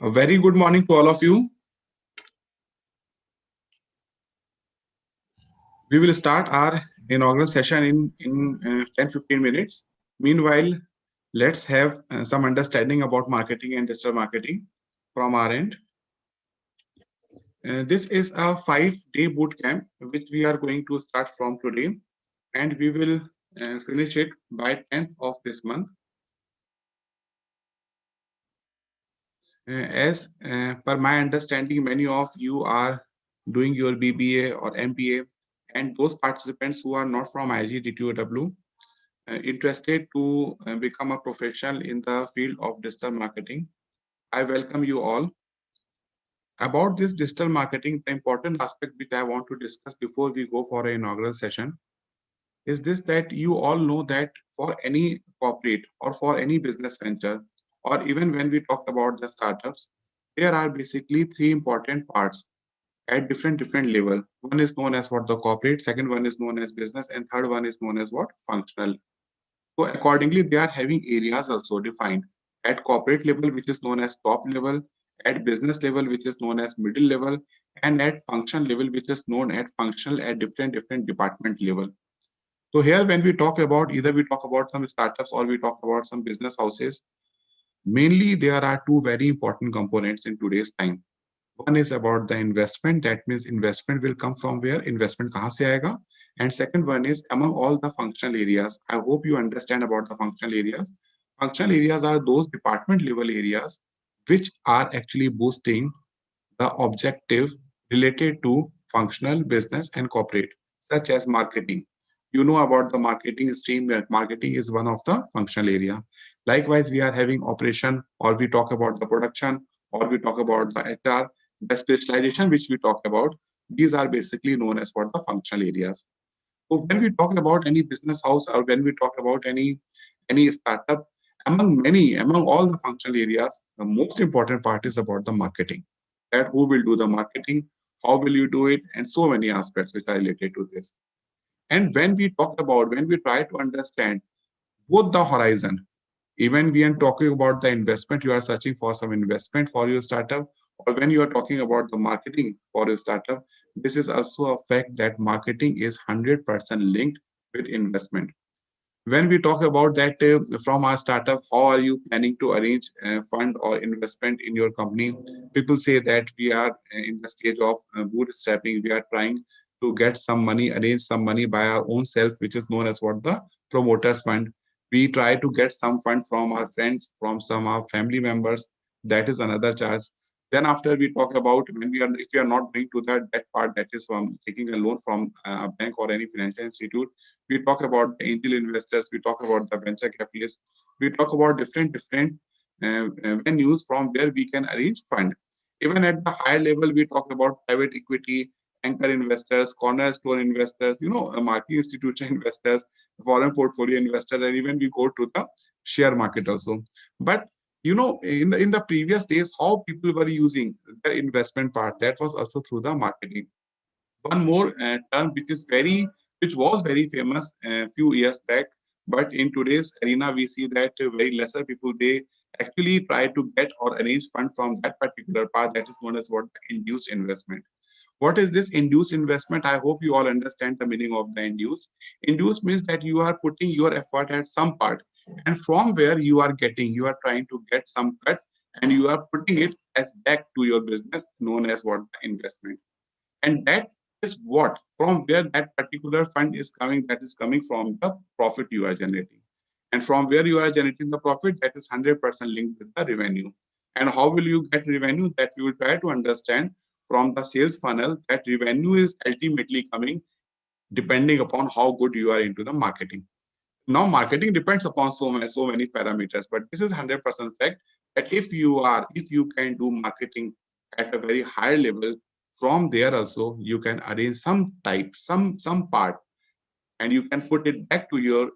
A very good morning to all of you. We will start our inaugural session in 10-15 minutes. Meanwhile, let's have some understanding about marketing and digital marketing from our end. This is a 5-day boot camp, which we are going to start from today, and we will finish it by 10th of this month. As per my understanding, many of you are doing your BBA or MBA, and those participants who are not from IGDTUW interested to become a professional in the field of digital marketing. I welcome you all. About this digital marketing, the important aspect which I want to discuss before we go for an inaugural session is this, that you all know that for any corporate or for any business venture, or even when we talk about the startups, there are basically three important parts at different level. One is known as what the corporate, second one is known as business, and third one is known as what functional. So accordingly, they are having areas also defined at corporate level, which is known as top level, at business level, which is known as middle level, and at function level, which is known at functional at different department level. So here, when we talk about, either we talk about some startups or we talk about some business houses, mainly there are two very important components in today's time. One is about the investment. That means investment will come from where? Investment kahan se aayega? And second one is among all the functional areas. I hope you understand about the functional areas. Functional areas are those department level areas which are actually boosting the objective related to functional, business, and corporate, such as marketing. You know about the marketing stream, where marketing is one of the functional area. Likewise, we are having operation, or we talk about the production, or we talk about the HR, the specialization which we talk about. These are basically known as what the functional areas. So when we talk about any business house, or when we talk about any startup, among all the functional areas, the most important part is about the marketing. That who will do the marketing, how will you do it, and so many aspects which are related to this. And when we try to understand both the horizon, even when talking about the investment, you are searching for some investment for your startup, or when you are talking about the marketing for your startup, this is also a fact that marketing is 100% linked with investment. When we talk about that from our startup, how are you planning to arrange fund or investment in your company? People say that we are in the stage of bootstrapping. We are trying to get some money, arrange some money by our own self, which is known as what the promoters fund. We try to get some fund from our friends, from some of our family members. That is another charge. Then after we talk about when we are, if we are not going to that part, that is from taking a loan from a bank or any financial institute, we talk about the angel investors, we talk about the venture capitalists, we talk about different venues from where we can arrange fund. Even at the higher level, we talk about private equity, anchor investors, cornerstone investors, market institution investors, foreign portfolio investors, and even we go to the share market also. But in the previous days, how people were using the investment part, that was also through the marketing. One more term which was very famous a few years back, but in today's arena we see that very lesser people, they actually try to get or arrange fund from that particular part, that is known as what induced investment. What is this induced investment? I hope you all understand the meaning of the induced. Induced means that you are putting your effort at some part, and from where you are trying to get some cut, and you are putting it as back to your business, known as what the investment. And that is what, from where that particular fund is coming, that is coming from the profit you are generating. And from where you are generating the profit, that is 100% linked with the revenue. And how will you get revenue? That we will try to understand from the sales funnel, that revenue is ultimately coming depending upon how good you are into the marketing. Now, marketing depends upon so many parameters, but this is 100% fact that if you can do marketing at a very high level, from there also you can arrange some part, and you can put it back to your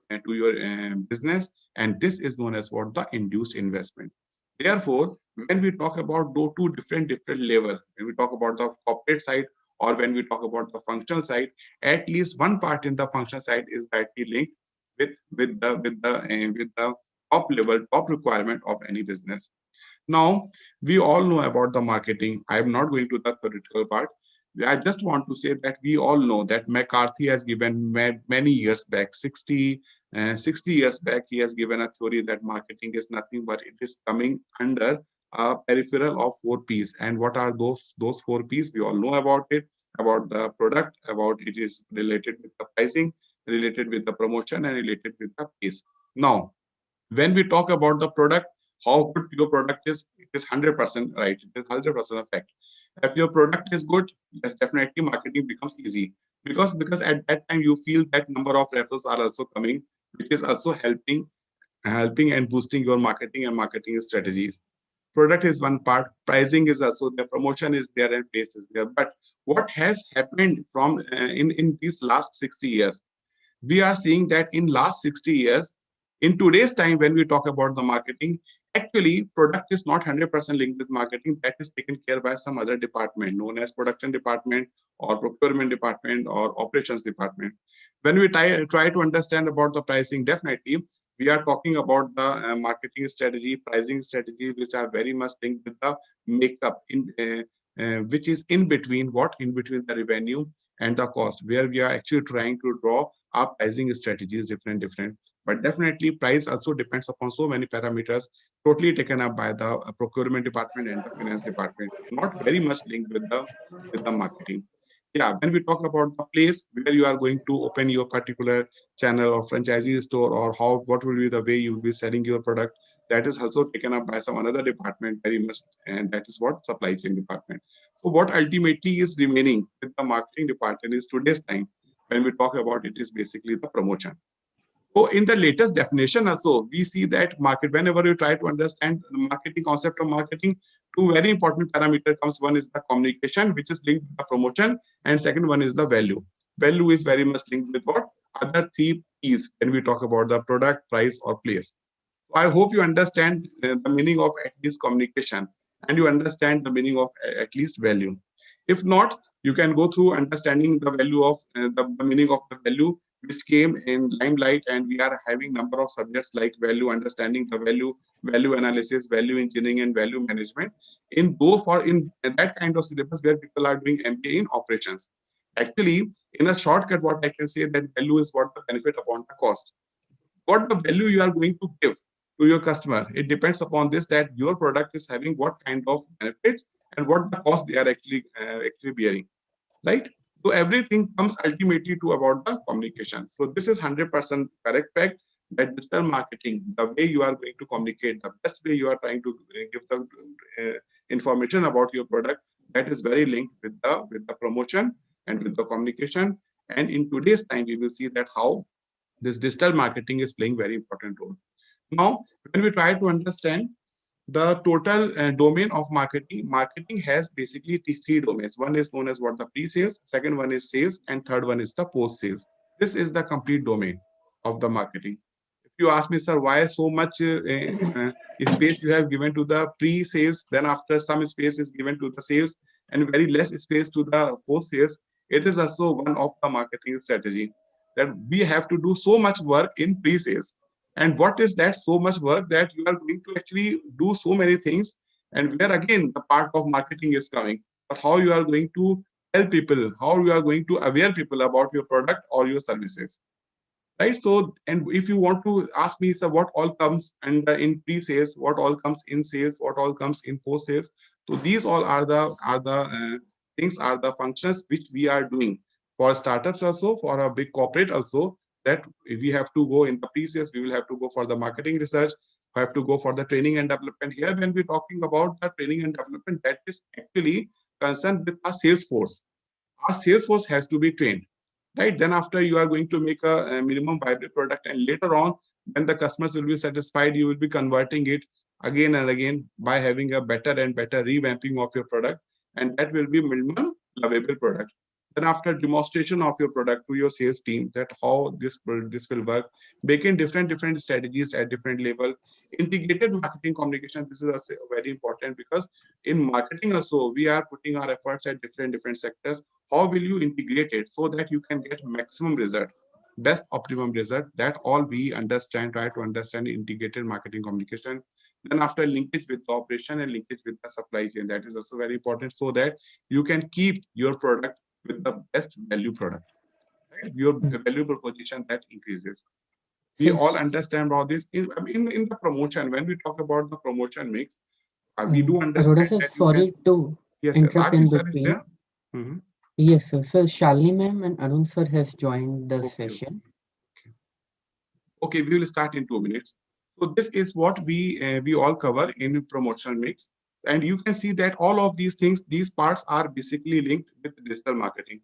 business, and this is known as what the induced investment. Therefore, when we talk about those two different level, when we talk about the corporate side or when we talk about the functional side, at least one part in the functional side is directly linked with the top level, top requirement of any business. Now, we all know about the marketing. I am not going to the theoretical part. I just want to say that we all know that McCarthy has given many years back, 60 years back, he has given a theory that marketing is nothing but it is coming under a peripheral of four P's. And what are those four P's? We all know about it, about the product, about it is related with the pricing, related with the promotion, and related with the P's. Now, when we talk about the product, how good your product is, it is 100% right. It is 100% a fact. If your product is good, yes, definitely marketing becomes easy because at that time you feel that number of referrals are also coming, which is also helping and boosting your marketing and marketing strategies. Product is one part, pricing is also there, promotion is there, and place is there. But what has happened from in these last 60 years? We are seeing that in last 60 years, in today's time when we talk about the marketing, actually product is not 100% linked with marketing. That is taken care by some other department known as production department or procurement department or operations department. When we try to understand about the pricing, definitely we are talking about the marketing strategy, pricing strategy, which are very much linked with the makeup which is in between, what in between the revenue and the cost, where we are actually trying to draw our pricing strategies different. But definitely price also depends upon so many parameters, totally taken up by the procurement department and the finance department, not very much linked with the marketing. Yeah, when we talk about the place where you are going to open your particular channel or franchisee store, or how what will be the way you will be selling your product, that is also taken up by some another department very much, and that is what supply chain department. So what ultimately is remaining with the marketing department is today's time when we talk about it is basically the promotion. So in the latest definition also, we see that market, whenever you try to understand the marketing concept of marketing, two very important parameter comes. One is the communication, which is linked with the promotion, and second one is the value. Value is very much linked with what? Other three P's when we talk about the product, price, or place. So I hope you understand the meaning of at least communication and you understand the meaning of at least value. If not, you can go through understanding the value of the meaning of the value, which came in limelight, and we are having number of subjects like value, understanding the value, value analysis, value engineering, and value management in both or in that kind of syllabus where people are doing MBA in operations. Actually, in a shortcut, what I can say that value is what the benefit upon the cost. What the value you are going to give to your customer, it depends upon this, that your product is having what kind of benefits and what the cost they are actually bearing, right? So everything comes ultimately to about the communication. So this is 100% correct fact that digital marketing, the way you are going to communicate, the best way you are trying to give the information about your product, that is very linked with the promotion and with the communication. And in today's time, we will see that how this digital marketing is playing very important role. Now, when we try to understand the total domain of marketing, marketing has basically three domains. One is known as what the pre-sales, second one is sales, and third one is the post-sales. This is the complete domain of the marketing. If you ask me, sir, why so much space you have given to the pre-sales, then after some space is given to the sales and very less space to the post-sales, it is also one of the marketing strategy that we have to do so much work in pre-sales. And what is that so much work that you are going to actually do so many things, and where again the part of marketing is coming, but how you are going to tell people, how you are going to aware people about your product or your services, right? So, and if you want to ask me, so what all comes under in pre-sales, what all comes in sales, what all comes in post-sales, so these all are the things, are the functions which we are doing for startups also, for a big corporate also, that if we have to go in the pre-sales, we will have to go for the marketing research, have to go for the training and development. Here, when we're talking about the training and development, that is actually concerned with our sales force. Our sales force has to be trained, right? Then after you are going to make a minimum viable product, and later on when the customers will be satisfied, you will be converting it again and again by having a better and better revamping of your product, and that will be minimum lovable product. Then after demonstration of your product to your sales team, that how this will work, making different strategies at different level. Integrated marketing communication, this is also very important, because in marketing also we are putting our efforts at different sectors. How will you integrate it so that you can get maximum result, best optimum result? That all we understand, try to understand integrated marketing communication. Then after, linkage with the operation and linkage with the supply chain. That is also very important, so that you can keep your product with the best value product. Right? Your value proposition that increases. We all understand about this. In the promotion, when we talk about the promotion mix, we do Arora understand sir, that you can. sorry to Yes, sir. interrupt Ravi in sir is between. there. Mm-hmm. Yes, sir. So Shalini ma'am and Arun sir has joined the Okay, session. okay. Okay, we will start in 2 minutes. So this is what we all cover in promotional mix, and you can see that all of these things, these parts are basically linked with digital marketing,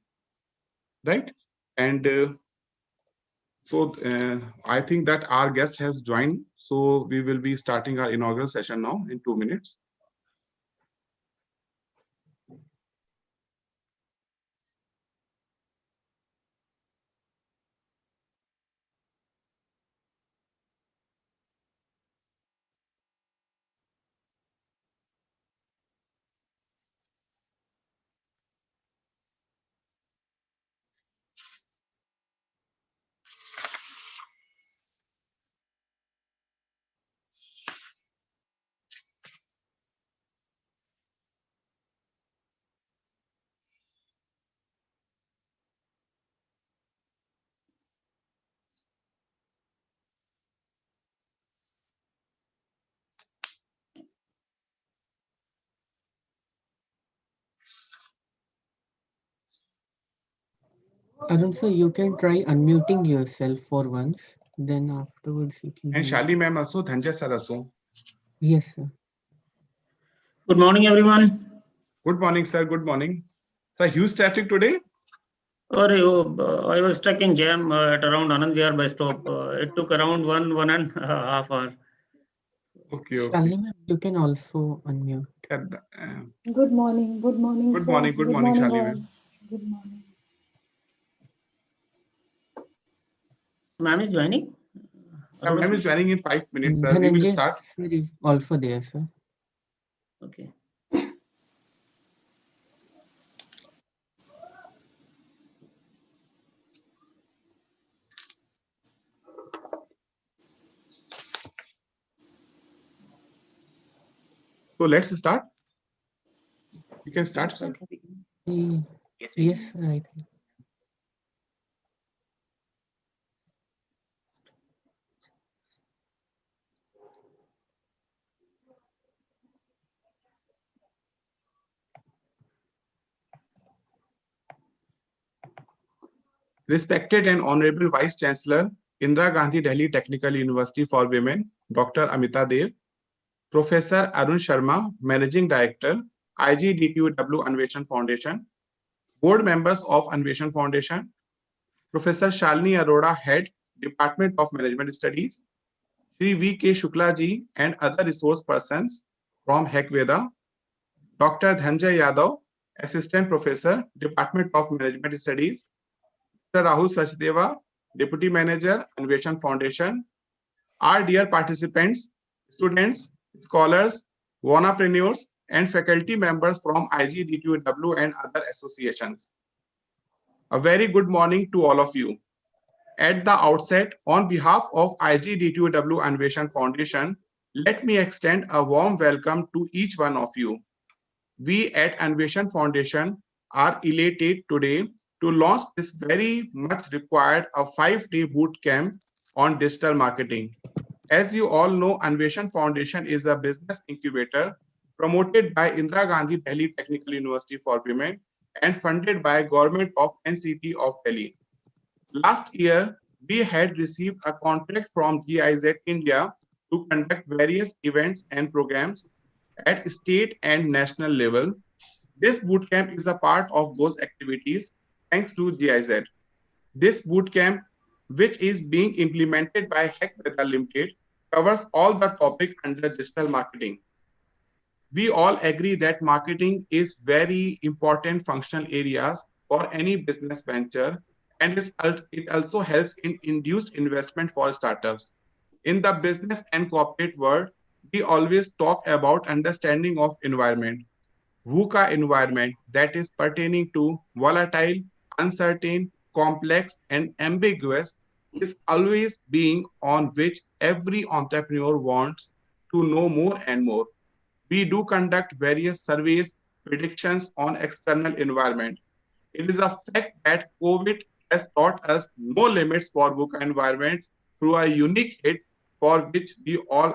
right? And I think that our guest has joined. So we will be starting our inaugural session now in 2 minutes. Arun sir, you can try unmuting yourself for once. Then afterwards you can And mute. Shali ma'am also, Dhanjay sir also. Yes, sir. Good morning, everyone. Good morning, sir. Good morning. Sir, huge traffic today? I was stuck in jam at around Anand Vihar bus stop. It took around one and a half hour. Okay, okay. Shalini ma'am, you can also unmute. Good morning. Good morning, Good sir. morning. Good Good morning, morning, Shali all. ma'am. Good morning. Ma'am is joining. Ma'am is joining in 5 minutes, sir. We will Dhananjay start. sir is also there, sir. Okay. So let's start. You can start, sir. Yes, right. Respected and Honorable Vice Chancellor, Indira Gandhi Delhi Technical University for Women, Dr. Amita Dev, Professor Arun Sharma, Managing Director, IGDTUW Anveshan Foundation, Board members of Anveshan Foundation, Professor Shalini Arora, Head, Department of Management Studies, Shri V.K. Shukla ji and other resource persons from Hekveda, Dr. Dhanjay Yadav, Assistant Professor, Department of Management Studies, Mr. Rahul Sachdeva, Deputy Manager, Anveshan Foundation, our dear participants, students, scholars, wanapreneurs, and faculty members from IGDTUW and other associations. A very good morning to all of you. At the outset, on behalf of IGDTUW Anveshan Foundation, let me extend a warm welcome to each one of you. We at Anveshan Foundation are elated today to launch this very much required a 5-day boot camp on digital marketing. As you all know, Anveshan Foundation is a business incubator promoted by Indira Gandhi Delhi Technical University for Women and funded by Government of NCT of Delhi. Last year, we had received a contract from GIZ India to conduct various events and programs at state and national level. This bootcamp is a part of those activities thanks to GIZ. This bootcamp, which is being implemented by Hekveda Limited, covers all the topic under digital marketing. We all agree that marketing is very important functional areas for any business venture, and it also helps in induced investment for startups. In the business and corporate world, we always talk about understanding of environment. VUCA environment, that is pertaining to volatile, uncertain, complex, and ambiguous, is always being on which every entrepreneur wants to know more and more. We do conduct various surveys, predictions on external environment. It is a fact that COVID has taught us no limits for VUCA environments through a unique hit for which we all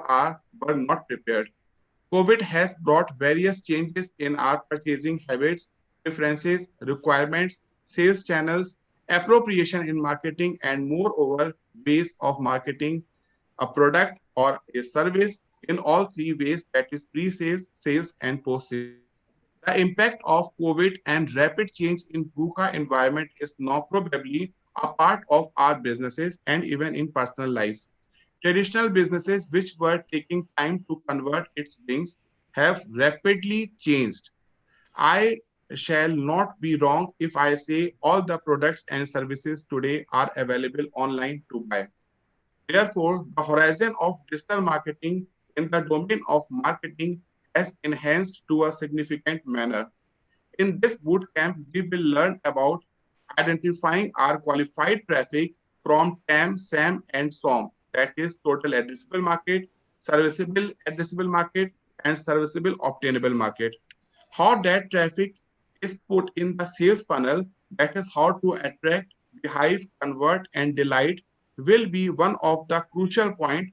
were not prepared. COVID has brought various changes in our purchasing habits, preferences, requirements, sales channels, appropriation in marketing, and moreover, ways of marketing a product or a service in all three ways, that is pre-sales, sales, and post-sales. The impact of COVID and rapid change in VUCA environment is now probably a part of our businesses and even in personal lives. Traditional businesses which were taking time to convert its wings have rapidly changed. I shall not be wrong if I say all the products and services today are available online to buy. Therefore, the horizon of digital marketing in the domain of marketing has enhanced to a significant manner. In this bootcamp, we will learn about identifying our qualified traffic from TAM, SAM, and SOM, that is total addressable market, serviceable addressable market, and serviceable obtainable market. How that traffic is put in the sales funnel, that is how to attract, behive, convert, and delight, will be one of the crucial point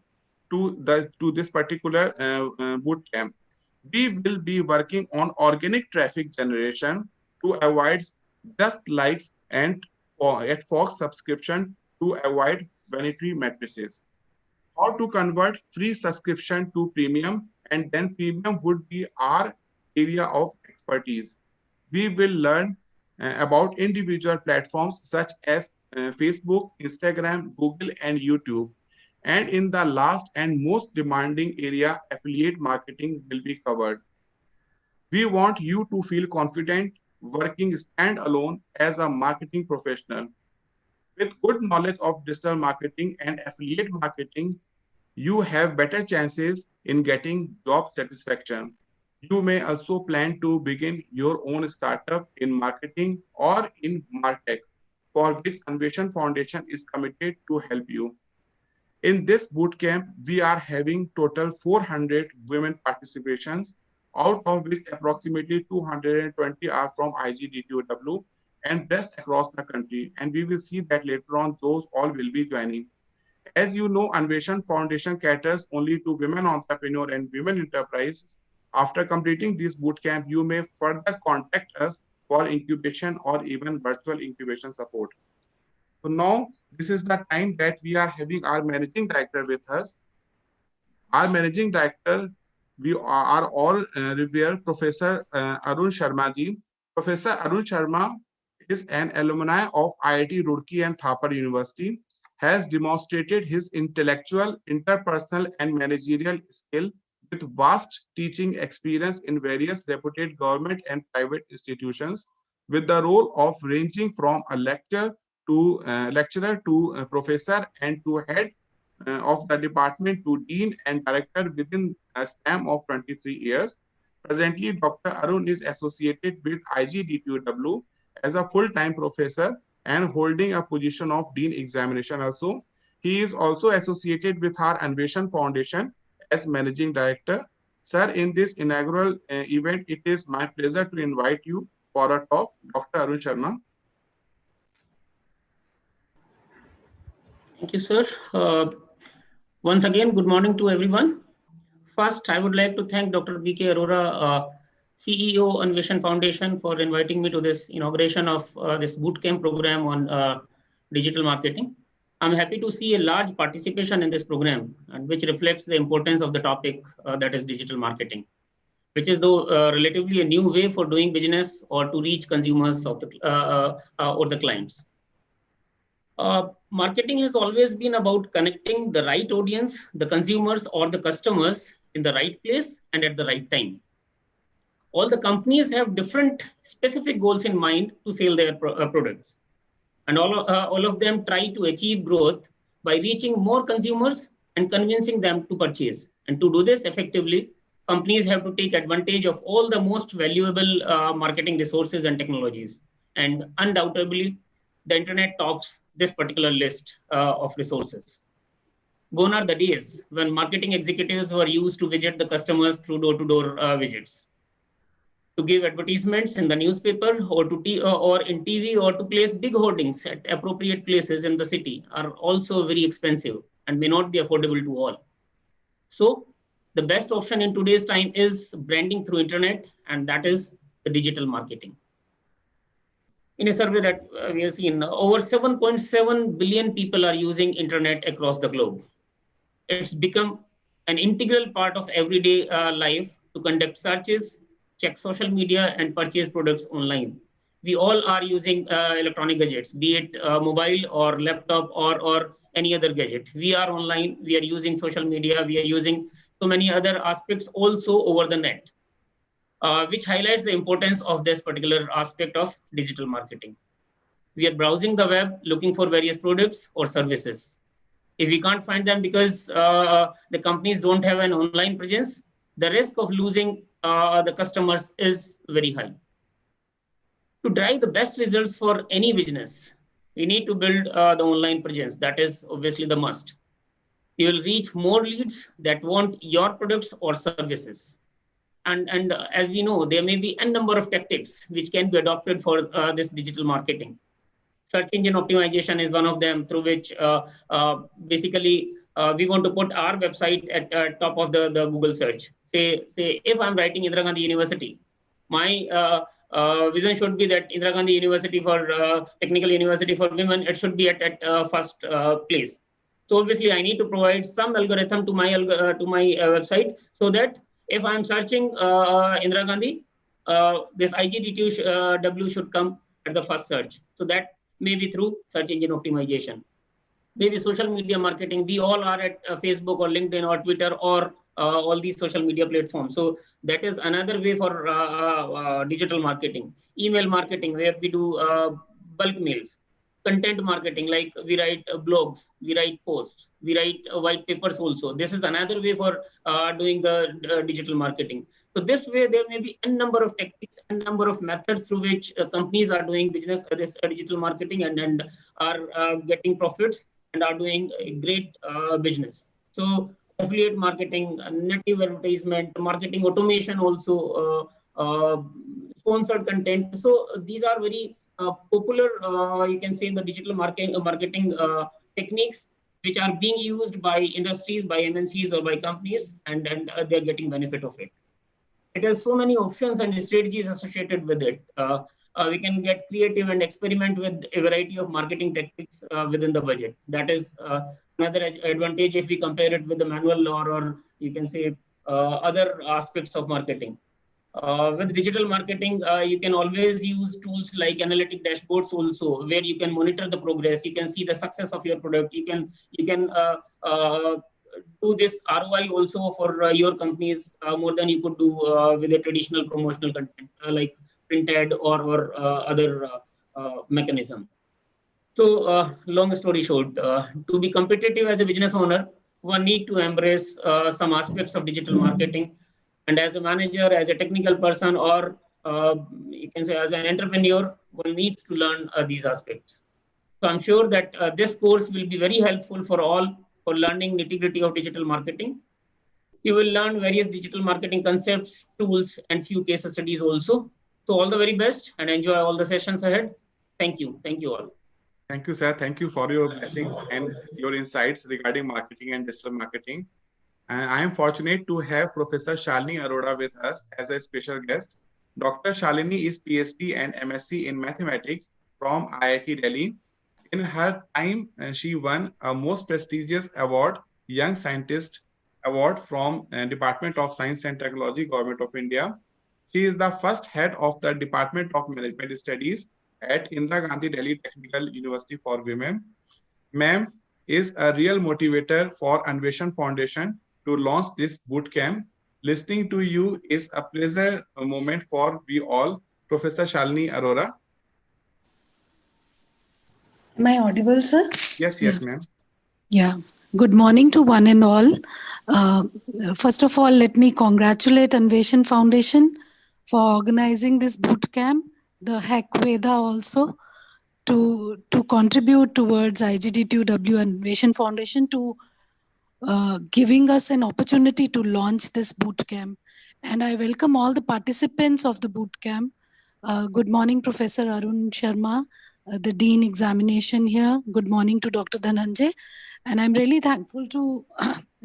to this particular boot camp. We will be working on organic traffic generation to avoid just likes and at Fox subscription to avoid vanity matrices. How to convert free subscription to premium, and then premium would be our area of expertise. We will learn about individual platforms such as Facebook, Instagram, Google, and YouTube. And in the last and most demanding area, affiliate marketing will be covered. We want you to feel confident working standalone as a marketing professional. With good knowledge of digital marketing and affiliate marketing, you have better chances in getting job satisfaction. You may also plan to begin your own startup in marketing or in Martech, for which Anveshan Foundation is committed to help you. In this bootcamp, we are having total 400 women participations, out of which approximately 220 are from IGDTUW and rest across the country. And we will see that later on, those all will be joining. As you know, Anveshan Foundation caters only to women entrepreneurs and women enterprises. After completing this bootcamp, you may further contact us for incubation or even virtual incubation support. So now, this is the time that we are having our managing director with us. Our managing director, we are all revered Professor Arun Sharma ji. Professor Arun Sharma is an alumni of IIT Roorkee and Thapar University, has demonstrated his intellectual, interpersonal, and managerial skill with vast teaching experience in various reputed government and private institutions, with the role of ranging from a lecturer to a professor and to head of the department to dean and director within a span of 23 years. Presently, Dr. Arun is associated with IGDTUW as a full-time professor and holding a position of dean examination also. He is also associated with our Anveshan Foundation as managing director. Sir, in this inaugural event, it is my pleasure to invite you for a talk, Dr. Arun Sharma. Thank you, sir. Once again, good morning to everyone. First, I would like to thank Dr. B.K. Arora, CEO, Anveshan Foundation, for inviting me to this inauguration of this bootcamp program on digital marketing. I'm happy to see a large participation in this program, and which reflects the importance of the topic that is digital marketing, which is though relatively a new way for doing business or to reach consumers of the or the clients. Marketing has always been about connecting the right audience, the consumers or the customers in the right place and at the right time. All the companies have different specific goals in mind to sell their products. And all of them try to achieve growth by reaching more consumers and convincing them to purchase. And to do this effectively, companies have to take advantage of all the most valuable marketing resources and technologies. And undoubtedly, the internet tops this particular list of resources. Gone are the days when marketing executives were used to visit the customers through door-to-door visits, to give advertisements in the newspaper or or in TV, or to place big hoardings at appropriate places in the city are also very expensive and may not be affordable to all. So the best option in today's time is branding through internet, and that is the digital marketing. In a survey that we have seen, over 7.7 billion people are using internet across the globe. It's become an integral part of everyday life to conduct searches, check social media, and purchase products online. We all are using electronic gadgets, be it mobile or laptop or any other gadget. We are online, we are using social media, we are using so many other aspects also over the net, which highlights the importance of this particular aspect of digital marketing. We are browsing the web looking for various products or services. If we can't find them because the companies don't have an online presence, the risk of losing the customers is very high. To drive the best results for any business, we need to build the online presence. That is obviously the must. You will reach more leads that want your products or services. And as we know, there may be a number of tactics which can be adopted for this digital marketing. Search engine optimization is one of them, through which basically we want to put our website at top of the Google search. Say if I'm writing Indira Gandhi University, my vision should be that Indira Gandhi University for Technical University for Women, it should be at first place. So obviously I need to provide some algorithm to my website, so that if I'm searching Indira Gandhi, this IGDTUW should come at the first search. So that maybe through search engine optimization. Maybe social media marketing. We all are at Facebook or LinkedIn or Twitter or all these social media platforms. So that is another way for digital marketing. Email marketing, where we do bulk mails. Content marketing, like we write blogs, we write posts, we write white papers also. This is another way for doing the digital marketing. So this way, there may be a number of tactics and number of methods through which companies are doing business, this digital marketing, and are getting profits and are doing a great business. So affiliate marketing, native advertisement, marketing automation also, sponsored content. So these are very popular, you can say, in the digital marketing techniques, which are being used by industries, by MNCs or by companies, and they're getting benefit of it. It has so many options and strategies associated with it. We can get creative and experiment with a variety of marketing tactics within the budget. That is another advantage if we compare it with the manual, or you can say other aspects of marketing. With digital marketing, you can always use tools like analytic dashboards also, where you can monitor the progress, you can see the success of your product, you can do this ROI also for your companies more than you could do with a traditional promotional content like print ad or other mechanism. So long story short, to be competitive as a business owner, one need to embrace some aspects of digital marketing. And as a manager, as a technical person, or you can say as an entrepreneur, one needs to learn these aspects. So I'm sure that this course will be very helpful for all for learning nitty-gritty of digital marketing. You will learn various digital marketing concepts, tools, and few case studies also. So all the very best and enjoy all the sessions ahead. Thank you. Thank you all. Thank you, sir. Thank you for your blessings and your insights regarding marketing and digital marketing. I am fortunate to have Professor Shalini Arora with us as a special guest. Dr. Shalini is PhD and MSc in Mathematics from IIT Delhi. In her time, she won a most prestigious award, Young Scientist Award from Department of Science and Technology, Government of India. She is the first head of the Department of Management Studies at Indira Gandhi Delhi Technical University for Women. Ma'am is a real motivator for Anveshan Foundation to launch this bootcamp. Listening to you is a pleasure moment for we all. Professor Shalini Arora. Am I audible, sir? Yes, ma'am. Yeah. Good morning to one and all. First of all, let me congratulate Anveshan Foundation for organizing this bootcamp, the Hack Veda also, to contribute towards IGDTUW and Anveshan Foundation to giving us an opportunity to launch this boot camp. And I welcome all the participants of the boot camp. Good morning, Professor Arun Sharma, the Dean Examination here. Good morning to Dr. Dhananjay. And I'm really thankful to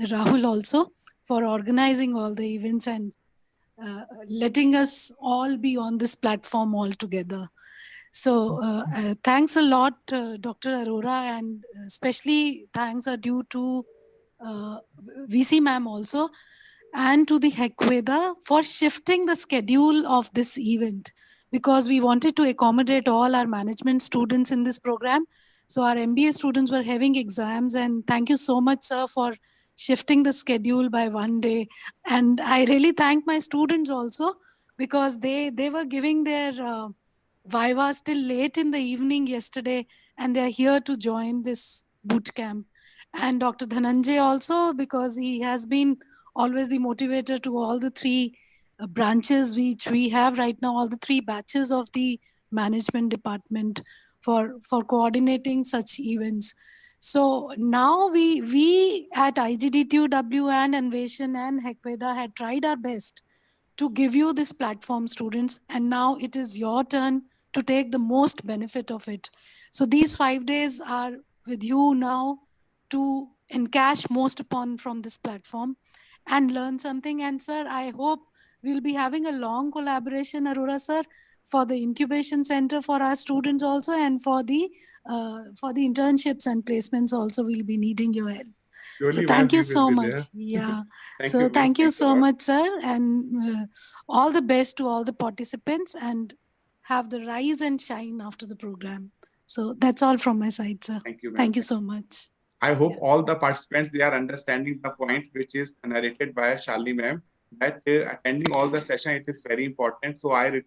Rahul also for organizing all the events and letting us all be on this platform all together. So thanks a lot, Dr. Arora, and especially thanks are due to VC ma'am also, and to the Hekveda for shifting the schedule of this event, because we wanted to accommodate all our management students in this program. So our MBA students were having exams, and thank you so much, sir, for shifting the schedule by one day. And I really thank my students also, because they were giving their Viva till late in the evening yesterday, and they are here to join this boot camp. And Dr. Dhananjay also, because he has been always the motivator to all the three branches which we have right now, all the three batches of the management department for coordinating such events. So now we at IGDTUW and Anveshan and Hekveda had tried our best to give you this platform, students, and now it is your turn to take the most benefit of it. So these 5 days are with you now to encash most upon from this platform and learn something. And sir, I hope we'll be having a long collaboration, Arora sir, for the incubation center for our students also, and for the internships and placements also. We'll be needing your help. So Surely, ma'am, thank you we will so be much. there. Yeah. Thank So you, ma'am. thank you Thanks a so lot. much, sir, and all the best to all the participants, and have the rise and shine after the program. So that's all from my side, sir. Thank you, ma'am. Thank you so much. I hope Yeah. all the participants, they are understanding the point which is narrated by Shalini ma'am, that attending all the session, it is very important. So I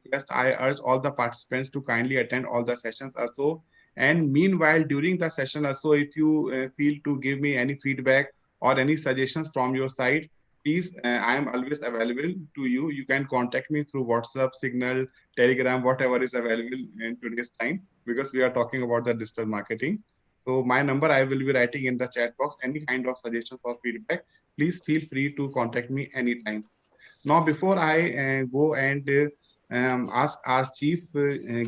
urge all the participants to kindly attend all the sessions also. And meanwhile, during the session also, if you feel to give me any feedback or any suggestions from your side, please, I am always available to you. You can contact me through WhatsApp, Signal, Telegram, whatever is available in today's time, because we are talking about the digital marketing. So my number I will be writing in the chat box. Any kind of suggestions or feedback, please feel free to contact me anytime. Now, before I go and ask our chief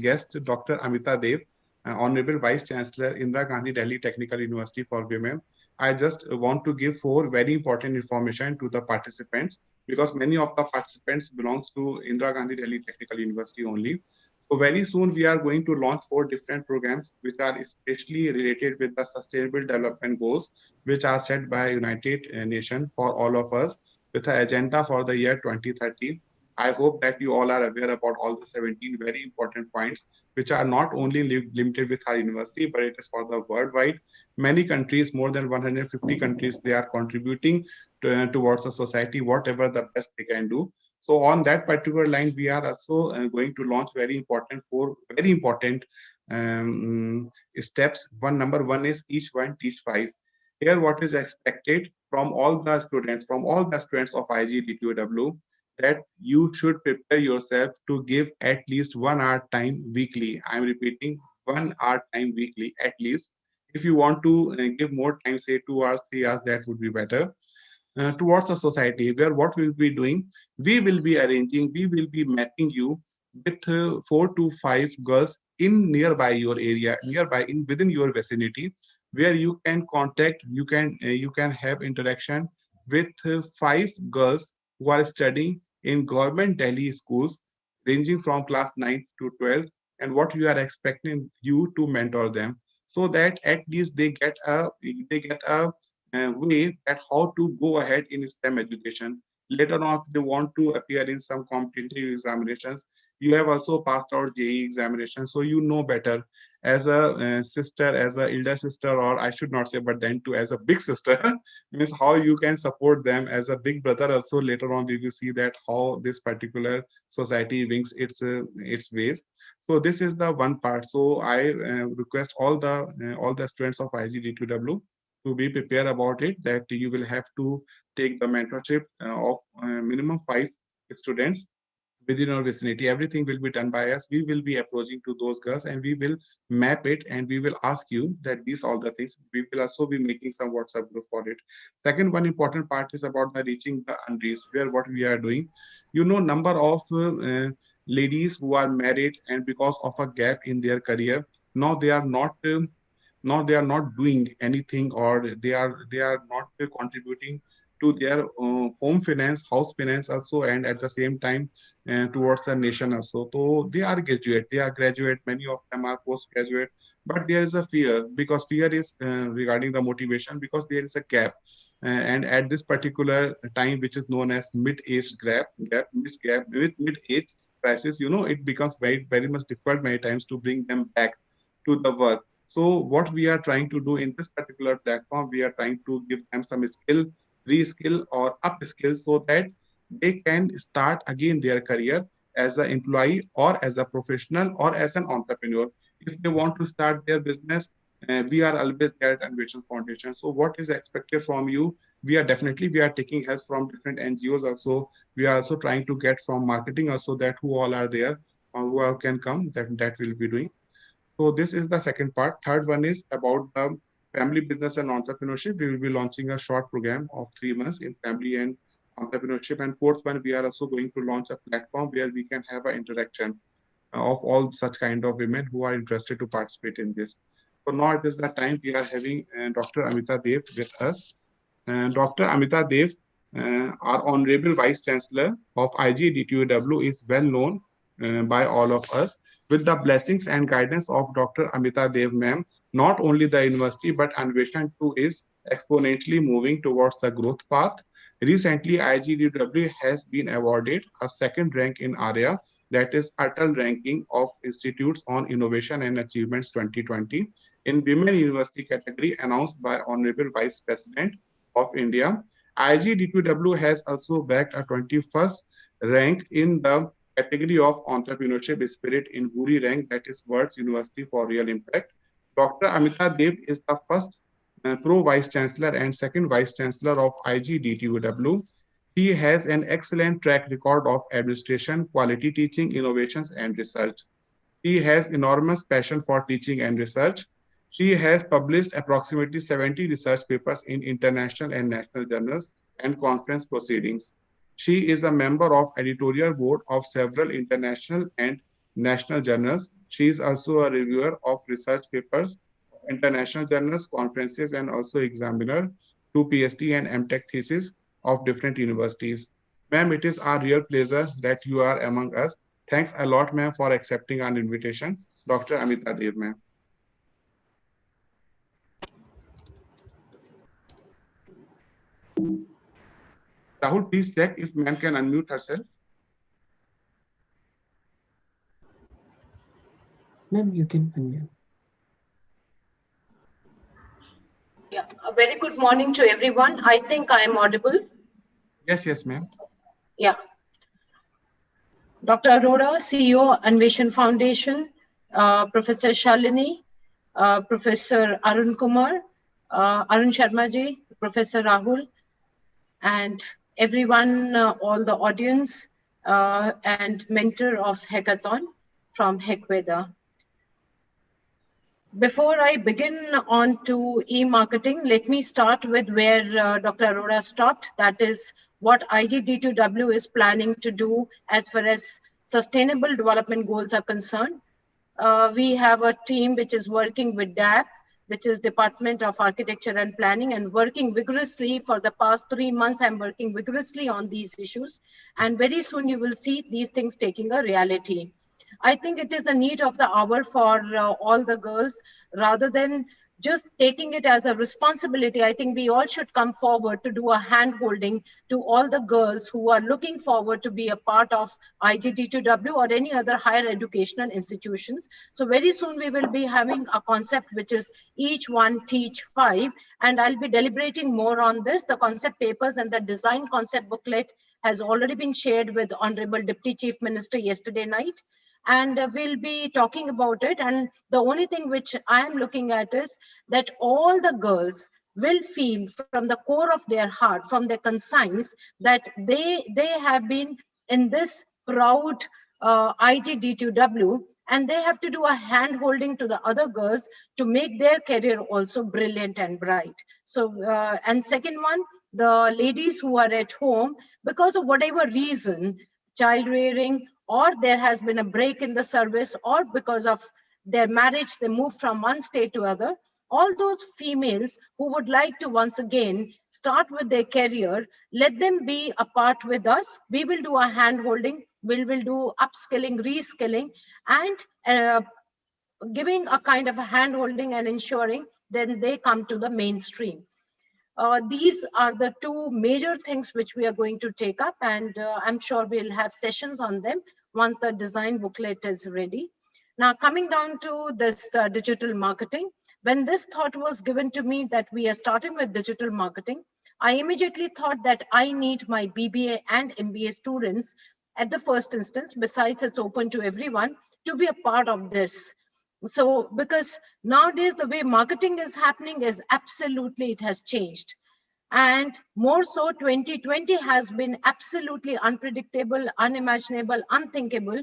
guest, Dr. Amita Dev, Honorable Vice Chancellor, Indira Gandhi Delhi Technical University for Women, I just want to give four very important information to the participants, because many of the participants belongs to Indira Gandhi Delhi Technical University only. So very soon we are going to launch four different programs which are especially related with the sustainable development goals, which are set by United Nations for all of us, with an agenda for the year 2030. I hope that you all are aware about all the 17 very important points, which are not only limited with our university, but it is for the worldwide. Many countries, more than 150 countries, they are contributing towards a society, whatever the best they can do. So on that particular line, we are also going to launch four very important steps. Number one is each one teach five. Here, what is expected from all the students of IGDTUW, that you should prepare yourself to give at least 1 hour time weekly. I'm repeating, 1 hour time weekly at least. If you want to give more time, say 2 hours, 3 hours, that would be better. Towards a society where what we'll be doing, we will be mapping you with 4 to 5 girls in nearby your area, nearby in within your vicinity, where you can contact, you can have interaction with 5 girls who are studying in government Delhi schools, ranging from class 9 to 12, and what you are expecting you to mentor them, so that at least they get a way that how to go ahead in STEM education. Later on, if they want to appear in some competitive examinations, you have also passed out JE examination, so you know better as a sister, as a elder sister, or I should not say, but then too as a big sister, means how you can support them as a big brother. Also, later on, we will see that how this particular society wings its ways. So this is the one part. So I request all the students of IGDTW to be prepared about it, that you will have to take the mentorship of minimum 5 students within our vicinity. Everything will be done by us. We will be approaching to those girls and we will map it and we will ask you that these all the things. We will also be making some WhatsApp group for it. Second, one important part is about the reaching the unreached, where what we are doing. You know, number of ladies who are married and because of a gap in their career, now they are not. Now they are not doing anything, or they are not contributing to their home finance, house finance also, and at the same time towards the nation also. So they are graduate, many of them are postgraduate, but there is a fear, because fear is regarding the motivation, because there is a gap. And at this particular time, which is known as mid-age gap with mid-age crisis, you know, it becomes very much difficult many times to bring them back to the work. So what we are trying to do in this particular platform, we are trying to give them some skill, reskill or upskill, so that they can start again their career as an employee or as a professional or as an entrepreneur. If they want to start their business, we are always there at Anveshan Foundation. So what is expected from you? We are taking help from different NGOs also. We are also trying to get from marketing also, that who all are there, who all can come, that will be doing. So this is the second part. Third one is about the family business and entrepreneurship. We will be launching a short program of 3 months in family and entrepreneurship. And fourth one, we are also going to launch a platform where we can have an interaction of all such kind of women who are interested to participate in this. So now it is the time we are having Dr. Amita Dev with us. Dr. Amita Dev, our Honorable Vice Chancellor of IGDTUW, is well known by all of us. With the blessings and guidance of Dr. Amita Dev ma'am, not only the university but Anveshan too is exponentially moving towards the growth path. Recently, IGDTUW has been awarded a second rank in ARIA, that is Atal Ranking of Institutes on Innovation and Achievements 2020 in Women University category, announced by Honorable Vice President of India. IGDTUW has also bagged a 21st rank in the category of entrepreneurship spirit in Huri rank, that is World's University for Real Impact. Dr. Amita Dev is the first Pro Vice Chancellor and second Vice Chancellor of IGDTUW. She has an excellent track record of administration, quality teaching, innovations, and research. She has enormous passion for teaching and research. She has published approximately 70 research papers in international and national journals and conference proceedings. She is a member of editorial board of several international and national journals. She is also a reviewer of research papers, international journals, conferences, and also examiner to PhD and MTech thesis of different universities. Ma'am, it is our real pleasure that you are among us. Thanks a lot, ma'am, for accepting our invitation. Dr. Amita Dev, ma'am. Rahul, please check if ma'am can unmute herself. Ma'am, you can unmute. Yeah, a very good morning to everyone. I think I am audible. Yes, ma'am. Yeah. Dr. Arora, CEO, Anveshan Foundation, Professor Shalini, Professor Arun Kumar, Arun Sharma ji, Professor Rahul, and everyone, all the audience, and mentor of Hackathon from HeckWeather. Before I begin on to e-marketing, let me start with where Dr. Arora stopped. That is what IGDTUW is planning to do as far as sustainable development goals are concerned. We have a team which is working with DAP, which is Department of Architecture and Planning, and working vigorously for the past 3 months. I'm working vigorously on these issues. And very soon you will see these things taking a reality. I think it is the need of the hour for all the girls, rather than just taking it as a responsibility. I think we all should come forward to do a hand holding to all the girls who are looking forward to be a part of IGDTUW or any other higher educational institutions. So very soon we will be having a concept which is each one teach 5, and I'll be deliberating more on this. The concept papers and the design concept booklet has already been shared with Honorable Deputy Chief Minister yesterday night. And we'll be talking about it. And the only thing which I am looking at is that all the girls will feel from the core of their heart, from their conscience, that they have been in this proud IGDTUW, and they have to do a hand holding to the other girls to make their career also brilliant and bright. So, and second one, the ladies who are at home, because of whatever reason, child rearing, or there has been a break in the service, or because of their marriage, they move from one state to other. All those females who would like to once again start with their career, let them be a part with us. We will do a hand holding, we will do upskilling, reskilling, and giving a kind of a hand holding and ensuring then they come to the mainstream. These are the two major things which we are going to take up, and I'm sure we'll have sessions on them once the design booklet is ready. Now, coming down to this digital marketing, when this thought was given to me that we are starting with digital marketing, I immediately thought that I need my BBA and MBA students at the first instance, besides it's open to everyone, to be a part of this. So, because nowadays the way marketing is happening is absolutely, it has changed. And more so, 2020 has been absolutely unpredictable, unimaginable, unthinkable,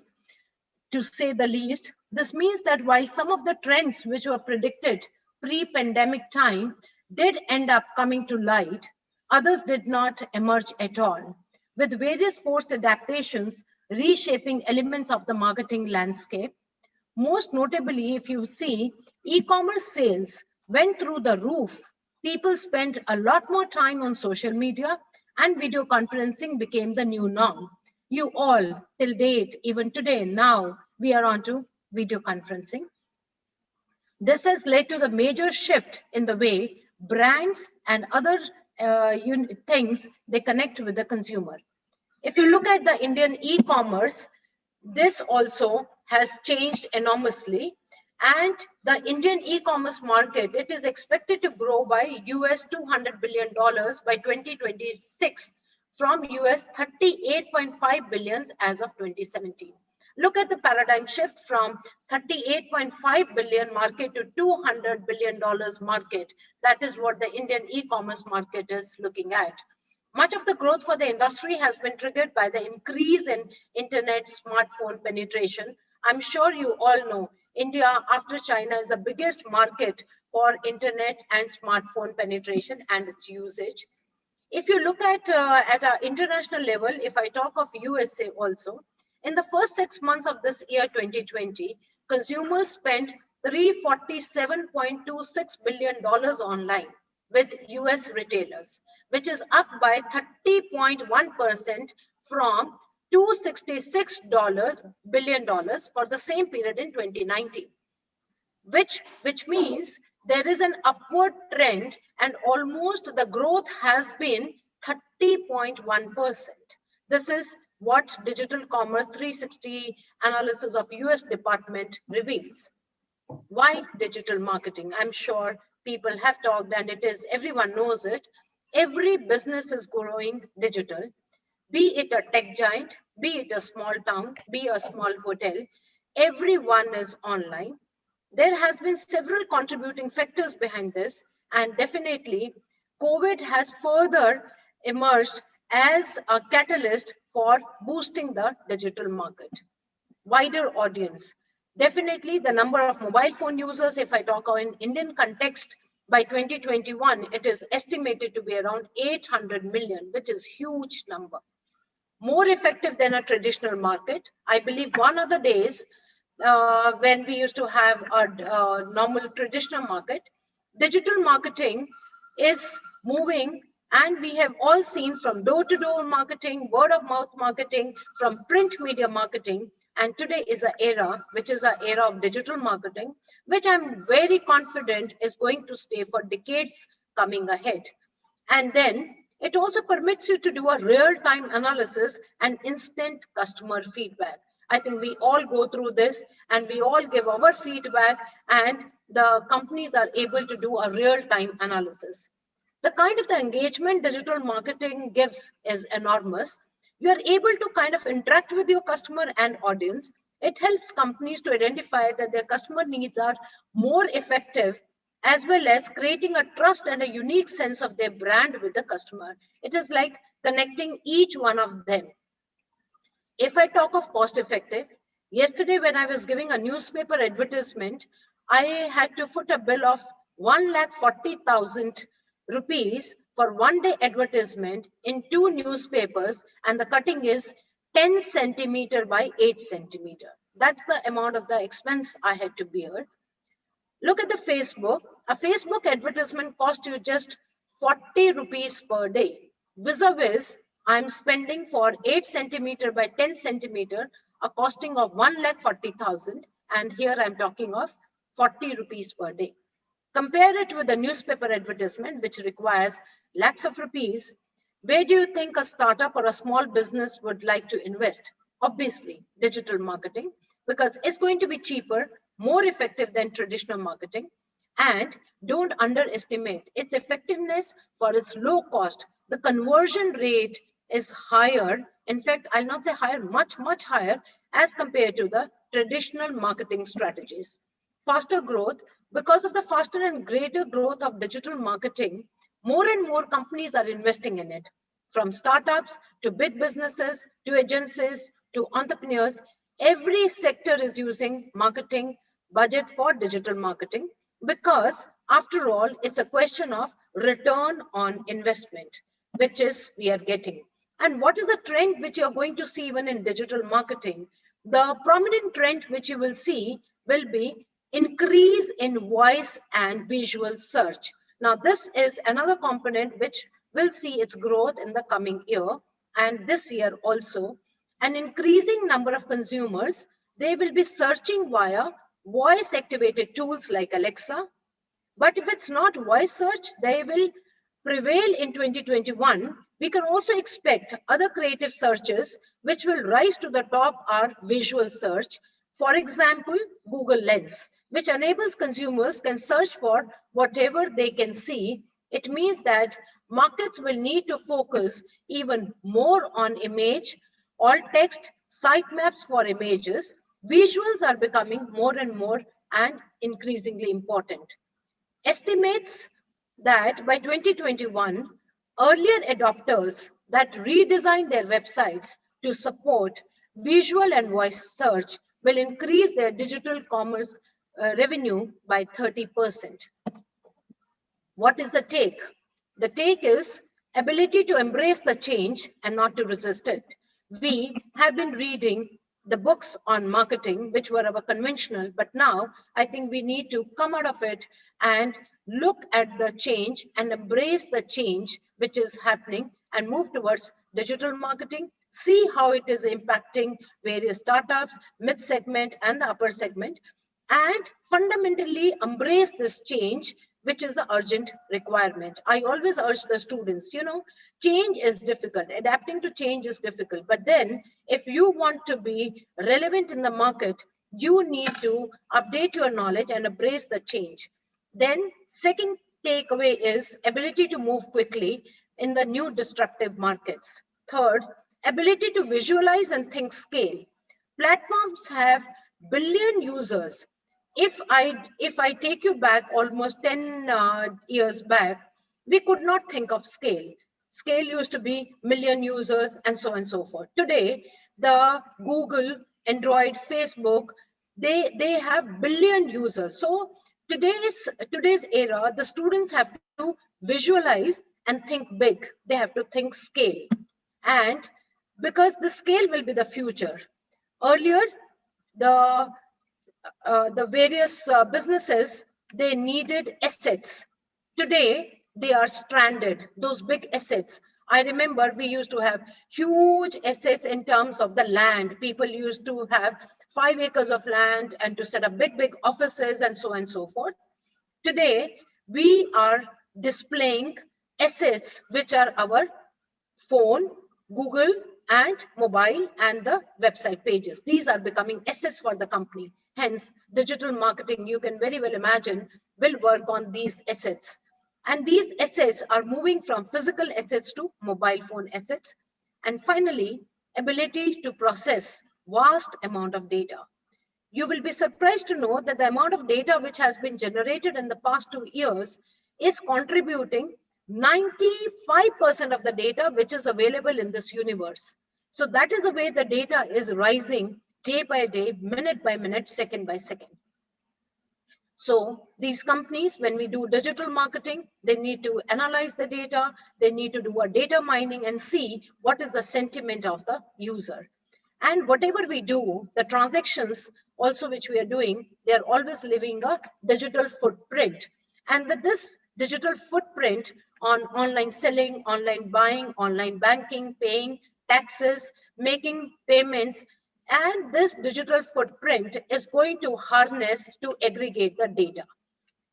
to say the least. This means that while some of the trends which were predicted pre-pandemic time did end up coming to light, others did not emerge at all, with various forced adaptations reshaping elements of the marketing landscape. Most notably, if you see, e-commerce sales went through the roof. People spent a lot more time on social media, and video conferencing became the new norm. You all, till date, even today, now, we are on to video conferencing. This has led to the major shift in the way brands and other things, they connect with the consumer. If you look at the Indian e-commerce, this also has changed enormously, and the Indian e-commerce market, it is expected to grow by US $200 billion by 2026 from US 38.5 billion as of 2017. Look at the paradigm shift from 38.5 billion market to $200 billion market. That is what the Indian e-commerce market is looking at. Much of the growth for the industry has been triggered by the increase in internet smartphone penetration. I'm sure you all know India, after China, is the biggest market for internet and smartphone penetration and its usage. If you look at an international level, if I talk of USA also, in the first 6 months of this year, 2020, consumers spent $347.26 billion online with US retailers, which is up by 30.1% from $266 billion for the same period in 2019, which means there is an upward trend, and almost the growth has been 30.1%. This is what Digital Commerce 360 analysis of US Department reveals. Why digital marketing? I'm sure people have talked, and it is, everyone knows it. Every business is growing digital, be it a tech giant, be it a small town, be a small hotel, everyone is online. There has been several contributing factors behind this, and definitely COVID has further emerged as a catalyst for boosting the digital market. Wider audience. Definitely the number of mobile phone users, if I talk in Indian context, by 2021, it is estimated to be around 800 million, which is huge number. More effective than a traditional market. I believe one of the days when we used to have a normal traditional market, digital marketing is moving, and we have all seen from door-to-door marketing, word-of-mouth marketing, from print media marketing, and today is an era, which is an era of digital marketing, which I'm very confident is going to stay for decades coming ahead. And then it also permits you to do a real-time analysis and instant customer feedback. I think we all go through this, and we all give our feedback, and the companies are able to do a real-time analysis. The kind of the engagement digital marketing gives is enormous. You are able to kind of interact with your customer and audience. It helps companies to identify that their customer needs are more effective, as well as creating a trust and a unique sense of their brand with the customer. It is like connecting each one of them. If I talk of cost effective, yesterday when I was giving a newspaper advertisement, I had to foot a bill of 1,40,000 rupees for 1 day advertisement in 2 newspapers, and the cutting is 10 centimeter by 8 centimeter. That's the amount of the expense I had to bear. Look at the Facebook. A Facebook advertisement costs you just 40 rupees per day. Vis-a-vis, I'm spending for 8 centimeter by 10 centimeter, a costing of 1,40,000. And here I'm talking of 40 rupees per day. Compare it with the newspaper advertisement, which requires lakhs of rupees. Where do you think a startup or a small business would like to invest? Obviously, digital marketing, because it's going to be cheaper, more effective than traditional marketing. And don't underestimate its effectiveness for its low cost. The conversion rate is higher. In fact, I'll not say higher, much, much higher as compared to the traditional marketing strategies. Faster growth, because of the faster and greater growth of digital marketing, more and more companies are investing in it. From startups to big businesses to agencies to entrepreneurs, every sector is using marketing budget for digital marketing, because after all, it's a question of return on investment, which is we are getting. And what is a trend which you're going to see even in digital marketing? The prominent trend which you will see will be increase in voice and visual search. Now, this is another component which will see its growth in the coming year and this year also. An increasing number of consumers, they will be searching via voice activated tools like Alexa. But if it's not voice search, they will prevail in 2021. We can also expect other creative searches which will rise to the top are visual search. For example, Google Lens, which enables consumers can search for whatever they can see. It means that markets will need to focus even more on image, alt text, sitemaps for images. Visuals are becoming more and more and increasingly important. Estimates that by 2021, earlier adopters that redesign their websites to support visual and voice search will increase their digital commerce revenue by 30%. What is the take? The take is ability to embrace the change and not to resist it. We have been reading the books on marketing, which were our conventional, but now I think we need to come out of it and look at the change and embrace the change which is happening and move towards digital marketing, see how it is impacting various startups, mid segment and the upper segment, and fundamentally embrace this change, which is the urgent requirement. I always urge the students, change is difficult. Adapting to change is difficult. But then if you want to be relevant in the market, you need to update your knowledge and embrace the change. Then second takeaway is ability to move quickly in the new disruptive markets. Third, ability to visualize and think scale. Platforms have billion users. If I take you back almost 10 years back, we could not think of scale. Scale used to be million users and so on and so forth. Today, the Google, Android, Facebook, they have billion users. So today's era, the students have to visualize and think big. They have to think scale. And because the scale will be the future. Earlier, the various businesses, they needed assets. Today, they are stranded, those big assets. I remember we used to have huge assets in terms of the land. People used to have 5 acres of land and to set up big, big offices and so on and so forth. Today, we are displaying assets, which are our phone, Google, and mobile, and the website pages. These are becoming assets for the company. Hence, digital marketing, you can very well imagine, will work on these assets. And these assets are moving from physical assets to mobile phone assets. And finally, ability to process vast amount of data. You will be surprised to know that the amount of data which has been generated in the past 2 years is contributing 95% of the data which is available in this universe. So that is the way the data is rising day by day, minute by minute, second by second. So these companies, when we do digital marketing, they need to analyze the data, they need to do a data mining and see what is the sentiment of the user. And whatever we do, the transactions also which we are doing, they are always leaving a digital footprint. And with this digital footprint on online selling, online buying, online banking, paying taxes, making payments, and this digital footprint is going to harness to aggregate the data.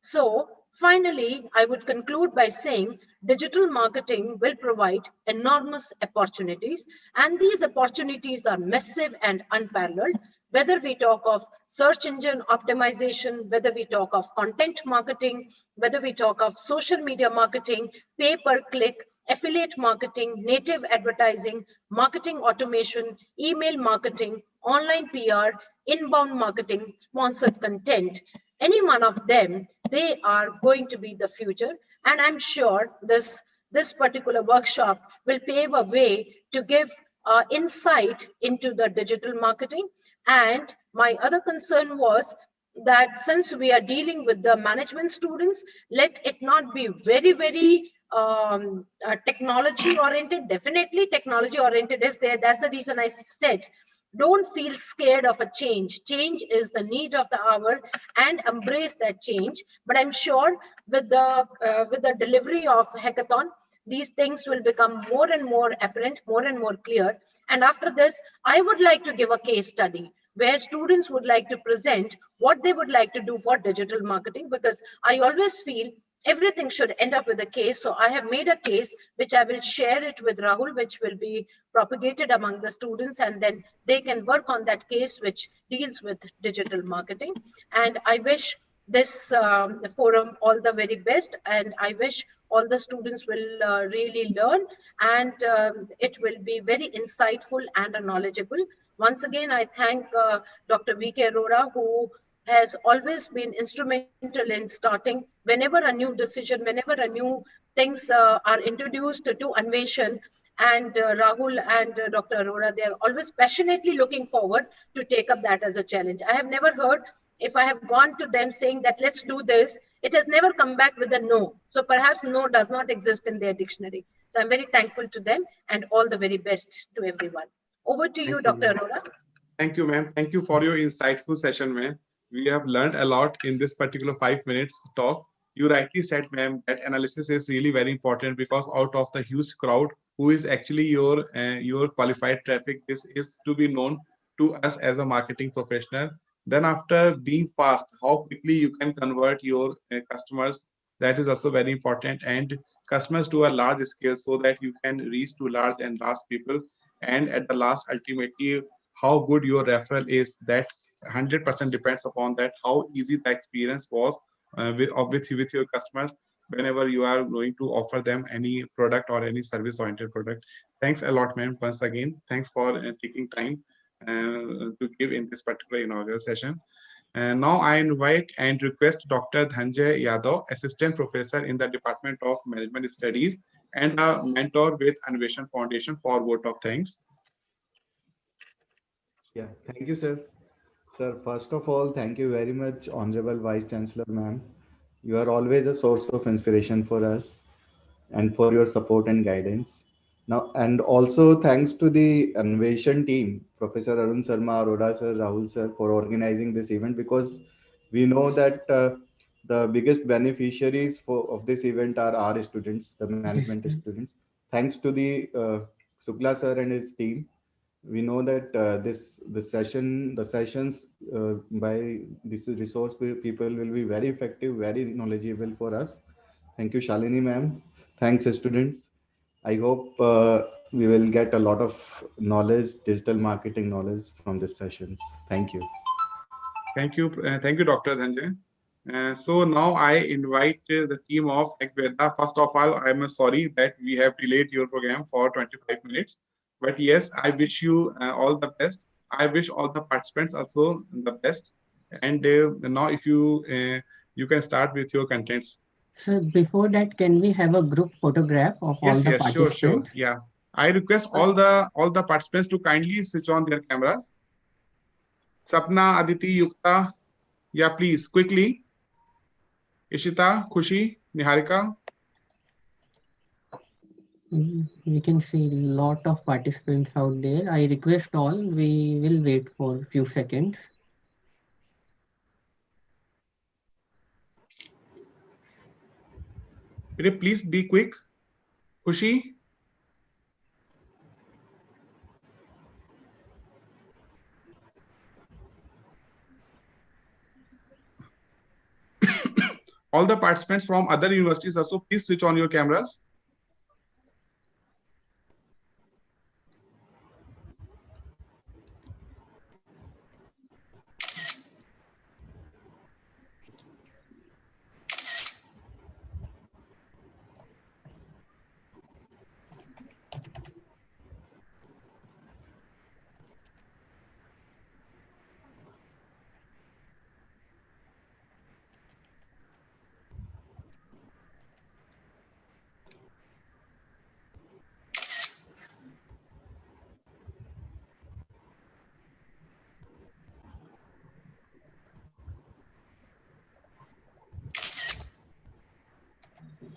So finally, I would conclude by saying digital marketing will provide enormous opportunities, and these opportunities are massive and unparalleled. Whether we talk of search engine optimization, whether we talk of content marketing, whether we talk of social media marketing, pay per click, affiliate marketing, native advertising, marketing automation, email marketing, online PR, inbound marketing, sponsored content, any one of them, they are going to be the future. And I'm sure this particular workshop will pave a way to give insight into the digital marketing. And my other concern was that since we are dealing with the management students, let it not be very technology oriented. Definitely technology oriented is there. That's the reason I said don't feel scared of a change. Change is the need of the hour, and embrace that change. But I'm sure with the delivery of hackathon, these things will become more and more apparent, more and more clear. And after this, I would like to give a case study where students would like to present what they would like to do for digital marketing, because I always feel everything should end up with a case. So I have made a case which I will share it with Rahul, which will be propagated among the students, and then they can work on that case which deals with digital marketing. And I wish this forum all the very best, and I wish all the students will really learn, and it will be very insightful and knowledgeable. Once again, I thank Dr. V.K. Arora, who has always been instrumental in starting whenever a new decision, whenever a new things are introduced to Anveshan, and Rahul and Dr. Arora, they are always passionately looking forward to take up that as a challenge. I have never heard, if I have gone to them saying that let's do this, it has never come back with a no. So perhaps no does not exist in their dictionary. So I'm very thankful to them, and all the very best to everyone. Over to you, Dr. Arora. Thank you, ma'am. Thank you for your insightful session, ma'am. We have learned a lot in this particular 5 minutes talk. You rightly said, ma'am, that analysis is really very important, because out of the huge crowd who is actually your qualified traffic, this is to be known to us as a marketing professional. Then after being fast, how quickly you can convert your customers, that is also very important. And customers to a large scale, so that you can reach to large and large people. And at the last, ultimately, how good your referral is, that 100% depends upon that, how easy the experience was with your customers whenever you are going to offer them any product or any service oriented product. Thanks a lot, ma'am. Once again, thanks for taking time to give in this particular inaugural session. And now I invite and request Dr. Dhanjay Yadav, Assistant Professor in the Department of Management Studies and a mentor with Anveshan Foundation, for a vote of thanks. Yeah, thank you, sir. Sir, first of all, thank you very much, Honorable Vice Chancellor, ma'am. You are always a source of inspiration for us and for your support and guidance. Now, and also thanks to the Anveshan team, Professor Arun Sharma, Arora sir, Rahul sir, for organizing this event, because we know that the biggest beneficiaries of this event are our students, the management students. Thanks to the Sukla sir and his team, we know that the sessions by this resource people will be very effective, very knowledgeable for us. Thank you, Shalini ma'am. Thanks, students. I hope we will get a lot of knowledge, digital marketing knowledge from these sessions. Thank you. Thank you, Dr. Dhanjay. So now I invite the team of Akveda. First of all, I'm sorry that we have delayed your program for 25 minutes. But yes, I wish you all the best. I wish all the participants also the best. And now if you can start with your contents. So before that, can we have a group photograph of all Yes, the yes, sure, participants? sure. Yeah. I request all the participants to kindly switch on their cameras. Sapna, Aditi, Yukta, yeah, please quickly. Ishita, Khushi, Niharika. We can see a lot of participants out there. I request all, we will wait for a few seconds. Will you please be quick? Khushi? All the participants from other universities also, please switch on your cameras.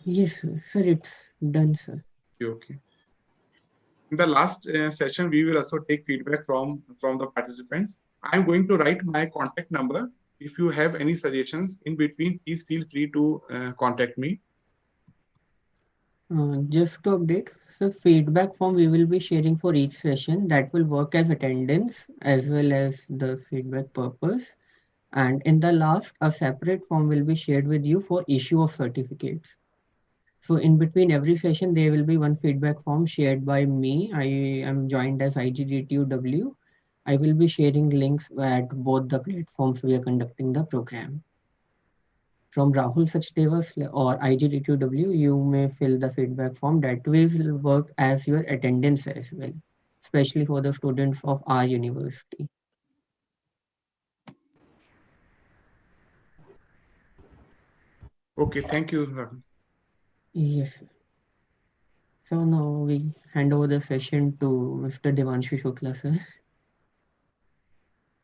Yes, sir, it's done, sir. Okay. In the last session, we will also take feedback from the participants. I'm going to write my contact number. If you have any suggestions in between, please feel free to contact me. Just to update, so feedback form we will be sharing for each session that will work as attendance as well as the feedback purpose. And in the last, a separate form will be shared with you for issue of certificates. So in between every session, there will be one feedback form shared by me. I am joined as IGDTUW. I will be sharing links at both the platforms we are conducting the program. From Rahul Sachdeva or IGDTUW, you may fill the feedback form that will work as your attendance as well, especially for the students of our university. Okay, thank you, Rahul. Yes. So now we hand over the session to Mr. Devanshu Shukla, sir.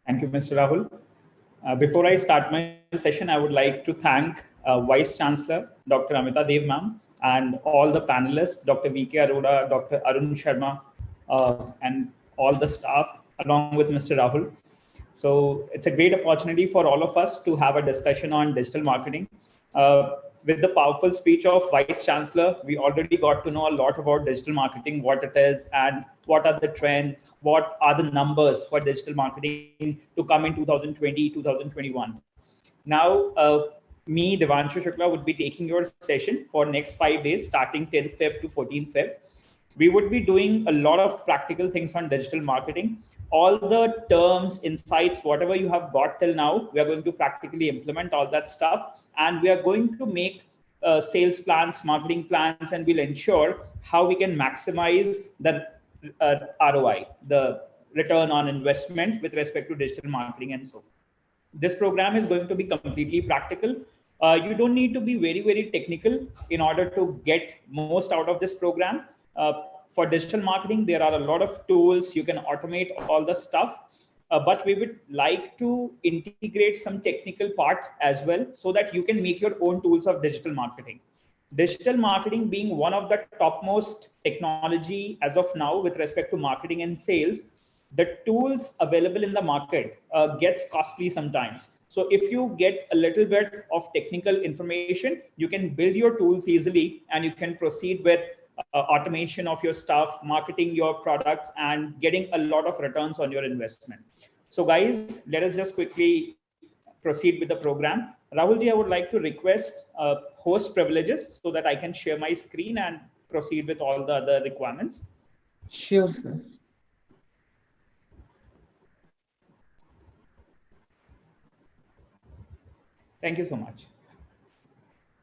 Thank you, Mr. Rahul. Before I start my session, I would like to thank Vice Chancellor, Dr. Amita Dev ma'am, and all the panelists, Dr. V.K. Arora, Dr. Arun Sharma, and all the staff, along with Mr. Rahul. So it's a great opportunity for all of us to have a discussion on digital marketing. With the powerful speech of Vice Chancellor, we already got to know a lot about digital marketing, what it is, and what are the trends, what are the numbers for digital marketing to come in 2020, 2021. Now, me, Devanshu Shukla, would be taking your session for next 5 days, starting 10th Feb to 14th Feb. We would be doing a lot of practical things on digital marketing. All the terms, insights, whatever you have got till now, we are going to practically implement all that stuff. And we are going to make sales plans, marketing plans, and we'll ensure how we can maximize the ROI, the return on investment with respect to digital marketing and so. This program is going to be completely practical. You don't need to be very, very technical in order to get most out of this program. For digital marketing, there are a lot of tools. You can automate all the stuff, but we would like to integrate some technical part as well so that you can make your own tools of digital marketing. Digital marketing being one of the topmost technology as of now with respect to marketing and sales, the tools available in the market gets costly sometimes. So if you get a little bit of technical information, you can build your tools easily and you can proceed with automation of your stuff, marketing your products, and getting a lot of returns on your investment. So guys, let us just quickly proceed with the program. Rahulji, I would like to request host privileges so that I can share my screen and proceed with all the other requirements. Sure, sir. Thank you so much.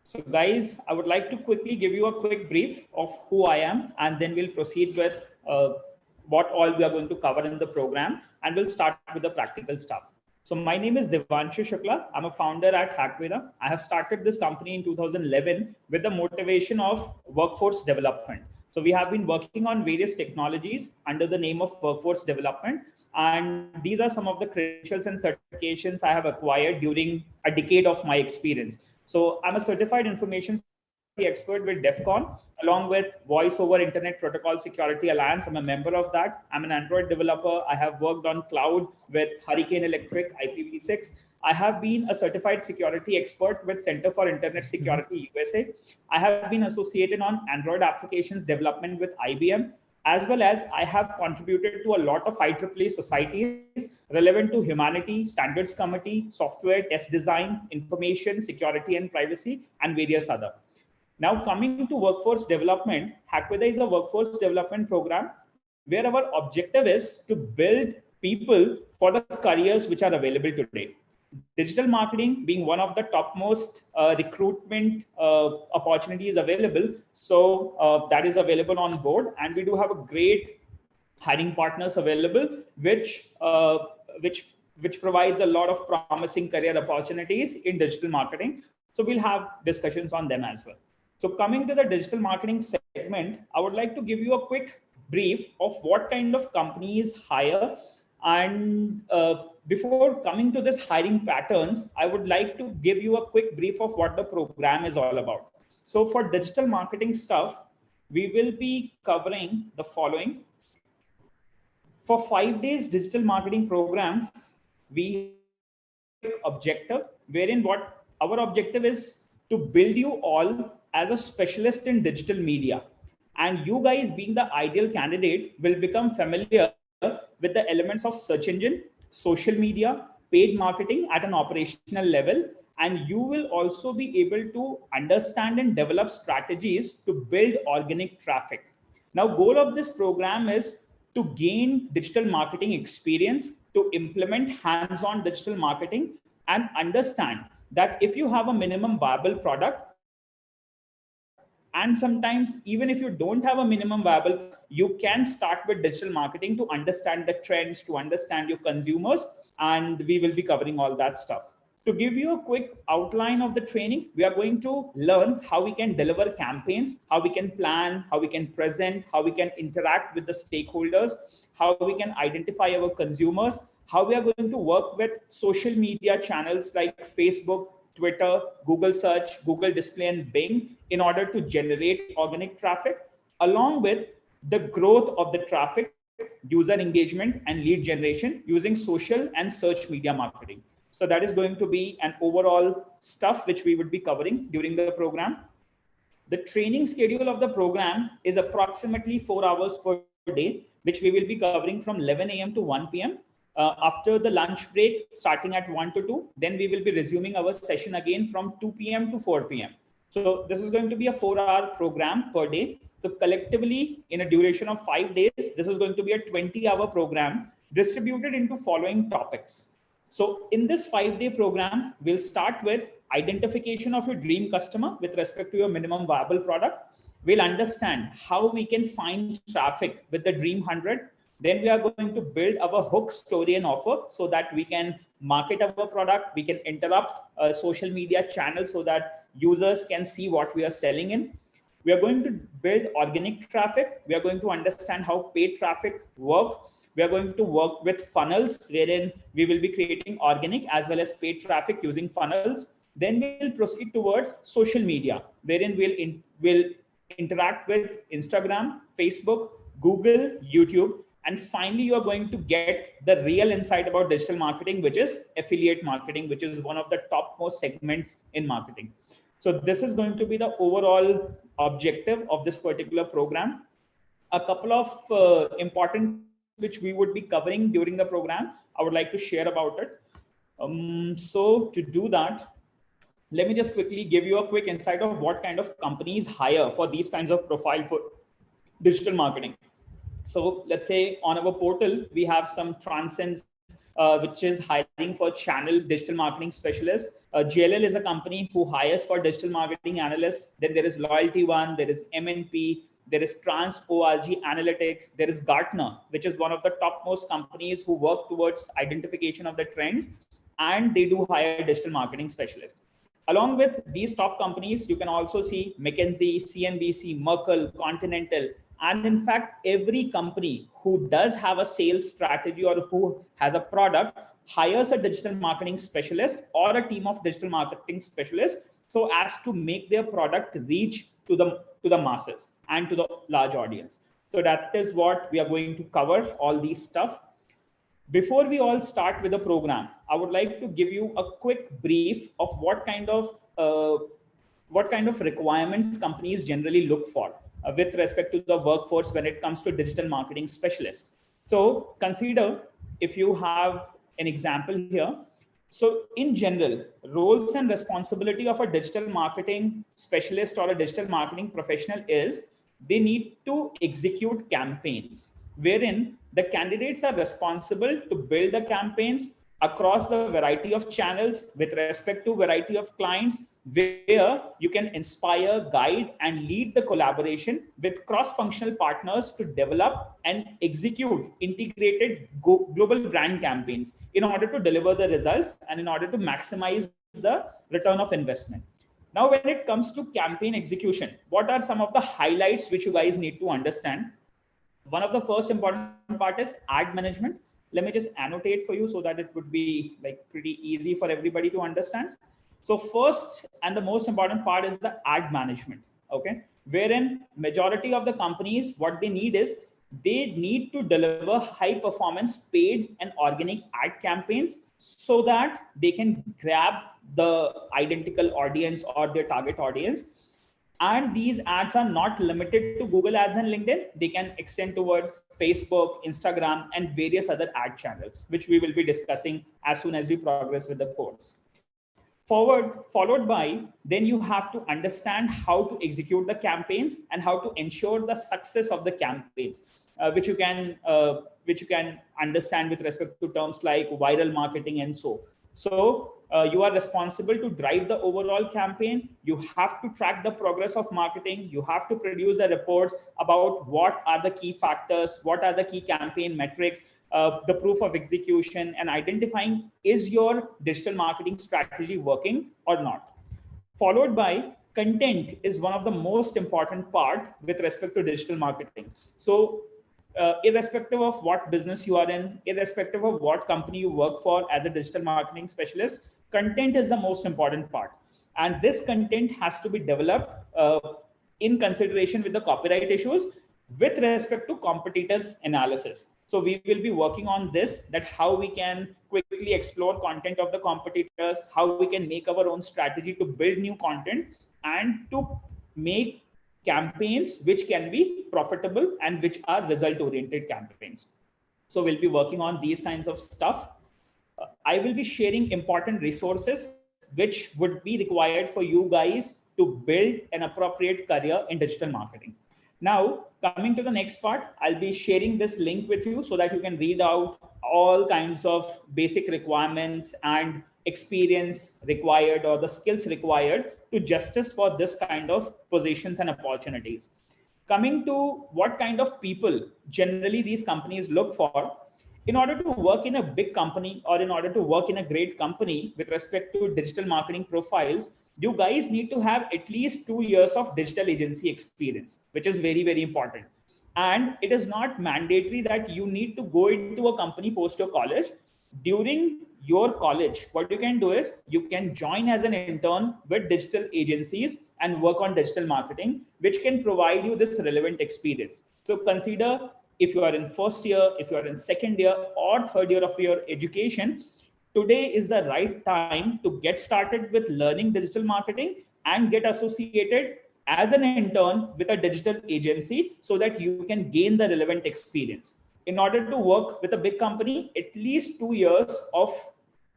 So guys, I would like to quickly give you a quick brief of who I am, and then we'll proceed with what all we are going to cover in the program, and we'll start with the practical stuff. So my name is Devanshu Shukla. I'm a founder at Hackveda. I have started this company in 2011 with the motivation of workforce development. So we have been working on various technologies under the name of workforce development. And these are some of the credentials and certifications I have acquired during a decade of my experience. So I'm a certified information security expert with DEF CON, along with Voice over Internet Protocol Security Alliance. I'm a member of that. I'm an Android developer. I have worked on cloud with Hurricane Electric, IPv6. I have been a certified security expert with Center for Internet Security USA. I have been associated on Android applications development with IBM, as well as I have contributed to a lot of IEEE societies relevant to humanity, standards committee, software, test design, information, security and privacy, and various other. Now coming to workforce development, Hackweda is a workforce development program where our objective is to build people for the careers which are available today. Digital marketing being one of the topmost recruitment opportunities available. So that is available on board, and we do have a great hiring partners available, which provides a lot of promising career opportunities in digital marketing. So we'll have discussions on them as well. So coming to the digital marketing segment, I would like to give you a quick brief of what kind of companies hire. And before coming to this hiring patterns, I would like to give you a quick brief of what the program is all about. So for digital marketing stuff, we will be covering the following. For 5 days digital marketing program, we have a quick objective wherein what our objective is to build you all as a specialist in digital media. And you guys being the ideal candidate will become familiar with the elements of search engine, social media, paid marketing at an operational level. And you will also be able to understand and develop strategies to build organic traffic. Now, goal of this program is to gain digital marketing experience, to implement hands-on digital marketing, and understand that if you have a minimum viable product, and sometimes even if you don't have a minimum viable product, you can start with digital marketing to understand the trends, to understand your consumers, and we will be covering all that stuff. To give you a quick outline of the training, we are going to learn how we can deliver campaigns, how we can plan, how we can present, how we can interact with the stakeholders, how we can identify our consumers, how we are going to work with social media channels like Facebook, Twitter, Google Search, Google Display, and Bing in order to generate organic traffic, along with the growth of the traffic, user engagement, and lead generation using social and search media marketing. So that is going to be an overall stuff which we would be covering during the program. The training schedule of the program is approximately 4 hours per day, which we will be covering from 11 a.m. to 1 p.m. After the lunch break, starting at 1 to 2, then we will be resuming our session again from 2 p.m. to 4 p.m. So this is going to be a 4-hour program per day. So collectively, in a duration of 5 days, this is going to be a 20-hour program distributed into following topics. So in this 5-day program, we'll start with identification of your dream customer with respect to your minimum viable product. We'll understand how we can find traffic with the Dream 100. Then we are going to build our hook, story, and offer so that we can market our product. We can interrupt social media channels so that users can see what we are selling in. We are going to build organic traffic. We are going to understand how paid traffic work. We are going to work with funnels, wherein we will be creating organic as well as paid traffic using funnels. Then we'll proceed towards social media, wherein we'll interact with Instagram, Facebook, Google, YouTube. And finally, you are going to get the real insight about digital marketing, which is affiliate marketing, which is one of the topmost segment in marketing. So this is going to be the overall objective of this particular program. A couple of important things which we would be covering during the program, I would like to share about it. So to do that, let me just quickly give you a quick insight of what kind of companies hire for these kinds of profile for digital marketing. So let's say on our portal, we have some Transcends, which is hiring for channel digital marketing specialist. JLL is a company who hires for digital marketing analyst. Then there is Loyalty One, there is MNP, there is Trans ORG Analytics, there is Gartner, which is one of the topmost companies who work towards identification of the trends, and they do hire digital marketing specialists. Along with these top companies, you can also see McKinsey, CNBC, Merkle, Continental, and in fact, every company who does have a sales strategy or who has a product hires a digital marketing specialist or a team of digital marketing specialists so as to make their product reach to the masses and to the large audience. So that is what we are going to cover, all these stuff. Before we all start with the program, I would like to give you a quick brief of what kind of requirements companies generally look for with respect to the workforce when it comes to digital marketing specialists. So consider, if you have an example here. So in general, roles and responsibility of a digital marketing specialist or a digital marketing professional is they need to execute campaigns wherein the candidates are responsible to build the campaigns across the variety of channels with respect to variety of clients, where you can inspire, guide, and lead the collaboration with cross-functional partners to develop and execute integrated global brand campaigns in order to deliver the results and in order to maximize the return of investment. Now, when it comes to campaign execution, what are some of the highlights which you guys need to understand? One of the first important part is ad management. Let me just annotate for you so that it would be like pretty easy for everybody to understand. So first and the most important part is the ad management, okay? Wherein majority of the companies, what they need is they need to deliver high performance paid and organic ad campaigns so that they can grab the identical audience or their target audience. And these ads are not limited to Google Ads and LinkedIn. They can extend towards Facebook, Instagram, and various other ad channels, which we will be discussing as soon as we progress with the course. Followed by, then you have to understand how to execute the campaigns and how to ensure the success of the campaigns, which you can understand with respect to terms like viral marketing and so. So you are responsible to drive the overall campaign. You have to track the progress of marketing. You have to produce the reports about what are the key factors, what are the key campaign metrics, the proof of execution, and identifying is your digital marketing strategy working or not. Followed by content is one of the most important part with respect to digital marketing. So irrespective of what business you are in, irrespective of what company you work for as a digital marketing specialist, content is the most important part. And this content has to be developed in consideration with the copyright issues with respect to competitors analysis. So we will be working on this, that how we can quickly explore content of the competitors, how we can make our own strategy to build new content and to make campaigns which can be profitable and which are result oriented campaigns. So we'll be working on these kinds of stuff. I will be sharing important resources which would be required for you guys to build an appropriate career in digital marketing. Now, coming to the next part, I'll be sharing this link with you so that you can read out all kinds of basic requirements and experience required or the skills required to justice for this kind of positions and opportunities. Coming to what kind of people generally these companies look for, in order to work in a big company or in order to work in a great company with respect to digital marketing profiles, you guys need to have at least 2 years of digital agency experience, which is very, very important. And it is not mandatory that you need to go into a company post your college. During your college, what you can do is you can join as an intern with digital agencies and work on digital marketing, which can provide you this relevant experience. So consider, if you are in first year, if you are in second year or third year of your education, today is the right time to get started with learning digital marketing and get associated as an intern with a digital agency so that you can gain the relevant experience. In order to work with a big company, at least 2 years of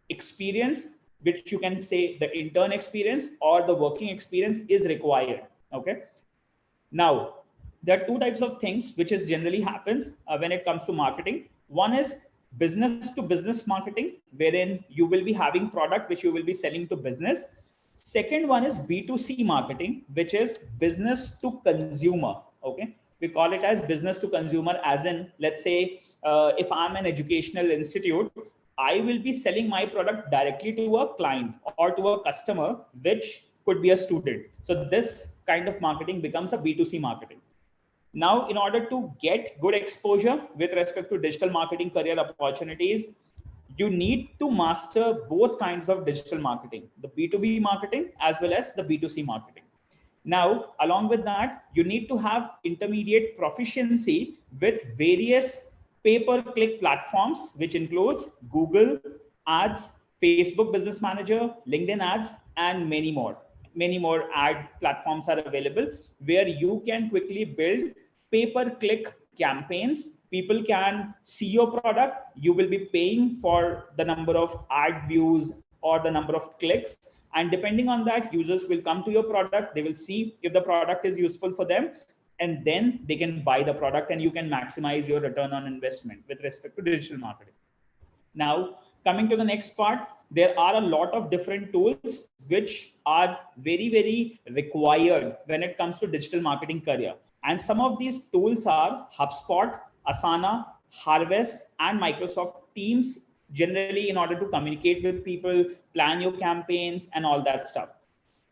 experience, which you can say the intern experience or the working experience, is required. Okay. Now, there are two types of things which is generally happens when it comes to marketing. One is business to business marketing, wherein you will be having product which you will be selling to business. Second one is B2C marketing, which is business to consumer. Okay. We call it as business to consumer, as in, let's say, if I'm an educational institute, I will be selling my product directly to a client or to a customer, which could be a student. So this kind of marketing becomes a B2C marketing. Now, in order to get good exposure with respect to digital marketing career opportunities, you need to master both kinds of digital marketing, the B2B marketing as well as the B2C marketing. Now, along with that, you need to have intermediate proficiency with various pay-per-click platforms, which includes Google Ads, Facebook Business Manager, LinkedIn Ads, and many more. Many more ad platforms are available where you can quickly build pay-per-click campaigns. People can see your product. You will be paying for the number of ad views or the number of clicks. And depending on that, users will come to your product. They will see if the product is useful for them, and then they can buy the product, and you can maximize your return on investment with respect to digital marketing. Now, coming to the next part, there are a lot of different tools which are very, very required when it comes to digital marketing career. And some of these tools are HubSpot, Asana, Harvest, and Microsoft Teams, generally in order to communicate with people, plan your campaigns, and all that stuff.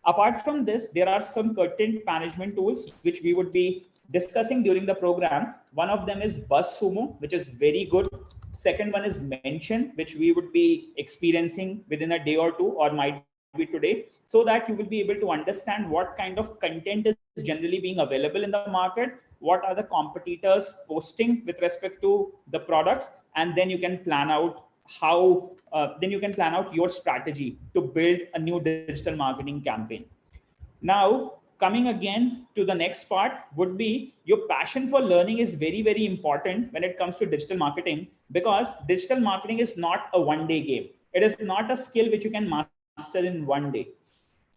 Apart from this, there are some content management tools which we would be discussing during the program. One of them is BuzzSumo, which is very good. Second one is Mention, which we would be experiencing within a day or two, or might be today, so that you will be able to understand what kind of content is generally being available in the market, what are the competitors posting with respect to the products, and then you can plan out your strategy to build a new digital marketing campaign. Now, coming again to the next part would be your passion for learning is very, very important when it comes to digital marketing, because digital marketing is not a one-day game. It is not a skill which you can master in one day.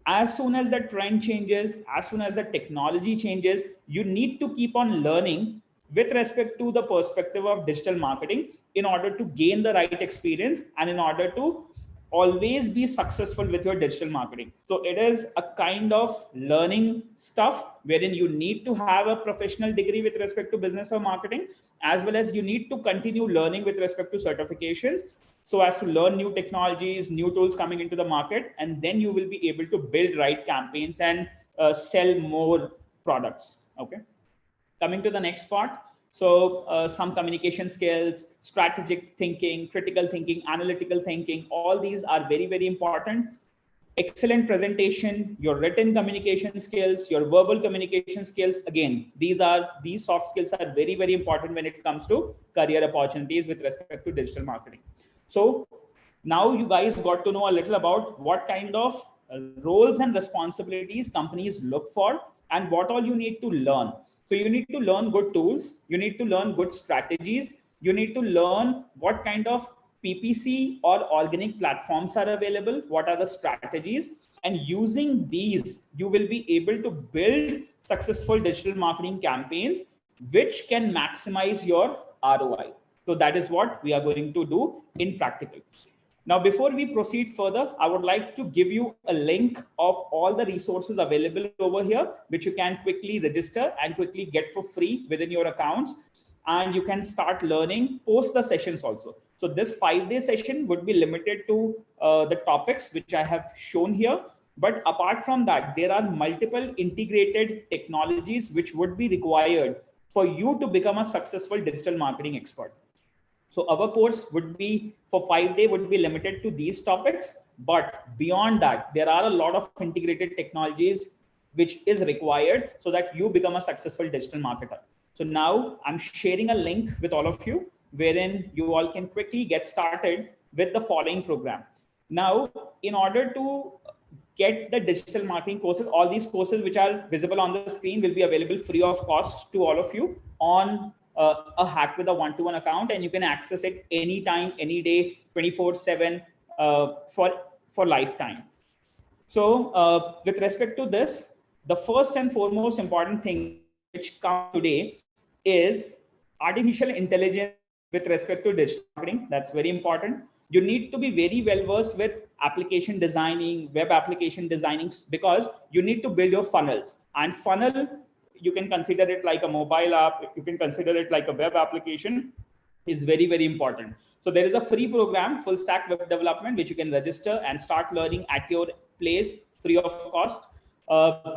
As soon as the trend changes, as soon as the technology changes, you need to keep on learning with respect to the perspective of digital marketing in order to gain the right experience and in order to always be successful with your digital marketing. So it is a kind of learning stuff wherein you need to have a professional degree with respect to business or marketing, as well as you need to continue learning with respect to certifications, so as to learn new technologies, new tools coming into the market, and then you will be able to build right campaigns and sell more products. Okay. Coming to the next part. So some communication skills, strategic thinking, critical thinking, analytical thinking, all these are very, very important. Excellent presentation, your written communication skills, your verbal communication skills. Again, these soft skills are very, very important when it comes to career opportunities with respect to digital marketing. So now you guys got to know a little about what kind of roles and responsibilities companies look for and what all you need to learn. So you need to learn good tools, you need to learn good strategies, you need to learn what kind of PPC or organic platforms are available, what are the strategies, and using these, you will be able to build successful digital marketing campaigns which can maximize your ROI. So that is what we are going to do in practical. Now, before we proceed further, I would like to give you a link of all the resources available over here, which you can quickly register and quickly get for free within your accounts. And you can start learning post the sessions also. So this 5-day session would be limited to the topics which I have shown here. But apart from that, there are multiple integrated technologies which would be required for you to become a successful digital marketing expert. So our course would be for 5 days would be limited to these topics. But beyond that, there are a lot of integrated technologies which is required so that you become a successful digital marketer. So now I'm sharing a link with all of you wherein you all can quickly get started with the following program. Now, in order to get the digital marketing courses, all these courses which are visible on the screen will be available free of cost to all of you on a Hack with a one-to-one account, and you can access it anytime, any day, 24/7 for lifetime. So with respect to this, the first and foremost important thing which comes today is artificial intelligence with respect to digital marketing. That's very important. You need to be very well versed with application designing, web application designing, because you need to build your funnels. And funnel, you can consider it like a mobile app, you can consider it like a web application. is very, very important. So there is a free program, full stack web development, which you can register and start learning at your place free of cost,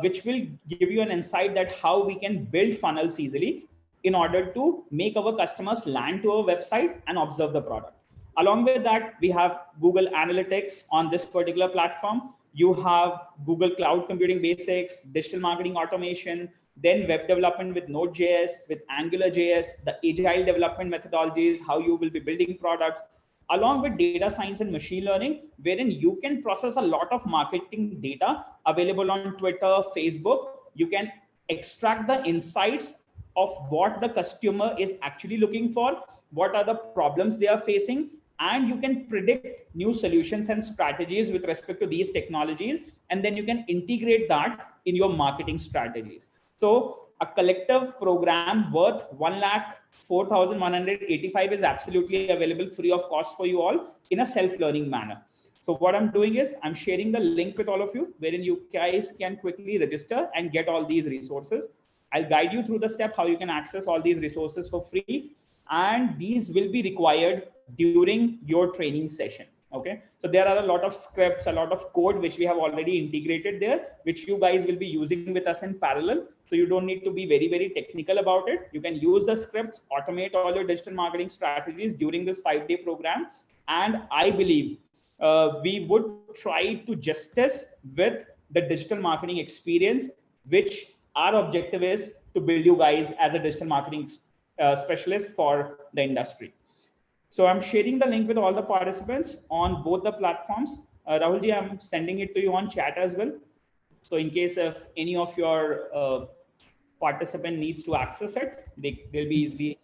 which will give you an insight that how we can build funnels easily in order to make our customers land to our website and observe the product. Along with that, we have Google Analytics on this particular platform. You have Google Cloud Computing Basics, digital marketing automation, then web development with Node.js, with AngularJS, the agile development methodologies, how you will be building products, along with data science and machine learning, wherein you can process a lot of marketing data available on Twitter, Facebook. You can extract the insights of what the customer is actually looking for, what are the problems they are facing, and you can predict new solutions and strategies with respect to these technologies, and then you can integrate that in your marketing strategies. So a collective program worth 1,04,185 is absolutely available free of cost for you all in a self-learning manner. So what I'm doing is I'm sharing the link with all of you, wherein you guys can quickly register and get all these resources. I'll guide you through the step how you can access all these resources for free, and these will be required during your training session. Okay, so there are a lot of scripts, a lot of code which we have already integrated there, which you guys will be using with us in parallel. So you don't need to be very, very technical about it. You can use the scripts, automate all your digital marketing strategies during this 5-day program. And I believe we would try to justice with the digital marketing experience, which our objective is to build you guys as a digital marketing specialist for the industry. So I'm sharing the link with all the participants on both the platforms. Rahulji, I'm sending it to you on chat as well. So in case if any of your participant needs to access it, they'll be easily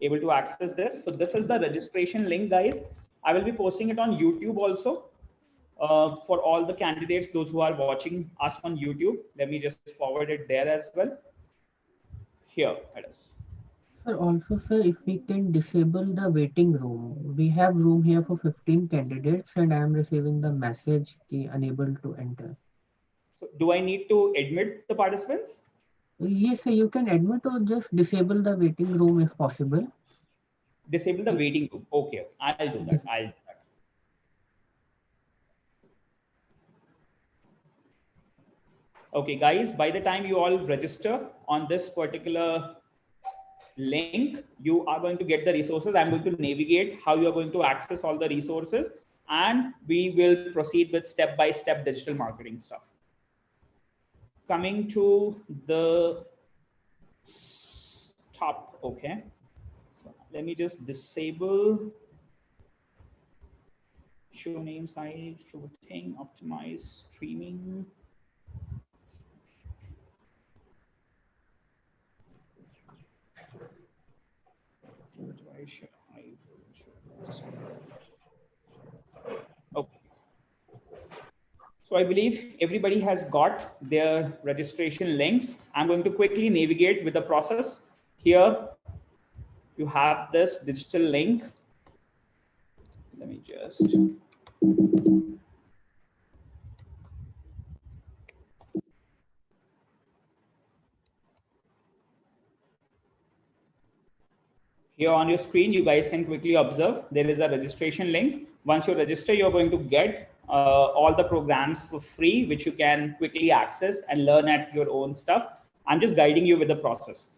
able to access this. So this is the registration link, guys. I will be posting it on YouTube also for all the candidates, those who are watching us on YouTube. Let me just forward it there as well. Here it is. Sir, also, sir, if we can disable the waiting room, we have room here for 15 candidates, and I am receiving the message unable to enter. So do I need to admit the participants? Yes, sir, you can admit or just disable the waiting room if possible. Disable the waiting room. Okay, I'll do that. I'll do that. Okay, guys, by the time you all register on this particular link, you are going to get the resources. I'm going to navigate how you are going to access all the resources, and we will proceed with step-by-step digital marketing stuff. Coming to the top, okay. So let me just disable show name size, floating, optimize streaming. Okay. So I believe everybody has got their registration links. I'm going to quickly navigate with the process. Here you have this digital link. Let me just here on your screen, you guys can quickly observe there is a registration link. Once you register, you're going to get all the programs for free, which you can quickly access and learn at your own stuff. I'm just guiding you with the process.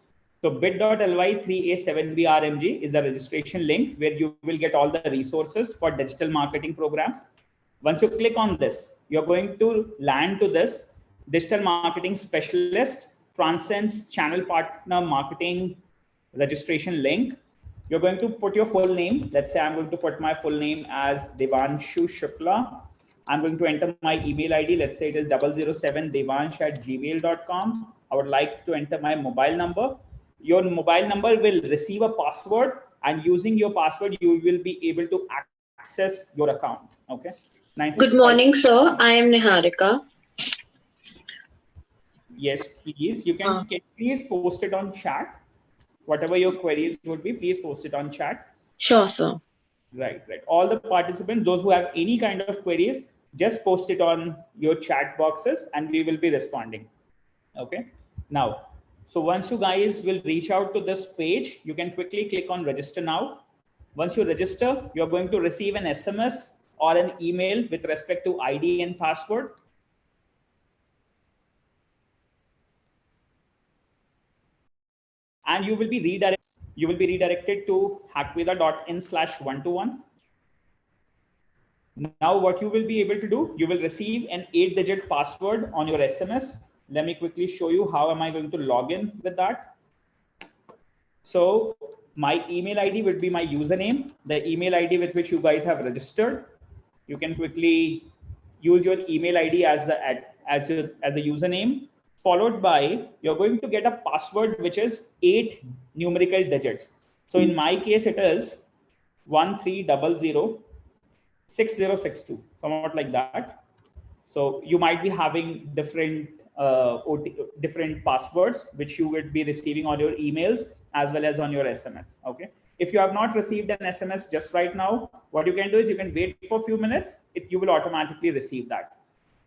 So bit.ly3a7brmg is the registration link where you will get all the resources for digital marketing program. Once you click on this, you're going to land to this digital marketing specialist transcends channel partner marketing registration link. You're going to put your full name. Let's say I'm going to put my full name as Devanshu Shukla. I'm going to enter my email ID. Let's say it is 007devansh@gmail.com. I would like to enter my mobile number. Your mobile number will receive a password, and using your password, you will be able to access your account. Okay. Good morning, sir. I am Niharika. Yes, please. You can please post it on chat. Whatever your queries would be, please post it on chat. Sure, sir. Right. All the participants, those who have any kind of queries, just post it on your chat boxes and we will be responding. Okay. Now, So once you guys will reach out to this page, you can quickly click on register now. Once you register, you're going to receive an SMS or an email with respect to ID and password. And you will be redirected to hackveda.in/121. Now what you will be able to do, you will receive an 8-digit password on your SMS. Let me quickly show you how am I going to log in with that. So my email ID would be my username, the email ID with which you guys have registered. You can quickly use your email ID as the username, followed by you're going to get a password which is 8 numerical digits. So in my case, it is 13006062, somewhat like that. So you might be having different different passwords which you would be receiving on your emails as well as on your SMS. Okay. If you have not received an SMS just right now, what you can do is you can wait for a few minutes. You will automatically receive that.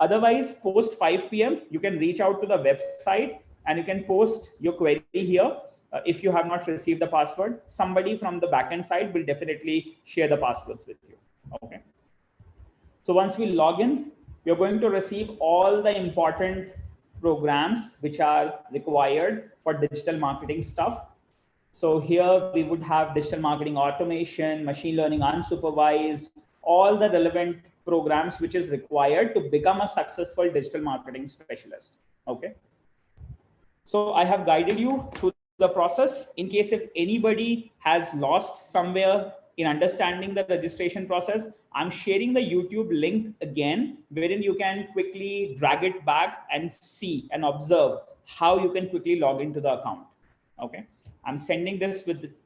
Otherwise, post 5 p.m., you can reach out to the website and you can post your query here. If you have not received the password, somebody from the backend side will definitely share the passwords with you. Okay. So once we log in, you're going to receive all the important programs which are required for digital marketing stuff. So here we would have digital marketing automation, machine learning unsupervised, all the relevant programs which is required to become a successful digital marketing specialist. Okay. So I have guided you through the process. In case if anybody has lost somewhere in understanding the registration process, I'm sharing the YouTube link again, wherein you can quickly drag it back and see and observe how you can quickly log into the account. Okay. I'm sending this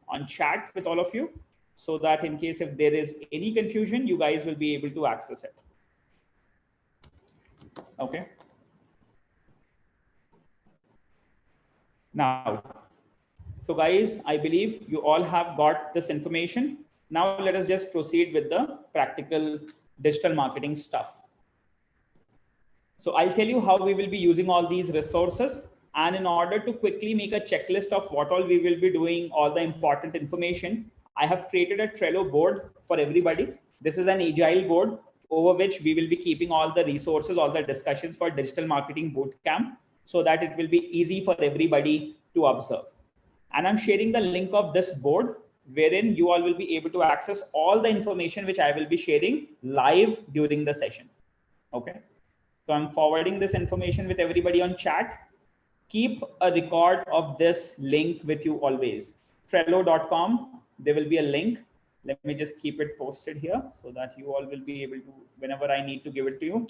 on chat with all of you so that in case if there is any confusion, you guys will be able to access it. Okay. Now, so guys, I believe you all have got this information. Now let us just proceed with the practical digital marketing stuff. So I'll tell you how we will be using all these resources. And in order to quickly make a checklist of what all we will be doing, all the important information, I have created a Trello board for everybody. This is an agile board over which we will be keeping all the resources, all the discussions for digital marketing bootcamp, so that it will be easy for everybody to observe. And I'm sharing the link of this board wherein you all will be able to access all the information which I will be sharing live during the session. Okay. So I'm forwarding this information with everybody on chat. Keep a record of this link with you always. Trello.com, there will be a link. Let me just keep it posted here so that you all will be able to, whenever I need to give it to you,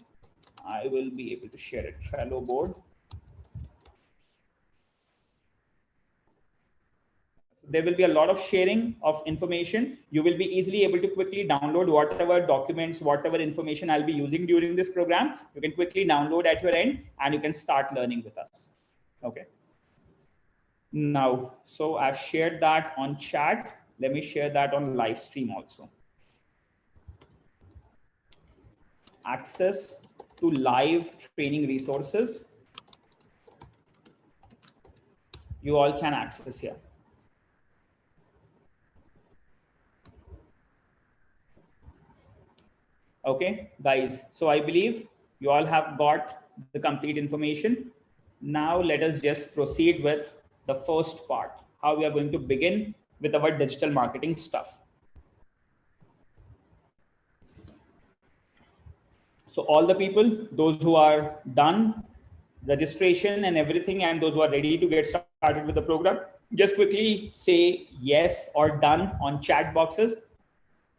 I will be able to share it. Trello board. So there will be a lot of sharing of information. You will be easily able to quickly download whatever documents, whatever information I'll be using during this program. You can quickly download at your end and you can start learning with us. Okay. Now, so I've shared that on chat. Let me share that on live stream also. Access to live training resources. You all can access here. Okay, guys. So I believe you all have got the complete information. Now let us just proceed with the first part, how we are going to begin with our digital marketing stuff. So all the people, those who are done registration and everything, and those who are ready to get started with the program, just quickly say yes or done on chat boxes,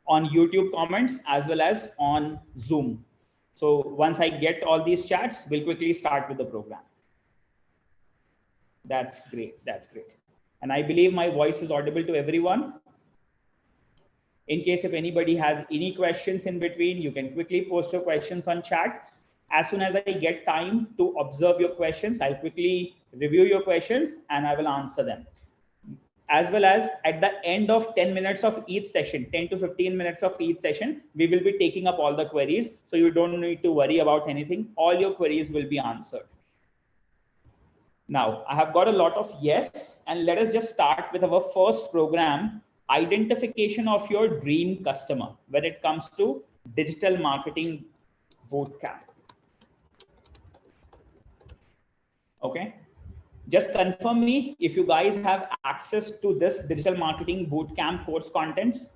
on YouTube comments, as well as on Zoom. So once I get all these chats, we'll quickly start with the program. That's great. That's great. And I believe my voice is audible to everyone. In case if anybody has any questions in between, you can quickly post your questions on chat. As soon as I get time to observe your questions, I'll quickly review your questions and I will answer them. As well as at the end of 10 minutes of each session, 10 to 15 minutes of each session, we will be taking up all the queries. So you don't need to worry about anything. All your queries will be answered. Now, I have got a lot of yes, and let us just start with our first program, identification of your dream customer when it comes to digital marketing bootcamp. Okay. Just confirm me if you guys have access to this digital marketing bootcamp course contents.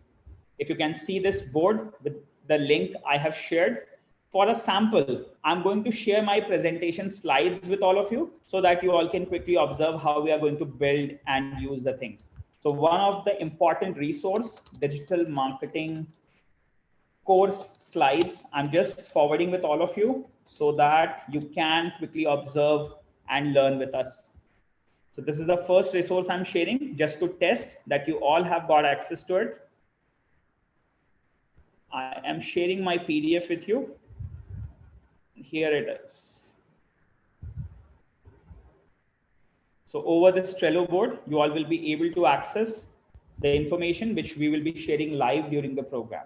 If you can see this board with the link I have shared. For a sample, I'm going to share my presentation slides with all of you so that you all can quickly observe how we are going to build and use the things. So one of the important resource, digital marketing course slides, I'm just forwarding with all of you so that you can quickly observe and learn with us. So this is the first resource I'm sharing just to test that you all have got access to it. I am sharing my PDF with you. Here it is. So over this Trello board, you all will be able to access the information which we will be sharing live during the program.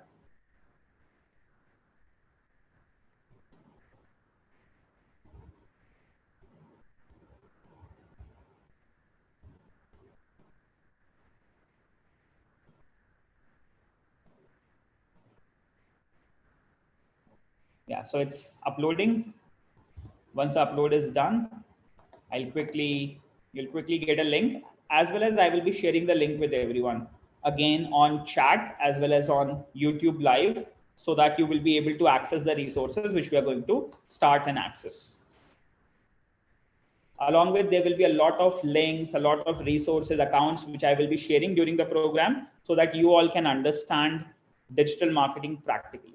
Yeah, so it's uploading. Once the upload is done, you'll quickly get a link, as well as I will be sharing the link with everyone again on chat as well as on YouTube live, so that you will be able to access the resources which we are going to start and access. Along with, there will be a lot of links, a lot of resources, accounts, which I will be sharing during the program so that you all can understand digital marketing practically.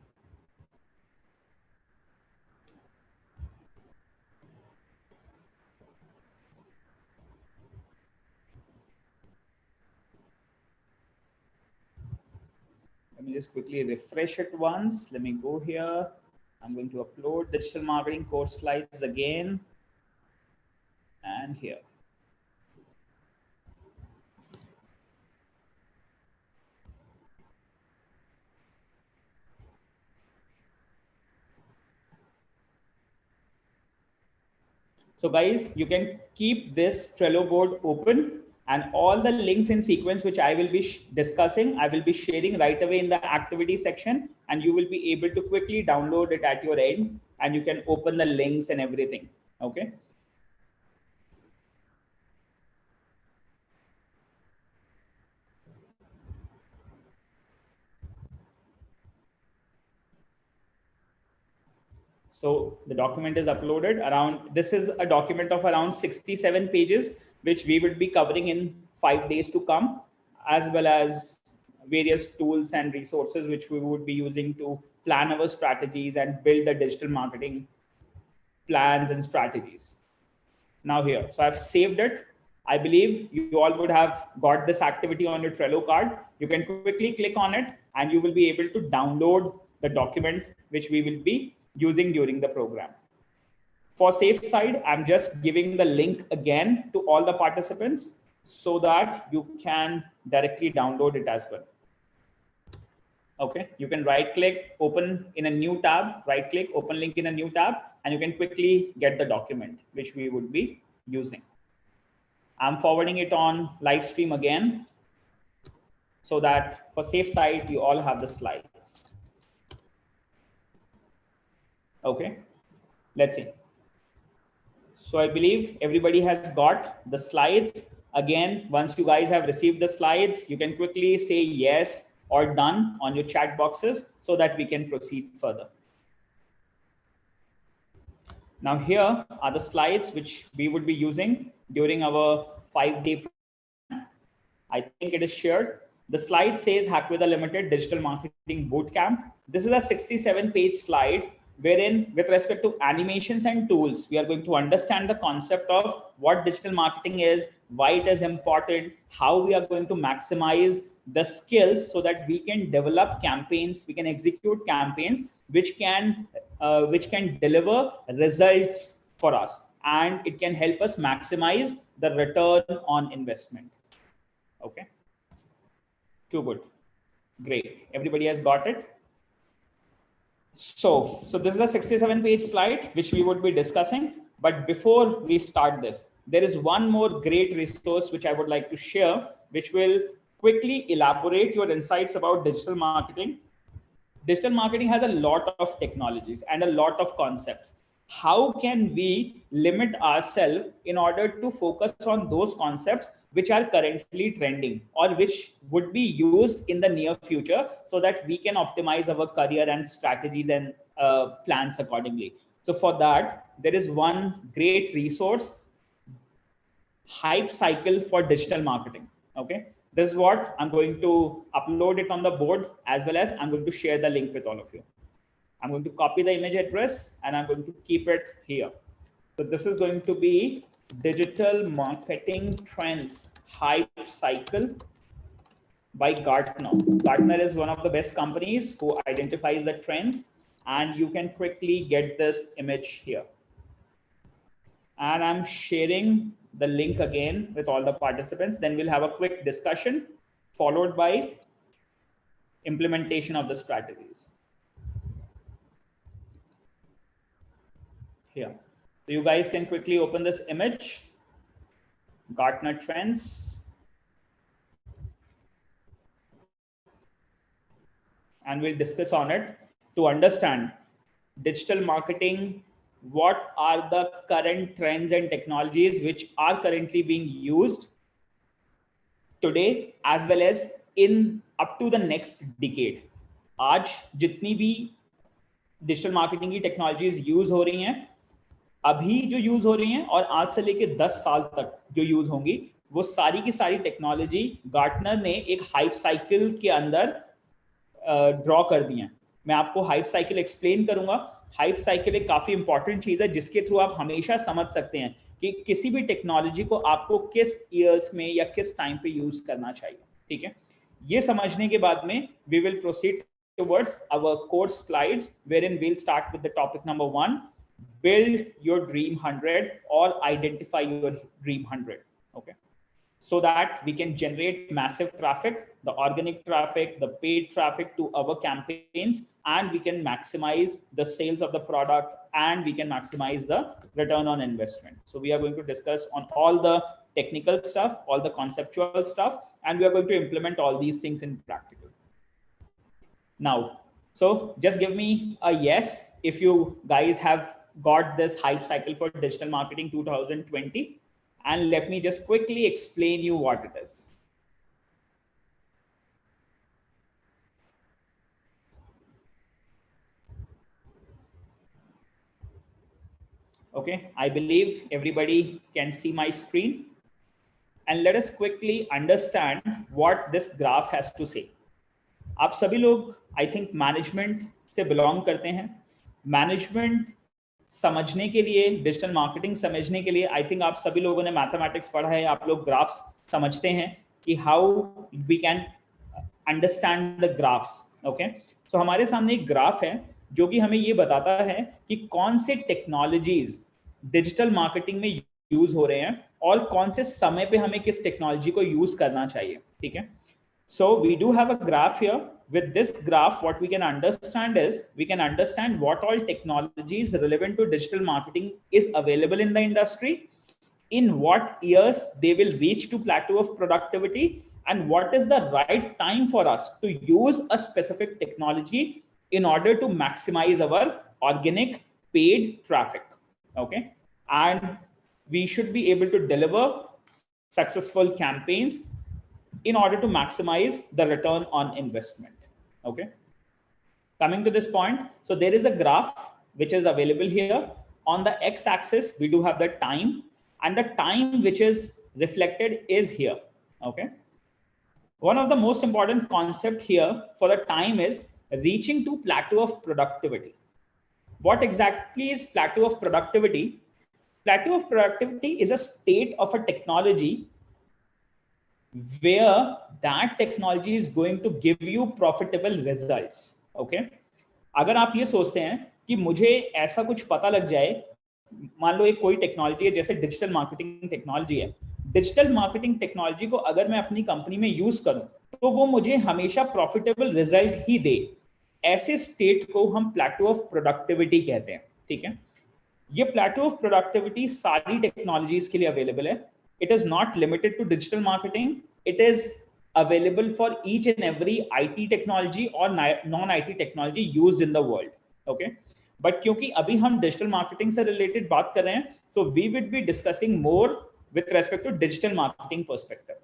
Let me just quickly refresh it once. Let me go here. I'm going to upload digital marketing course slides again. And here. So guys, you can keep this Trello board open, and all the links in sequence which I will be discussing, I will be sharing right away in the activity section, and you will be able to quickly download it at your end, and you can open the links and everything. Okay. So the document is uploaded around, this is a document of around 67 pages, which we would be covering in 5 days to come, as well as various tools and resources which we would be using to plan our strategies and build the digital marketing plans and strategies. Now here, so I've saved it. I believe you all would have got this activity on your Trello card. You can quickly click on it and you will be able to download the document which we will be using during the program. For safe side, I'm just giving the link again to all the participants so that you can directly download it as well. Okay, you can right click, open in a new tab, right click, open link in a new tab, and you can quickly get the document which we would be using. I'm forwarding it on live stream again so that for safe side, you all have the slides. Okay, let's see. So I believe everybody has got the slides. Again, once you guys have received the slides, you can quickly say yes or done on your chat boxes so that we can proceed further. Now here are the slides which we would be using during our 5-day program. I think it is shared. The slide says Hackwitha Limited Digital Marketing Bootcamp. This is a 67-page slide wherein, with respect to animations and tools, we are going to understand the concept of what digital marketing is, why it is important, how we are going to maximize the skills so that we can develop campaigns, we can execute campaigns which can deliver results for us, and it can help us maximize the return on investment. Okay, too good, great, everybody has got it. So this is a 67-page slide which we would be discussing. But before we start this, there is one more great resource which I would like to share, which will quickly elaborate your insights about digital marketing. Digital marketing has a lot of technologies and a lot of concepts. How can we limit ourselves in order to focus on those concepts which are currently trending or which would be used in the near future, so that we can optimize our career and strategies and plans accordingly? So for that, there is one great resource, hype cycle for digital marketing. Okay, this is what I'm going to upload it on the board, as well as I'm going to share the link with all of you. I'm going to copy the image address and I'm going to keep it here. So this is going to be digital marketing trends hype cycle by Gartner. Gartner is one of the best companies who identifies the trends, and you can quickly get this image here. And I'm sharing the link again with all the participants. Then we'll have a quick discussion followed by implementation of the strategies. Here. So you guys can quickly open this image, Gartner trends. And we'll discuss on it to understand digital marketing. What are the current trends and technologies which are currently being used today, as well as in up to the next decade? आज जितनी भी digital marketing की technologies use हो रही हैं, अभी जो use हो रही हैं और आज से लेके 10 साल तक जो यूज होंगी, वो सारी की सारी टेक्नोलॉजी गार्टनर ने एक हाइप साइकिल के अंदर ड्रॉ कर दी हैं. मैं आपको हाइप साइकिल एक्सप्लेन करूंगा. हाइप साइकिल एक काफी इंपॉर्टेंट चीज है जिसके थ्रू आप हमेशा समझ सकते हैं कि किसी भी टेक्नोलॉजी को आपको किस ईयर्स में या किस टाइम पे यूज करना चाहिए. ठीक है, ये समझने के बाद में we will proceed towards our course slides, wherein we'll start with the topic number 1, build your dream 100 or identify your dream 100. Okay, so that we can generate massive traffic, the organic traffic, the paid traffic to our campaigns, and we can maximize the sales of the product, and we can maximize the return on investment. So we are going to discuss on all the technical stuff, all the conceptual stuff, and we are going to implement all these things in practical. Now, so just give me a yes if you guys have got this hype cycle for digital marketing 2020, and let me just quickly explain you what it is. Okay, I believe everybody can see my screen, and let us quickly understand what this graph has to say. आप सभी लोग I think management से belong करते हैं. Management समझने के लिए, digital marketing समझने के लिए आई थिंक आप सभी लोगों ने मैथमेटिक्स पढ़ा है. आप लोग ग्राफ्स समझते हैं कि how we can understand the graphs. Okay, so हमारे सामने एक ग्राफ है जो कि हमें ये बताता है कि कौन से टेक्नोलॉजीज डिजिटल मार्केटिंग में यूज हो रहे हैं और कौन से समय पे हमें किस टेक्नोलॉजी को यूज करना चाहिए. ठीक है, so we do have a graph here. With this graph, what we can understand is we can understand what all technologies relevant to digital marketing is available in the industry, in what years they will reach to plateau of productivity, and what is the right time for us to use a specific technology in order to maximize our organic paid traffic. Okay, and we should be able to deliver successful campaigns in order to maximize the return on investment. Okay, coming to this point, so there is a graph which is available here. On the x-axis we do have the time, and the time which is reflected is here. Okay, one of the most important concept here for the time is reaching to plateau of productivity. What exactly is plateau of productivity? Plateau of productivity is a state of a technology where that technology is going to give you profitable results. Okay, अगर आप ये सोचते हैं कि मुझे ऐसा कुछ पता लग जाए, मान लो एक कोई टेक्नोलॉजी है जैसे डिजिटल मार्केटिंग टेक्नोलॉजी है. डिजिटल मार्केटिंग टेक्नोलॉजी को अगर मैं अपनी कंपनी में यूज करूं तो वो मुझे हमेशा प्रॉफिटेबल रिजल्ट ही दे, ऐसे स्टेट को हम प्लेटो ऑफ प्रोडक्टिविटी कहते हैं. ठीक है, ये प्लेटो ऑफ प्रोडक्टिविटी सारी टेक्नोलॉजीज के लिए अवेलेबल है. It is not limited to digital marketing. It is available for each and every IT technology or non-IT technology used in the world. Okay, but क्योंकि अभी हम डिजिटल मार्केटिंग से related बात कर रहे हैं, so we would be discussing more with respect to digital marketing perspective.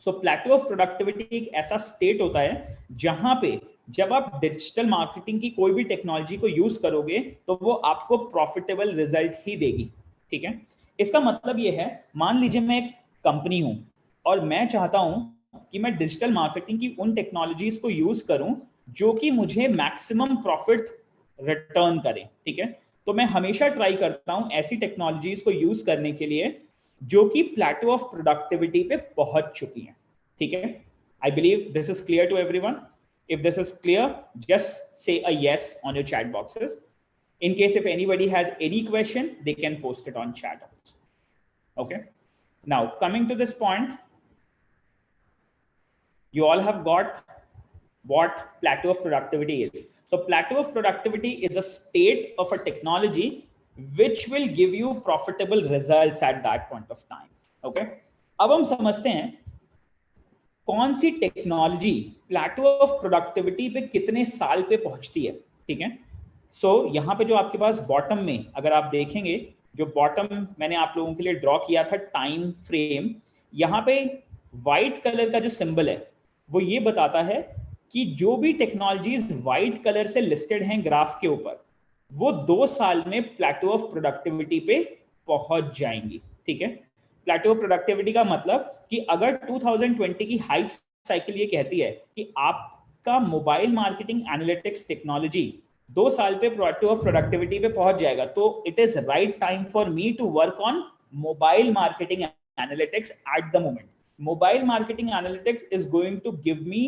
So plateau of productivity एक ऐसा स्टेट होता है जहां पे जब आप डिजिटल मार्केटिंग की कोई भी टेक्नोलॉजी को यूज करोगे तो वो आपको प्रॉफिटेबल रिजल्ट ही देगी. ठीक है, इसका मतलब ये है, मान लीजिए मैं एक कंपनी हूं और मैं चाहता हूं कि मैं डिजिटल मार्केटिंग की उन टेक्नोलॉजीज को यूज करूं जो कि मुझे मैक्सिमम प्रॉफिट रिटर्न करें. ठीक है, तो मैं हमेशा ट्राई करता हूं ऐसी टेक्नोलॉजीज को यूज करने के लिए जो कि प्लेटो ऑफ प्रोडक्टिविटी पे पहुंच चुकी हैं. ठीक है, I believe this is clear to everyone. If this is clear, just say a yes on your chat boxes. In case if anybody has any question, they can post it on chat also. Okay, now coming to this point, you all have got what plateau of productivity is. So plateau of productivity is a state of a technology which will give you profitable results at that point of time. Okay, अब हम समझते हैं कौन सी technology Plato of productivity पे कितने साल पे पहुंचती है. ठीक है, सो यहाँ पे जो आपके पास बॉटम में अगर आप देखेंगे, जो बॉटम मैंने आप लोगों के लिए ड्रॉ किया था टाइम फ्रेम, यहाँ पे व्हाइट कलर का जो सिंबल है वो ये बताता है कि जो भी टेक्नोलॉजीज व्हाइट कलर से लिस्टेड हैं ग्राफ के ऊपर, वो 2 साल में प्लेटो ऑफ प्रोडक्टिविटी पे पहुंच जाएंगी. ठीक है, प्लेटो ऑफ प्रोडक्टिविटी का मतलब कि अगर 2020 की हाइप साइकिल ये कहती है कि आपका मोबाइल मार्केटिंग एनालिटिक्स टेक्नोलॉजी 2 साल पे प्लेटो ऑफ प्रोडक्टिविटी पे पहुंच जाएगा, तो it is right time for me to work on mobile marketing analytics at the moment. Mobile marketing analytics is going to give me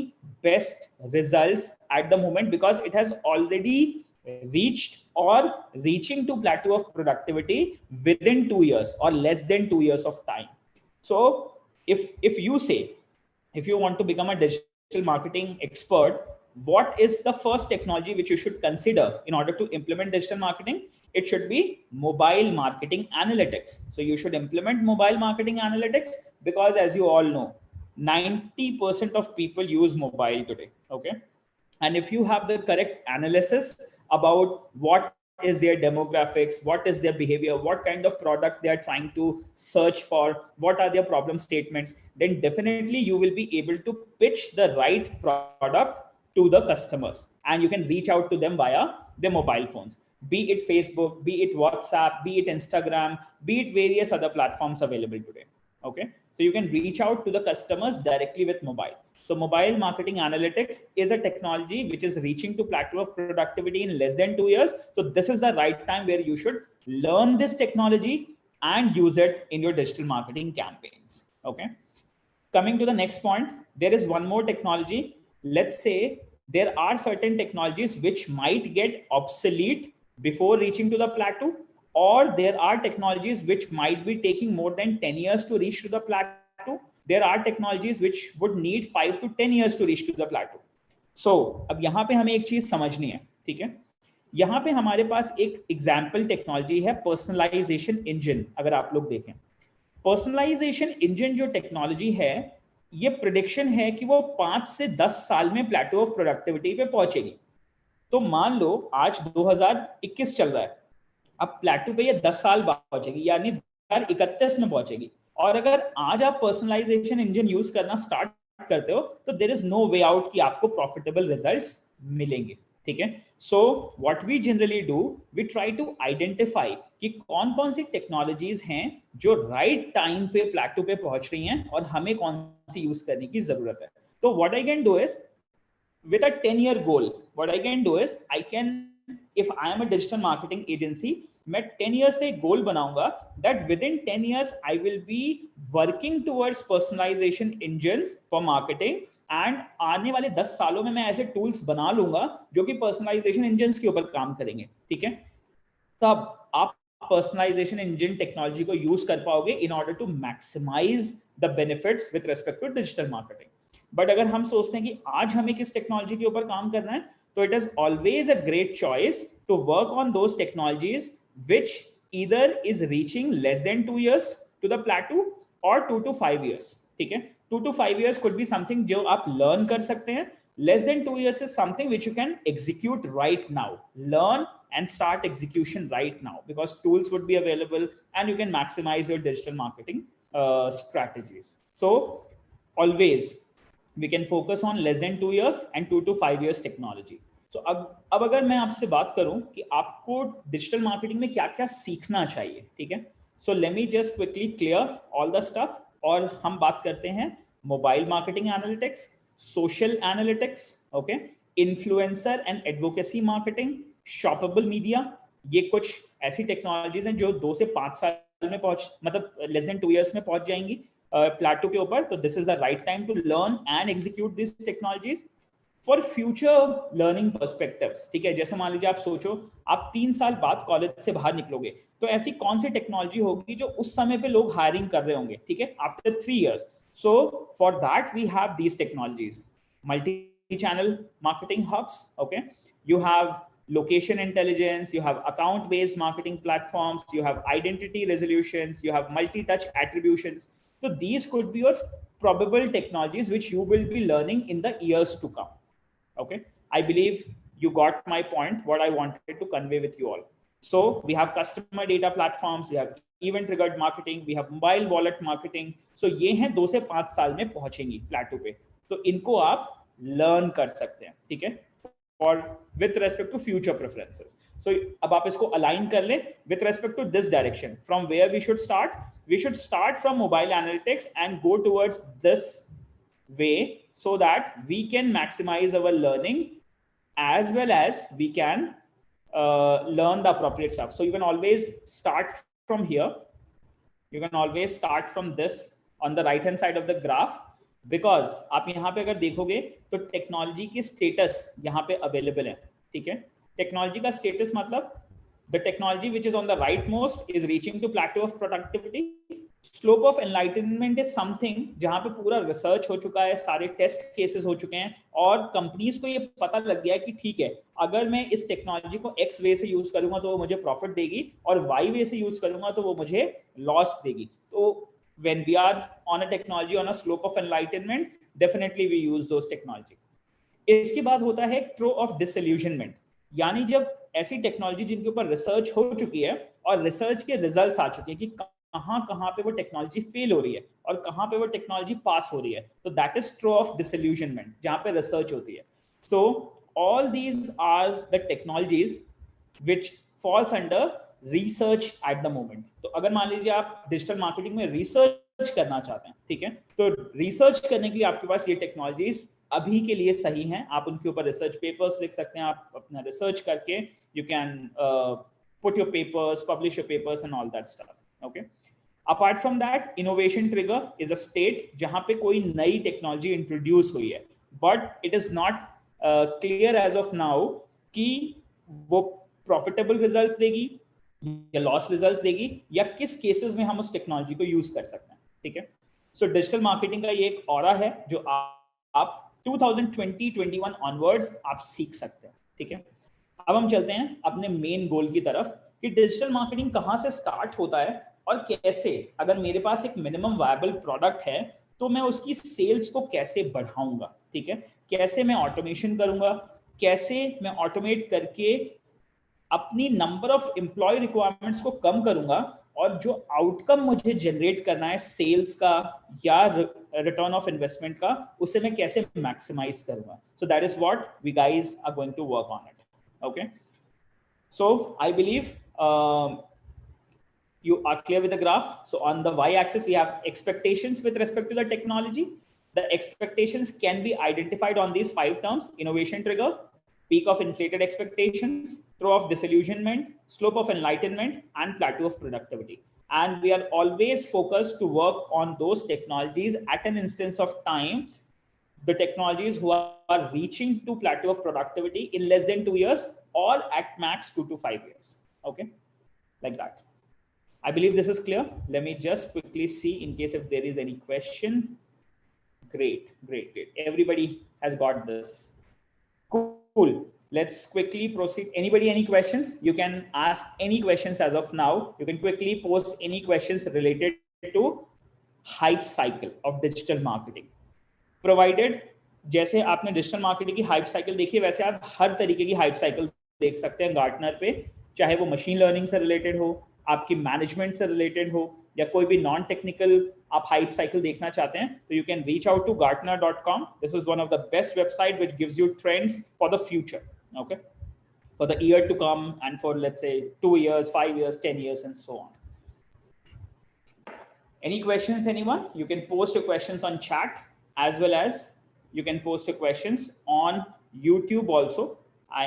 best results at the moment because it has already reached or reaching to plateau of productivity within 2 years or less than 2 years of time. So if you say, if you want to become a digital marketing expert, what is the first technology which you should consider in order to implement digital marketing? It should be mobile marketing analytics. So you should implement mobile marketing analytics because as you all know, 90% of people use mobile today. Okay, and if you have the correct analysis about what is their demographics, what is their behavior, what kind of product they are trying to search for, what are their problem statements, then definitely you will be able to pitch the right product to the customers and you can reach out to them via their mobile phones, be it Facebook, be it WhatsApp, be it Instagram, be it various other platforms available today. Okay, so you can reach out to the customers directly with mobile. So mobile marketing analytics is a technology which is reaching to plateau of productivity in less than 2 years. So this is the right time where you should learn this technology and use it in your digital marketing campaigns. Okay, coming to the next point, there is one more technology. Let's say there are certain technologies which might get obsolete before reaching to the plateau, or there are technologies which might be taking more than 10 years to reach to the plateau. There are technologies which would need 5 to 10 years to reach to the plateau. So अब यहाँ पे हमें एक चीज समझनी है. ठीक है, यहाँ पे हमारे पास एक एग्जाम्पल टेक्नोलॉजी है पर्सनलाइजेशन इंजन. अगर आप लोग देखें, पर्सनलाइजेशन इंजन जो टेक्नोलॉजी है, ये प्रेडिक्शन है कि वो 5 से 10 साल में प्लेटो ऑफ प्रोडक्टिविटी पे पहुंचेगी. तो मान लो आज 2021 चल रहा है, अब प्लेटो पे ये 10 साल बाद पहुंचेगी, यानी 2031 में पहुंचेगी. और अगर आज आप पर्सनलाइजेशन इंजन यूज करना स्टार्ट करते हो तो there is no way out कि आपको प्रॉफिटेबल रिजल्ट्स मिलेंगे. ठीक है, so what we generally do, we try to identify कि कौन कौन सी टेक्नोलॉजीज हैं जो राइट टाइम पे प्लेटो पे पहुंच रही हैं और हमें कौन सी यूज करने की जरूरत है. तो what I can do is, with a 10-year goal, what I can do is I can, if I am a digital marketing agency, मैं 10 years से एक गोल बनाऊंगा that within 10 years I will be working towards personalization engines for marketing, and आने वाले 10 सालों में मैं ऐसे टूल्स बना लूंगा जो कि पर्सनलाइजेशन इंजन्स के ऊपर काम करेंगे. ठीक है, तब आप पर्सनलाइजेशन इंजन टेक्नोलॉजी को यूज कर पाओगे in order to maximize the benefits with respect to digital marketing. But अगर हम सोचते हैं कि आज हमें किस टेक्नोलॉजी के ऊपर काम करना है, तो it is always a great choice to work on those technologies which either is reaching less than 2 years to the plateau or 2 to 5 years. ठीक है, 2 to 5 years could be something जो आप learn कर सकते हैं. Less than 2 years is something which you can execute right now. Learn and start execution right now, because tools would be available and you can maximize your digital marketing strategies. So always we can focus on less than 2 years and 2 to 5 years technology. So अब अगर मैं आपसे बात करूं कि आपको digital marketing में क्या क्या सीखना चाहिए, ठीक है, so let me just quickly clear all the stuff. और हम बात करते हैं mobile marketing analytics, social analytics, okay, influencer and advocacy marketing, shoppable media. ये कुछ ऐसी टेक्नोलॉजीज हैं जो 2 से 5 साल में पहुंच, मतलब लेस देन 2 इयर्स में पहुंच जाएंगी प्लेटो के ऊपर. तो this is the right time to learn and execute this technologies for future learning perspectives. ठीक है, जैसे मान लीजिए आप सोचो आप 3 साल बाद कॉलेज से बाहर निकलोगे, तो ऐसी कौन सी टेक्नोलॉजी होगी जो उस समय पे लोग हायरिंग कर रहे होंगे, ठीक है, after 3 years. So for that we have these technologies, multi channel marketing hubs, okay, you have location intelligence, you have account based marketing platforms, you have identity resolutions, you have multi-touch attributions. So these could be your probable technologies which you will be learning in the years to come. Okay, I believe you got my point, what I wanted to convey with you all. So we have customer data platforms, we have event triggered marketing, we have mobile wallet marketing. So ये हैं 2 से 5 साल में पहुंचेंगी प्लेटो पे, तो इनको आप लर्न कर सकते हैं, ठीक है, or with respect to future preferences. So अब आप इसको align कर लें with respect to this direction. From where we should start? We should start from mobile analytics and go towards this way so that we can maximize our learning as well as we can learn the appropriate stuff. So you can always start from here. You can always start from this on the right hand side of the graph. Because आप यहाँ पे अगर देखोगे तो technology की status यहाँ पे available है, ठीक है. टेक्नोलॉजी का स्टेटस मतलब the technology which is on the right most is reaching to plateau of productivity. Slope of enlightenment is something जहाँ पे पूरा रिसर्च हो चुका है, सारे टेस्ट केसेस हो चुके हैं और कंपनीज को ये पता लग गया है कि ठीक है, अगर मैं इस टेक्नोलॉजी को एक्स वे से यूज करूंगा तो वो मुझे प्रॉफिट देगी और वाई वे से यूज करूंगा तो वो मुझे लॉस देगी. तो when we are on a technology on a slope of enlightenment, definitely we use those technology. इसके बाद होता है throw of disillusionment, यानी जब ऐसी टेक्नोलॉजी जिनके ऊपर रिसर्च हो चुकी है और रिसर्च के रिजल्ट्स आ चुके हैं कि कहाँ पे वो टेक्नोलॉजी फेल हो रही है और कहाँ पे वो टेक्नोलॉजी पास हो रही है, तो that is trough of disillusionment, जहाँ पे रिसर्च होती है. So all these are the technologies which falls under research at the moment. तो अगर मान लीजिए आप डिजिटल मार्केटिंग में रिसर्च करना चाहते हैं, ठीक है, तो रिसर्च करने के लिए आपके पास ये टेक्नोलॉजीज अभी के लिए सही हैं. आप उनके ऊपर रिसर्च पेपर्स लिख सकते हैं, आप अपना रिसर्च करके you can put your papers, publish your papers and all that stuff. Okay, apart from that innovation trigger is a state जहां पे कोई नई टेक्नोलॉजी इंट्रोड्यूस हुई है but it is not clear as of now कि वो profitable results देगी या लॉस रिजल्ट्स देगी या किस केसेस में हम उस टेक्नोलॉजी को यूज कर सकते हैं, ठीक है. सो डिजिटल मार्केटिंग का ये एक ऑरा है जो आप 2020-21 ऑनवर्ड्स आप सीख सकते हैं, ठीक है. अब हम चलते हैं अपने मेन गोल की तरफ कि डिजिटल मार्केटिंग कहाँ से स्टार्ट होता है और कैसे, अगर मेरे पास एक मिनिमम वायबल प्रोडक्ट है तो मैं उसकी सेल्स को कैसे बढ़ाऊंगा, ठीक है, कैसे मैं ऑटोमेशन करूंगा, कैसे मैं ऑटोमेट करके अपनी नंबर ऑफ एम्प्लॉय रिक्वायरमेंट्स को कम करूंगा और जो आउटकम मुझे जनरेट करना है सेल्स का या रिटर्न ऑफ इन्वेस्टमेंट का, उसे मैं कैसे मैक्सिमाइज करूंगा. So that is what we guys are going to work on it. Okay, so I believe you are clear with the graph. So on the y-axis we have expectations with respect to the technology. The expectations can be identified on these 5 terms: innovation trigger, peak of inflated expectations, throw of disillusionment, slope of enlightenment, and plateau of productivity. And we are always focused to work on those technologies at an instance of time, the technologies who are reaching to plateau of productivity in less than 2 years or at max 2 to 5 years. Okay, like that. I believe this is clear. Let me just quickly see in case if there is any question. Great. Everybody has got this. Cool. let's quickly proceed. Anybody, any questions? You can ask any questions as of now. You can quickly post any questions related to hype cycle of digital marketing. Provided जैसे आपने digital marketing की hype cycle देखी है, वैसे आप हर तरीके की hype cycle देख सकते हैं गार्टनर पे, चाहे वो मशीन लर्निंग से रिलेटेड हो, आपकी मैनेजमेंट से रिलेटेड हो, या कोई भी नॉन टेक्निकल आप हाइप साइकिल देखना चाहते हैं, तो you can reach out to gartner.com. This is one of the best website which gives you trends for the future, okay, for the year to come and for, let's say, 2 years, 5 years, 10 years, and so on. Any questions, anyone? You can post your questions on chat, as well as you can post your questions on YouTube also. I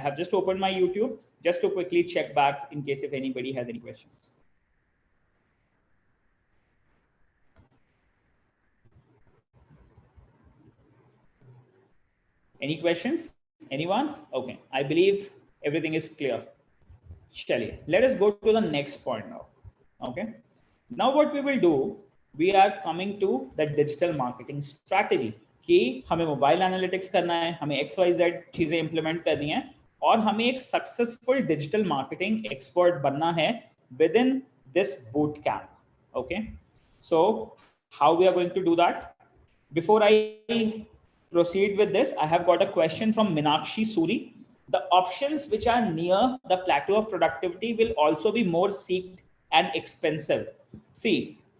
have just opened my YouTube just to quickly check back in case if anybody has any questions. Any questions? Anyone? Okay, I believe everything is clear. Chaliye, let us go to the next point now. Okay, now what we will do, we are coming to the digital marketing strategy कि हमें mobile analytics करना है, हमें XYZ चीजें implement करनी है, और हमें एक सक्सेसफुल डिजिटल मार्केटिंग एक्सपर्ट बनना है within this boot camp. Okay, so how we are going to do that? Before I proceed with this, I have got a question from Meenakshi Suri. The options which are near the plateau of productivity will also be more seeked and expensive. See,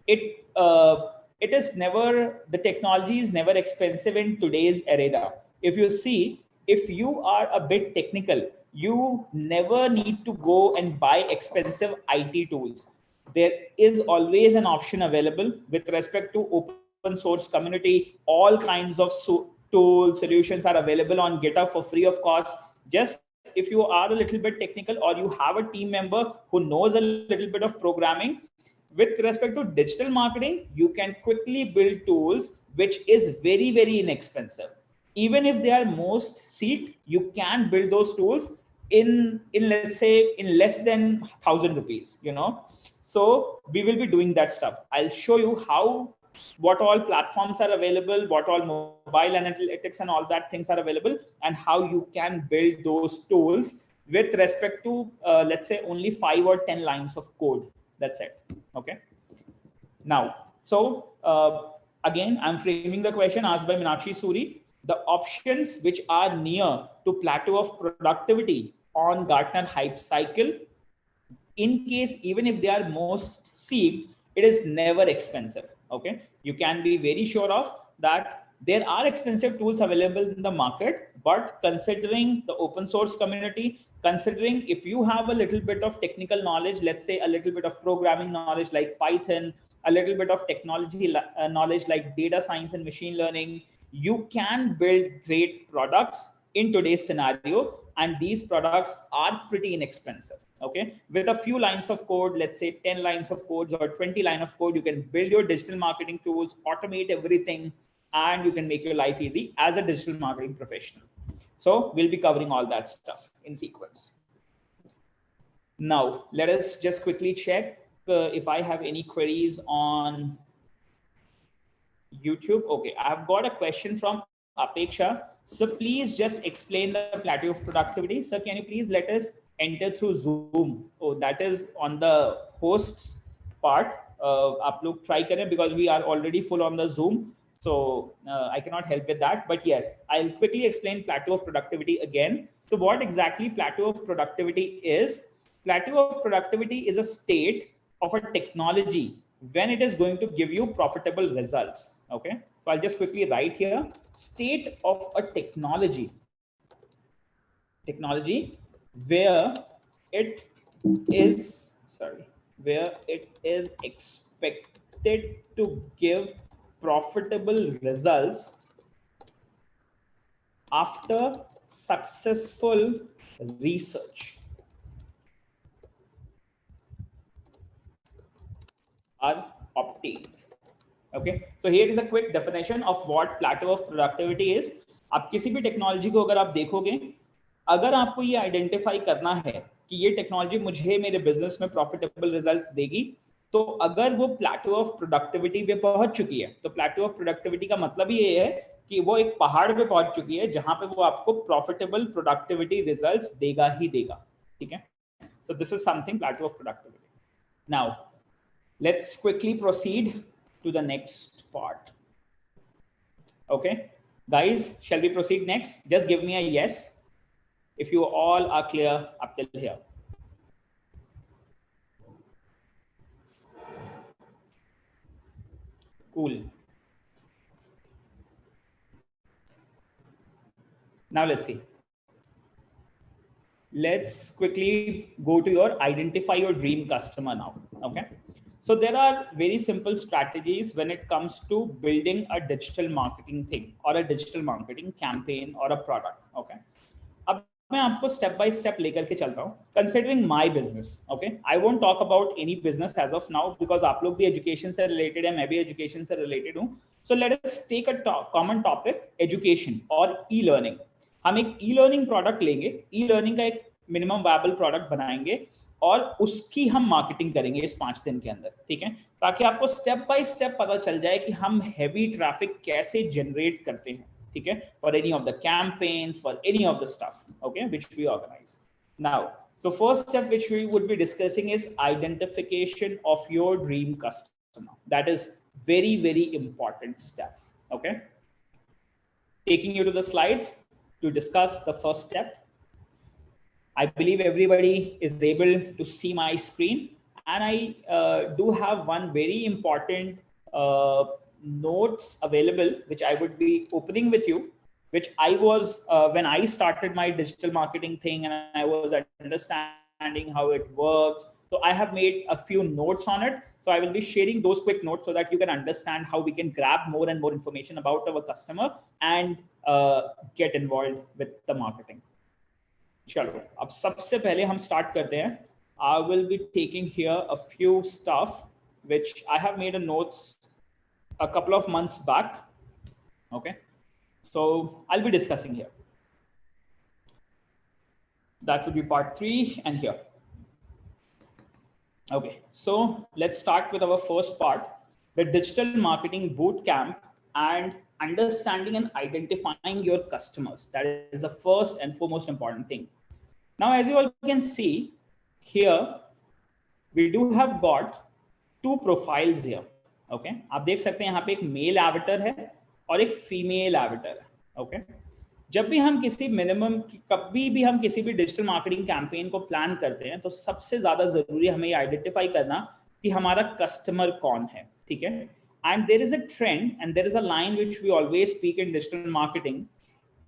it is never, the technology is never expensive in today's era. If you see, if you are a bit technical, you never need to go and buy expensive IT tools. There is always an option available with respect to open source community. All kinds of tools, solutions are available on GitHub for free of cost. Just if you are a little bit technical, or you have a team member who knows a little bit of programming, with respect to digital marketing, you can quickly build tools which is very, very inexpensive. Even if they are most seeked, you can build those tools in let's say in less than 1,000 rupees, you know. So we will be doing that stuff. I'll show you what all platforms are available, what all mobile analytics and all that things are available, and how you can build those tools with respect to let's say only 5 or 10 lines of code. That's it. Okay. Now, so again, I'm framing the question asked by Meenakshi Suri. The options which are near to plateau of productivity on Gartner hype cycle, in case even if they are most seeked, it is never expensive. Okay, you can be very sure of that. There are expensive tools available in the market, but considering the open source community, considering if you have a little bit of technical knowledge, let's say a little bit of programming knowledge like Python, a little bit of technology knowledge like data science and machine learning, you can build great products in today's scenario, and these products are pretty inexpensive. Okay, with a few lines of code, let's say 10 lines of code or 20 lines of code, you can build your digital marketing tools, automate everything, and you can make your life easy as a digital marketing professional. So we'll be covering all that stuff in sequence. Now, let us just quickly check if I have any queries on YouTube. Okay, I've got a question from Apeksha. So please just explain the plateau of productivity. So can you please let us enter through Zoom? Oh, that is on the hosts part. आप लोग try करें because we are already full on the Zoom. So I cannot help with that. But yes, I'll quickly explain plateau of productivity again. So what exactly plateau of productivity is? Plateau of productivity is a state of a technology when it is going to give you profitable results. Okay, so I'll just quickly write here, state of a technology where it is expected to give profitable results after successful research are obtained. Okay, so here is a quick definition of what plateau of productivity is. आप किसी भी technology को अगर आप देखोगे, अगर आपको ये आइडेंटिफाई करना है कि ये टेक्नोलॉजी मुझे मेरे बिजनेस में प्रॉफिटेबल रिजल्ट्स देगी, तो अगर वो प्लेटो ऑफ प्रोडक्टिविटी पे पहुंच चुकी है, तो प्लेटो ऑफ प्रोडक्टिविटी का मतलब ये है कि वो एक पहाड़ पे पहुंच चुकी है जहां पे वो आपको प्रॉफिटेबल प्रोडक्टिविटी रिजल्ट्स देगा ही देगा, ठीक है. So this is something plateau of productivity. Now let's quickly proceed to the next part. Okay guys, shall we proceed next? Just give me a yes if you all are clear up till here. Cool. Now let's see. Let's quickly go to your identify your dream customer now. Okay, so there are very simple strategies when it comes to building a digital marketing thing or a digital marketing campaign or a product. Okay, अब मैं आपको step by step लेकर के चलता हूँ. Considering my business, okay, I won't talk about any business as of now because आप लोग भी education से related है, मैं भी education से related हूँ. So let us take a common topic, education और e-learning. हम एक e-learning product लेंगे, e-learning का एक minimum viable product बनाएंगे और उसकी हम मार्केटिंग करेंगे इस 5 दिन के अंदर, ठीक है, ताकि आपको स्टेप बाय स्टेप पता चल जाए कि हम हैवी ट्रैफिक कैसे जनरेट करते हैं, ठीक है, for any of the campaigns, for any of the stuff, okay, which we organize. Now, so first step which we would be discussing is identification of your dream customer. That is very, very important step, okay. Taking you to the slides to discuss the first step. I believe everybody is able to see my screen, and I do have one very important notes available, which I would be opening with you, which I was, when I started my digital marketing thing and I was understanding how it works. So I have made a few notes on it. So I will be sharing those quick notes so that you can understand how we can grab more and more information about our customer and get involved with the marketing. चलो अब सबसे पहले हम start करते हैं. I will be taking here a few stuff which I have made a notes a couple of months back. Okay, so I'll be discussing here. That will be part 3 and here. Okay, so let's start with our first part, the digital marketing bootcamp and understanding and identifying your customers. That is the first and foremost important thing. Now, as you all can see here, we do have got 2 profiles here. Okay, आप देख सकते हैं यहाँ पे एक mail avatar है और एक फीमेल एवेटर है. ओके, जब भी हम किसी मिनिमम, कभी भी हम किसी भी डिजिटल मार्केटिंग कैंपेन को प्लान करते हैं तो सबसे ज्यादा जरूरी हमें ये आइडेंटिफाई करना कि हमारा कस्टमर कौन है, ठीक है. And there is a trend and there is a line which we always speak in digital marketing.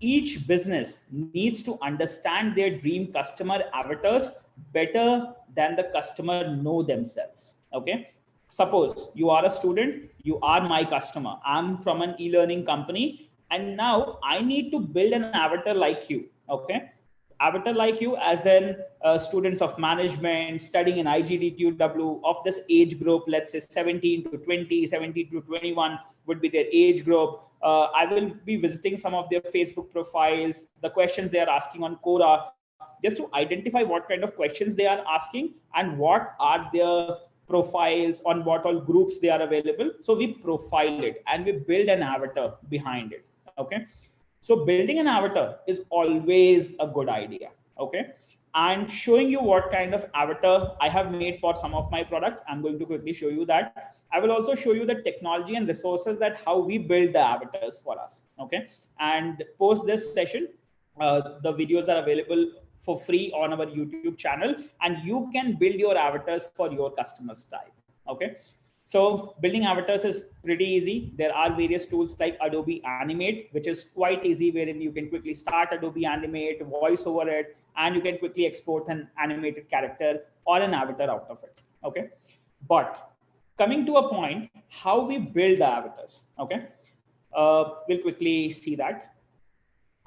Each business needs to understand their dream customer avatars better than the customer know themselves. Okay, suppose you are a student, you are my customer, I'm from an e-learning company, and now I need to build an avatar like you. Okay, avatar like you as in students of management studying in IGDTUW of this age group, let's say 17 to 20, 17 to 21 would be their age group. I will be visiting some of their Facebook profiles, the questions they are asking on Quora, just to identify what kind of questions they are asking and what are their profiles, on what all groups they are available. So we profile it and we build an avatar behind it. Okay, so building an avatar is always a good idea. Okay, and showing you what kind of avatar I have made for some of my products. I'm going to quickly show you that. I will also show you the technology and resources that how we build the avatars for us. Okay, and post this session, the videos are available for free on our YouTube channel, and you can build your avatars for your customers type. Okay, so building avatars is pretty easy. There are various tools like Adobe Animate, which is quite easy, wherein you can quickly start Adobe Animate, voice over it, and you can quickly export an animated character or an avatar out of it. Okay, but coming to a point, how we build the avatars. Okay, we'll quickly see that,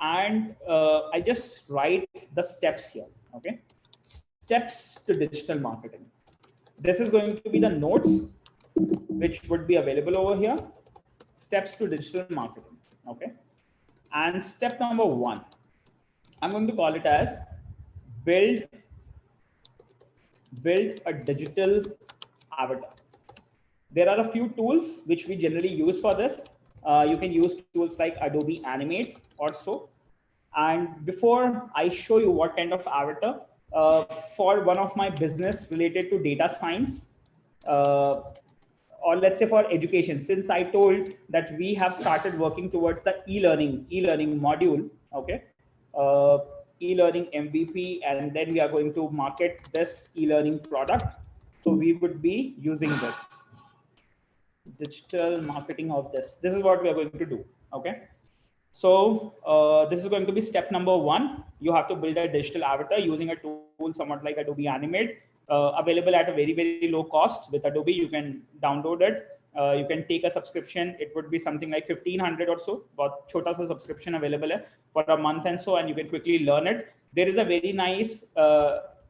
and I'll just write the steps here. Okay, steps to digital marketing. This is going to be the notes which would be available over here. Steps to digital marketing. Okay, and step number 1, I'm going to call it as build a digital avatar. There are a few tools which we generally use for this. You can use tools like Adobe Animate or so. And before I show you what kind of avatar, for one of my business related to data science, or let's say for education, since I told that we have started working towards the e-learning module, okay, e-learning MVP, and then we are going to market this e-learning product. So we would be using this digital marketing of this. This is what we are going to do, okay? So this is going to be step number 1. You have to build a digital avatar using a tool somewhat like Adobe Animate, available at a very, very low cost. With Adobe, you can download it. You can take a subscription. It would be something like 1500 or so, but chota sa subscription available hai for a month and so, and you can quickly learn it. There is a very nice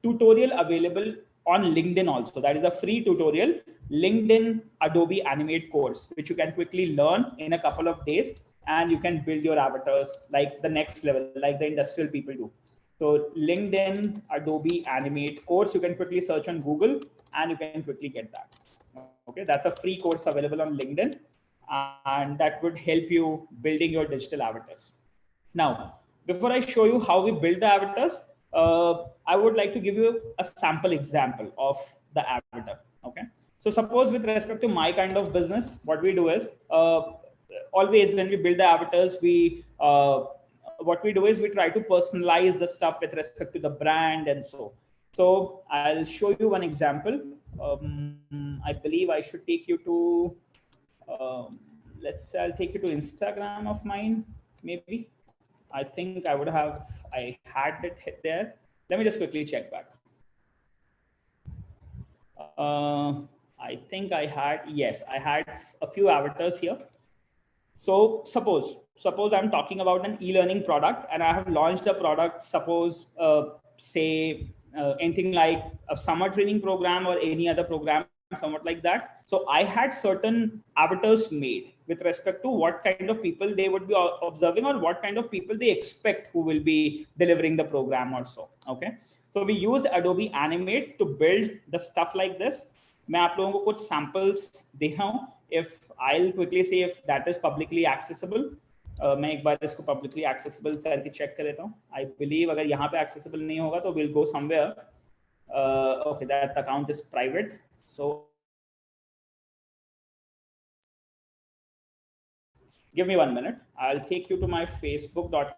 tutorial available on LinkedIn also. That is a free tutorial, LinkedIn Adobe Animate course, which you can quickly learn in a couple of days, and you can build your avatars like the next level, like the industrial people do. So LinkedIn Adobe Animate course, you can quickly search on Google and you can quickly get that. Okay, that's a free course available on LinkedIn, and that would help you building your digital avatars. Now, before I show you how we build the avatars, I would like to give you a sample example of the avatar. Okay, so suppose with respect to my kind of business, what we do is always when we build the avatars, what we do is we try to personalize the stuff with respect to the brand and so. So I'll show you one example. I believe I should take you to, let's say I'll take you to Instagram of mine, maybe. I think I had it there. Let me just quickly check back. I think yes, I had a few avatars here. So suppose I'm talking about an e-learning product and I have launched a product, suppose say anything like a summer training program or any other program, somewhat like that. So I had certain avatars made with respect to what kind of people they would be observing or what kind of people they expect who will be delivering the program or so. Okay. So we use Adobe Animate to build the stuff like this. मैं आप लोगों को कुछ samples दे रहा हूँ. If I'll quickly say if that is publicly accessible, मैं एक बार इसको publicly accessible करके check कर लेता हूँ. I believe अगर यहाँ पे accessible नहीं होगा तो we'll go somewhere. Okay, that account is private. So give me 1 minute. I'll take you to my facebook.com.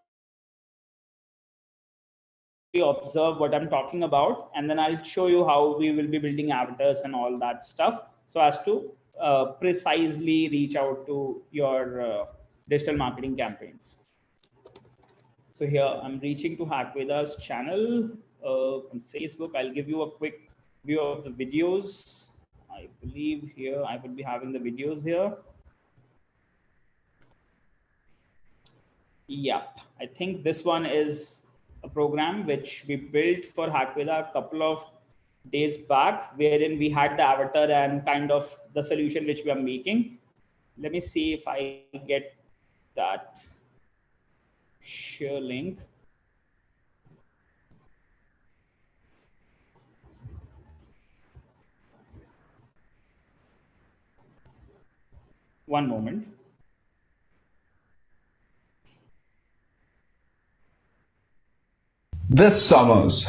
Observe what I'm talking about, and then I'll show you how we will be building avatars and all that stuff so as to precisely reach out to your digital marketing campaigns. So here I'm reaching to Hackveda's channel on Facebook. I'll give you a quick view of the videos. I believe here I would be having the videos here. Yeah, I think this one is a program which we built for Hackveda a couple of days back, wherein we had the avatar and kind of the solution which we are making. Let me see if I get that share link. One moment. This summer's.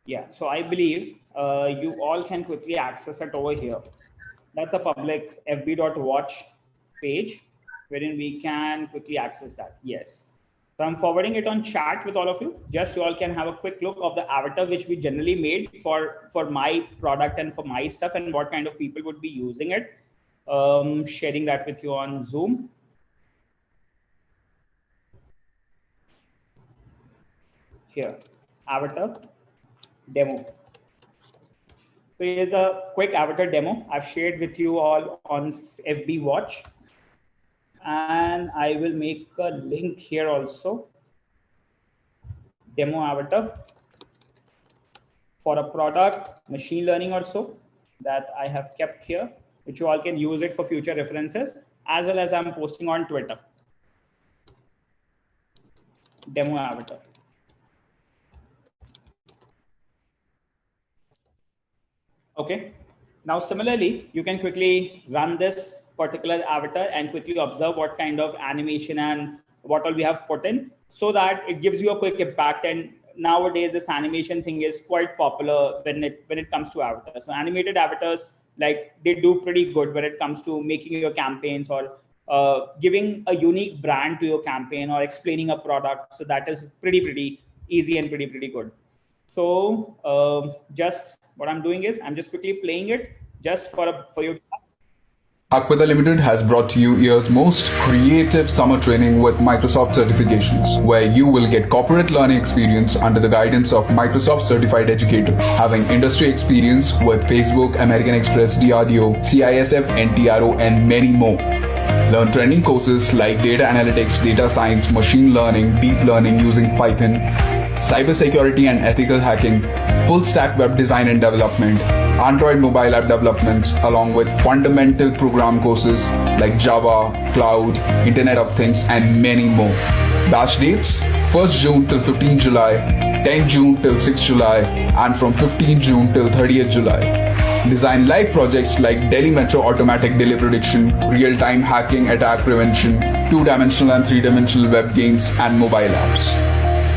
Yeah, so I believe you all can quickly access it over here. That's a public fb.watch page wherein we can quickly access that. Yes. So I'm forwarding it on chat with all of you. Just you all can have a quick look of the avatar which we generally made for my product and for my stuff and what kind of people would be using it. Sharing that with you on Zoom. Here, avatar demo. So here's a quick avatar demo I've shared with you all on FB Watch. And I will make a link here also. Demo avatar for a product, machine learning or so, that I have kept here, which you all can use it for future references, as well as I'm posting on Twitter. demo avatar. Okay. Now, similarly, you can quickly run this particular avatar and quickly observe what kind of animation and what all we have put in, so that it gives you a quick impact. And nowadays, this animation thing is quite popular when it comes to avatars. So animated avatars, like, they do pretty good when it comes to making your campaigns or giving a unique brand to your campaign or explaining a product. So that is pretty easy and pretty good. So just what I'm doing is I'm just quickly playing it just for you. Aquila Limited has brought to you year's most creative summer training with Microsoft certifications, where you will get corporate learning experience under the guidance of Microsoft certified educators, having industry experience with Facebook, American Express, DRDO, CISF, NTRO, and many more. Learn trending courses like data analytics, data science, machine learning, deep learning using Python, cybersecurity and ethical hacking, full stack web design and development, Android mobile app developments, along with fundamental program courses like Java, Cloud, Internet of Things, and many more. Batch dates 1st June till 15 July, 10 June till 6 July, and from 15 June till 30th July. Design live projects like Delhi Metro automatic delay prediction, real-time hacking attack prevention, 2-dimensional and 3-dimensional web games, and mobile apps.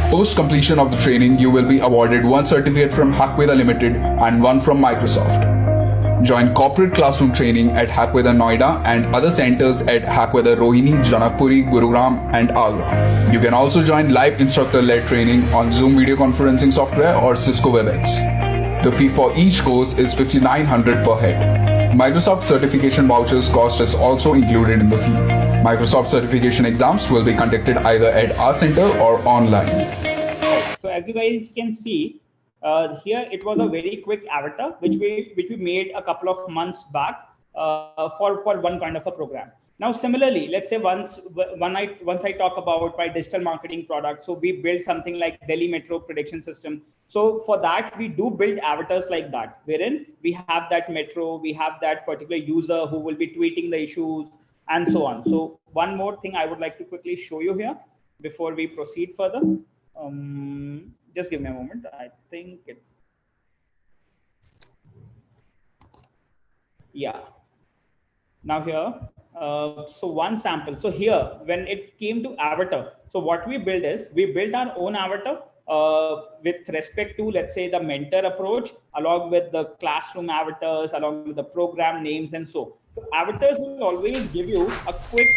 Post completion of the training, you will be awarded one certificate from Hackweather Limited and one from Microsoft. Join corporate classroom training at Hackweather Noida and other centers at Hackweather Rohini, Janakpuri, Gurugram, and Agra. You can also join live instructor-led training on Zoom video conferencing software or Cisco WebEx. The fee for each course is $5,900 per head. Microsoft certification vouchers cost is also included in the fee. Microsoft certification exams will be conducted either at our center or online. So as you guys can see, here it was a very quick avatar which we made a couple of months back for one kind of a program. Now, similarly, let's say once I talk about my digital marketing product, so we build something like Delhi Metro prediction system. So for that, we do build avatars like that, wherein we have that metro, we have that particular user who will be tweeting the issues and so on. So one more thing I would like to quickly show you here before we proceed further. Just give me a moment. I think it. Yeah. Now here, so one sample. So here, when it came to avatar, so what we build is we built our own avatar with respect to, let's say, the mentor approach, along with the classroom avatars, along with the program names, and so. So avatars will always give you a quick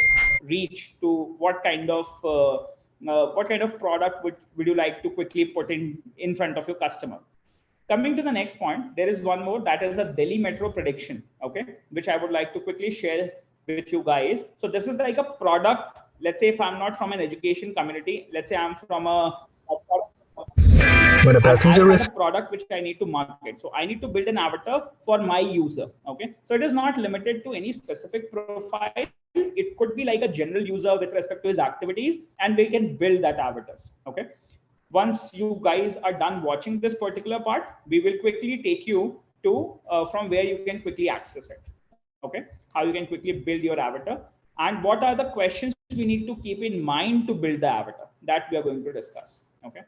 reach to what kind of product would you like to quickly put in front of your customer. Coming to the next point, there is one more, that is a Delhi Metro prediction, okay, which I would like to quickly share with you guys. So this is like a product. Let's say if I'm not from an education community, let's say I'm from a product which I need to market. So I need to build an avatar for my user, okay. So it is not limited to any specific profile. It could be like a general user with respect to his activities, and we can build that avatars, okay. Once you guys are done watching this particular part, we will quickly take you to from where you can quickly access it, okay, how you can quickly build your avatar, and what are the questions we need to keep in mind to build the avatar, that we are going to discuss, okay.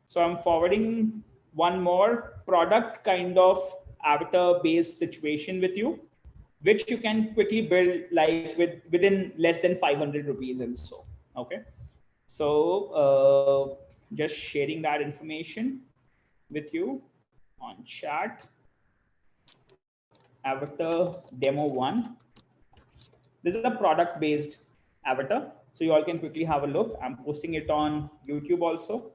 So I'm forwarding one more product kind of avatar based situation with you, which you can quickly build like within less than 500 rupees and so, okay. So just sharing that information with you on chat. Avatar demo 1. This is a product based avatar, so you all can quickly have a look. I'm posting it on YouTube also.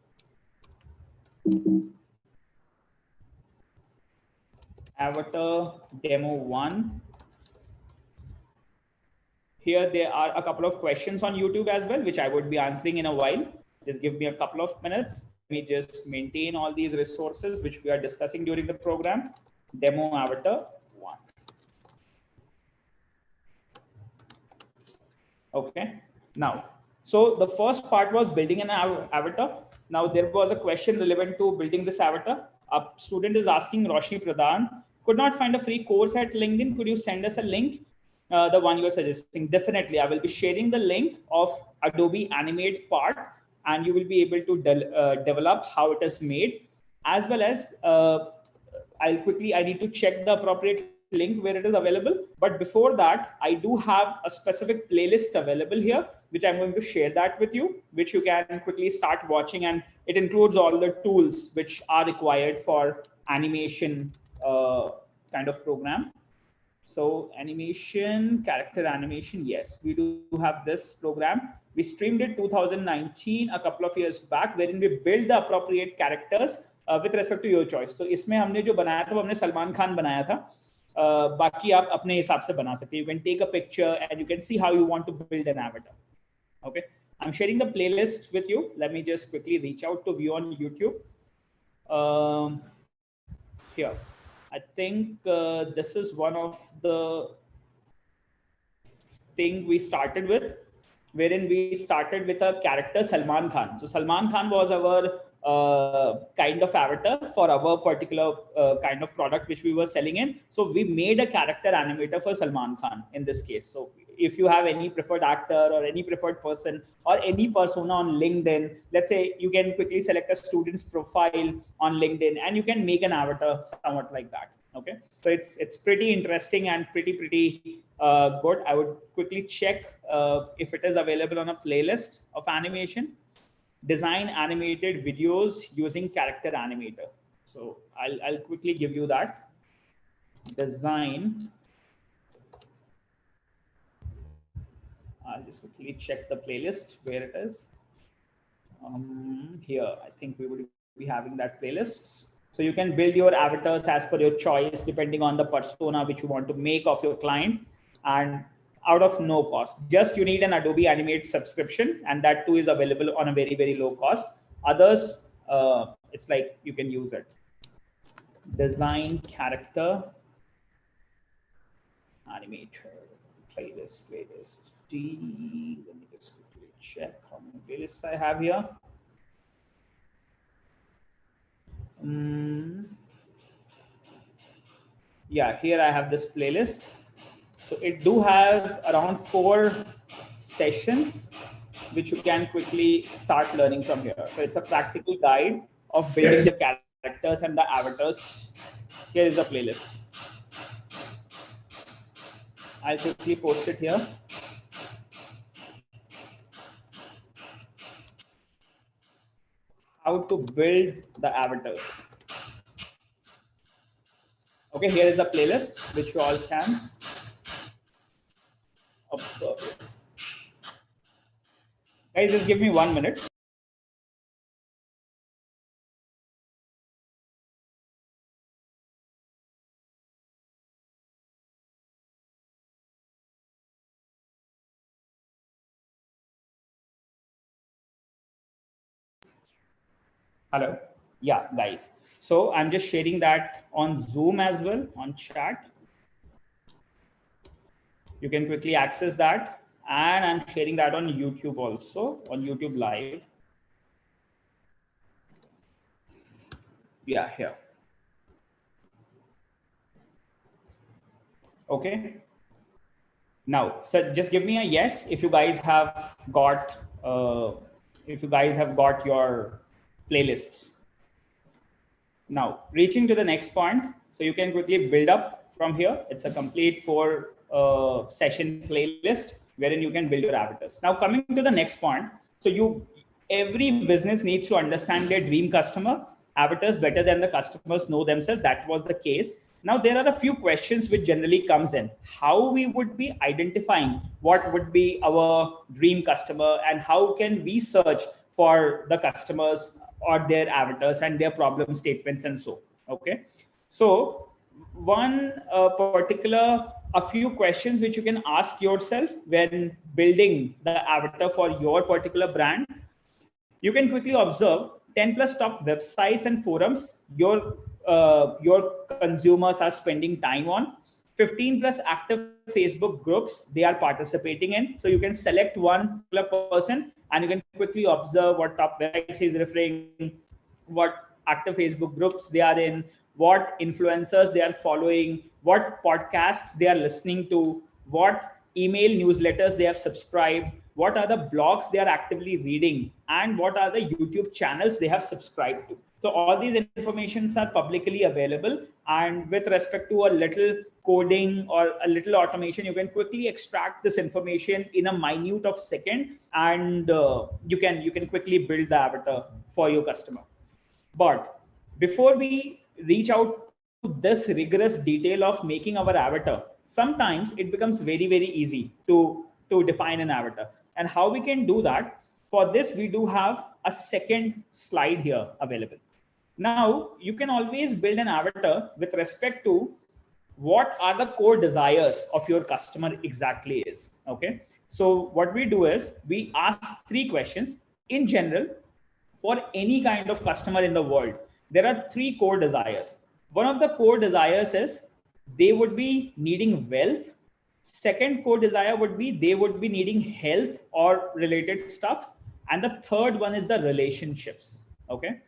Avatar demo 1. Here there are a couple of questions on YouTube as well, which I would be answering in a while. Just give me a couple of minutes. Let me just maintain all these resources which we are discussing during the program. Demo avatar 1. Okay. Now, so the first part was building an avatar. Now there was a question relevant to building this avatar. A student is asking, Roshni Pradhan, could not find a free course at LinkedIn. Could you send us a link? The one you're suggesting. Definitely, I will be sharing the link of Adobe Animate part, and you will be able to develop how it is made, as well as I need to check the appropriate link where it is available. But before that, I do have a specific playlist available here, which I'm going to share that with you, which you can quickly start watching. And it includes all the tools which are required for animation kind of program. So animation, character animation, yes, we do have this program. We streamed it 2019, a couple of years back, wherein we build the appropriate characters with respect to your choice. So इसमें हमने जो बनाया था वो हमने सलमान खान बनाया था. बाकी आप अपने हिसाब से बना सकते हैं. You can take a picture and you can see how you want to build an avatar. Okay, I'm sharing the playlist with you. Let me just quickly reach out to view on YouTube. Here, I think this is one of the thing we started with, wherein we started with a character Salman Khan. So Salman Khan was our kind of avatar for our particular kind of product which we were selling in. So we made a character animator for Salman Khan in this case. So if you have any preferred actor or any preferred person or any persona on LinkedIn, let's say you can quickly select a student's profile on LinkedIn and you can make an avatar somewhat like that. Okay, so it's pretty interesting and pretty good. I would quickly check if it is available on a playlist of animation. Design animated videos using character animator. So I'll quickly give you that. Design. I'll just quickly check the playlist where it is. Here, I think we would be having that playlist. So you can build your avatars as per your choice, depending on the persona which you want to make of your client, and out of no cost. Just you need an Adobe Animate subscription, and that too is available on a very low cost. Others, it's like you can use it. Design character animator playlist. Let me just quickly check how many playlists I have here. Yeah, here I have this playlist. So it do have around 4 sessions which you can quickly start learning from here. So it's a practical guide of building the characters and the avatars. Here is the playlist. I'll quickly post it here. How to build the avatars. Okay, here is the playlist which you all can observe. Guys, just give me 1 minute. Hello. Yeah, guys. So I'm just sharing that on Zoom as well, on chat. You can quickly access that. And I'm sharing that on YouTube also, on YouTube Live. Yeah, here. Okay. Now, so just give me a yes if you guys have got your playlists. Now, reaching to the next point, so you can quickly build up from here. It's a complete 4 session playlist wherein you can build your avatars. Now, coming to the next point, so every business needs to understand their dream customer avatars better than the customers know themselves. That was the case. Now, there are a few questions which generally comes in. How we would be identifying what would be our dream customer, and how can we search for the customers or their avatars and their problem statements and so. Okay. So a few questions which you can ask yourself when building the avatar for your particular brand. You can quickly observe 10 plus top websites and forums your consumers are spending time on. 15 plus active Facebook groups they are participating in. So you can select one person and you can quickly observe what top websites he's referring, what active Facebook groups they are in, what influencers they are following, what podcasts they are listening to, what email newsletters they have subscribed, what are the blogs they are actively reading, and what are the YouTube channels they have subscribed to. So all these informations are publicly available, and with respect to a little coding or a little automation, you can quickly extract this information in a minute of second, and you can quickly build the avatar for your customer. But before we reach out to this rigorous detail of making our avatar, sometimes it becomes very, very easy to define an avatar. And how we can do that? For this, we do have a second slide here available. Now, you can always build an avatar with respect to what are the core desires of your customer exactly is. Okay. So what we do is we ask 3 questions in general. For any kind of customer in the world, there are 3 core desires. One of the core desires is they would be needing wealth. Second core desire would be they would be needing health or related stuff. And the third one is the relationships. Okay.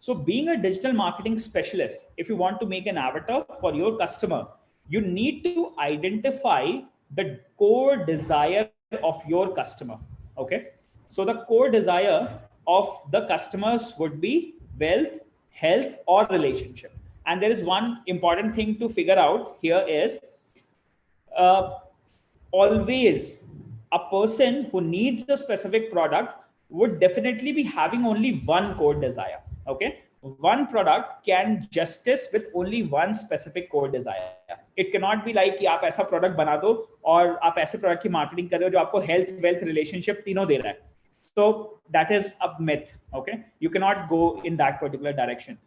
So being a digital marketing specialist, if you want to make an avatar for your customer, you need to identify the core desire of your customer. Okay. So the core desire of the customers would be wealth, health, or relationship. And there is one important thing to figure out here is always a person who needs a specific product would definitely be having only one core desire. Okay. One product can justice with only one specific core desire. It cannot be like कि आप ऐसा product बना दो और आप ऐसे product की marketing कर रहे हो जो आपको health, wealth, relationship तीनों दे रहा है. So that is a myth. Okay. You cannot go in that particular direction.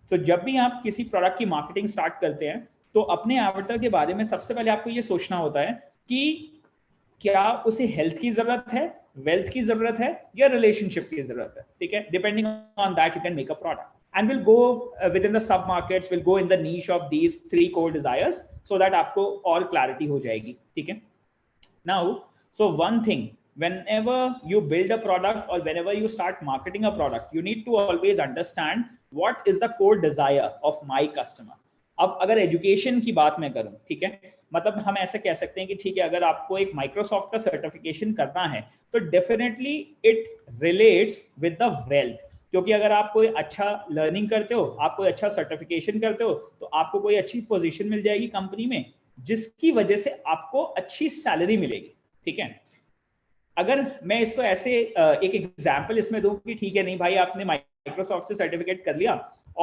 So जब भी आप किसी product की marketing start करते हैं तो अपने avatar के बारे में सबसे पहले आपको ये सोचना होता है कि क्या उसे हेल्थ की जरूरत है, वेल्थ की जरूरत है या रिलेशनशिप की जरूरत है. ठीक है. Depending on that you can make a product. And we'll go within the sub markets, we'll go in the niche of these 3 core desires so that आपको और clarity हो जाएगी. ठीक है. Now, so one thing, whenever you build a product or whenever you start marketing a product, you need to always understand what is the core desire of my customer. अब अगर education की बात मैं करूं, ठीक है, मतलब हम ऐसे कह सकते हैं कि ठीक है, अगर आपको एक माइक्रोसॉफ्ट का सर्टिफिकेशन करना है तो definitely it relates with the wealth. क्योंकि अगर आप कोई अच्छा लर्निंग करते हो, आप कोई अच्छा सर्टिफिकेशन करते हो, तो आपको कोई अच्छी पोजीशन मिल जाएगी कंपनी में, जिसकी वजह से आपको अच्छी सैलरी मिलेगी. ठीक है. अगर मैं इसको ऐसे एक एग्जांपल इसमें दूं कि ठीक है, नहीं भाई आपने माइक्रोसॉफ्ट से सर्टिफिकेट कर लिया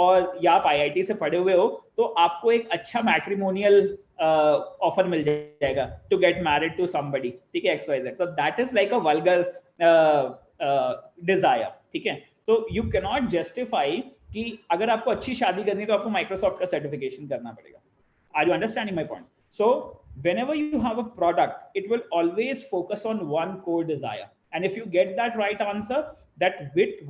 और या आप आईआईटी से पढ़े हुए हो, तो आपको एक अच्छा मैट्रिमोनियल ऑफर मिल जाएगा to get married to somebody. ठीक है, XYZ. तो that is like a vulgar desire. ठीक है. तो यू कैन नॉट जस्टिफाई कि अगर आपको अच्छी शादी करनी है तो आपको माइक्रोसॉफ्ट का सर्टिफिकेशन करना पड़ेगा. Are you understanding my point? So whenever you have a product, it will always focus on one core desire. And if you get that right answer, that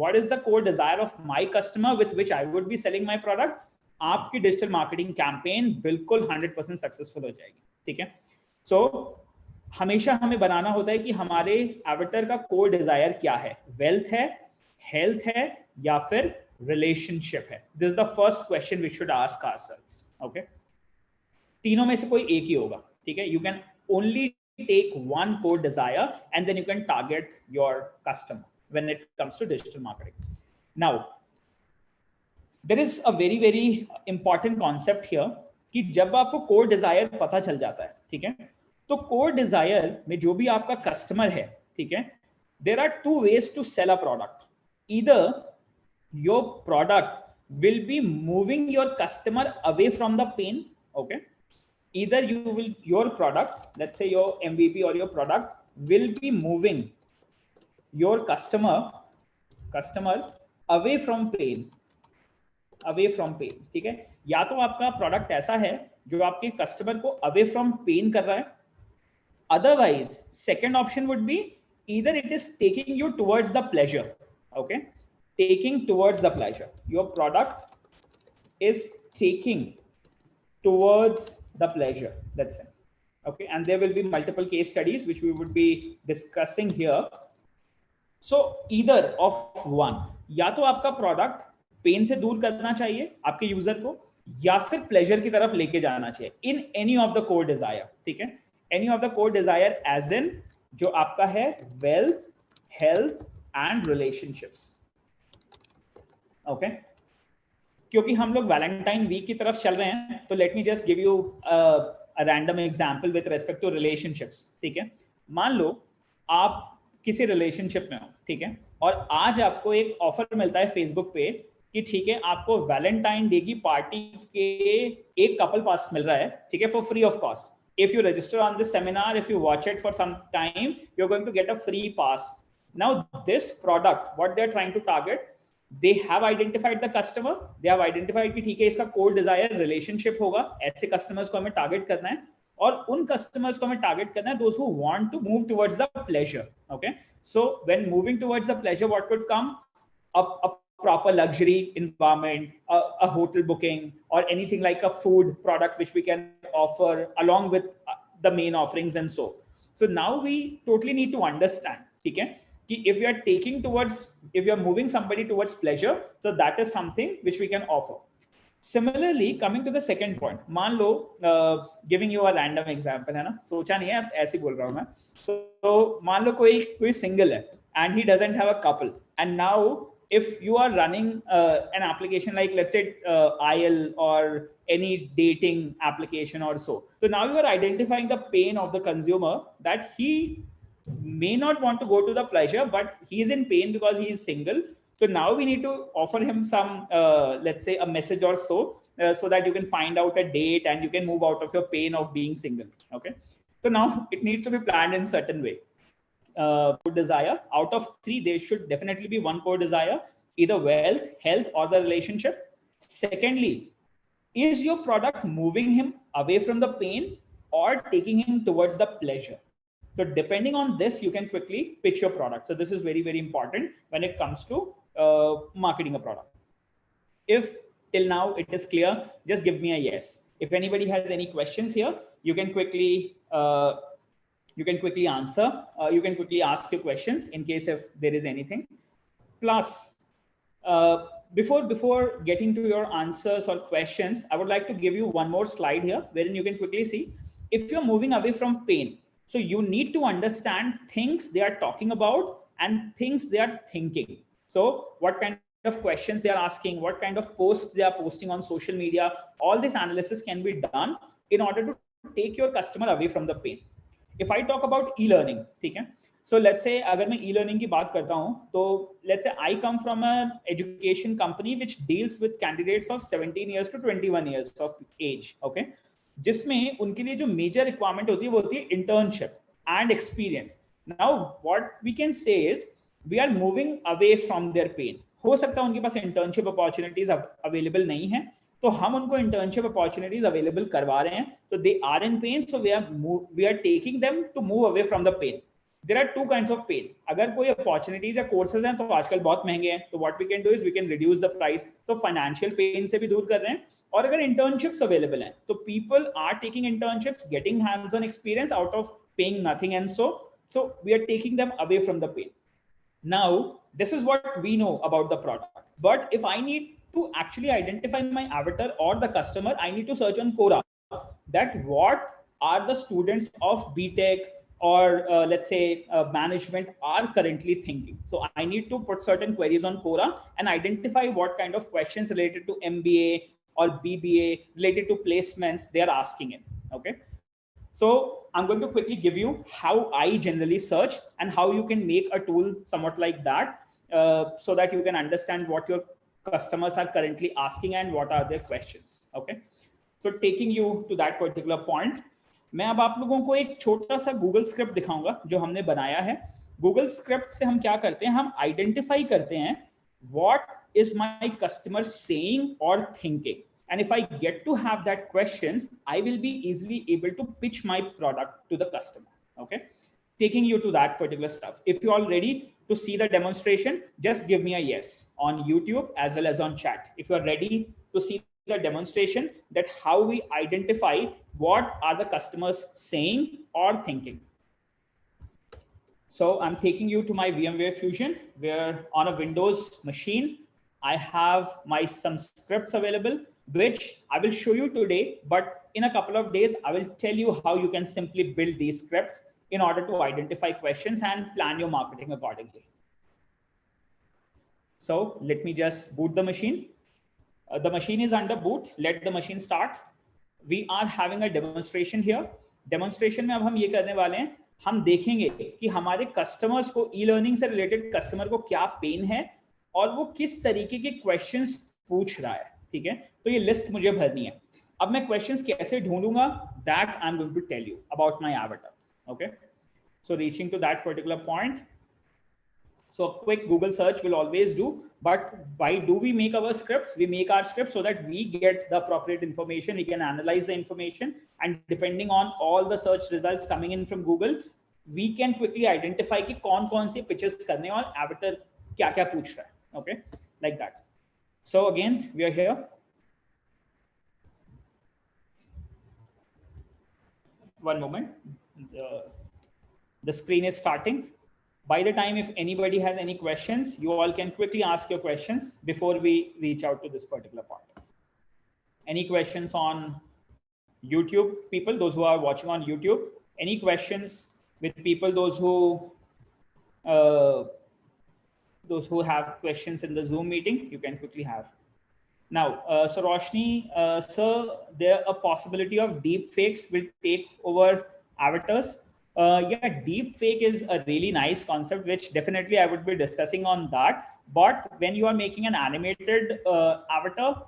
what is the core desire of my customer with which I would be selling my product, आपकी digital marketing campaign बिल्कुल 100% successful हो जाएगी. ठीक है. सो हमेशा हमें बनाना होता है कि हमारे एवेटर का कोर डिजायर क्या है. वेल्थ है, हेल्थ है या फिर रिलेशनशिप है. This is the first question we should ask ourselves. Okay. तीनों में से कोई एक ही होगा. ठीक है. You can only take one core desire and then you can target your customer when it comes to digital marketing. Now, there is a very, very important concept here कि जब आपको core desire पता चल जाता है, ठीक है, तो core desire में जो भी आपका customer है, ठीक है, there are 2 ways to sell a product. Either your product will be moving your customer away from the pain. Okay. Either your product, let's say your MVP or your product will be moving your customer away from pain. ठीक है. या तो आपका product ऐसा है जो आपके customer को अवे फ्रॉम पेन कर रहा है. Otherwise second option would be either it is taking you towards the pleasure. Okay. Taking towards the pleasure. Your product is taking towards the pleasure, let's say. Okay. And there will be multiple case studies which we would be discussing here. So either of one, या तो आपका product pen से दूर करना चाहिए आपके user को, या फिर प्लेजर की तरफ लेके जाना चाहिए. In any of the core desire. ठीक है. Any of the core desire as in जो आपका है wealth, health and relationships. Okay. क्योंकि हम लोग वैलेंटाइन वीक की तरफ चल रहे हैं, तो let me just give you a random example with respect to relationships. ठीक है, मान लो आप किसी रिलेशनशिप में हो, ठीक है, और आज आपको एक ऑफर मिलता है फेसबुक पे कि ठीक है आपको वैलेंटाइन डे की पार्टी के एक कपल पास मिल रहा है, ठीक है, for free of cost. If you register on this seminar, if you watch it for some time, you're going to get a free pass. Now this product, what they're trying to target, they have identified the customer, they have identified कि ठीक है इसका core desire relationship होगा, ऐसे customers को हमें target करना है, और उन customers को हमें target करना है those who want to move towards the pleasure. Okay, so when moving towards the pleasure, what could come? A proper luxury environment, a hotel booking, or anything like a food product which we can offer along with the main offerings and so now we totally need to understand, ठीक है, कि if you are taking towards, if you are moving somebody towards pleasure, so that is something which we can offer. Similarly, coming to the second point, मान लो giving you a random example, है ना, सोचा नहीं है, ऐसे बोल रहा हूँ मैं. So मान लो कोई single है and he doesn't have a couple, and now if you are running an application like, let's say, IL or any dating application or so now you are identifying the pain of the consumer, that he may not want to go to the pleasure, but he is in pain because he is single. So now we need to offer him some, let's say, a message or so, so that you can find out a date and you can move out of your pain of being single. Okay, so now it needs to be planned in certain way. Core desire, out of 3 there should definitely be one core desire, either wealth, health, or the relationship. Secondly, is your product moving him away from the pain or taking him towards the pleasure? So depending on this, you can quickly pitch your product. So this is very, very important when it comes to marketing a product. If till now it is clear, just give me a yes. If anybody has any questions here, you can quickly answer. You can quickly ask your questions in case if there is anything. Plus, before getting to your answers or questions, I would like to give you one more slide here, wherein you can quickly see if you're moving away from pain. So you need to understand things they are talking about and things they are thinking. So what kind of questions they are asking, what kind of posts they are posting on social media, all this analysis can be done in order to take your customer away from the pain. If I talk about e-learning, ठीक है, so let's say अगर मैं e-learning की बात करता हूँ, तो let's say I come from an education company which deals with candidates of 17 years to 21 years of age, okay, जिसमें उनके लिए जो major requirement होती है वो होती है internship and experience. Now what we can say is we are moving away from their pain. हो सकता है उनके पास internship opportunities available नहीं है, तो हम उनको internship opportunities available करवा रहे हैं, तो they are in pain, so we are taking them to move away from the pain. There are two kinds of pain. अगर कोई opportunities या courses हैं तो आजकल बहुत महंगे हैं, तो what we can do is we can reduce the price, तो financial pain से भी दूर कर रहे हैं. और अगर internships available हैं, तो people are taking internships, getting hands-on experience out of paying nothing, and so we are taking them away from the pain. Now, this is what we know about the product. But if I need to actually identify my avatar or the customer, I need to search on Quora that what are the students of BTech or let's say management are currently thinking. So I need to put certain queries on Quora and identify what kind of questions related to MBA or BBA related to placements they are asking in. Okay. So I'm going to quickly give you how I generally search and how you can make a tool somewhat like that, so that you can understand what your customers are currently asking and what are their questions. Okay. So taking you to that particular point, मैं अब आप लोगों को एक छोटा सा Google script दिखाऊंगा जो हमने बनाया है. गूगल स्क्रिप्ट से हम क्या करते हैं, हम आइडेंटिफाई करते हैं what is my customer saying or thinking. And if I get to have that questions, I will be easily able to pitch my product to the customer. Okay. Taking you to that particular stuff. If you're all ready to see the demonstration, just give me a yes on YouTube as well as on chat. If you're ready to see the demonstration, that how we identify what are the customers saying or thinking. So I'm taking you to my VMware Fusion, where on a Windows machine, I have some scripts available, which I will show you today, but in a couple of days, I will tell you how you can simply build these scripts in order to identify questions and plan your marketing accordingly. So let me just boot the machine. The machine is under boot. Let the machine start. We are having a demonstration here. Demonstration में अब हम ये करने वाले हैं, हम देखेंगे कि हमारे कस्टमर्स को ई-लर्निंग से रिलेटेड कस्टमर को क्या पेन है और वो किस तरीके के क्वेश्चंस पूछ रहा है. ठीक है, तो ये लिस्ट मुझे भरनी है. अब मैं क्वेश्चंस कैसे ढूंढूंगा, that I am going to tell you about my avatar. Okay, so reaching to that particular point, so a quick Google search will always do. But why do we make our scripts? We make our scripts so that we get the appropriate information. We can analyze the information, and depending on all the search results coming in from Google, we can quickly identify कि कौन-कौन से pitches करने और avatar क्या-क्या पूछ रहा है. Okay, like that. So again, we are here. One moment. The screen is starting. By the time, if anybody has any questions, you all can quickly ask your questions before we reach out to this particular part. Any questions on YouTube, people, those who are watching on YouTube? Any questions with people, those who have questions in the Zoom meeting, you can quickly have. Now, so Roshni, sir, there a possibility of deep fakes will take over avatars. Yeah, deep fake is a really nice concept, which definitely I would be discussing on that. But when you are making an animated avatar,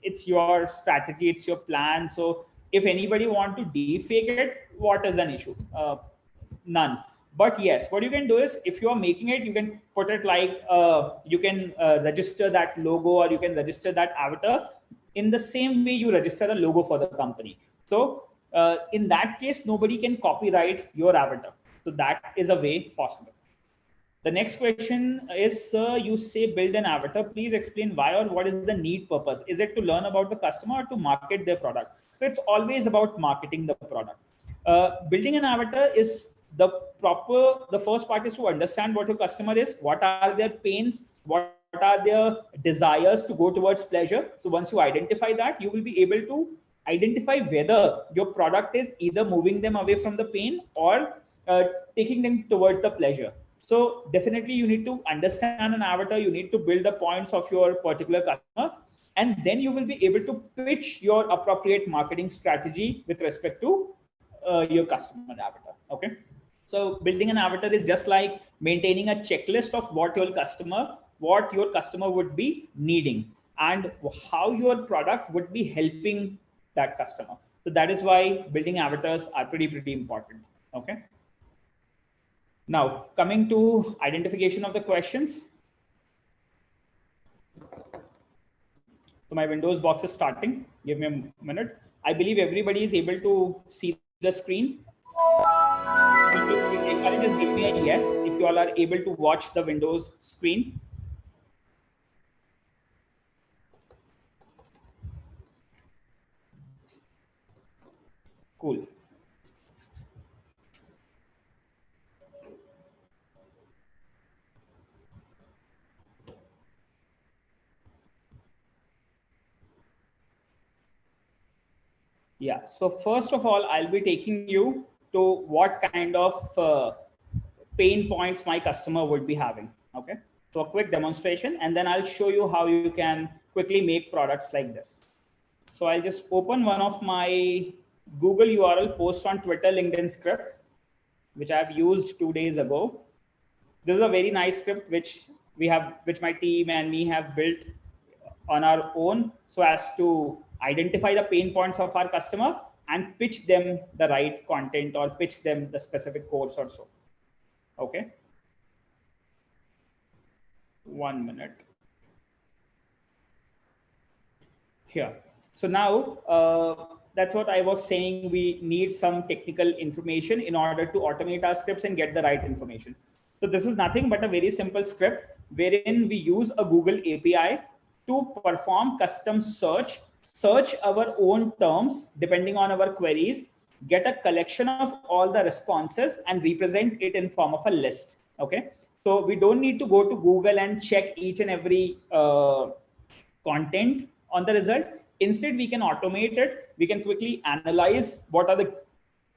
it's your strategy, it's your plan. So if anybody want to deep fake it, what is an issue? None. But yes, what you can do is, if you are making it, you can put it like, you can register that logo, or you can register that avatar in the same way you register a logo for the company. So in that case, nobody can copyright your avatar. So that is a way possible. The next question is, sir, you say build an avatar. Please explain why, or what is the need purpose? Is it to learn about the customer or to market their product? So it's always about marketing the product. Building an avatar is the first part is to understand what your customer is, what are their pains, what are their desires to go towards pleasure. So once you identify that, you will be able to identify whether your product is either moving them away from the pain or taking them towards the pleasure. So definitely you need to understand an avatar, you need to build the points of your particular customer, and then you will be able to pitch your appropriate marketing strategy with respect to your customer avatar. Okay. So building an avatar is just like maintaining a checklist of what your customer would be needing and how your product would be helping that customer. So that is why building avatars are pretty important. Okay. Now coming to identification of the questions. So my Windows box is starting. Give me a minute. I believe everybody is able to see the screen. Just give me a yes if you all are able to watch the Windows screen. Cool. Yeah, so first of all, I'll be taking you to what kind of pain points my customer would be having. Okay, so a quick demonstration, and then I'll show you how you can quickly make products like this. So I'll just open one of my Google URL posts on Twitter, LinkedIn script, which I've used 2 days ago. This is a very nice script which my team and me have built on our own so as to identify the pain points of our customer and pitch them the right content or pitch them the specific course or so. Okay. 1 minute. Here. So now that's what I was saying. We need some technical information in order to automate our scripts and get the right information. So this is nothing but a very simple script wherein we use a Google API to perform custom search our own terms depending on our queries, get a collection of all the responses and represent it in form of a list. Okay. So we don't need to go to Google and check each and every content on the result. Instead, we can automate it. We can quickly analyze what are the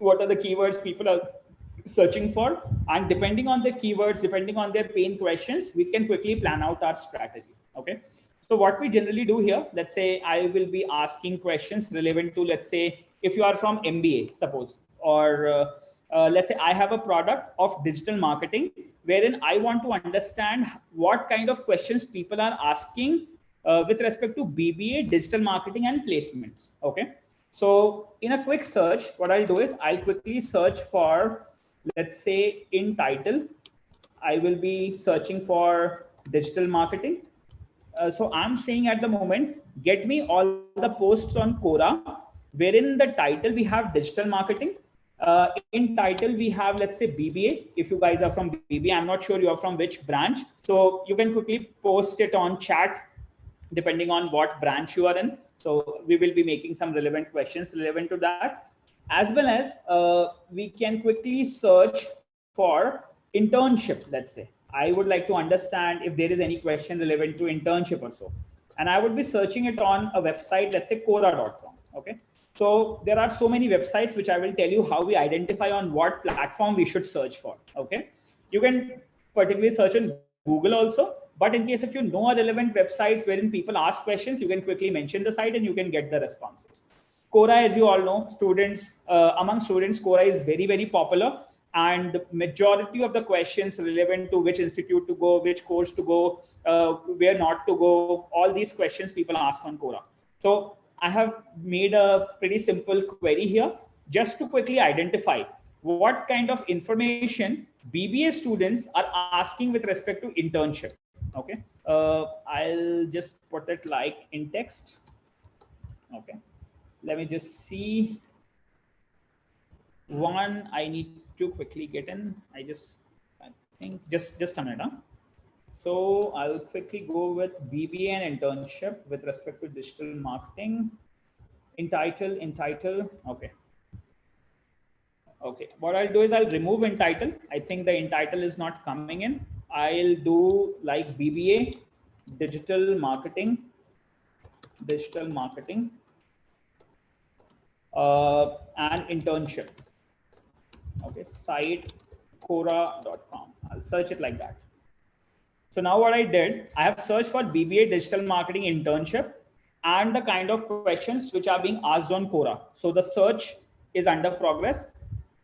keywords people are searching for, and depending on the keywords, depending on their pain questions, we can quickly plan out our strategy. Okay. So what we generally do here, let's say I will be asking questions relevant to, let's say, if you are from MBA, suppose, or let's say I have a product of digital marketing wherein I want to understand what kind of questions people are asking with respect to BBA, digital marketing, and placements. Okay. So in a quick search, what I'll do is I'll quickly search for, let's say, in title, I will be searching for digital marketing. So I'm saying at the moment, get me all the posts on Quora, wherein the title we have digital marketing. In title we have, let's say, BBA. If you guys are from BBA, I'm not sure you are from which branch. So you can quickly post it on chat depending on what branch you are in. So we will be making some relevant questions relevant to that, as well as we can quickly search for internship. Let's say I would like to understand if there is any question relevant to internship or so, and I would be searching it on a website, let's say Quora.com. Okay. So there are so many websites which I will tell you how we identify on what platform we should search for. Okay. You can particularly search on Google also, but in case if you know a relevant websites wherein people ask questions, you can quickly mention the site and you can get the responses. Quora, as you all know, students, among students, Quora is very, very popular. And the majority of the questions relevant to which institute to go, which course to go, where not to go, all these questions people ask on Quora. So I have made a pretty simple query here just to quickly identify what kind of information BBA students are asking with respect to internship. Okay. I'll just put it like in text. Okay. Let me just see. One, I need to quickly get in. I think just a minute. Huh? So I'll quickly go with BBA and internship with respect to digital marketing. Entitle. Okay. Okay. What I'll do is I'll remove entitle. I think the entitle is not coming in. I'll do like BBA, digital marketing, and internship. Okay, site Quora.com. I'll search it like that. So now what I did, I have searched for BBA digital marketing internship and the kind of questions which are being asked on Quora. So the search is under progress.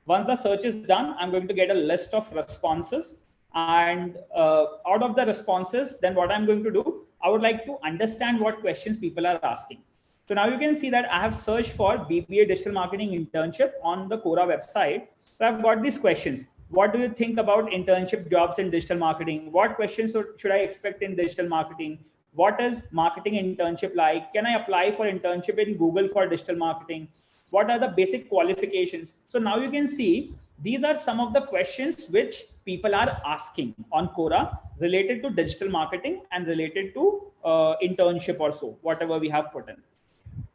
Once the search is done, I'm going to get a list of responses. And out of the responses, then what I'm going to do, I would like to understand what questions people are asking. So now you can see that I have searched for BBA digital marketing internship on the Quora website. So I've got these questions. What do you think about internship jobs in digital marketing? What questions should I expect in digital marketing? What is marketing internship like? Can I apply for internship in Google for digital marketing? What are the basic qualifications? So now you can see these are some of the questions which people are asking on Quora related to digital marketing and related to internship or so, whatever we have put in.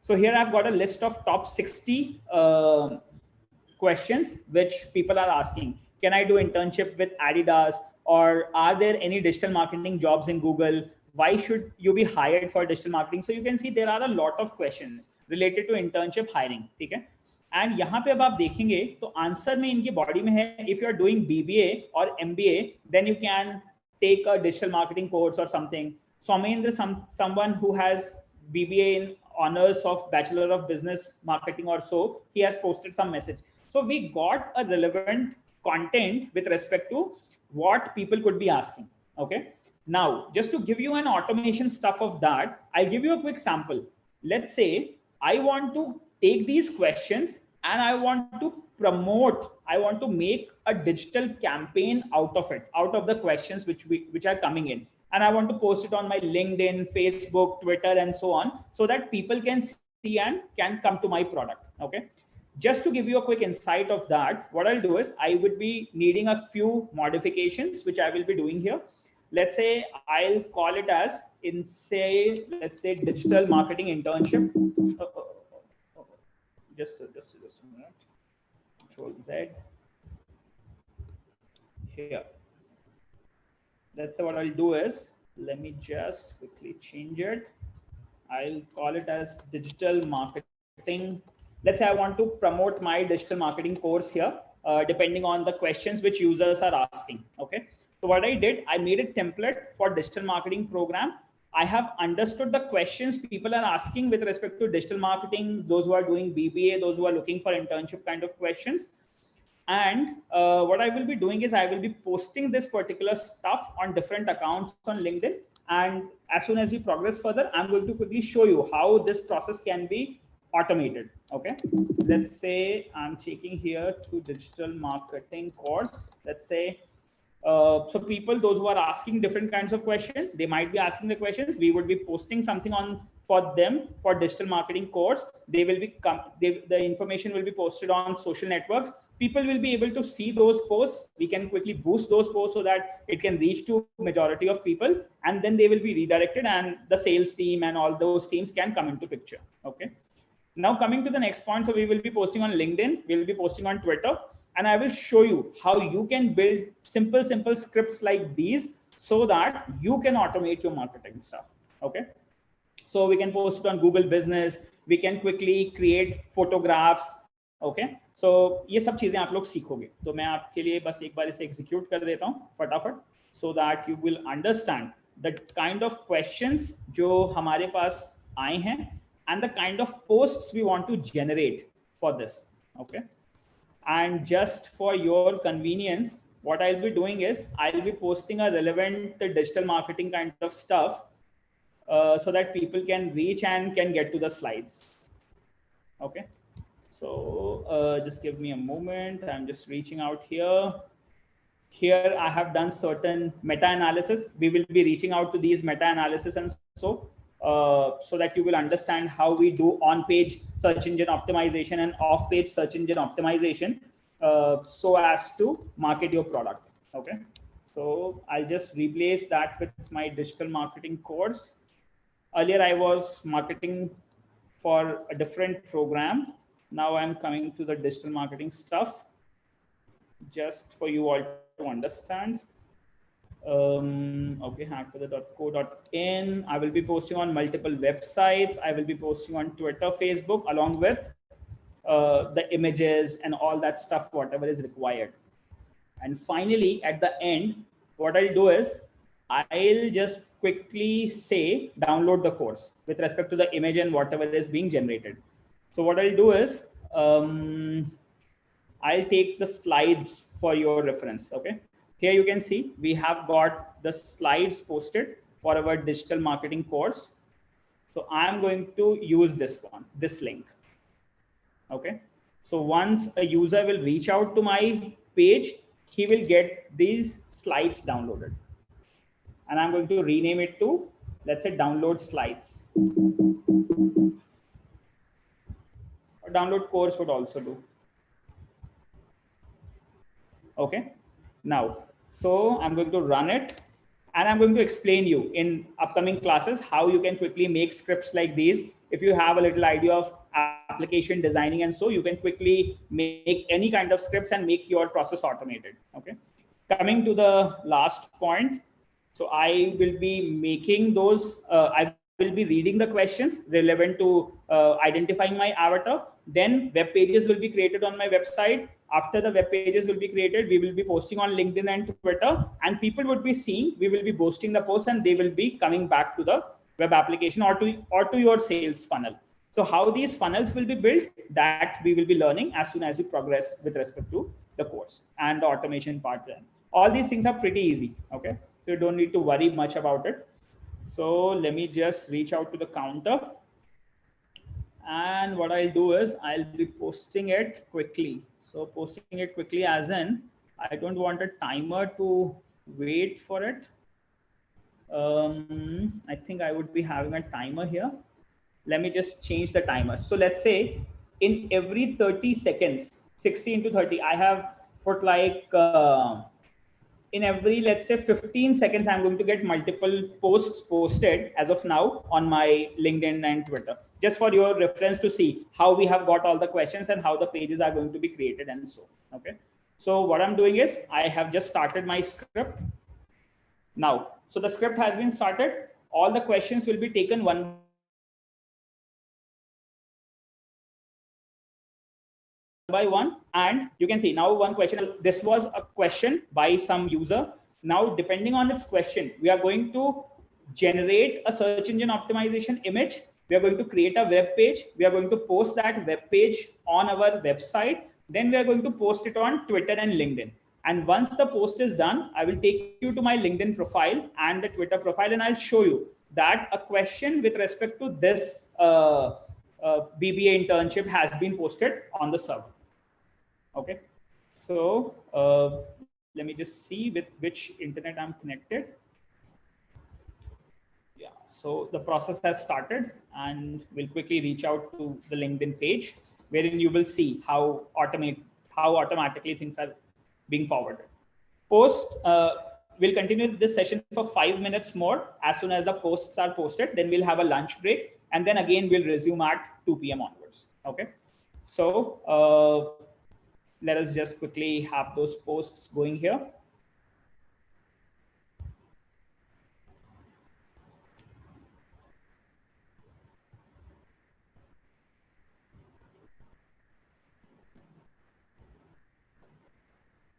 So here I've got a list of top 60 questions which people are asking. Can I do internship with Adidas? Or are there any digital marketing jobs in Google? Why should you be hired for digital marketing? So you can see there are a lot of questions related to internship hiring. ठीक है? And यहाँ पे अब आप देखेंगे तो answer में इनकी बॉडी में है, if you are doing BBA or MBA, then you can take a digital marketing course or something. Soumendra, someone who has BBA in honors of Bachelor of Business Marketing or so, he has posted some message. So we got a relevant content with respect to what people could be asking. Okay. Now, just to give you an automation stuff of that, I'll give you a quick sample. Let's say I want to take these questions and I want to promote, I want to make a digital campaign out of it, out of the questions which are coming in. And I want to post it on my LinkedIn, Facebook, Twitter, and so on, so that people can see and can come to my product. Okay. Just to give you a quick insight of that, what I'll do is I would be needing a few modifications, which I will be doing here. Let's say I'll call it as let's say digital marketing internship. Just a minute. Control Z. Here. Let's say what I'll do is, let me just quickly change it. I'll call it as digital marketing. Let's say I want to promote my digital marketing course here. depending on the questions which users are asking. Okay. So what I did, I made a template for digital marketing program. I have understood the questions people are asking with respect to digital marketing, those who are doing BBA, those who are looking for internship kind of questions. And what I will be doing is I will be posting this particular stuff on different accounts on LinkedIn. And as soon as we progress further, I'm going to quickly show you how this process can be automated. Okay. Let's say I'm checking here to digital marketing course. Let's say, so people, those who are asking different kinds of questions, they might be asking the questions. We would be posting something on for them for digital marketing course. They will be the information will be posted on social networks. People will be able to see those posts. We can quickly boost those posts so that it can reach to majority of people, and then they will be redirected, and the sales team and all those teams can come into picture. Okay. Now coming to the next point, so we will be posting on LinkedIn, we will be posting on Twitter, and I will show you how you can build simple scripts like these so that you can automate your marketing stuff. Okay. So we can post it on Google Business. We can quickly create photographs. Okay. So ये सब चीजें आप लोग सीखोगे. तो मैं आपके लिए बस एक बार इसे execute कर देता हूँ फटाफट, so that you will understand the kind of questions जो हमारे पास आए हैं and the kind of posts we want to generate for this. Okay. And just for your convenience, what I'll be doing is I'll be posting a relevant digital marketing kind of stuff so that people can reach and can get to the slides. Okay. So just give me a moment. I'm just reaching out here. Here I have done certain meta-analysis. We will be reaching out to these meta-analysis and so that you will understand how we do on-page search engine optimization and off-page search engine optimization so as to market your product. Okay. So I'll just replace that with my digital marketing course. Earlier I was marketing for a different program. Now I'm coming to the digital marketing stuff just for you all to understand. Okay, hackweather.co.in. I will be posting on multiple websites. I will be posting on Twitter, Facebook, along with the images and all that stuff, whatever is required. And finally, at the end, what I'll do is I'll just quickly say download the course with respect to the image and whatever is being generated. So what I'll do is I'll take the slides for your reference. Okay. Here you can see we have got the slides posted for our digital marketing course. So I'm going to use this one, this link. Okay. So once a user will reach out to my page, he will get these slides downloaded. And I'm going to rename it to, let's say, download slides. Or download course would also do. Okay. Now, so I'm going to run it and I'm going to explain you in upcoming classes how you can quickly make scripts like these. If you have a little idea of application designing and so, you can quickly make any kind of scripts and make your process automated. Okay. Coming to the last point. So I will be making those, I will be reading the questions relevant to identifying my avatar. Then web pages will be created on my website. After the web pages will be created, we will be posting on LinkedIn and Twitter, and people would be seeing, we will be boosting the posts and they will be coming back to the web application or to your sales funnel. So how these funnels will be built, that we will be learning as soon as we progress with respect to the course and the automation part. Then all these things are pretty easy. Okay. So you don't need to worry much about it. So let me just reach out to the counter. And what I'll do is I'll be posting it quickly. So posting it quickly as in, I don't want a timer to wait for it. I think I would be having a timer here. Let me just change the timer. So let's say in every 30 seconds, 60 into 30, I have put like, in every, let's say 15 seconds, I'm going to get multiple posts posted as of now on my LinkedIn and Twitter, just for your reference to see how we have got all the questions and how the pages are going to be created and so. Okay. So what I'm doing is I have just started my script now. So the script has been started. All the questions will be taken one by one, and you can see now one question. This was a question by some user. Now, depending on its question, we are going to generate a search engine optimization image. We are going to create a web page. We are going to post that web page on our website. Then we are going to post it on Twitter and LinkedIn. And once the post is done, I will take you to my LinkedIn profile and the Twitter profile, and I'll show you that a question with respect to this BBA internship has been posted on the server. Okay, so let me just see with which internet I'm connected. Yeah, so the process has started, and we'll quickly reach out to the LinkedIn page, wherein you will see how automatically things are being forwarded. We'll continue this session for 5 minutes more. As soon as the posts are posted, then we'll have a lunch break, and then again we'll resume at 2 p.m. onwards. Okay, so let us just quickly have those posts going here.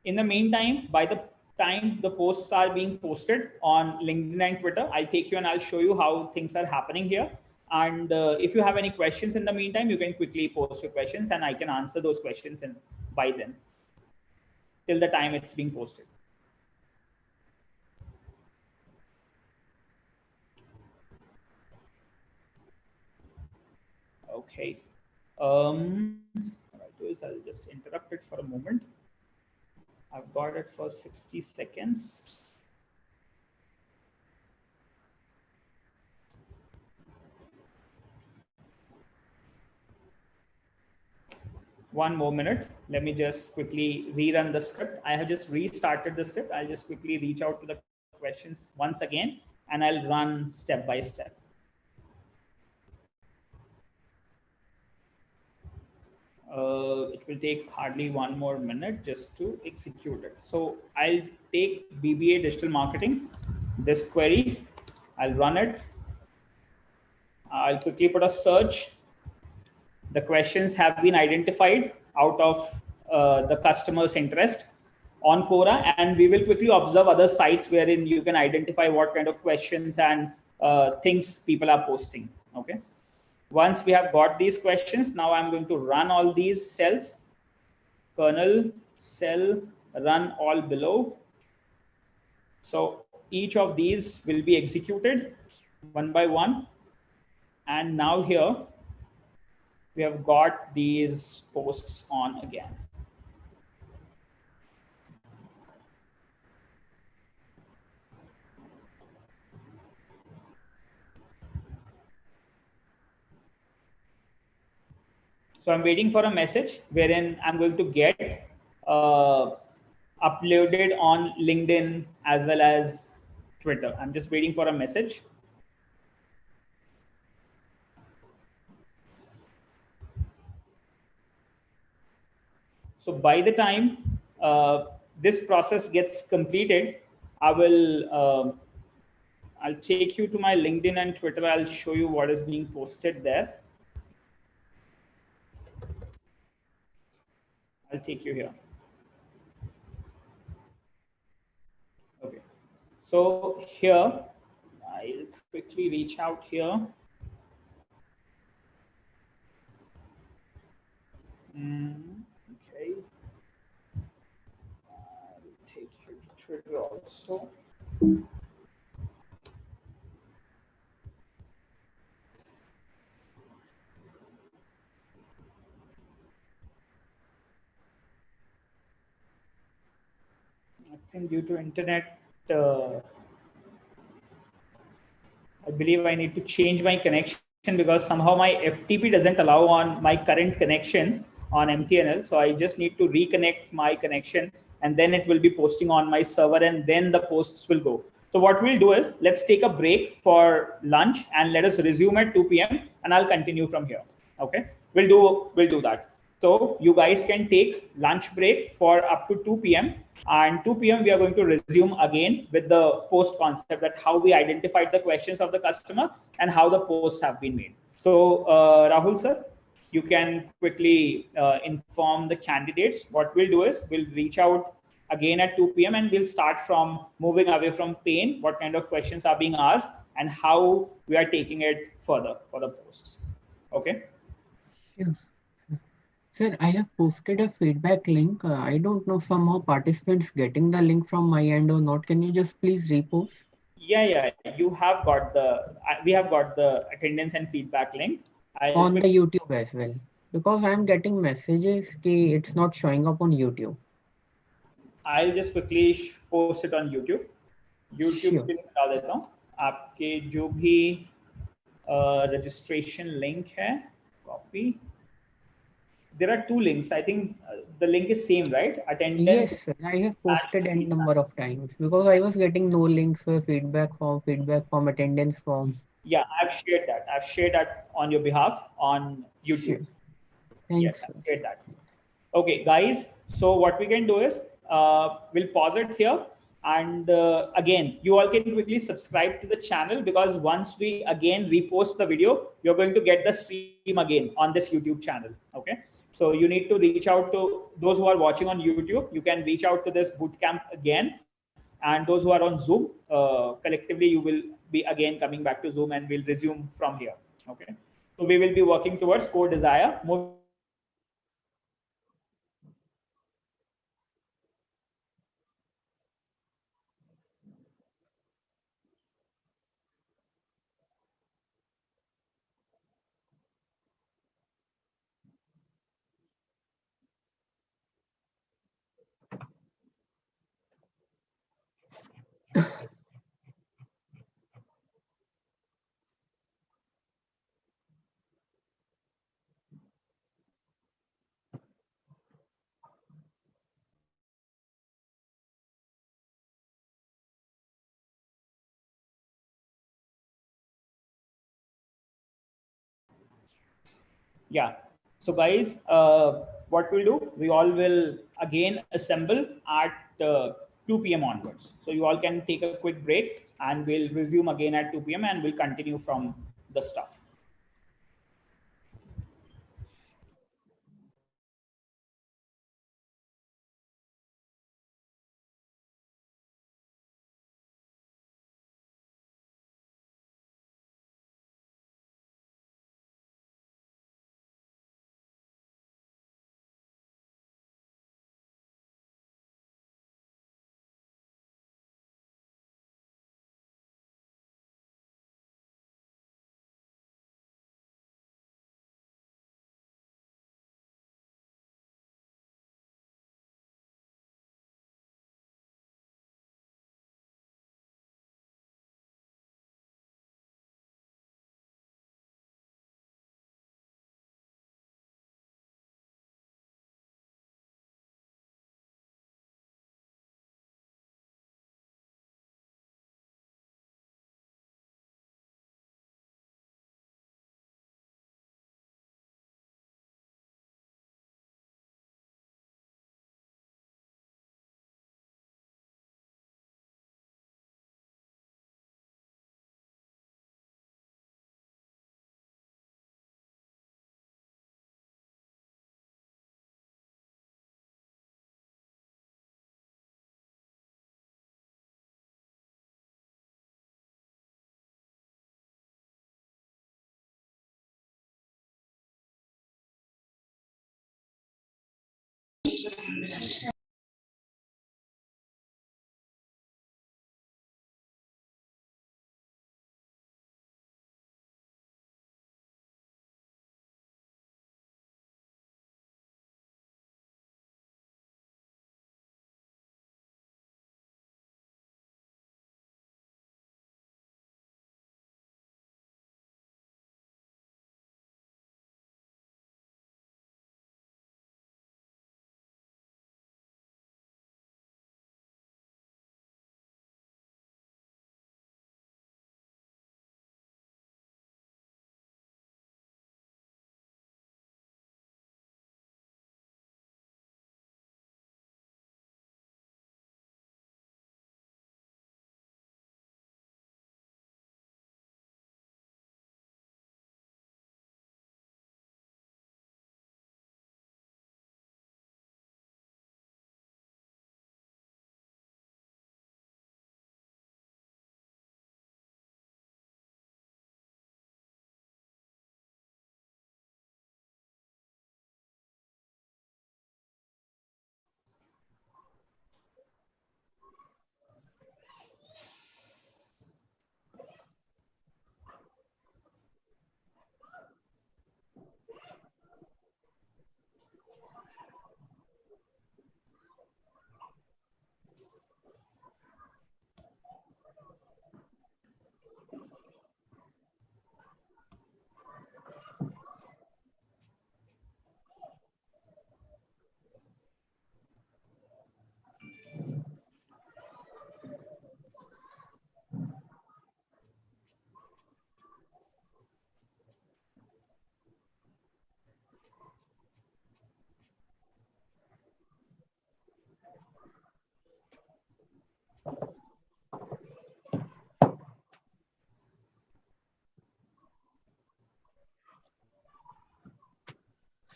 In the meantime, by the time the posts are being posted on LinkedIn and Twitter, I'll take you and I'll show you how things are happening here. And if you have any questions in the meantime, you can quickly post your questions and I can answer those questions by then, till the time it's being posted. Okay. What I'll do is I'll just interrupt it for a moment. I've got it for 60 seconds. One more minute. Let me just quickly rerun the script. I have just restarted the script. I'll just quickly reach out to the questions once again, and I'll run step by step. It will take hardly one more minute just to execute it. So I'll take BBA digital marketing, this query, I'll run it. I'll quickly put a search. The questions have been identified out of the customer's interest on Quora, and we will quickly observe other sites wherein you can identify what kind of questions and things people are posting. Okay. Once we have got these questions, now I'm going to run all these cells, kernel, cell, run all below. So each of these will be executed one by one. And now here, we have got these posts on again. So I'm waiting for a message wherein I'm going to get uploaded on LinkedIn as well as Twitter. I'm just waiting for a message. So by the time this process gets completed, I'll take you to my LinkedIn and Twitter. I'll show you what is being posted there. I'll take you here. Okay. So here, I'll quickly reach out here. Okay. I'll take you to Twitter also. I think due to internet, I believe I need to change my connection because somehow my FTP doesn't allow on my current connection on MTNL. So I just need to reconnect my connection and then it will be posting on my server and then the posts will go. So what we'll do is let's take a break for lunch and let us resume at 2 p.m. and I'll continue from here. Okay, we'll do that. So you guys can take lunch break for up to 2 p.m. and 2 p.m. we are going to resume again with the post concept, that how we identified the questions of the customer and how the posts have been made. So Rahul sir. you can quickly inform the candidates. What we'll do is we'll reach out again at 2 p.m. and we'll start from moving away from pain, what kind of questions are being asked, and how we are taking it further for the posts. Okay. Sure. Sir, I have posted a feedback link. I don't know somehow participants getting the link from my end or not. Can you just please repost? Yeah, you have got we have got the attendance and feedback link. On the YouTube as well. Because I'm getting messages कि it's not showing up on YouTube. I'll just quickly post it on YouTube. YouTube Sure. पे डाल देता हूँ. आपके जो भी registration link है, copy. There are two links. I think the link is same, right? Attendance. Yes, sir. I have posted n number of times because I was getting no links for feedback form, attendance form. Yeah, I've shared that. I've shared that on your behalf on YouTube. Sure. Thanks, Yes, sir. I've shared that. Okay, guys. So what we can do is we'll pause it here. And again, you all can quickly subscribe to the channel, because once we again repost the video, you're going to get the stream again on this YouTube channel. Okay. So you need to reach out to those who are watching on YouTube. You can reach out to this bootcamp again. And those who are on Zoom, collectively, you will be again coming back to Zoom and we'll resume from here. Okay. So we will be working towards core desire, moving away from pain, and moving towards desire. Okay. So yeah. So guys, what we'll do, we all will again assemble at 2 p.m. onwards. So you all can take a quick break and we'll resume again at 2 p.m. and we'll continue from the stuff.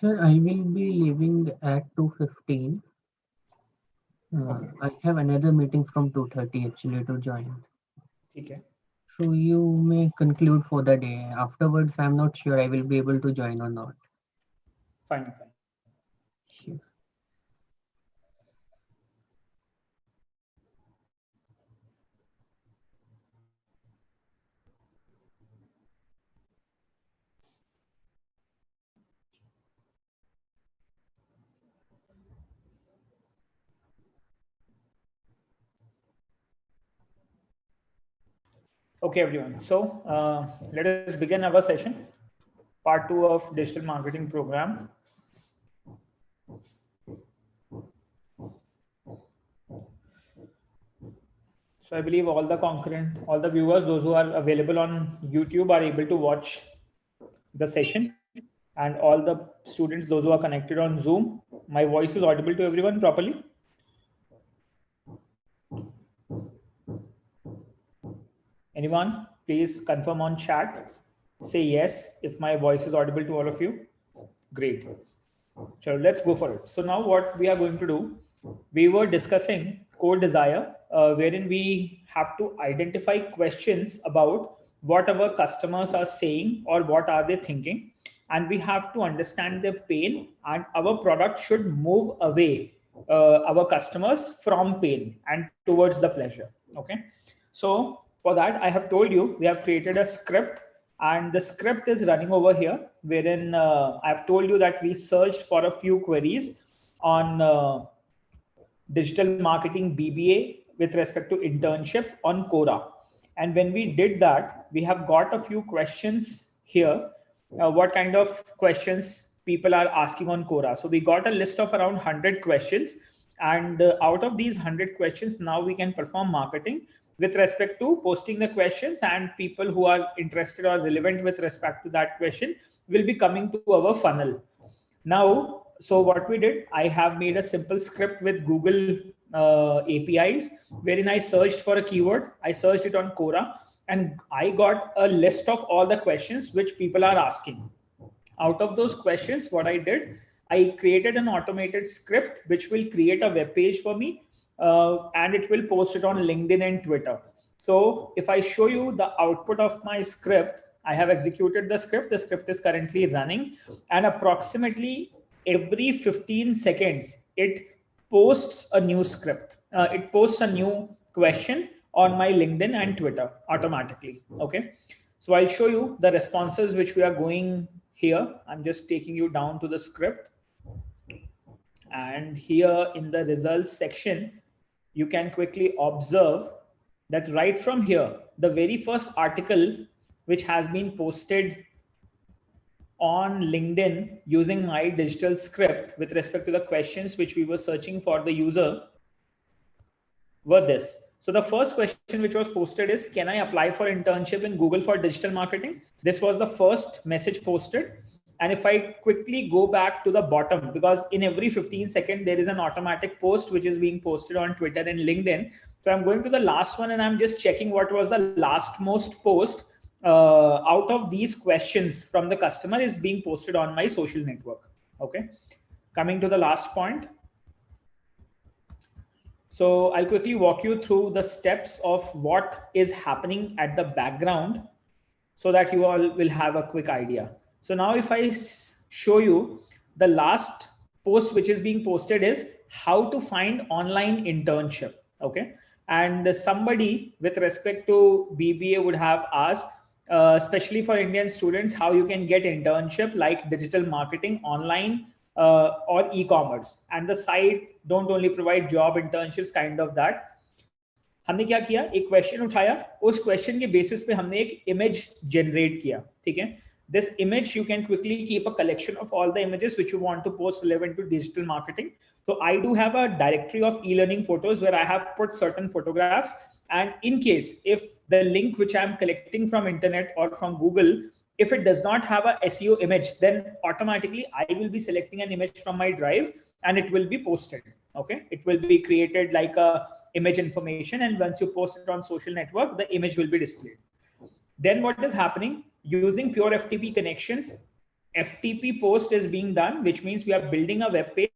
Sir, I will be leaving at 2:15. Okay. I have another meeting from 2:30 actually to join. Okay. So you may conclude for the day. Afterwards, I'm not sure I will be able to join or not. Fine, fine. Sure. Okay, everyone. So let us begin our session, part 2 of digital marketing program. So I believe all the viewers, those who are available on YouTube are able to watch the session, and all the students, those who are connected on Zoom, my voice is audible to everyone properly? Anyone? Please confirm on chat. Say yes if my voice is audible to all of you. Great. So let's go for it. So now what we are going to do, we were discussing core desire, wherein we have to identify questions about what our customers are saying or what are they thinking. And we have to understand their pain, and our product should move away our customers from pain and towards the pleasure. Okay. So for that, I have told you, we have created a script, and the script is running over here, wherein I've told you that we searched for a few queries on digital marketing BBA with respect to internship on Quora. And when we did that, we have got a few questions here. What kind of questions people are asking on Quora? So we got a list of around 100 questions. And out of these 100 questions, now we can perform marketing with respect to posting the questions, and people who are interested or relevant with respect to that question will be coming to our funnel. Now, so what we did, I have made a simple script with Google APIs, wherein I searched for a keyword. I searched it on Quora, and I got a list of all the questions which people are asking. Out of those questions, what I did, I created an automated script which will create a web page for me, and it will post it on LinkedIn and Twitter. So if I show you the output of my script, I have executed the script. The script is currently running, and approximately every 15 seconds, it posts a new script. It posts a new question on my LinkedIn and Twitter automatically. Okay. So I'll show you the responses which we are going here. I'm just taking you down to the script. And here in the results section, you can quickly observe that right from here, the very first article which has been posted on LinkedIn using my digital script with respect to the questions which we were searching for the user were this. So the first question which was posted is, can I apply for internship in Google for digital marketing? This was the first message posted. And if I quickly go back to the bottom, because in every 15 seconds, there is an automatic post which is being posted on Twitter and LinkedIn. So I'm going to the last one, and I'm just checking what was the last most post out of these questions from the customer is being posted on my social network. Okay. Coming to the last point. So I'll quickly walk you through the steps of what is happening at the background so that you all will have a quick idea. So now if I show you the last post which is being posted is how to find online internship. Okay. And somebody with respect to BBA would have asked, especially for Indian students, how you can get internship like digital marketing online or e-commerce, and the site don't only provide job internships, kind of that. हमने क्या किया, एक question उठाया, उस question के basis पे हमने एक इमेज जनरेट किया. ठीक है. This image, you can quickly keep a collection of all the images which you want to post relevant to digital marketing. So I do have a directory of e-learning photos where I have put certain photographs, and in case if the link which I'm collecting from internet or from Google, if it does not have a SEO image, then automatically I will be selecting an image from my drive and it will be posted. Okay. It will be created like a image information, and once you post it on social network, the image will be displayed. Then what is happening, using pure FTP connections, FTP post is being done, which means we are building a web page.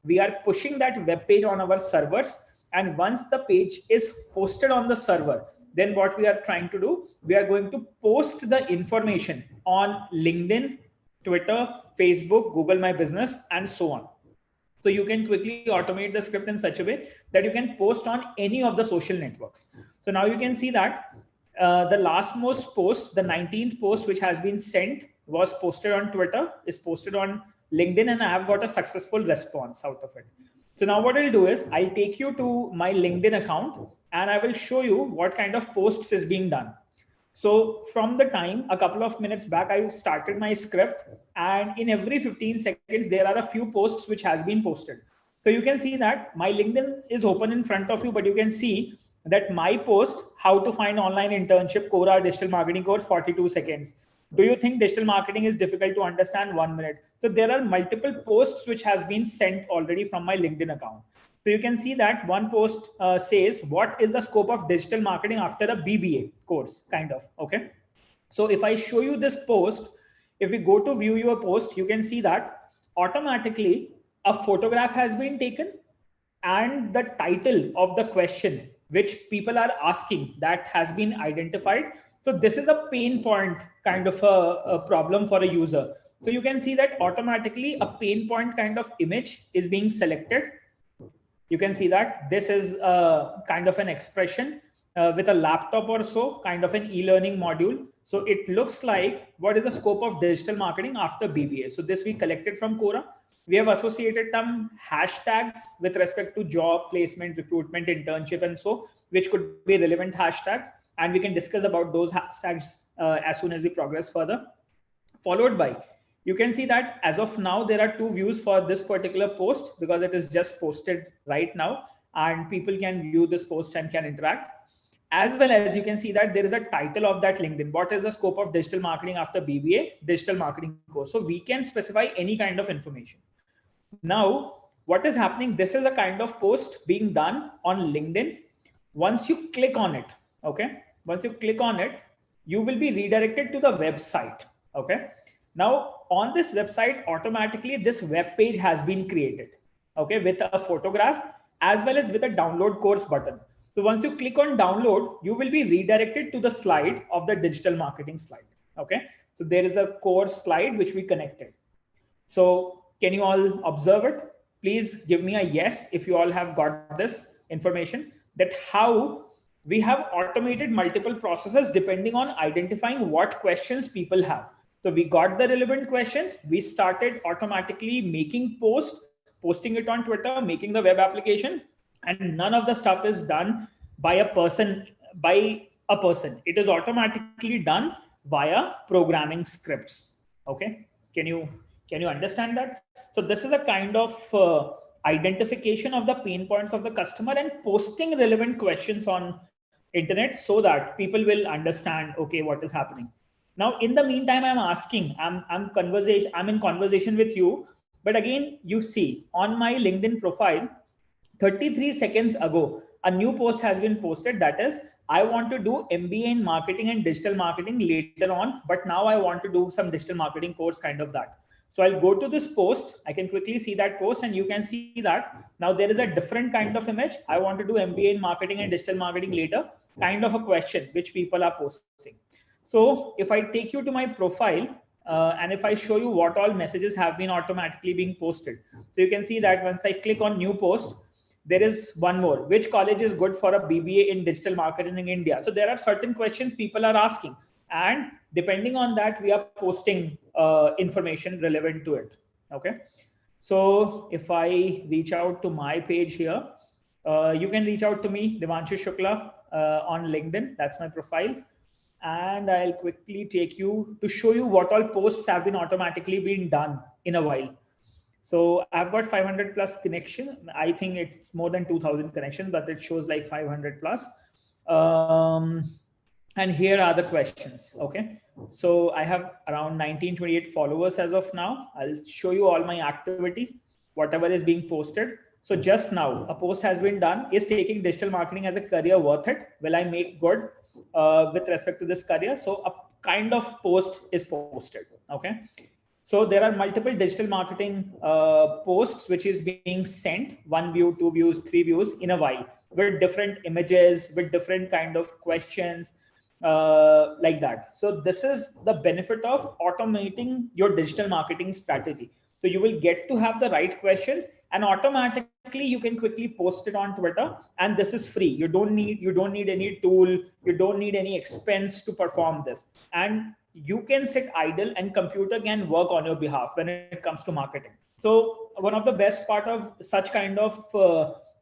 We are pushing that web page on our servers. And once the page is posted on the server, then what we are trying to do, we are going to post the information on LinkedIn, Twitter, Facebook, Google My Business, and so on. So you can quickly automate the script in such a way that you can post on any of the social networks. So now you can see that the last most post, the 19th post which has been sent, was posted on Twitter, is posted on LinkedIn, and I have got a successful response out of it. So now what I'll do is I'll take you to my LinkedIn account and I will show you what kind of posts is being done. So from the time a couple of minutes back, I started my script, and in every 15 seconds, there are a few posts which has been posted. So you can see that my LinkedIn is open in front of you, but you can see that my post, how to find online internship, Quora digital marketing course, 42 seconds. Do you think digital marketing is difficult to understand? 1 minute. So there are multiple posts which has been sent already from my LinkedIn account. So you can see that one post says, what is the scope of digital marketing after a BBA course, kind of, okay? So if I show you this post, if we go to view your post, you can see that automatically a photograph has been taken and the title of the question which people are asking, that has been identified. So this is a pain point kind of a problem for a user. So you can see that automatically a pain point kind of image is being selected. You can see that this is kind of an expression with a laptop or so, kind of an e-learning module. So it looks like what is the scope of digital marketing after BBA. So this we collected from Quora. We have associated some hashtags with respect to job, placement, recruitment, internship, and so, which could be relevant hashtags. And we can discuss about those hashtags as soon as we progress further. Followed by, you can see that as of now, there are 2 views for this particular post because it is just posted right now and people can view this post and can interact. As well as you can see that there is a title of that LinkedIn. What is the scope of digital marketing after BBA? Digital marketing course. So we can specify any kind of information. Now, what is happening? This is a kind of post being done on LinkedIn. Once you click on it, okay? Once you click on it, you will be redirected to the website, okay? Now, on this website, automatically this web page has been created, okay, with a photograph as well as with a download course button. So once you click on download, you will be redirected to the slide of the digital marketing slide, okay? So there is a course slide which we connected. So can you all observe it? Please give me a yes if you all have got this information, that how we have automated multiple processes depending on identifying what questions people have. So we got the relevant questions. We started automatically making posts, posting it on Twitter, making the web application, and none of the stuff is done by a person. It is automatically done via programming scripts. Okay, can you understand that? So this is a kind of identification of the pain points of the customer and posting relevant questions on internet so that people will understand, okay, what is happening. Now, in the meantime, I'm in conversation with you. But again, you see on my LinkedIn profile, 33 seconds ago, a new post has been posted. That is, I want to do MBA in marketing and digital marketing later on, but now I want to do some digital marketing course, kind of that. So I'll go to this post. I can quickly see that post and you can see that now there is a different kind of image. I want to do MBA in marketing and digital marketing later, kind of a question which people are posting. So if I take you to my profile and if I show you what all messages have been automatically being posted. So you can see that once I click on new post, there is one more. Which college is good for a BBA in digital marketing in India? So there are certain questions people are asking. And depending on that, we are posting information relevant to it. Okay. So if I reach out to my page here, you can reach out to me, Devanshu Shukla, on LinkedIn. That's my profile. And I'll quickly take you to show you what all posts have been automatically been done in a while. So I've got 500 plus connection. I think it's more than 2000 connections, but it shows like 500 plus. And here are the questions. Okay. So I have around 1928 followers as of now. I'll show you all my activity, whatever is being posted. So just now a post has been done. Is taking digital marketing as a career worth it? Will I make good with respect to this career? So a kind of post is posted. Okay. So there are multiple digital marketing posts which is being sent, 1 view, 2 views, 3 views in a while, with different images, with different kind of questions, like that. So this is the benefit of automating your digital marketing strategy. So you will get to have the right questions, and automatically you can quickly post it on Twitter, and this is free. You don't need any tool, you don't need any expense to perform this, and you can sit idle and computer can work on your behalf when it comes to marketing. So one of the best part of such kind of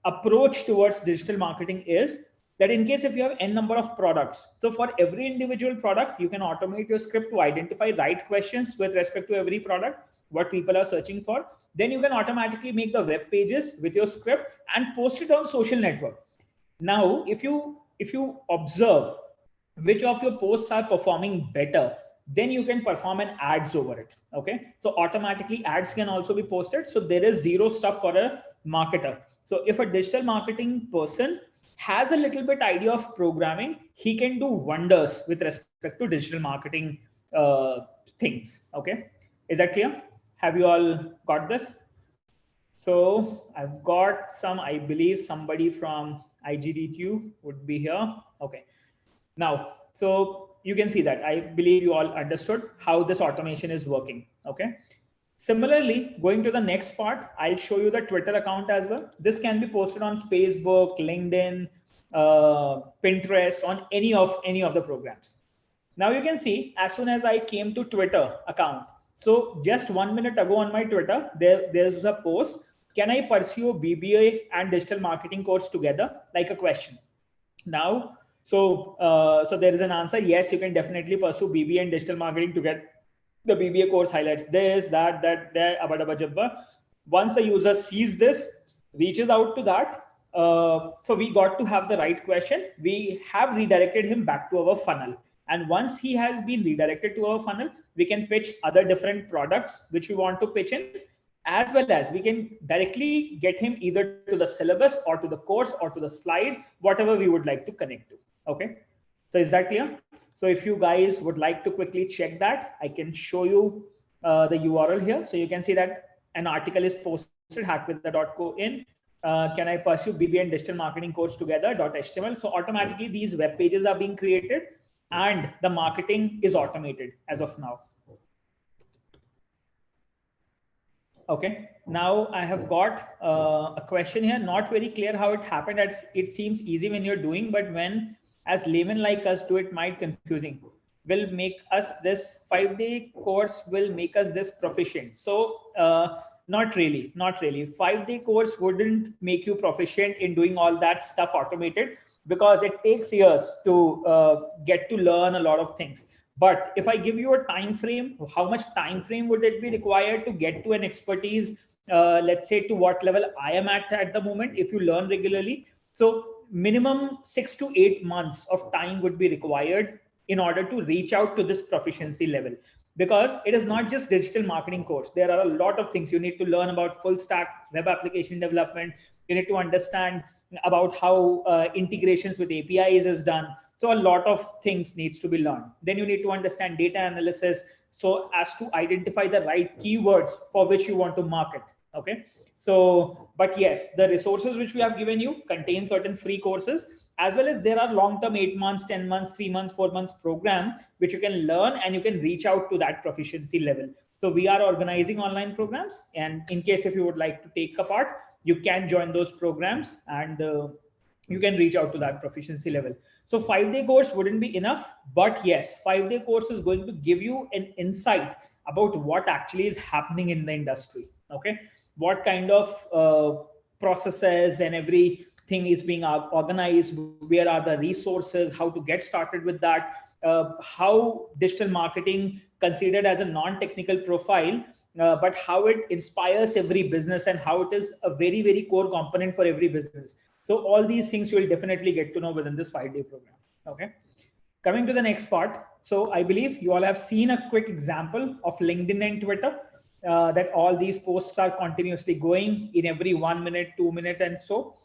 approach towards digital marketing is that in case if you have n number of products, so for every individual product, you can automate your script to identify right questions with respect to every product, what people are searching for. Then you can automatically make the web pages with your script and post it on social network. Now, if you observe which of your posts are performing better, then you can perform an ads over it. Okay, so automatically ads can also be posted, so there is zero stuff for a marketer. So if a digital marketing person has a little bit idea of programming, he can do wonders with respect to digital marketing things. Okay, is that clear? Have you all got this? So I've got some, I believe somebody from IGDTUW would be here. Okay. Now, so you can see that I believe you all understood how this automation is working. Okay. Similarly, going to the next part, I'll show you the Twitter account as well. This can be posted on Facebook, LinkedIn, Pinterest, on any of the programs. Now you can see as soon as I came to Twitter account, so just 1 minute ago on my Twitter, there's a post. Can I pursue BBA and digital marketing course together? Like a question. Now, so there is an answer. Yes, you can definitely pursue BBA and digital marketing together. The BBA course highlights this, that, abba dabba jabba. Once the user sees this, reaches out to that. So we got to have the right question. We have redirected him back to our funnel. And once he has been redirected to our funnel, we can pitch other different products which we want to pitch in, as well as we can directly get him either to the syllabus or to the course or to the slide, whatever we would like to connect to. Okay. So is that clear? So if you guys would like to quickly check that, I can show you the URL here. So you can see that an article is posted, hackwitha.co in. Can I pursue BBA and digital marketing course together .html? So automatically these web pages are being created and the marketing is automated as of now. Okay, now I have got a question here. Not very clear how it happened. It seems easy when you're doing, but when as laymen like us do it might confusing. Will make us this 5-day course will make us this proficient. So not really. 5-day course wouldn't make you proficient in doing all that stuff automated, because it takes years to get to learn a lot of things. But if I give you a time frame, how much time frame would it be required to get to an expertise, let's say to what level I am at the moment, if you learn regularly? So minimum 6 to 8 months of time would be required in order to reach out to this proficiency level, because it is not just digital marketing course. There are a lot of things you need to learn about: full stack web application development. You need to understand about how integrations with APIs is done. So a lot of things needs to be learned. Then you need to understand data analysis, so as to identify the right keywords for which you want to market. Okay. So, but yes, the resources which we have given you contain certain free courses, as well as there are long-term 8 months, 10 months, 3 months, 4 months program, which you can learn and you can reach out to that proficiency level. So we are organizing online programs, and in case if you would like to take a part, you can join those programs and you can reach out to that proficiency level. So 5-day course wouldn't be enough, but yes, 5-day course is going to give you an insight about what actually is happening in the industry. Okay. What kind of processes and everything is being organized, where are the resources, how to get started with that, how digital marketing considered as a non-technical profile, but how it inspires every business and how it is a very, very core component for every business. So all these things you will definitely get to know within this 5-day program. Okay. Coming to the next part. So I believe you all have seen a quick example of LinkedIn and Twitter, that all these posts are continuously going in every 1 minute, 2 minutes and so.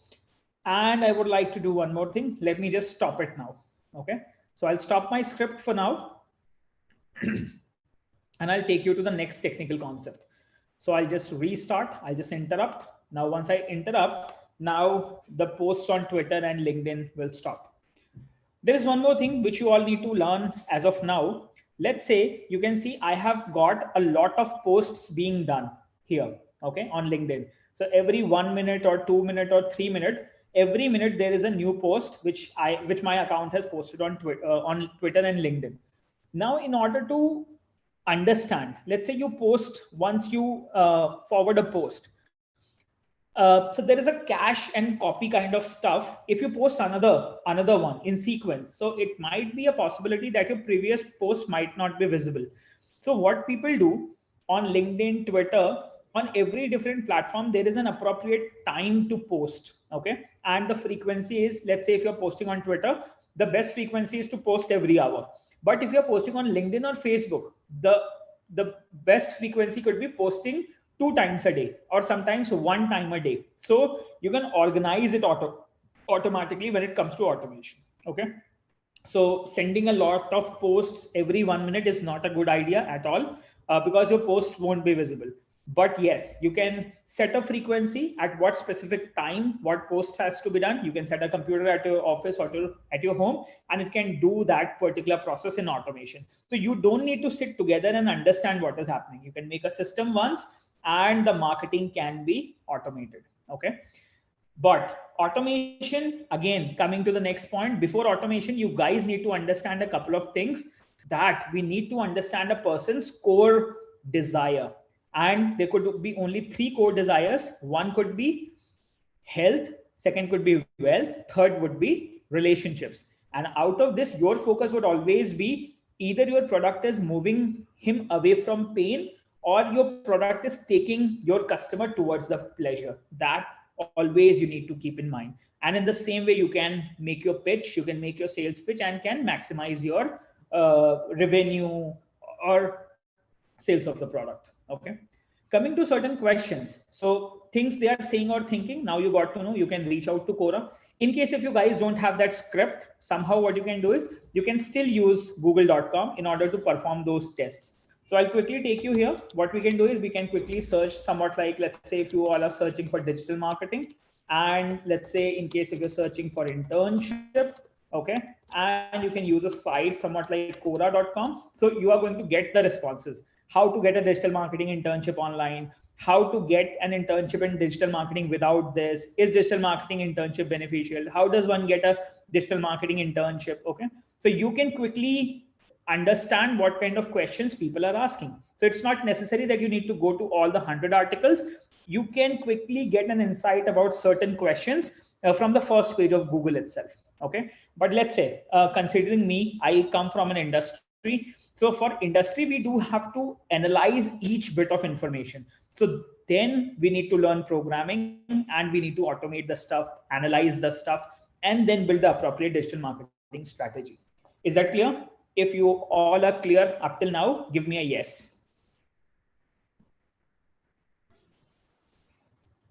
And I would like to do one more thing. Let me just stop it now. Okay. So I'll stop my script for now. and I'll take you to the next technical concept. So I'll just restart, I'll just interrupt. Now, once I interrupt, now the posts on Twitter and LinkedIn will stop. There is one more thing which you all need to learn as of now. Let's say you can see I have got a lot of posts being done here, okay, on LinkedIn. So every 1 minute or 2 minute or 3 minute, every minute there is a new post which my account has posted on Twitter and LinkedIn. Now, in order to understand, let's say you post, once you forward a post, so there is a cache and copy kind of stuff. If you post another one in sequence, so it might be a possibility that your previous post might not be visible. So what people do on LinkedIn, Twitter, on every different platform, there is an appropriate time to post. Okay, and the frequency is, let's say if you're posting on Twitter, the best frequency is to post every hour. But if you're posting on LinkedIn or Facebook, the best frequency could be posting 2 times a day or sometimes 1 time a day. So you can organize it automatically when it comes to automation. Okay. So sending a lot of posts every 1 minute is not a good idea at all, because your post won't be visible. But yes, you can set a frequency at what specific time, what post has to be done. You can set a computer at your office or at your home, and it can do that particular process in automation. So you don't need to sit together and understand what is happening. You can make a system once and the marketing can be automated. Okay. But automation, again, coming to the next point, before automation, you guys need to understand a couple of things, that we need to understand a person's core desire. And there could be only 3 core desires. One could be health, second could be wealth, third would be relationships. And out of this, your focus would always be either your product is moving him away from pain, or your product is taking your customer towards the pleasure. That always you need to keep in mind. And in the same way, you can make your pitch, you can make your sales pitch, and can maximize your revenue or sales of the product. Okay. Coming to certain questions, so things they are saying or thinking, now you got to know, you can reach out to Quora. In case if you guys don't have that script, somehow what you can do is you can still use google.com in order to perform those tests. So I'll quickly take you here. What we can do is we can quickly search somewhat like, let's say if you all are searching for digital marketing, and let's say in case if you're searching for internship, okay, and you can use a site somewhat like Quora.com. So you are going to get the responses. How to get a digital marketing internship online, how to get an internship in digital marketing without this, is digital marketing internship beneficial, how does one get a digital marketing internship? Okay, so you can quickly understand what kind of questions people are asking. So it's not necessary that you need to go to all the 100 articles. You can quickly get an insight about certain questions from the first page of Google itself. Okay, but let's say considering me, I come from an industry. So for industry, we do have to analyze each bit of information. So then we need to learn programming, and we need to automate the stuff, analyze the stuff, and then build the appropriate digital marketing strategy. Is that clear? If you all are clear up till now, give me a yes.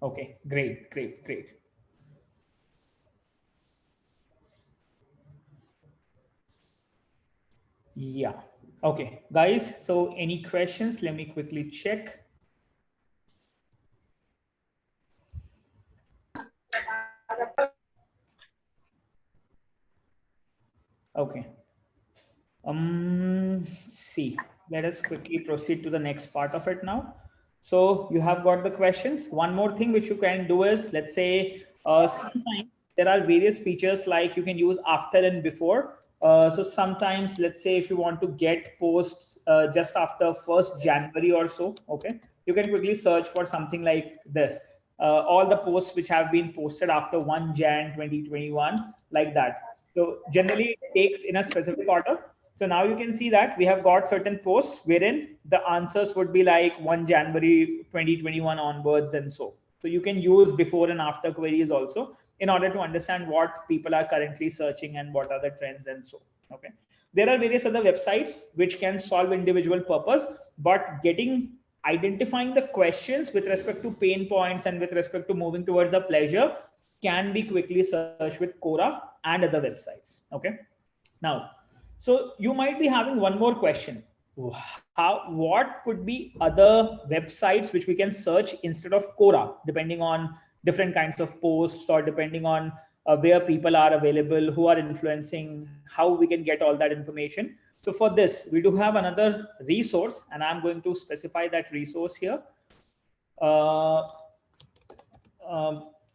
Okay, great. Yeah. Okay, guys. So any questions? Let me quickly check. Okay. See, let us quickly proceed to the next part of it now. So you have got the questions. One more thing which you can do is, let's say sometimes there are various features like you can use after and before. So sometimes, let's say if you want to get posts just after 1st January or so, okay, you can quickly search for something like this. All the posts which have been posted after 1 Jan 2021, like that. So generally it takes in a specific order. So now you can see that we have got certain posts wherein the answers would be like 1 January 2021 onwards and so. So you can use before and after queries also in order to understand what people are currently searching and what are the trends and so. Okay. There are various other websites which can solve individual purpose, but identifying the questions with respect to pain points and with respect to moving towards the pleasure can be quickly searched with Quora and other websites. Okay. Now, so you might be having one more question. what could be other websites which we can search instead of Quora, depending on different kinds of posts, or depending on where people are available, who are influencing, how we can get all that information. So for this, we do have another resource, and I'm going to specify that resource here.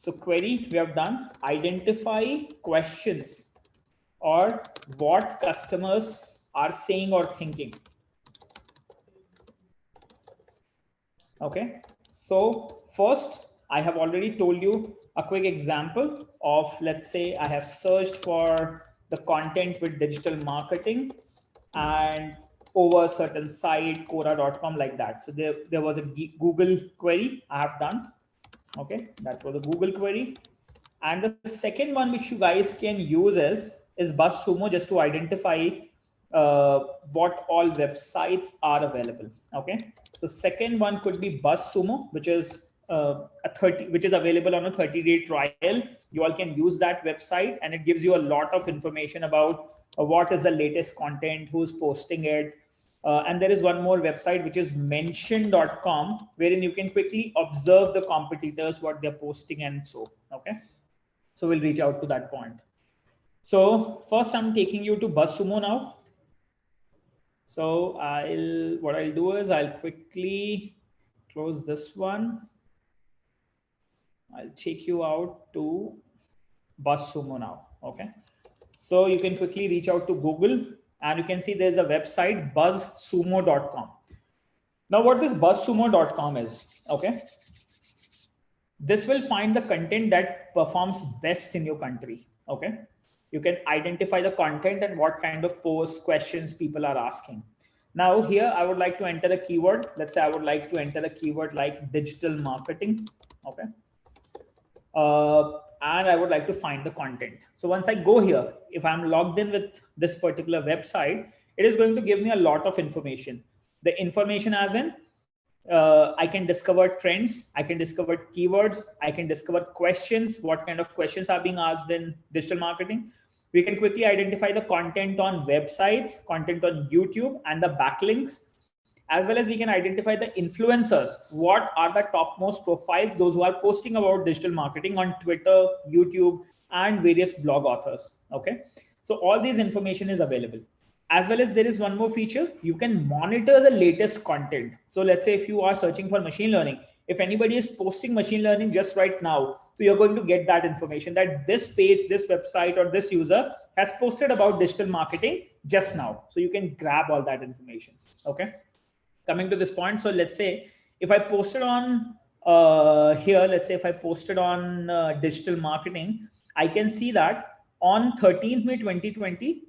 So query, we have done identify questions or what customers are saying or thinking. Okay, so first I have already told you a quick example of, let's say I have searched for the content with digital marketing and over a certain site, Quora.com, like that. So there was a Google query I have done. Okay, that was a Google query. And the second one which you guys can use is BuzzSumo, just to identify what all websites are available. Okay, so second one could be BuzzSumo, which is which is available on a 30-day trial. You all can use that website, and it gives you a lot of information about what is the latest content, who's posting it. And there is one more website which is mention.com, wherein you can quickly observe the competitors, what they're posting, and so. Okay, so we'll reach out to that point. So first I'm taking you to BuzzSumo now. So what I'll do is I'll quickly close this one. I'll take you out to BuzzSumo now. Okay, so you can quickly reach out to Google, and you can see there's a website buzzsumo.com. Now what this buzzsumo.com is, okay, this will find the content that performs best in your country. Okay, you can identify the content and what kind of posts, questions people are asking. Now here I would like to enter a keyword. Let's say I would like to enter a keyword like digital marketing. Okay, and I would like to find the content. So once I go here, if I'm logged in with this particular website, it is going to give me a lot of information. The information as in, I can discover trends, I can discover keywords, I can discover questions, what kind of questions are being asked in digital marketing. We can quickly identify the content on websites, content on YouTube, and the backlinks, as well as we can identify the influencers. What are the topmost profiles, those who are posting about digital marketing on Twitter, YouTube, and various blog authors. Okay, so all these information is available. As well as there is one more feature, you can monitor the latest content. So let's say if you are searching for machine learning, if anybody is posting machine learning just right now, so you're going to get that information that this page, this website, or this user has posted about digital marketing just now. So you can grab all that information. Okay, coming to this point, so let's say if I posted on here, let's say if I posted on digital marketing, I can see that on 13th May 2020,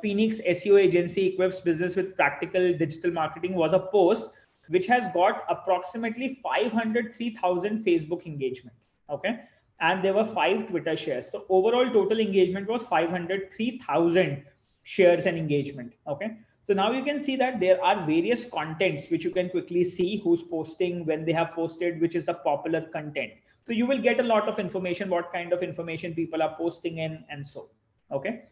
Phoenix SEO agency equips business with practical digital marketing was a post which has got approximately 503,000 Facebook engagement. Okay, and there were 5 Twitter shares. So overall total engagement was 503,000 shares and engagement. Okay, so now you can see that there are various contents which you can quickly see who's posting, when they have posted, which is the popular content. So you will get a lot of information, what kind of information people are posting in, and so. Okay,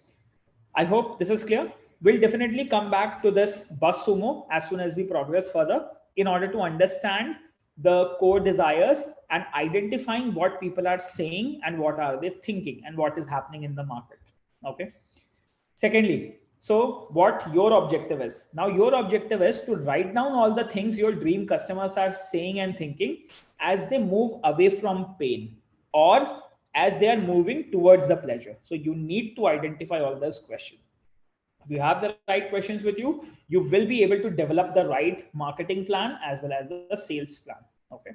I hope this is clear. We'll definitely come back to this BuzzSumo as soon as we progress further, in order to understand the core desires and identifying what people are saying and what are they thinking and what is happening in the market. Okay, secondly, so what your objective is. Now your objective is to write down all the things your dream customers are saying and thinking as they move away from pain, or as they are moving towards the pleasure. So you need to identify all those questions. If you have the right questions with you, you will be able to develop the right marketing plan as well as the sales plan. Okay,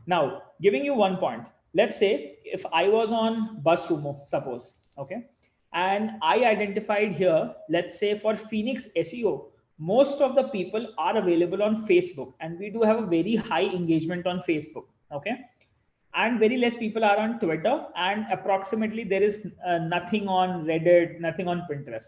now giving you one point, let's say if I was on BuzzSumo, suppose, okay, and I identified here, let's say for Phoenix SEO, most of the people are available on Facebook, and we do have a very high engagement on Facebook. Okay, and very less people are on Twitter, and approximately there is nothing on Reddit, nothing on Pinterest.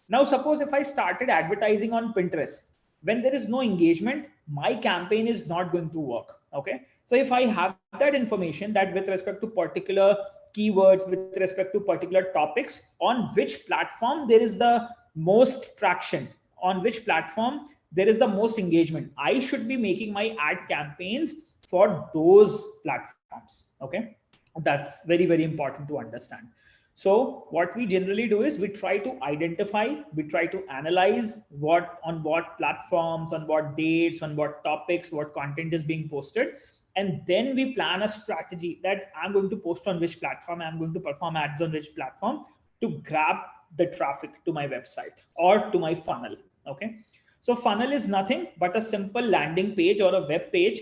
Now suppose if I started advertising on Pinterest, when there is no engagement, my campaign is not going to work. Okay, so if I have that information, that with respect to particular keywords, with respect to particular topics, on which platform there is the most traction, on which platform there is the most engagement. I should be making my ad campaigns for those platforms. Okay, that's very, very important to understand. So what we generally do is we try to identify, we try to analyze on what platforms, on what dates, on what topics, what content is being posted. And then we plan a strategy that I'm going to post on which platform, I'm going to perform ads on which platform to grab the traffic to my website or to my funnel. Okay. So funnel is nothing but a simple landing page or a web page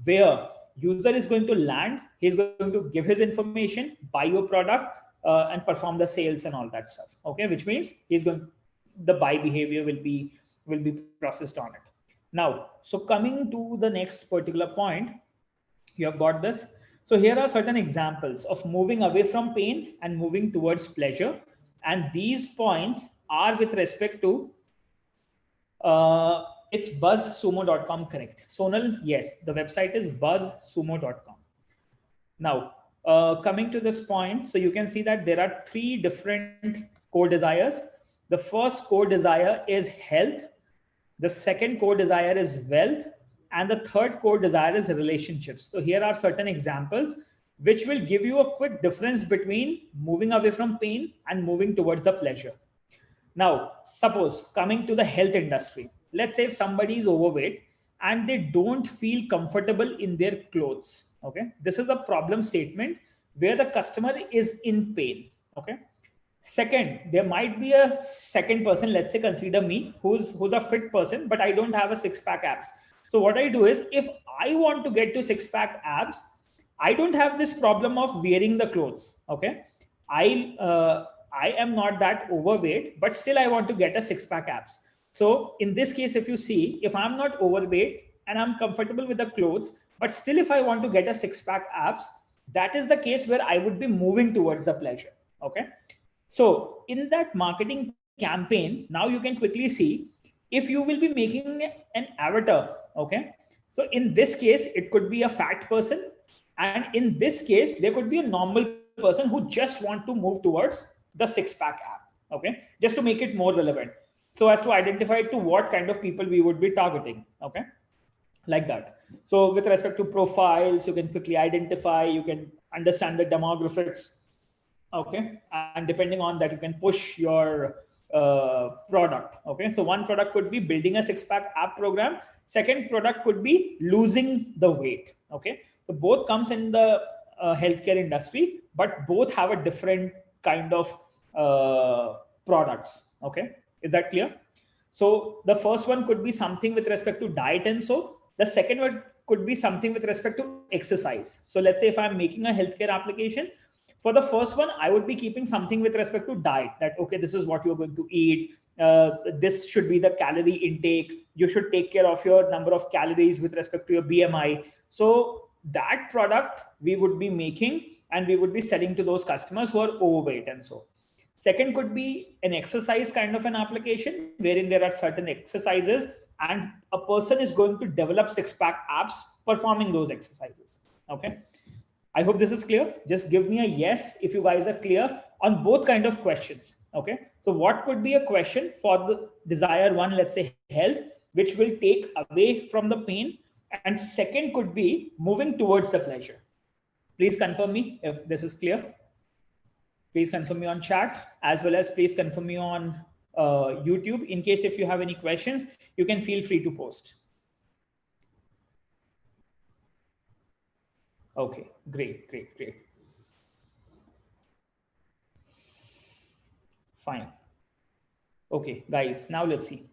where user is going to land, he's going to give his information, buy your product, and perform the sales and all that stuff. Okay, which means the buy behavior will be processed on it. Now, so coming to the next particular point, you have got this. So here are certain examples of moving away from pain and moving towards pleasure, and these points are with respect to it's buzzsumo.com, correct? Sonal, yes, the website is buzzsumo.com. Now, coming to this point, so you can see that there are 3 different core desires. The first core desire is health. The second core desire is wealth. And the third core desire is relationships. So here are certain examples which will give you a quick difference between moving away from pain and moving towards the pleasure. Now, suppose coming to the health industry, let's say if somebody is overweight and they don't feel comfortable in their clothes. Okay, this is a problem statement where the customer is in pain. Okay. Second, there might be a second person, let's say consider me, who's a fit person, but I don't have a 6-pack abs. So what I do is, if I want to get to 6-pack abs, I don't have this problem of wearing the clothes. Okay. I am not that overweight, but still I want to get a 6-pack abs. So in this case, if you see, if I'm not overweight and I'm comfortable with the clothes, but still if I want to get a 6-pack abs, that is the case where I would be moving towards the pleasure. Okay. So in that marketing campaign, now you can quickly see if you will be making an avatar. Okay. So in this case, it could be a fat person. And in this case, there could be a normal person who just want to move towards the 6-pack app. Okay. Just to make it more relevant. So as to identify to what kind of people we would be targeting. Okay. Like that. So with respect to profiles, you can quickly identify, you can understand the demographics. Okay. And depending on that, you can push your product. Okay. So one product could be building a 6-pack app program. Second product could be losing the weight. Okay. So both comes in the healthcare industry, but both have a different kind of products. Okay. Is that clear? So the first one could be something with respect to diet, and so the second one could be something with respect to exercise. So let's say if I'm making a healthcare application, for the first one, I would be keeping something with respect to diet, that, okay, this is what you're going to eat. This should be the calorie intake. You should take care of your number of calories with respect to your BMI. So that product we would be making and we would be selling to those customers who are overweight. And so second could be an exercise kind of an application wherein there are certain exercises and a person is going to develop 6-pack apps performing those exercises. Okay. I hope this is clear. Just give me a yes if you guys are clear on both kind of questions. Okay. So what could be a question for the desire one, let's say health, which will take away from the pain, and second could be moving towards the pleasure. Please confirm me if this is clear. Please confirm me on chat, as well as please confirm me on YouTube. In case if you have any questions, you can feel free to post. Okay, great. Fine. Okay, guys, now let's see.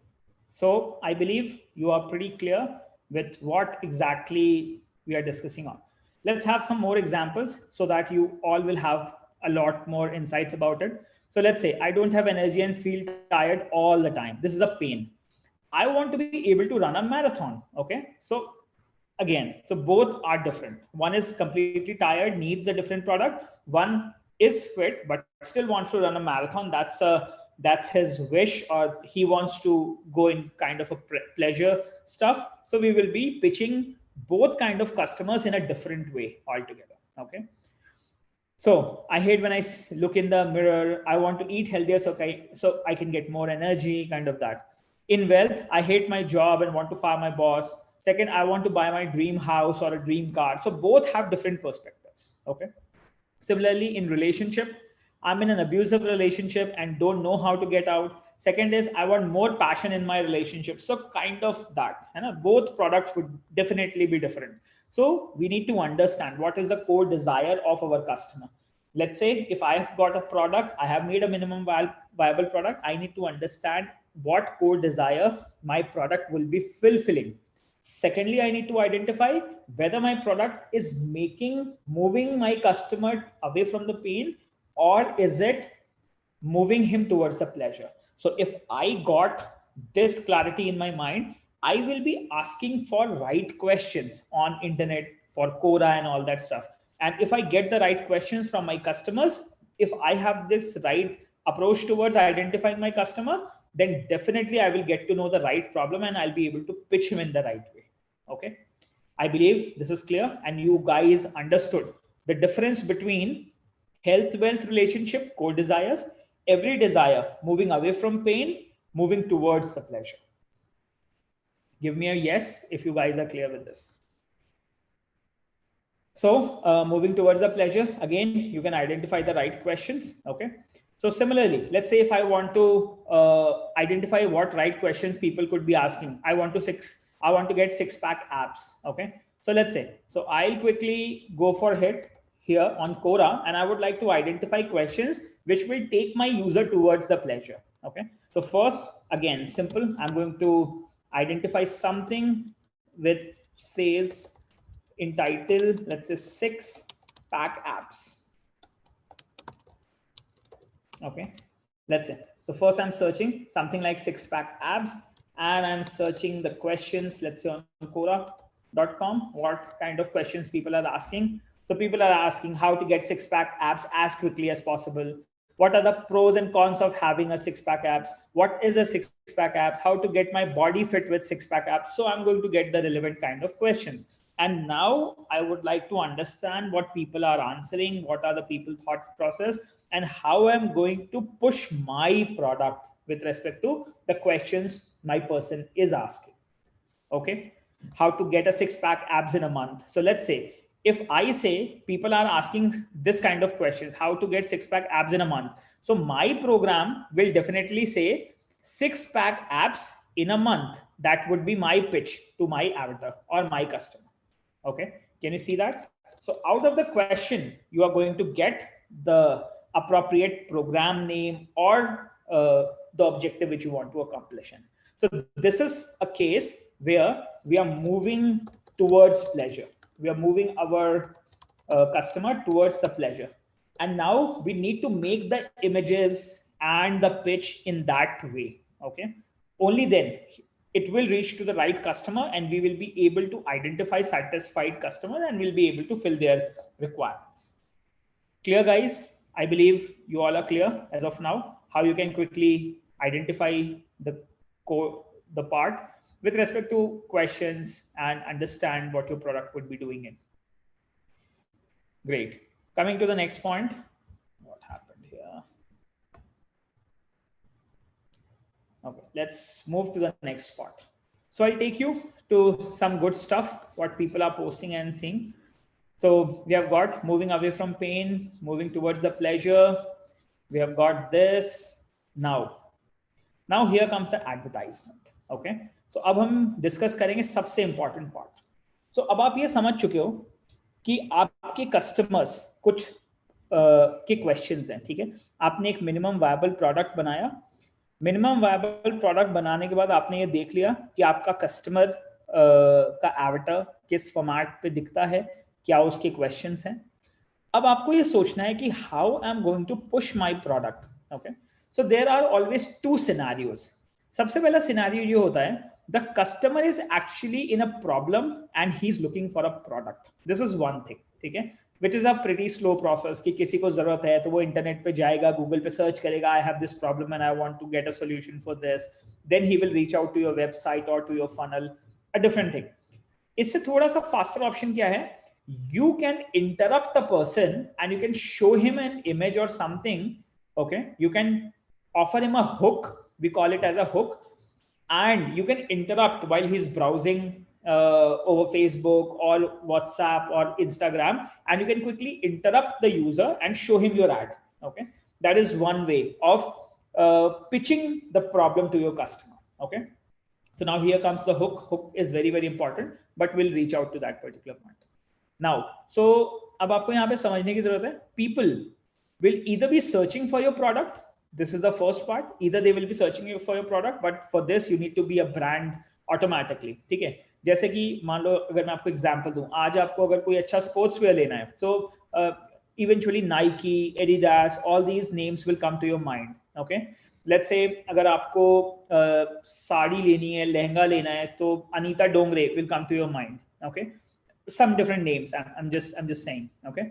So I believe you are pretty clear with what exactly we are discussing on. Let's have some more examples so that you all will have a lot more insights about it. So let's say I don't have energy and feel tired all the time. This is a pain. I want to be able to run a marathon. Okay. So again, so both are different. One is completely tired, needs a different product. One is fit, but still wants to run a marathon. That's his wish, or he wants to go in kind of a pleasure stuff. So we will be pitching both kind of customers in a different way altogether. Okay. So I hate when I look in the mirror, I want to eat healthier so I can get more energy, kind of that. In wealth, I hate my job and want to fire my boss. Second, I want to buy my dream house or a dream car. So both have different perspectives. Okay. Similarly, in relationship, I'm in an abusive relationship and don't know how to get out. Second is I want more passion in my relationship. So kind of that. And both products would definitely be different. So we need to understand what is the core desire of our customer. Let's say if I have got a product, I have made a minimum viable product, I need to understand what core desire my product will be fulfilling. Secondly, I need to identify whether my product is moving my customer away from the pain, or is it moving him towards the pleasure. So if I got this clarity in my mind, I will be asking for right questions on internet for Quora and all that stuff. And if I get the right questions from my customers, if I have this right approach towards identifying my customer, then definitely I will get to know the right problem and I'll be able to pitch him in the right way. Okay. I believe this is clear and you guys understood the difference between health wealth relationship, core desires, every desire moving away from pain, moving towards the pleasure. Give me a yes if you guys are clear with this. So moving towards the pleasure, again, you can identify the right questions. Okay. So similarly, let's say if I want to identify what right questions people could be asking, I want to get six-pack abs. Okay. So let's say, so I'll quickly go for it here on Quora, and I would like to identify questions which will take my user towards the pleasure. Okay. So first, again, simple, I'm going to identify something which says entitled, let's say, six-pack abs. Okay, let's say. So first I'm searching something like six-pack abs, and I'm searching the questions, let's say on Quora.com, what kind of questions people are asking. So people are asking how to get six-pack abs as quickly as possible. What are the pros and cons of having a six-pack abs? What is a six-pack abs? How to get my body fit with six-pack abs? So I'm going to get the relevant kind of questions. And now I would like to understand what people are answering, what are the people thought process, and how I'm going to push my product with respect to the questions my person is asking. Okay. How to get a six-pack abs in a month. So let's say, if I say people are asking this kind of questions, how to get six-pack abs in a month. So my program will definitely say six-pack abs in a month. That would be my pitch to my avatar or my customer. Okay. Can you see that? So out of the question, you are going to get the appropriate program name or the objective which you want to accomplish in. So this is a case where we are moving towards pleasure. We are moving our customer towards the pleasure. And now we need to make the images and the pitch in that way. Okay. Only then it will reach to the right customer and we will be able to identify satisfied customer and we'll be able to fill their requirements. Clear, guys? I believe you all are clear as of now, how you can quickly identify the part with respect to questions and understand what your product would be doing in. Great. Coming to the next point. What happened here? Okay, let's move to the next part. So I'll take you to some good stuff, what people are posting and seeing. So we have got moving away from pain, moving towards the pleasure. We have got this. Now here comes the advertisement. Okay. So अब हम discuss करेंगे सबसे important part. So अब आप ये समझ चुके हो कि आपके कस्टमर्स कुछ के क्वेश्चंस हैं. ठीक है. आपने एक मिनिमम वायबल प्रोडक्ट बनाया. मिनिमम वायबल प्रोडक्ट बनाने के बाद आपने ये देख लिया कि आपका कस्टमर का एवटर किस फॉर्मेट पे दिखता है, क्या उसके क्वेश्चंस हैं. अब आपको ये सोचना है कि how I am going to push my product. Okay. So there are always two scenarios. सबसे पहला सिनेरियो ये होता है, the customer is actually in a problem and he is looking for a product. This is one thing. ठीक है. Which is a pretty slow process कि किसी को जरूरत है तो वो इंटरनेट पे जाएगा, गूगल पे सर्च करेगा, I have this problem and I want to get a solution for this. Then he will reach out to your website और to your funnel. A different thing. इससे थोड़ा सा फास्टर ऑप्शन क्या है, you can interrupt the person and you can show him an image or something. Okay. You can offer him a hook. We call it as a hook. and you can interrupt while he's browsing over Facebook or WhatsApp or Instagram, and you can quickly interrupt the user and show him your ad. Okay, that is one way of pitching the problem to your customer. Okay, so now here comes the hook. Hook is very, very important, but we'll reach out to that particular point. Now, so अब आपको यहाँ पे समझने की जरूरत है. People will either be searching for your product. This is the first part. Either they will be searching for your product, but for this you need to be a brand automatically. ठीक है, जैसे कि मान लो अगर मैं आपको example दूं, आज आपको अगर कोई अच्छा स्पोर्ट्स वेयर लेना है, so eventually Nike, Adidas, all these names will come to your mind. Okay, let's say अगर आपको साड़ी लेनी है, लहंगा लेना है, तो Anita Dongre will come to your mind. Okay, some different names. I'm just saying. Okay,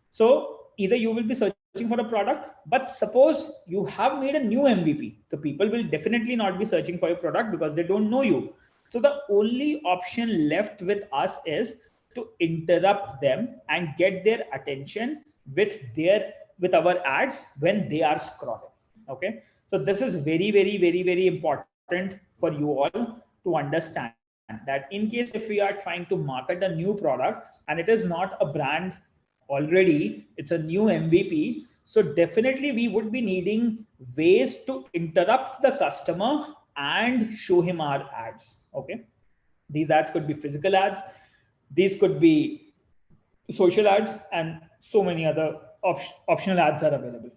so either you will be searching for a product, but suppose you have made a new MVP, so people will definitely not be searching for your product because they don't know you. So the only option left with us is to interrupt them and get their attention with our ads when they are scrolling. Okay, so this is very, very, very, very important for you all to understand, that in case if we are trying to market a new product and it is not a brand already, it's a new MVP, so definitely we would be needing ways to interrupt the customer and show him our ads. Okay, these ads could be physical ads, these could be social ads, and so many other optional ads are available.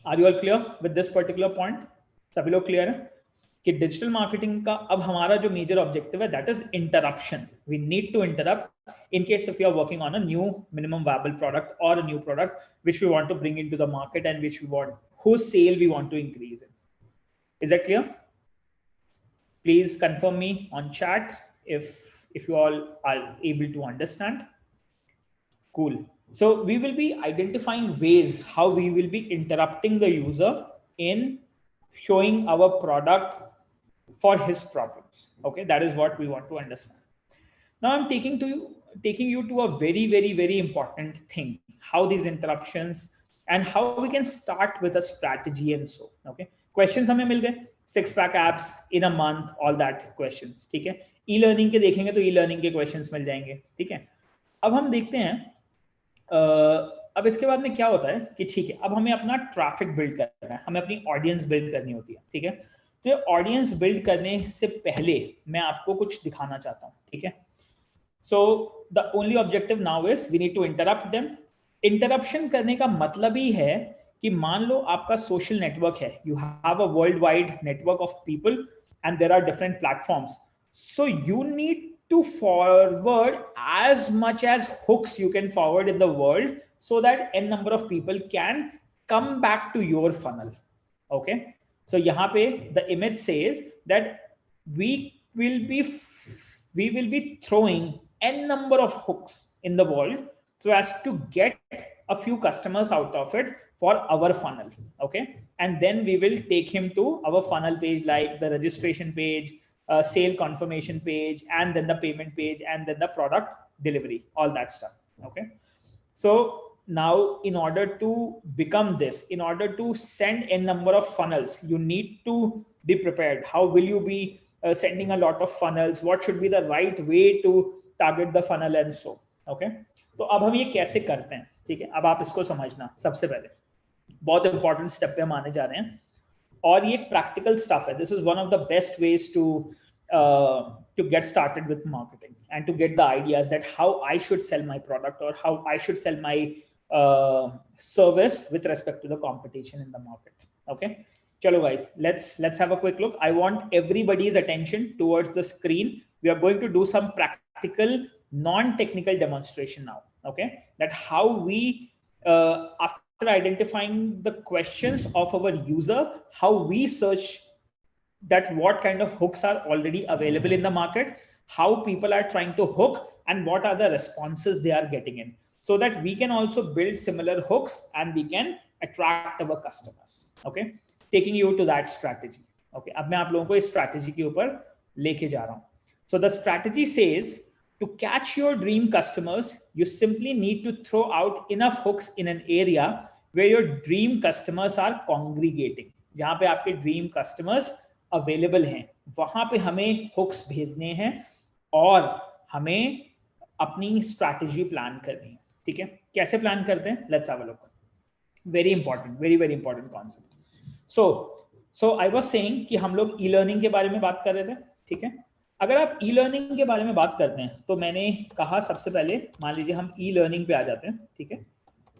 Are you all clear with this particular point? सभी लोग clear है कि digital marketing का अब हमारा जो major objective है, that is interruption. We need to interrupt in case if you are working on a new minimum viable product और a new product which we want to bring into the market and which we want whose sale we want to increase in. Is that clear? Please confirm me on chat if you all are able to understand. Cool. So we will be identifying ways how we will be interrupting the user in showing our product for his problems. Okay, that is what we want to understand. Now I'm taking you to a very, very, very important thing, how these interruptions and how we can start with a strategy and so. Okay, questions हमें मिल गए, 6-pack apps in a month, all that questions. ठीक है, e-learning के देखेंगे तो e-learning के questions मिल जाएंगे. ठीक है, अब हम देखते हैं अब इसके बाद में क्या होता है कि ठीक है, अब हमें अपना ट्रैफिक बिल्ड करना है, हमें अपनी ऑडियंस बिल्ड करनी होती है. ठीक है, तो ऑडियंस बिल्ड करने से पहले मैं आपको कुछ दिखाना चाहता हूँ. ठीक है, so the only objective now is we need to interrupt them. Interruption करने का मतलब ही है कि मान लो आपका सोशल नेटवर्क है, you have a world wide network of people and there are different platforms, so you need to forward as much as hooks you can forward in the world so that n number of people can come back to your funnel. Okay, so yahan pe the image says that we will be throwing n number of hooks in the world so as to get a few customers out of it for our funnel. Okay, and then we will take him to our funnel page, like the registration page, sale confirmation page, and then the payment page, and then the product delivery, all that stuff. Okay, so now in order to become this, in order to send a number of funnels, you need to be prepared. How will you be sending a lot of funnels? What should be the right way to target the funnel and so. Okay, तो अब हम ये कैसे करते हैं. ठीक है, अब आप इसको समझना. सबसे पहले बहुत इंपॉर्टेंट स्टेप पे हम आने जा रहे हैं और ये प्रैक्टिकल स्टफ है. This is one of the best veg to get started with marketing and to get the ideas that how I should sell my product or how I should sell my service with respect to the competition in the market. Okay, chalo guys, let's have a quick look. I want everybody's attention towards the screen. We are going to do some practical non-technical demonstration now. Okay, that how we after identifying the questions of our user, how we search that what kind of hooks are already available in the market, how people are trying to hook, and what are the responses they are getting in, so that we can also build similar hooks and we can attract our customers. Okay, taking you to that strategy. Okay, अब मैं आप लोगों को इस strategy के ऊपर लेके जा रहा हूँ. So the strategy says to catch your dream customers, you simply need to throw out enough hooks in an area where your dream customers are congregating, जहाँ पे आपके dream customers अवेलेबल हैं, वहां पे हमें हुक्स भेजने हैं और हमें अपनी स्ट्रैटेजी प्लान करनी है, ठीक है। कैसे प्लान करते हैं, let's have a look. Very important, very very important concept. So I was saying कि हम लोग ई लर्निंग के बारे में बात कर रहे थे, ठीक है। अगर आप ई लर्निंग के बारे में बात करते हैं तो मैंने कहा सबसे पहले मान लीजिए हम ई लर्निंग पे आ जाते हैं, ठीक है।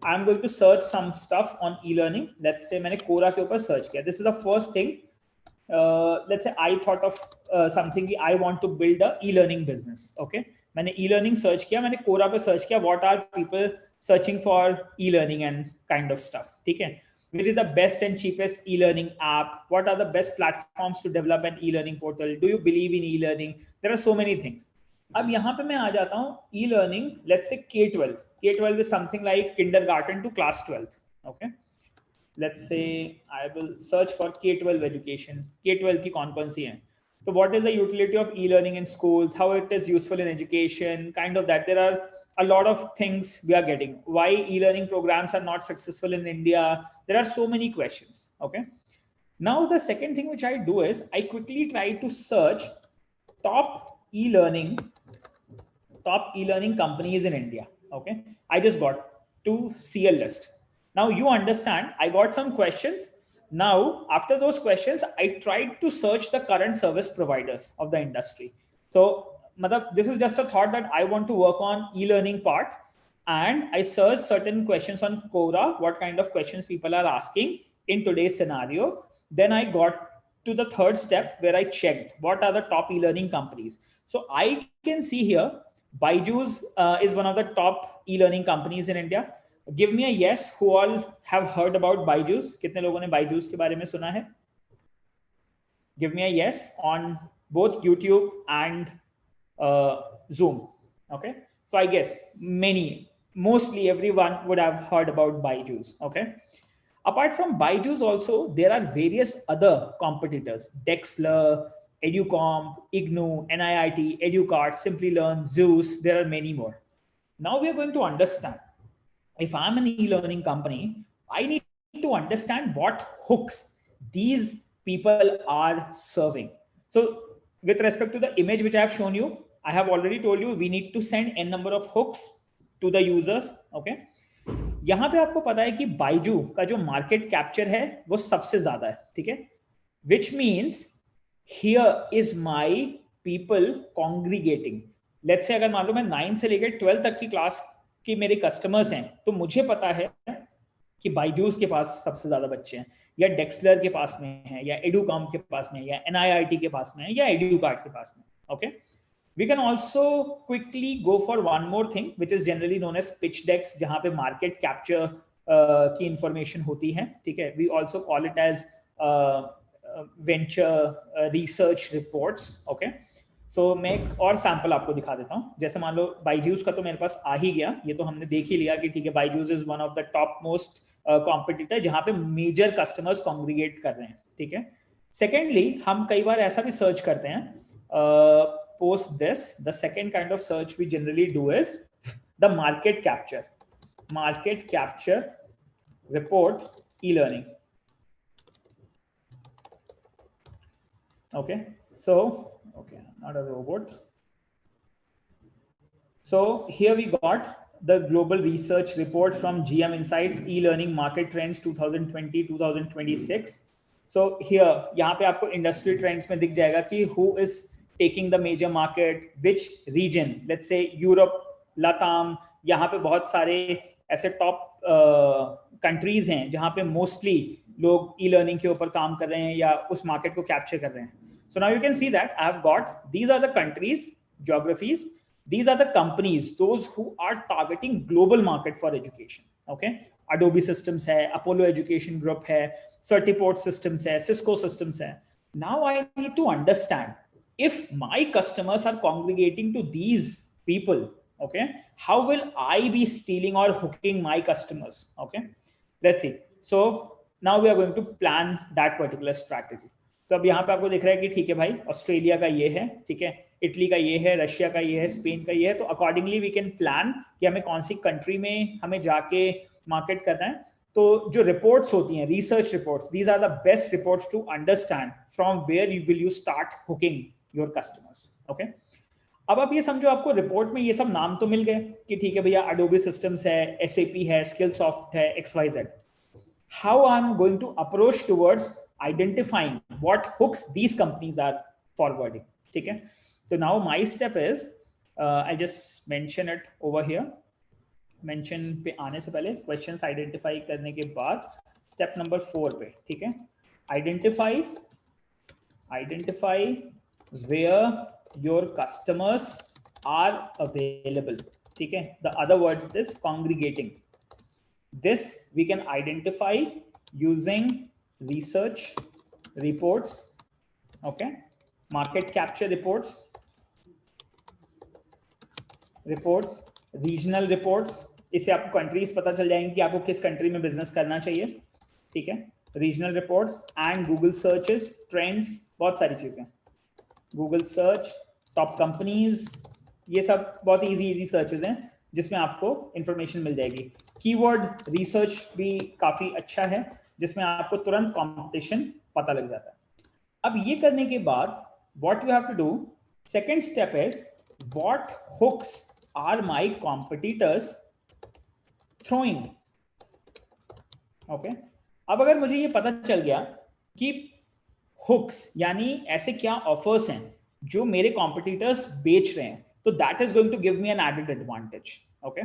I am going to search some stuff on e learning. Let's say मैंने कोरा के ऊपर सर्च किया, this is the first thing. Let's say I thought of something, I want to build a e-learning business, okay। मैंने e-learning search किया, मैंने कोरा पे search किया what are people searching for e-learning and kind of stuff, ठीक है। which is the best and cheapest e-learning app, what are the best platforms to develop an e-learning portal, do you believe in e-learning, there are so many things। अब यहाँ पे मैं आ जाता हूँ e-learning, let's say K12 is something like kindergarten to class 12th, okay। Let's say I will search for K12 education, K12 की कौन सी हैं। So what is the utility of e-learning in schools, how it is useful in education, kind of that। There are a lot of things we are getting, why e-learning programs are not successful in India, there are so many questions, okay। Now the second thing which I do is I quickly try to search top e-learning companies in India, okay। I just got to see a list. Now you understand, I got some questions. Now after those questions I tried to search the current service providers of the industry. So this is just a thought that I want to work on e-learning part, and I searched certain questions on Quora, what kind of questions people are asking in today's scenario. Then I got to the third step where I checked what are the top e-learning companies. So I can see here Byju's is one of the top e-learning companies in India. Give me a yes who all have heard about Byju's. कितने लोगों ने Byju's के बारे में सुना है? Give me a yes on both YouTube and Zoom. Okay, so I guess mostly everyone would have heard about Byju's. Okay, apart from Byju's also there are various other competitors: Dexler, Educomp, Ignu, NIIT, Educart, Simplilearn, Zeus. There are many more. Now we are going to understand, if I'm an e-learning company, I need to understand what hooks these people are serving. So with respect to the image which I have shown you, I have already told you we need to send n number of hooks to the users, okay। यहाँ पे आपको पता है कि बाइजू का जो market capture है वो सबसे ज्यादा है, ठीक है। which means here is my people congregating। let's say अगर मान लो मैं 9 से लेकर 12 तक की क्लास कि मेरे कस्टमर्स हैं, तो मुझे पता है कि बाइजूस के पास सबसे ज्यादा बच्चे हैं, या डेक्सलर के पास में है, या एडुकॉम के पास में, या एनआईआईटी के पास में है, या एडुकार्ट के पास में, okay. We can also quickly go for one more thing which is generally known as pitch decks, जहां पे मार्केट कैप्चर की इंफॉर्मेशन होती है, ठीक है। We also call it as venture research reports, okay. So मैं एक और सैंपल आपको दिखा देता हूँ। जैसे मान लो बाइजूस का तो मेरे पास आ ही गया, ये तो हमने देख ही लिया कि ठीक है Byju's is one of the top most competitor जहाँ पे मेजर कस्टमर्स कॉन्ग्रीगेट कर रहे हैं, ठीक है। सेकेंडली हम कई बार ऐसा भी सर्च करते हैं, post this the second kind of search we generally do is the market capture report e learning, okay। So okay, not a robot। so here we got the global research report from GM Insights e-learning market trends 2020-2026। so here यहाँ पे आपको industry trends में दिख जाएगा कि who is taking the major market, which region, let's say Europe, लताम, यहाँ पे बहुत सारे ऐसे टॉप कंट्रीज हैं जहाँ पे मोस्टली लोग ई लर्निंग के ऊपर काम कर रहे हैं या उस मार्केट को कैप्चर कर रहे हैं। So now you can see that I have got, these are the countries, geographies, these are the companies, those who are targeting global market for education, okay। Adobe systems है, Apollo Education Group है, Certiport systems है, Cisco systems है। Now I need to understand if my customers are congregating to these people, okay, how will I be stealing or hooking my customers, okay। Let's see। So now we are going to plan that particular strategy। तो अब यहाँ पे आपको दिख रहा है कि ठीक है भाई, ऑस्ट्रेलिया का ये है, ठीक है, इटली का ये है, रशिया का ये है, स्पेन का ये है। तो अकॉर्डिंगली वी कैन प्लान कि हमें कौन सी कंट्री में हमें जाके मार्केट करना है। तो जो रिपोर्ट्स होती हैं, research reports, these are the best reports to understand from where you will you start hooking your customers. Okay, अब आप ये समझो, आपको रिपोर्ट में ये सब नाम तो मिल गए कि ठीक है भैया, अडोबी सिस्टम्स है, SAP है, स्किलसॉफ्ट है, XYZ. How I am going to approach towards identifying what hooks these companies are forwarding. ठीक है, तो now my step is I just mention it over here. Mention पे आने से पहले क्वेश्चंस आइडेंटिफाई करने के बाद स्टेप नंबर 4 पे, ठीक है, identify where your customers are available. ठीक है, the other word is congregating. This we can identify using research reports. Okay, market capture reports, regional reports. इससे आपको कंट्रीज पता चल जाएंगे कि आपको किस कंट्री में बिजनेस करना चाहिए. ठीक है, regional reports and Google searches, trends, बहुत सारी चीजें. गूगल सर्च, टॉप कंपनीज, ये सब बहुत इजी सर्चेस हैं जिसमें आपको इंफॉर्मेशन मिल जाएगी. कीवर्ड रिसर्च भी काफी अच्छा है जिसमें आपको तुरंत कंपटीशन पता लग जाता है. अब ये करने के बाद what you have to do, second step is what hooks are my competitors throwing. Okay, अब अगर मुझे ये पता चल गया कि हुक्स यानी ऐसे क्या ऑफर्स हैं जो मेरे कॉम्पिटिटर्स बेच रहे हैं, तो that is going to give me an added advantage. Okay,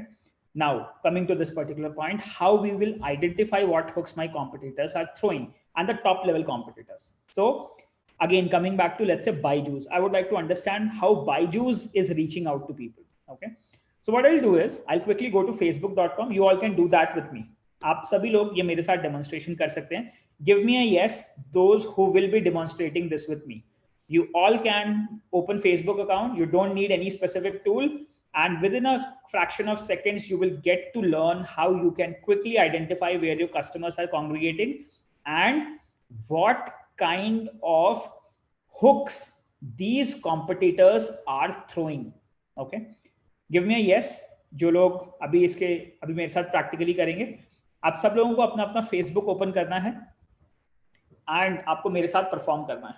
now coming to this particular point, how we will identify what hooks my competitors are throwing and the top level competitors. So again, coming back to, let's say, Byju's, I would like to understand how Byju's is reaching out to people. Okay, so what I'll do is I'll quickly go to facebook.com. You all can do that with me. आप सभी लोग ये मेरे साथ demonstration कर सकते हैं. Give me a yes, those who will be demonstrating this with me. You all can open Facebook account. You don't need any specific tool, and within a fraction of seconds you will get to learn how you can quickly identify where your customers are congregating and what kind of hooks these competitors are throwing. Okay, give me a yes. जो लोग अभी मेरे साथ practically करेंगे, आप सब लोगों को अपना अपना फेसबुक ओपन करना है एंड आपको मेरे साथ परफॉर्म करना है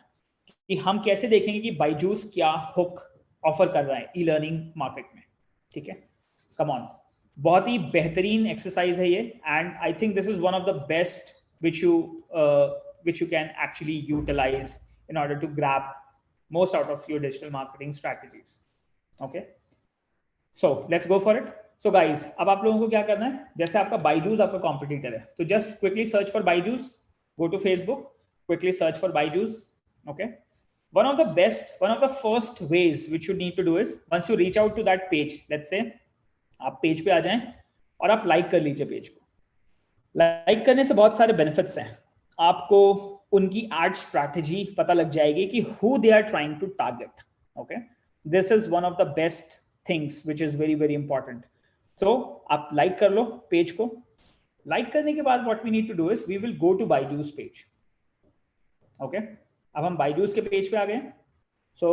कि हम कैसे देखेंगे कि बायजूस क्या हुक ऑफर कर रहा है ई लर्निंग मार्केट में. ठीक है, कम ऑन. बहुत ही बेहतरीन एक्सरसाइज है ये, and I think this is one of the best which you can actually utilize in order to grab most out of your digital marketing strategies. Okay, so let's go for it. So guys, अब आप लोगों को क्या करना है, जैसे आपका Byju's आपका competitor है, तो just quickly search for Byju's. Go to Facebook, quickly search for Byju's. Okay, one of the first ways which you need to do is, once you reach out to that page, let's say आप page पे आ जाएं और आप like कर लीजिए page को. Like करने से बहुत सारे बेनिफिट्स हैं. आपको उनकी एड स्ट्रैटेजी पता लग जाएगी कि who they are trying to target. Okay, this is one of the best things which is very very important. So आप लाइक कर लो पेज को. लाइक करने के बाद what we need to do is we will go to Byju's page. Okay, अब हम बायजूस के page पे आ गए. सो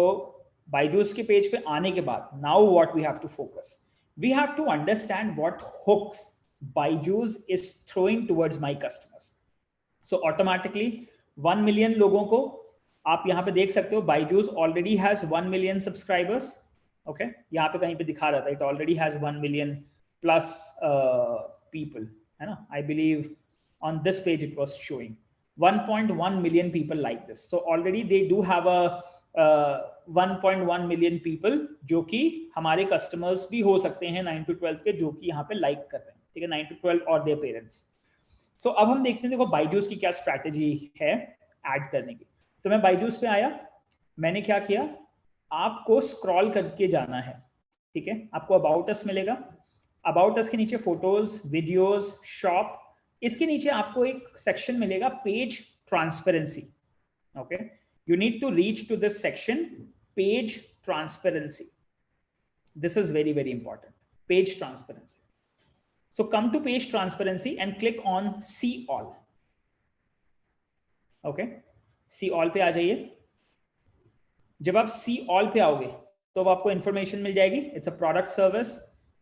बायजूस के पेज पे आने के बाद now what we have to focus, we have to understand what hooks Byju's is throwing towards my customers. So automatically 1 million लोगों को आप यहाँ पे देख सकते हो. Byju's already has 1 million subscribers. Okay, यहाँ पे कहीं पे दिखा रहा था, it already has 1 million plus people, है ना. I believe on this page it was showing 1.1 million people like this. So already they do have a 1.1 million people जो कि हमारे customers भी हो सकते हैं 9 to 12 के, जो कि यहाँ पे like कर रहे हैं. ठीक है, 9 to 12 और their parents. So अब हम देखते हैं, देखो Byju's की क्या स्ट्रैटेजी है ऐड करने की. तो मैं Byju's पे आया, मैंने क्या किया, आपको स्क्रॉल करके जाना है. ठीक है, आपको अबाउट अस मिलेगा. अबाउट अस के नीचे फोटोज, वीडियोस, शॉप, इसके नीचे आपको एक सेक्शन मिलेगा page transparency. Okay, you need to reach to this section, page transparency. This is very very important, page transparency. So come to page transparency and click on see all. Okay, see all पे आ जाइए. जब आप see all पे आओगे तो आपको information मिल जाएगी. It's a product service.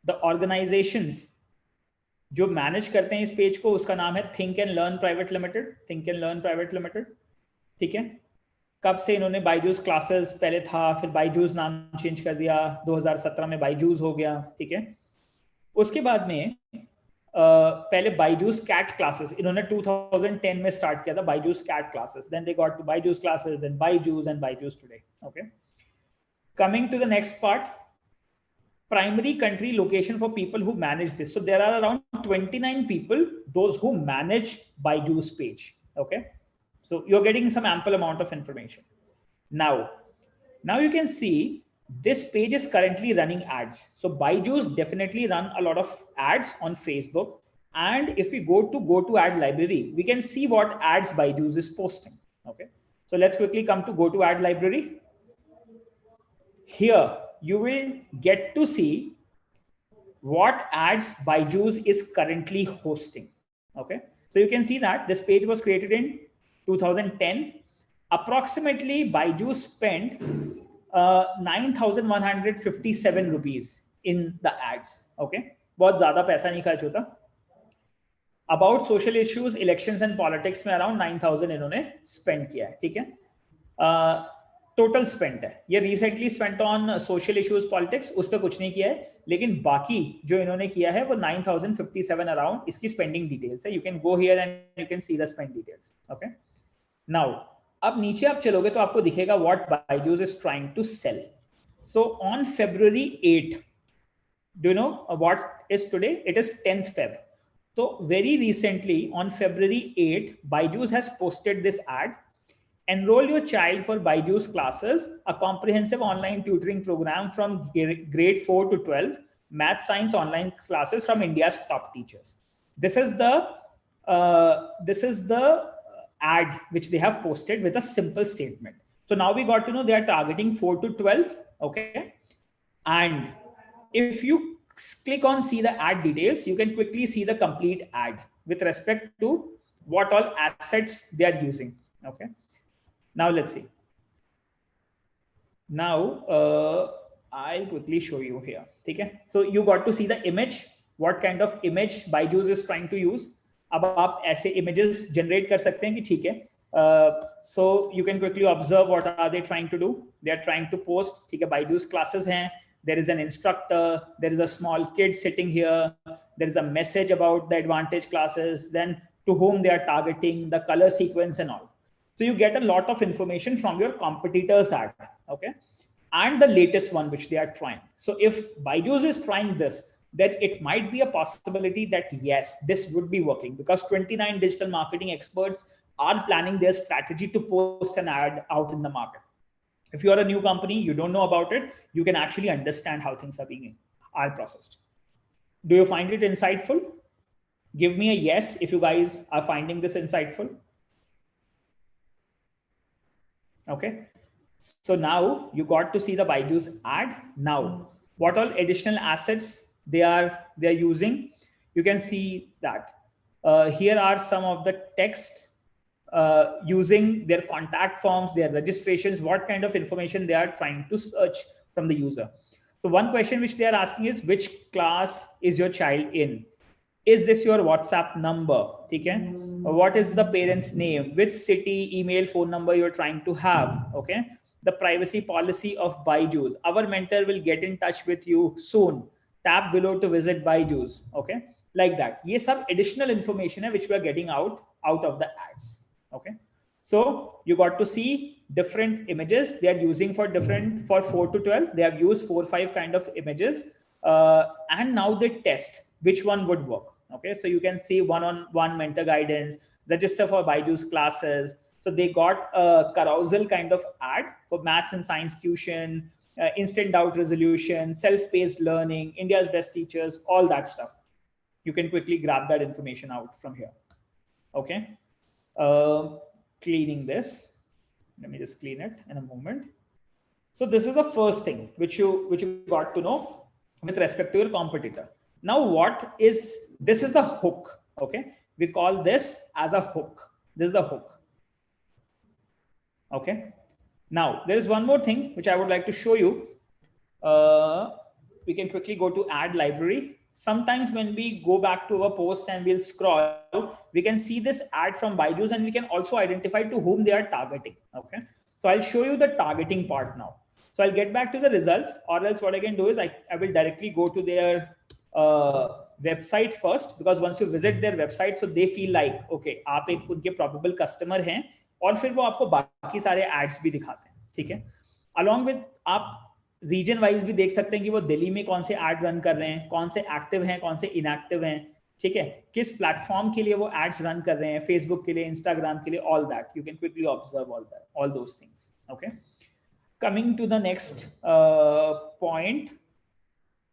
The organizations जो मैनेज करते हैं इस पेज को उसका नाम है think and learn private limited, think and learn private limited, ठीक है। कब से इन्होंने बायजूस क्लासेस पहले था, फिर बायजूस नाम चेंज कर दिया, 2017 में बायजूस हो गया, ठीक है। उसके बाद में पहले बायजूस कैट क्लासेस इन्होंने 2010 में स्टार्ट किया था, Byju's CAT classes, then they got to Byju's classes, then Byju's and Byju's today, okay. Coming to the next part, primary country location for people who manage this. So there are around 29 people, those who manage Byju's page, okay. So you're getting some ample amount of information. Now you can see this page is currently running ads. So Byju's definitely run a lot of ads on Facebook, and if we go to ad library, we can see what ads Byju's is posting, okay. So let's quickly come to go to ad library. Here you will get to see what ads Byju's is currently hosting, okay. So you can see that this page was created in 2010. Approximately Byju's spent 9,157 rupees in the ads, okay. बहुत ज़्यादा पैसा नहीं खर्च होता. About social issues, elections and politics में around 9,000 इन्होंने spend किया है, ठीक है. टोटल स्पेंट है ये, recently spent on social issues politics उस पर कुछ नहीं किया है, लेकिन बाकी जो इन्होंने किया है वो 9,057 अराउंड इसकी स्पेंडिंग डिटेल्स है. You can go here and you can see the spend details, okay. Now अब नीचे आप चलोगे तो आपको दिखेगा what Byju's is trying to sell. So on February 8, do you know what is today? It is 10th Feb. तो very recently on February 8 Byju's has posted this ad. Enroll your child for Byju's classes, a comprehensive online tutoring program from grade 4 to 12, math science online classes from India's top teachers. This is the ad which they have posted with a simple statement. So now we got to know they are targeting 4 to 12, okay. And if you click on see the ad details, you can quickly see the complete ad with respect to what all assets they are using, okay. Now let's see. Now I'll quickly show you here, ठीक है. So you got to see the image, what kind of image Byju's is trying to use. अब आप ऐसे images generate कर सकते हैं कि ठीक है. So you can quickly observe what are they trying to do. They are trying to post, ठीक है, Byju's classes हैं. There is an instructor, there is a small kid sitting here, there is a message about the advantage classes, then to whom they are targeting, the color sequence and all. So you get a lot of information from your competitors' ad, okay, and the latest one which they are trying. So if Byju's is trying this, then it might be a possibility that yes, this would be working, because 29 digital marketing experts are planning their strategy to post an ad out in the market. If you are a new company, you don't know about it, you can actually understand how things are processed. Do you find it insightful? Give me a yes if you guys are finding this insightful. Okay, so now you got to see the Byju's ad. Now what all additional assets they are using, you can see that here are some of the text using their contact forms, their registrations, what kind of information they are trying to search from the user. So one question which they are asking is, which class is your child in? Is this your WhatsApp number? Okay. What is the parent's name? Which city, email, phone number you're trying to have? Okay. The privacy policy of Byju's. Our mentor will get in touch with you soon. Tap below to visit Byju's. Okay. Like that. Ye sab additional information hai which we are getting out of the ads. Okay. So you got to see different images they are using for 4 to 12. They have used 4 or 5 kind of images. And now they test which one would work. Okay, so you can see one-on-one mentor guidance, register for Byju's classes. So they got a carousel kind of ad for maths and science tuition, instant doubt resolution, self-paced learning, India's best teachers, all that stuff. You can quickly grab that information out from here. Okay, cleaning this. Let me just clean it in a moment. So this is the first thing which you got to know with respect to your competitor. Now this is the hook, okay. We call this as a hook. This is the hook, okay. Now there is one more thing which I would like to show you. We can quickly go to ad library. sometimes when we go back to our post and we'll scroll, we can see this ad from Byju's, and we can also identify to whom they are targeting. Okay, so I'll show you the targeting part now. So I'll get back to the results, or else what I can do is I will directly go to their website first, because once you visit their website, so they feel like okay, आप एक उनके probable customer हैं, और फिर वो आपको बाकी सारे ads भी दिखाते हैं. ठीक है, along with आप रीजन वाइज भी देख सकते हैं कि वो दिल्ली में कौन से एड रन कर रहे हैं, कौन से एक्टिव हैं, कौन से इनएक्टिव हैं. ठीक है, किस प्लेटफॉर्म के लिए वो एड्स रन कर रहे हैं, फेसबुक के लिए, इंस्टाग्राम के लिए, all that you can quickly observe all those things. Okay, coming to the next point,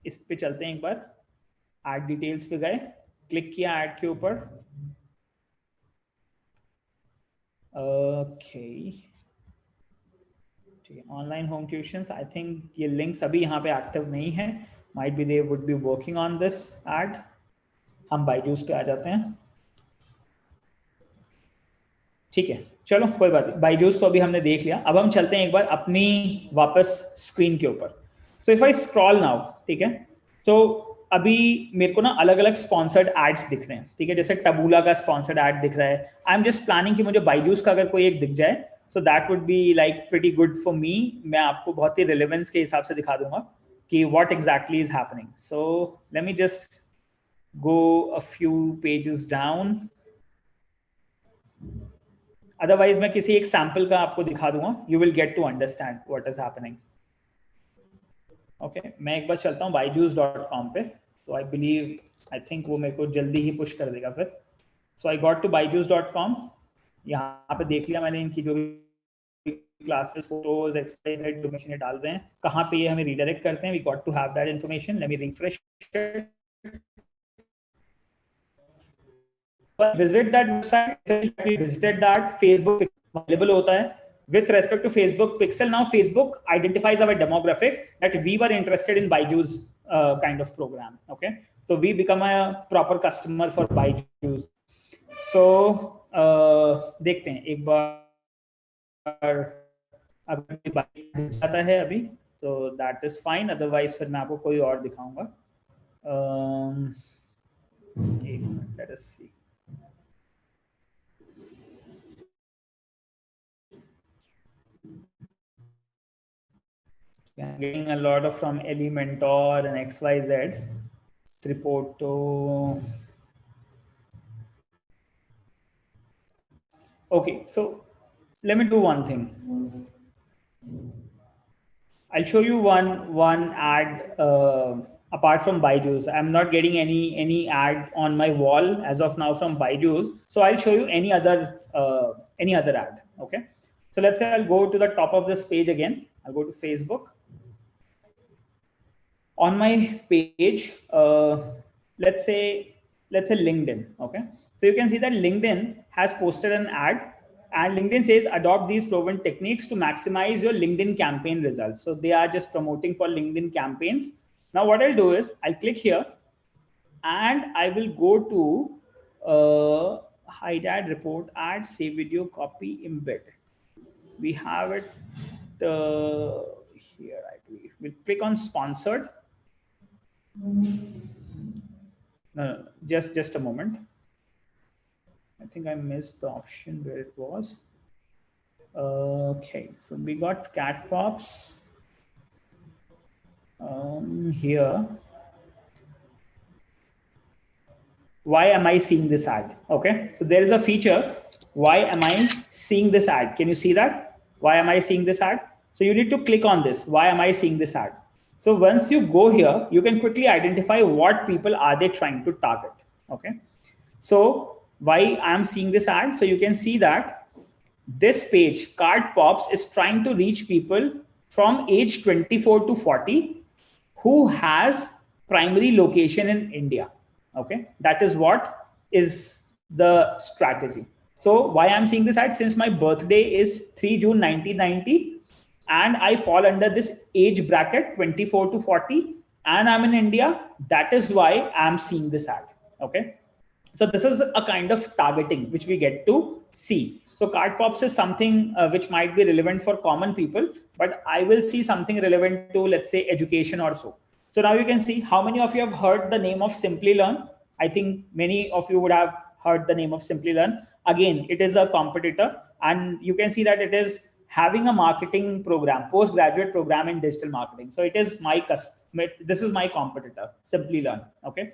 इस पे चलते हैं. एक बार एड डिटेल्स पे गए, क्लिक किया एड के ऊपर. Okay, online home tuitions, I think ये लिंक्स अभी यहाँ पे एक्टिव नहीं है, might be they would be working on this ad. हम बायजूस पे आ जाते हैं. ठीक है, चलो कोई बात नहीं, बायजूस तो अभी हमने देख लिया. अब हम चलते हैं एक बार अपनी वापस स्क्रीन के ऊपर. So if I scroll now, ठीक है, तो अभी मेरे को ना अलग अलग स्पॉन्सर्ड एड्स दिख रहे हैं. ठीक है, जैसे टबूला का स्पॉन्सर्ड एड दिख रहा है. आई एम जस्ट प्लानिंग कि मुझे बायजूस का अगर कोई एक दिख जाए, so that would be like pretty good for me. मैं आपको बहुत ही relevance के हिसाब से दिखा दूंगा कि what exactly is happening. So let me just go a few pages down. Otherwise मैं किसी एक sample का आपको दिखा दूंगा. You will get to understand what is happening. Okay, मैं एक बार चलता हूँ byju's.com पे. So I think वो मेरे को जल्दी ही push कर देगा फिर. So I got to byju's.com. यहाँ पे देख लिया मैंने इनकी जो भी क्लासेस, फोटोज, एक्सरसाइज, इन्फॉर्मेशन ये डाल रहे हैं. कहाँ पे ये हमें रीडायरेक्ट करते हैं? We got to have that information. Let me refresh. Visit that website. We visited that. Facebook available होता है with respect to Facebook pixel. Now Facebook identifies our demographic that we were interested in Byju's kind of program. Okay, so we become a proper customer for Byju's. So देखते हैं एक बार अभी जाता है अभी, तो दैट इज फाइन. अदरवाइज फिर मैं आपको कोई और दिखाऊंगा. एक minute, let us see. I'm getting a lot of from Elementor and XYZ, Tripoto. Okay, so let me do one thing. I'll show you one ad apart from Byju's. I'm not getting any ad on my wall as of now from Byju's. So I'll show you any other ad. Okay. So let's say I'll go to the top of this page again. I'll go to Facebook. On my page, let's say LinkedIn. Okay. So you can see that LinkedIn has posted an ad, and LinkedIn says adopt these proven techniques to maximize your LinkedIn campaign results. So they are just promoting for LinkedIn campaigns. Now what I'll do is I'll click here and I will go to hide ad, report ad, save video, copy, embed. We have it here, I believe. We'll click on sponsored. No, just a moment. I think I missed the option where it was. Okay, so we got cat pops here. Why am I seeing this ad? Okay, so there is a feature. Why am I seeing this ad? Can you see that? Why am I seeing this ad? So you need to click on this. Why am I seeing this ad? So once you go here, you can quickly identify what people are they trying to target. Okay, so why I am seeing this ad? So you can see that this page, Card Pops, is trying to reach people from age 24 to 40 who has primary location in India. Okay, that is what is the strategy. So why I'm seeing this ad? Since my birthday is 3 June 1990 and I fall under this age bracket 24 to 40 and I'm in India, that is why I'm seeing this ad. Okay, so this is a kind of targeting which we get to see. So Card Pops is something which might be relevant for common people, but I will see something relevant to, let's say, education or so. So now you can see how many of you have heard the name of Simply Learn. I think many of you would have heard the name of Simply Learn. Again, it is a competitor, and you can see that it is having a marketing program, postgraduate program in digital marketing. So it is this is my competitor, Simply Learn. Okay.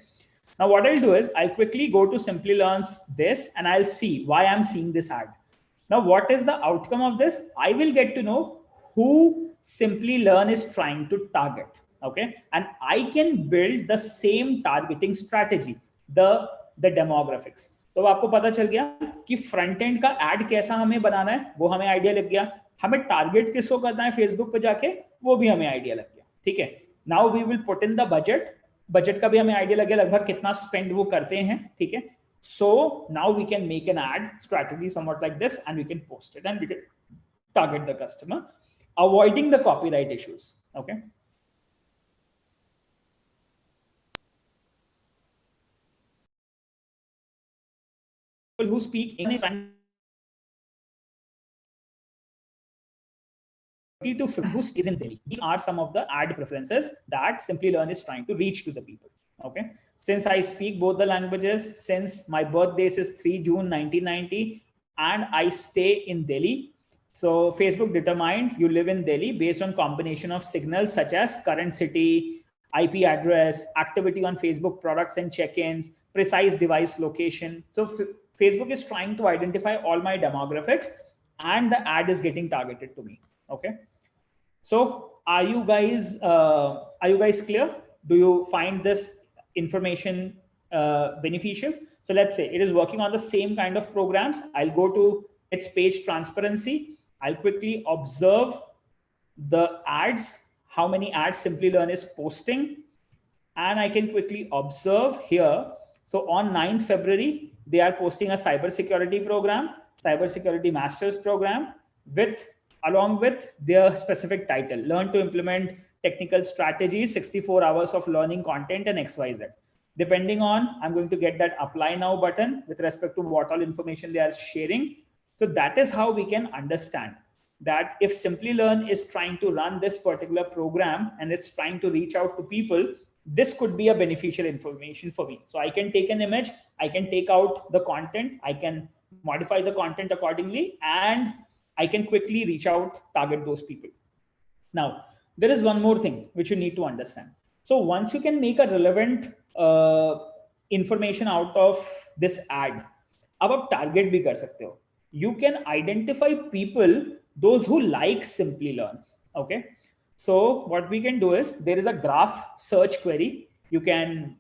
Now what I'll do is I'll quickly go to Simply Learn's this, and I'll see why I'm seeing this ad. Now, what is the outcome of this? I will get to know who Simply Learn is trying to target. Okay. And I can build the same targeting strategy, the demographics. तो आपको पता चल गया कि front end का add कैसा हमें बनाना है, वो हमें आइडिया लग गया. हमें टारगेट किसको करना है फेसबुक पे जाके, वो भी हमें आइडिया लग गया. ठीक है. Now we will put in the budget का भी हमें आइडिया लग गया लगभग कितना स्पेंड वो करते हैं. ठीक है. So now we can make an ad strategy somewhat like this, and we can post it, and we can target the customer, avoiding the copyright issues. Okay. People who speak English to 50 who stays in Delhi. These are some of the ad preferences that Simply Learn is trying to reach to the people. Okay. Since I speak both the languages, since my birthday is 3 June 1990, and I stay in Delhi, so Facebook determined you live in Delhi based on combination of signals such as current city, IP address, activity on Facebook products and check-ins, precise device location. So Facebook is trying to identify all my demographics, and the ad is getting targeted to me. Okay. So are you guys clear? Do you find this information beneficial? So let's say it is working on the same kind of programs. I'll go to its page transparency. I'll quickly observe the ads, how many ads Simply Learn is posting. And I can quickly observe here. So on 9th February, they are posting a cybersecurity program, cybersecurity master's program, along with their specific title, learn to implement technical strategies, 64 hours of learning content, and XYZ. Depending on, I'm going to get that apply now button with respect to what all information they are sharing. So that is how we can understand that if Simply Learn is trying to run this particular program and it's trying to reach out to people, this could be a beneficial information for me. So I can take an image, I can take out the content, I can modify the content accordingly, and I can quickly reach out, target those people. Now, there is one more thing which you need to understand. So once you can make a relevant information out of this ad, अब आप target भी कर सकते हो. You can identify people, those who like Simply Learn. Okay. So what we can do is there is a graph search query. You can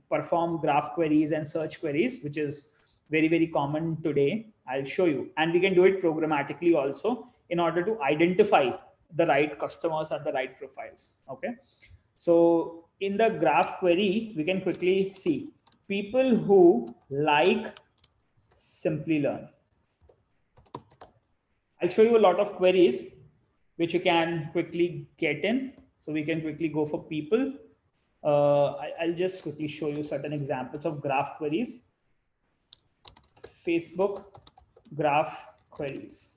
perform graph queries and search queries, which is very, very common today. I'll show you. And we can do it programmatically also in order to identify the right customers and the right profiles. Okay. So in the graph query, we can quickly see people who like Simply Learn. I'll show you a lot of queries which you can quickly get in. So we can quickly go for people. I'll just quickly show you certain examples of graph queries. Facebook graph queries.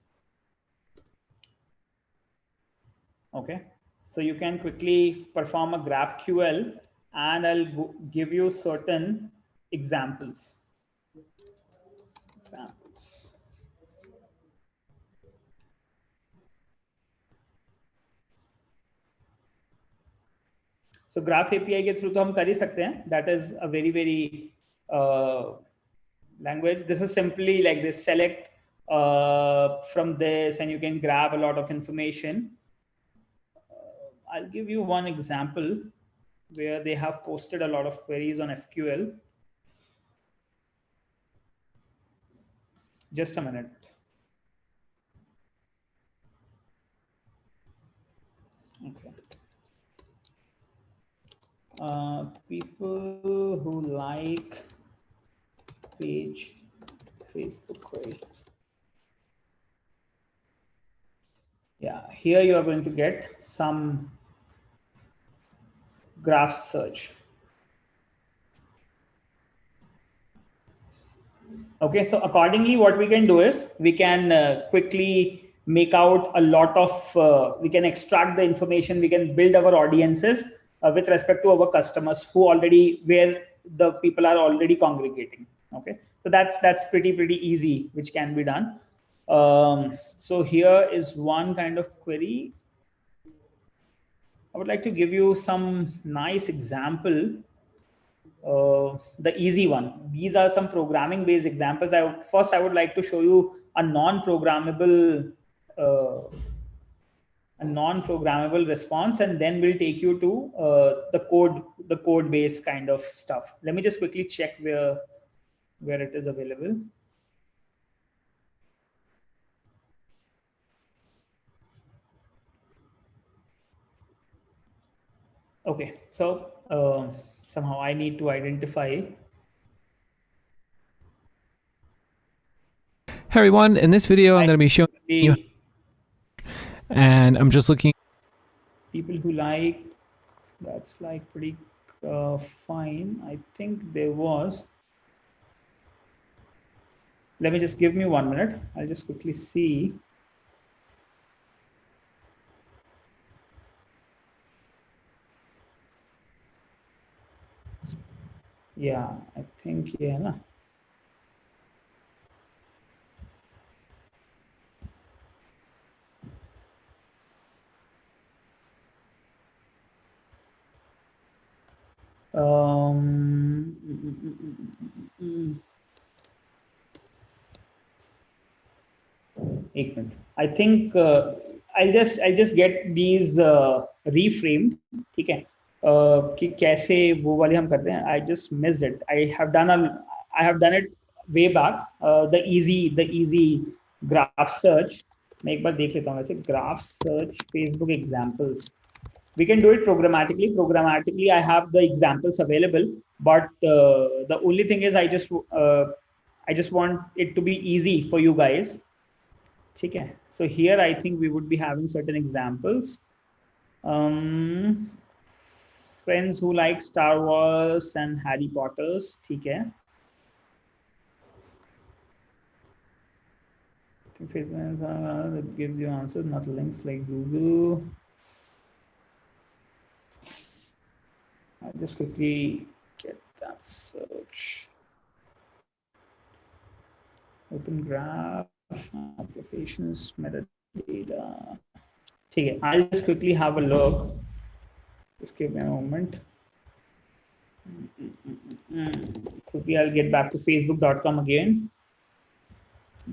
Okay, so you can quickly perform a GraphQL, and I'll give you certain examples. So Graph API के through तो हम कर ही सकते हैं. That is a very, very language. This is simply like this: select from this, and you can grab a lot of information. I'll give you one example where they have posted a lot of queries on SQL. Just a minute. Okay. People who like page Facebook query. Yeah, here you are going to get some graph search. Okay, so accordingly, what we can do is we can quickly make out a lot of, we can extract the information, we can build our audiences with respect to our customers where the people are already congregating. Okay, so that's pretty easy, which can be done. So here is one kind of query. I would like to give you some nice example. The easy one. These are some programming based examples. First I would like to show you a non-programmable response, and then we'll take you to the code base kind of stuff. Let me just quickly check where it is available. Okay, so somehow I need to identify. Hey everyone, in this video I'm going to be showing you, and I'm just looking people who like, that's like pretty fine. I think there was, let me just give me 1 minute. I'll just quickly see. Yeah, I think, yeah. No. I think I'll just get these reframed. ठीक है कि कैसे वो वाले हम करते हैं. I just missed it. I have done it way back. The easy graph search. मैं एक बार देख लेता हूँ वैसे. Graph search Facebook examples. We can do it programmatically. I have the examples available, but the only thing is I just want it to be easy for you guys. Okay, so here I think we would be having certain examples. Friends who like Star Wars and Harry Potters. Okay. I think that gives you answers, not links like Google. I'll just quickly get that search. Open graph, applications, metadata. Okay, I'll just quickly have a look. Just give me a moment. Quickly, I'll get back to facebook.com again.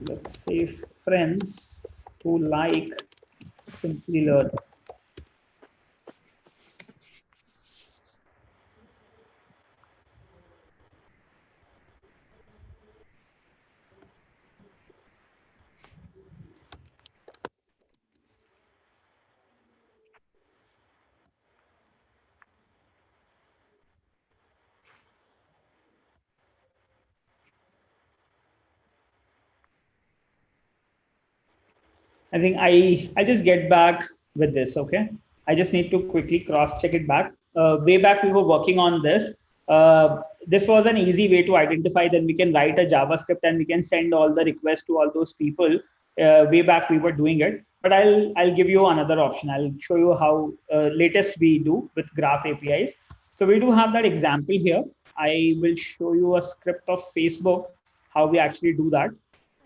Let's say friends who like Simply Learn. I think I just get back with this. Okay, I just need to quickly cross check it back. Way back we were working on this. This was an easy way to identify. Then we can write a JavaScript and we can send all the requests to all those people. Way back we were doing it, but I'll give you another option. I'll show you how latest we do with Graph APIs. So we do have that example here. I will show you a script of Facebook, how we actually do that.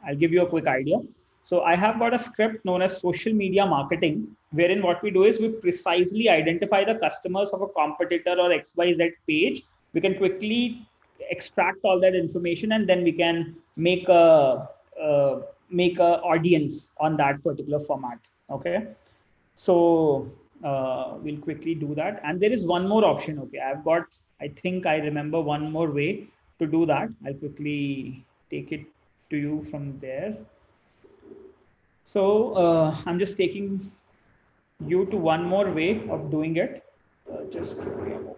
I'll give you a quick idea. So I have got a script known as social media marketing, wherein what we do is we precisely identify the customers of a competitor or XYZ page. We can quickly extract all that information, and then we can make a audience on that particular format. Okay, so we'll quickly do that. And there is one more option. Okay, I think I remember one more way to do that. I'll quickly take it to you from there. So I'm just taking you to one more way of doing it. Just give me a moment.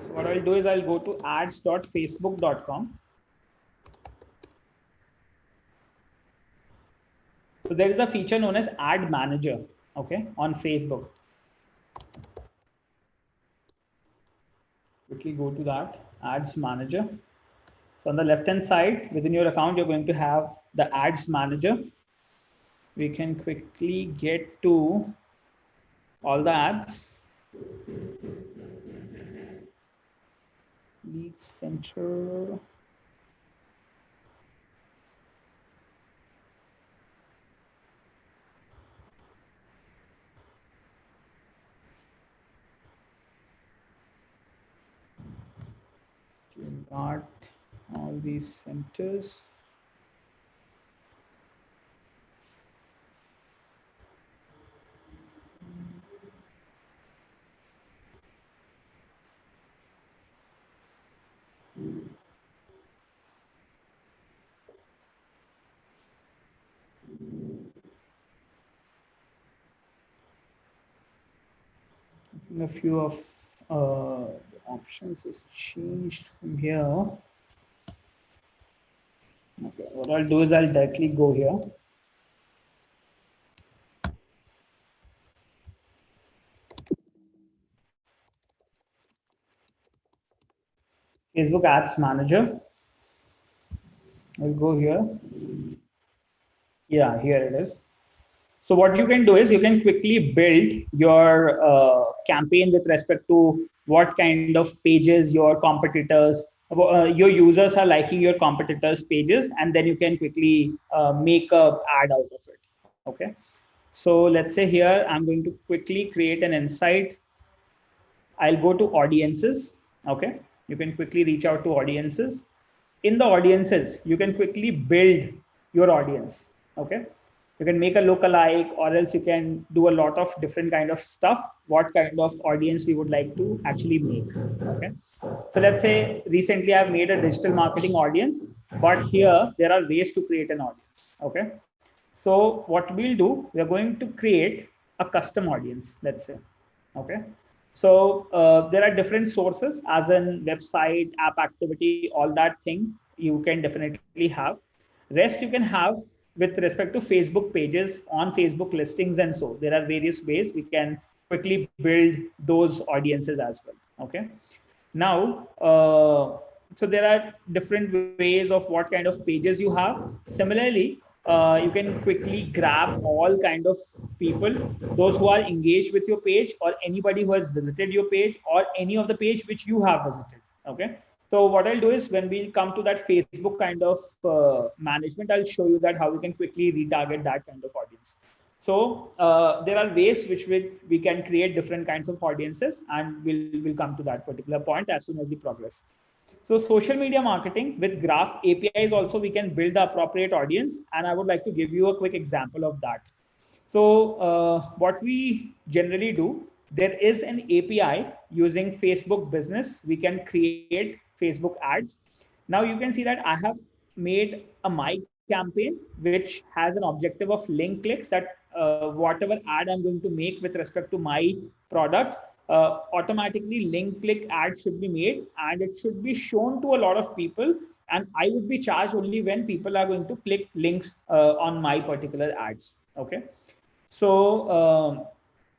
So what I'll do is I'll go to ads.facebook.com. So there is a feature known as Ad Manager, okay, on Facebook. Quickly go to that, Ads Manager. So on the left-hand side, within your account, you're going to have the Ads Manager. We can quickly get to all the ads. Lead center. You got all these centers. A few of the options is changed from here. Okay, what I'll do is I'll directly go here. Facebook Ads Manager. I'll go here. Yeah, here it is. So what you can do is you can quickly build your campaign with respect to what kind of pages your competitors, your users are liking your competitors' pages, and then you can quickly make a ad out of it. Okay. So let's say here I'm going to quickly create an insight. I'll go to audiences. Okay. You can quickly reach out to audiences. In the audiences, you can quickly build your audience. Okay. You can make a lookalike, or else you can do a lot of different kind of stuff. What kind of audience we would like to actually make. Okay. So let's say recently I've made a digital marketing audience, but here there are ways to create an audience. Okay. So what we'll do, we're going to create a custom audience, let's say. Okay. So there are different sources, as in website, app activity, all that thing you can definitely have. Rest you can have with respect to Facebook pages, on Facebook listings, and so there are various ways we can quickly build those audiences as well. Okay. Now, so there are different ways of what kind of pages you have. Similarly, you can quickly grab all kind of people, those who are engaged with your page, or anybody who has visited your page, or any of the page which you have visited. Okay. So what I'll do is when we come to that Facebook kind of management, I'll show you that how we can quickly retarget that kind of audience. So there are ways which we can create different kinds of audiences, and we'll come to that particular point as soon as we progress. So social media marketing with graph APIs also, we can build the appropriate audience. And I would like to give you a quick example of that. So what we generally do, there is an API using Facebook business. We can create Facebook ads. Now you can see that I have made a my campaign, which has an objective of link clicks, that whatever ad I'm going to make with respect to my product, automatically link click ad should be made, and it should be shown to a lot of people. And I would be charged only when people are going to click links on my particular ads. Okay. So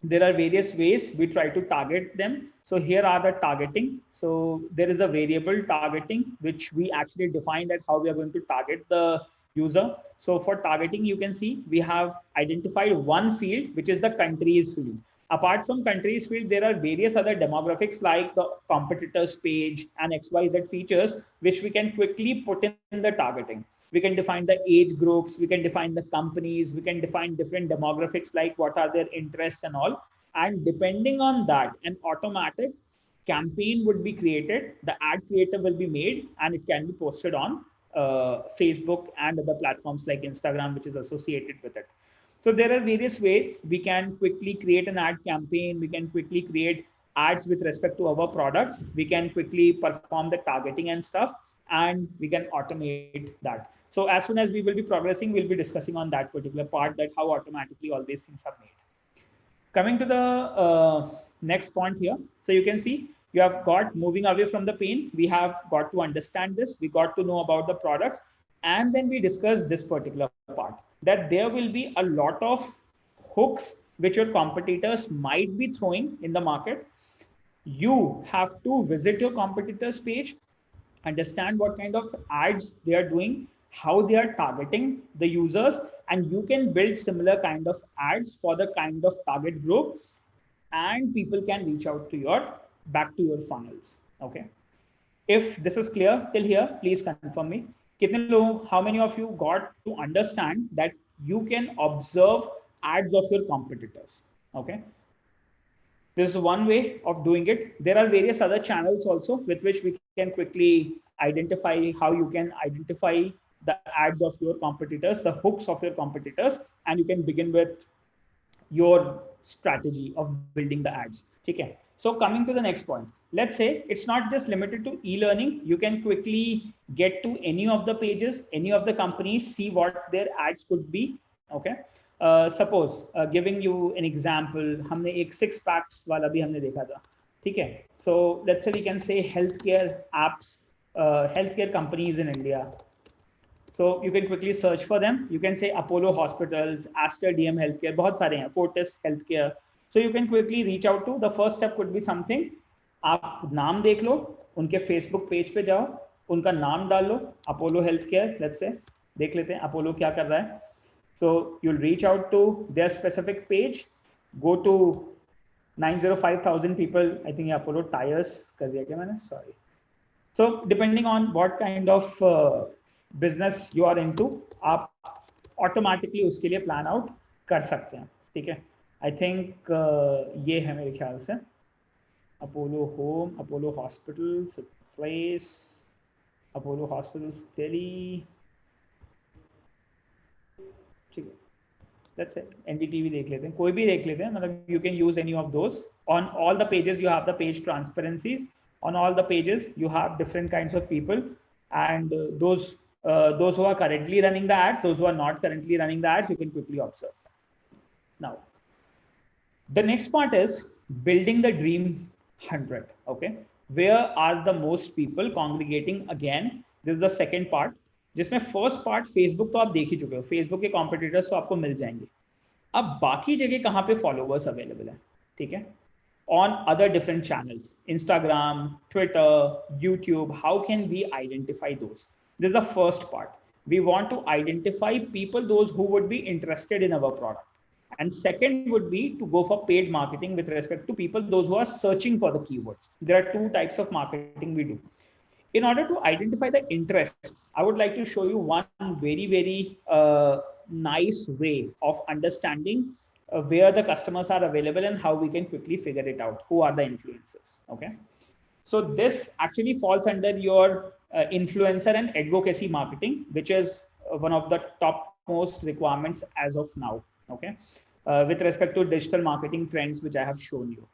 there are various ways we try to target them. So here are the targeting. So there is a variable targeting, which we actually define that how we are going to target the user. So for targeting, you can see we have identified one field, which is the countries field. Apart from countries field, there are various other demographics like the competitors page and XYZ features, which we can quickly put in the targeting. We can define the age groups, we can define the companies, we can define different demographics like what are their interests and all. And depending on that, an automatic campaign would be created, the ad creator will be made, and it can be posted on Facebook and other platforms like Instagram, which is associated with it. So there are various ways we can quickly create an ad campaign. We can quickly create ads with respect to our products. We can quickly perform the targeting and stuff, and we can automate that. So as soon as we will be progressing, we'll be discussing on that particular part, that how automatically all these things are made. Coming to the next point here. So you can see you have got moving away from the pain. We have got to understand this. We got to know about the products. And then we discuss this particular part, that there will be a lot of hooks which your competitors might be throwing in the market. You have to visit your competitors page, understand what kind of ads they are doing, how they are targeting the users, and you can build similar kind of ads for the kind of target group. and people can reach out to your back to your funnels. Okay. If this is clear till here, please confirm me. How many of you got to understand that you can observe ads of your competitors? Okay. This is one way of doing it. There are various other channels also with which we can quickly identify how you can identify the ads of your competitors, the hooks of your competitors, and you can begin with your strategy of building the ads. Okay. So coming to the next point, let's say it's not just limited to e-learning. You can quickly get to any of the pages, any of the companies, see what their ads could be. Okay. Suppose giving you an example, हमने एक 6 packs वाला भी हमने देखा था. ठीक है. So let's say we can say healthcare apps, healthcare companies in India. So you can quickly search for them. You can say Apollo Hospitals, Aster DM Healthcare, बहुत सारे हैं, Fortis Healthcare. So you can quickly reach out to. The first step could be something. आप नाम देख लो, उनके Facebook page पे जाओ, उनका नाम डाल लो, Apollo Healthcare, let's say, देख लेते हैं Apollo क्या कर रहा है. So you'll reach out to their specific page, go to 905,000 people. I think Apollo Tires कर दिया क्या मैंने? Sorry. So depending on what kind of business you are into, आप automatically उसके लिए plan out कर सकते हैं. ठीक है. I think ये है मेरे ख्याल से. Apollo Home, Apollo Hospitals, Place, Apollo Hospitals Delhi. ठीक है. Let's say NDTV देख लेते हैं, कोई भी देख लेते हैं, मतलब you can use any of those. On all the pages you have the page transparencies. On all the pages you have different kinds of people, and those who are currently running the ads, those who are not currently running the ads, you can quickly observe. Now, the next part is building the dream 100. Okay, where are the most people congregating? Again, this is the second part. जिसमें first part Facebook तो आप देख ही चुके हो, Facebook के competitors तो आपको मिल जाएंगे. अब बाकी जगह कहाँ पे फॉलोवर्स अवेलेबल है? ठीक है. On other different channels, Instagram, Twitter, YouTube, how can we identify those? This is the first part. We want to identify people, those who would be interested in our product. And second would be to go for paid marketing with respect to people, those who are searching for the keywords. There are two types of marketing we do. In order to identify the interests, I would like to show you one very, very nice way of understanding where the customers are available and how we can quickly figure it out. Who are the influencers? Okay. So this actually falls under your influencer and advocacy marketing, which is one of the topmost requirements as of now. Okay. With respect to digital marketing trends, which I have shown you.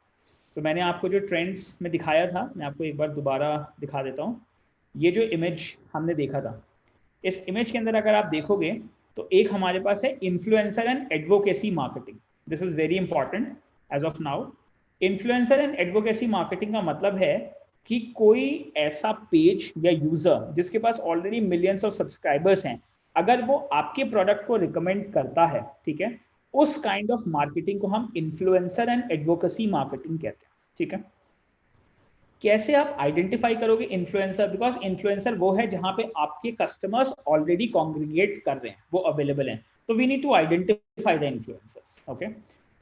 So मैंने आपको जो trends में दिखाया था, मैं आपको एक बार दोबारा दिखा देता हूँ. ये जो इमेज हमने देखा था, इस इमेज के अंदर अगर आप देखोगे तो एक हमारे पास है influencer and advocacy marketing. This is very important as of now. Influencer and advocacy marketing का मतलब है कि कोई ऐसा पेज या यूजर जिसके पास ऑलरेडी मिलियंस ऑफ सब्सक्राइबर्स हैं, अगर वो आपके प्रोडक्ट को रिकमेंड करता है, ठीक है, उस काइंड ऑफ मार्केटिंग को हम इन्फ्लुएंसर एंड एडवोकेसी मार्केटिंग कहते हैं. ठीक है. कैसे आप आइडेंटिफाई करोगे इन्फ्लुएंसर? बिकॉज इन्फ्लुएंसर वो है जहां पे आपके कस्टमर्स ऑलरेडी कॉन्ग्रीगेट कर रहे हैं, वो अवेलेबल हैं. तो we need to identify the influencers. Okay.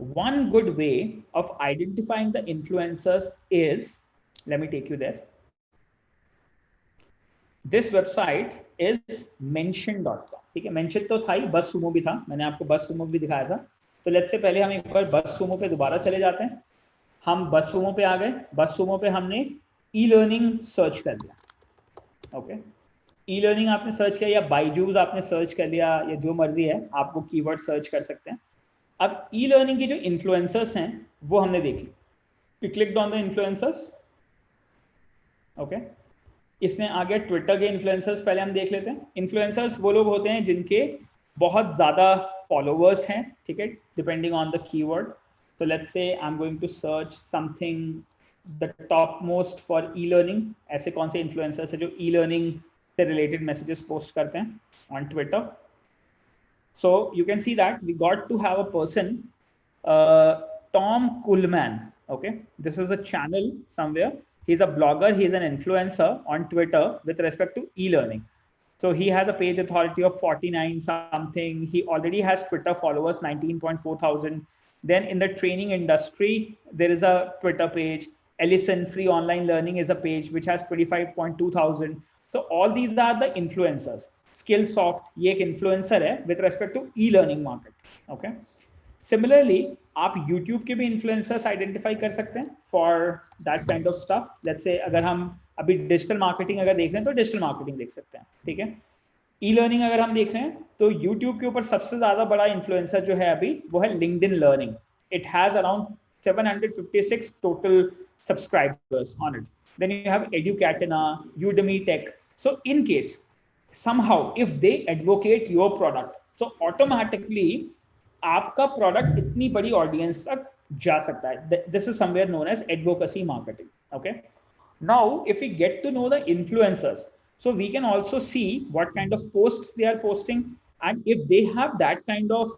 One good way of identifying the influencers is, let me take you there. This website is mention.com. ठीक है. मेंशन तो था ही, बस सुमो भी था, मैंने आपको बस सुमो भी दिखाया था. तो लेट्स से पहले हम एक बार बस सुमो पे दोबारा चले जाते हैं. हम बस सुमो पे आ गए. बस सुमो पे हमने ई लर्निंग सर्च कर लिया. ओके. ई लर्निंग आपने सर्च किया या बायजूस आपने सर्च कर लिया, या जो मर्जी है, आपको कीवर्ड सर्च कर सकते हैं. अब ई लर्निंग के जो इन्फ्लुएंसर्स हैं वो हमने देख ली. We clicked on the influencers. Okay. इसने आ गया ट्विटर के इन्फ्लुएंसर्स. पहले हम देख लेते हैं. इन्फ्लुएंसर्स वो लोग होते हैं जिनके बहुत ज्यादा फॉलोवर्स हैं. ठीक है. Depending on the keyword. So let's say I'm going to search something the topmost for e-learning. ऐसे कौन से influencers हैं जो e-learning से related messages post करते हैं on Twitter? So you can see that we got to have a person, Tom Kuhlman. Okay, this is a channel somewhere. He's a blogger. He's an influencer on Twitter with respect to e-learning. So he has a page authority of 49 something. He already has Twitter followers 19.4 thousand. Then in the training industry, there is a Twitter page. Ellison Free Online Learning is a page which has 25.2 thousand. So all these are the influencers. Skillsoft, ये एक influencer है with respect to e-learning market. Okay. Similarly, आप YouTube के भी influencers identify कर सकते हैं for that kind of stuff. Let's say अगर हम अभी digital marketing अगर देख रहे हैं तो digital marketing देख सकते हैं, ठीक है. ई-लर्निंग अगर हम देख रहे हैं तो YouTube के ऊपर सबसे ज्यादा बड़ा इन्फ्लुएंसर जो है अभी वो है LinkedIn Learning. It has around 756 total subscribers on it. Then you have Educatina, Udemy Tech. So in case somehow if they advocate your product, so automatically आपका प्रोडक्ट इतनी बड़ी ऑडियंस तक जा सकता है. This is somewhere known as advocacy marketing. Okay. Now, if we get to know the influencers, so we can also see what kind of posts they are posting, and if they have that kind of